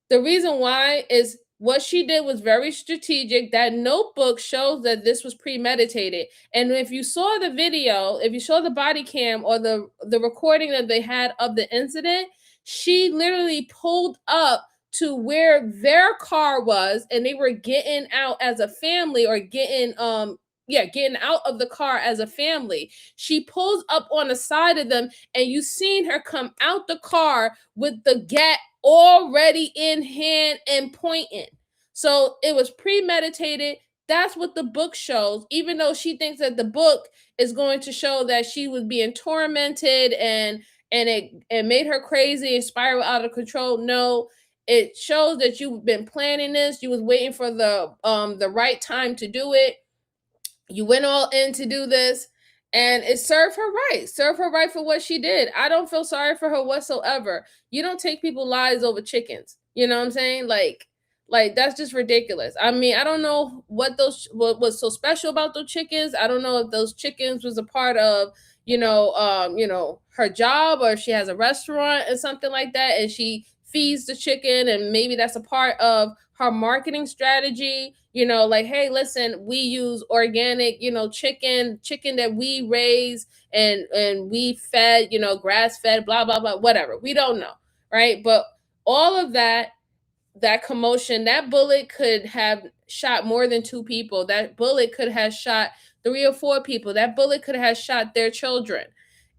the reason why is what she did was very strategic. That notebook shows that this was premeditated. And if you saw the video, if you saw the body cam or the recording that they had of the incident, she literally pulled up to where their car was, and they were getting out as a family, or getting out of the car as a family. She pulls up on the side of them, and you seen her come out the car with the gat already in hand and pointing. So it was premeditated. That's what the book shows, even though she thinks that the book is going to show that she was being tormented and it made her crazy and spiral out of control. No, it shows that you've been planning this. You was waiting for the right time to do it. You went all in to do this, and it served her right. Served her right for what she did. I don't feel sorry for her whatsoever. You don't take people's lives over chickens. You know what I'm saying? Like that's just ridiculous. I mean, I don't know what was so special about those chickens. I don't know if those chickens was a part of her job, or if she has a restaurant or something like that, and she feeds the chicken, and maybe that's a part of her marketing strategy. Like, hey, listen, we use organic, chicken that we raise and we fed, grass fed, blah blah blah, whatever. We don't know, right? But all of that commotion, that bullet could have shot more than 2 people. That bullet could have shot 3 or 4 people. That bullet could have shot their children,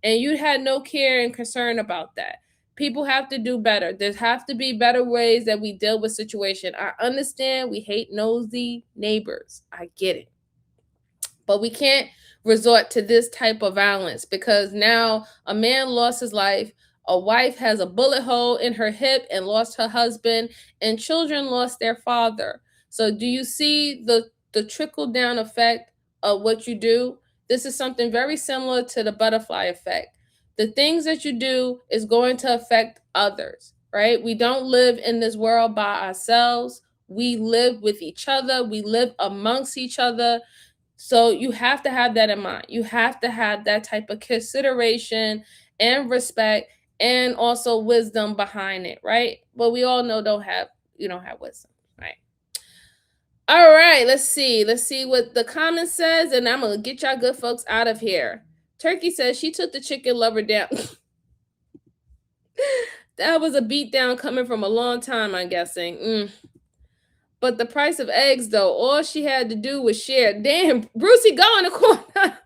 and you had no care and concern about that. People have to do better. There have to be better ways that we deal with situation. I understand we hate nosy neighbors. I get it. But we can't resort to this type of violence, because now a man lost his life, a wife has a bullet hole in her hip and lost her husband, and children lost their father. So do you see the trickle down effect of what you do? This is something very similar to the butterfly effect. The things that you do is going to affect others, right? We don't live in this world by ourselves. We live with each other. We live amongst each other. So you have to have that in mind. You have to have that type of consideration and respect, and also wisdom behind it, right? But we all know you don't have wisdom, right? All right, let's see what the comment says, and I'm gonna get y'all good folks out of here. Turkey says she took the chicken lover down. That was a beat down coming from a long time, I'm guessing. But the price of eggs, though, all she had to do was share. Damn, Brucey, go in the corner.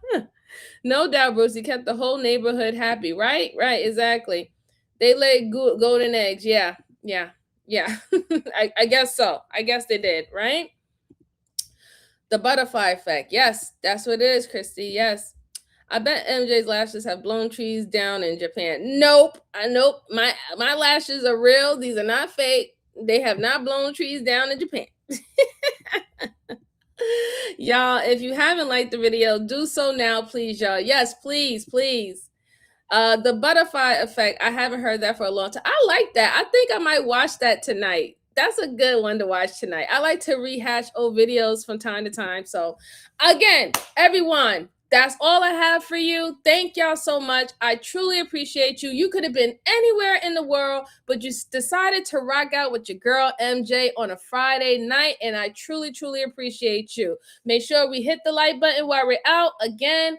No doubt, Brucey kept the whole neighborhood happy, right? Right, exactly. They laid golden eggs. Yeah. I guess so. I guess they did, right? The butterfly effect. Yes, that's what it is, Christy. Yes. I bet MJ's lashes have blown trees down in Japan. Nope. Nope. My lashes are real. These are not fake. They have not blown trees down in Japan. Y'all, if you haven't liked the video, do so now, please, y'all. Yes, please, please. The butterfly effect, I haven't heard that for a long time. I like that. I think I might watch that tonight. That's a good one to watch tonight. I like to rehash old videos from time to time. So again, everyone, that's all I have for you. Thank y'all so much. I truly appreciate you. You could have been anywhere in the world, but you decided to rock out with your girl MJ on a Friday night, and I truly, truly appreciate you. Make sure we hit the like button while we're out. Again,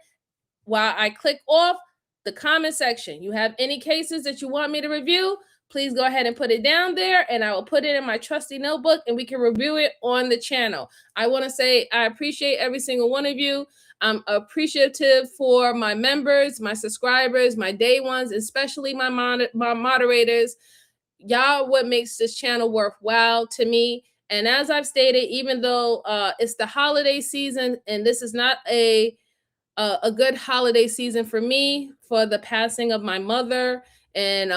while I click off the comment section, you have any cases that you want me to review, please go ahead and put it down there, and I will put it in my trusty notebook and we can review it on the channel. I want to say I appreciate every single one of you. I'm appreciative for my members, my subscribers, my day ones, especially my moderators. Y'all what makes this channel worthwhile to me. And as I've stated, even though it's the holiday season and this is not a good holiday season for me for the passing of my mother, and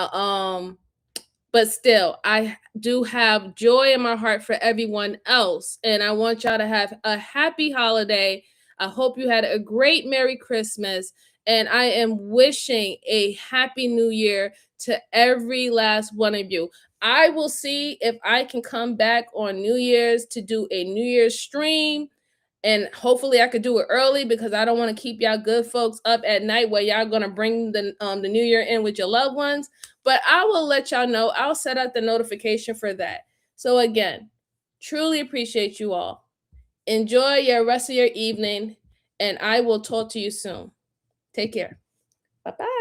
but still I do have joy in my heart for everyone else, and I want y'all to have a happy holiday. I hope you had a great Merry Christmas, and I am wishing a Happy New Year to every last one of you. I will see if I can come back on New Year's to do a New Year's stream. And hopefully I could do it early because I don't want to keep y'all good folks up at night where y'all gonna bring the new year in with your loved ones. But I will let y'all know. I'll set up the notification for that. So again, truly appreciate you all. Enjoy your rest of your evening, and I will talk to you soon. Take care. Bye-bye.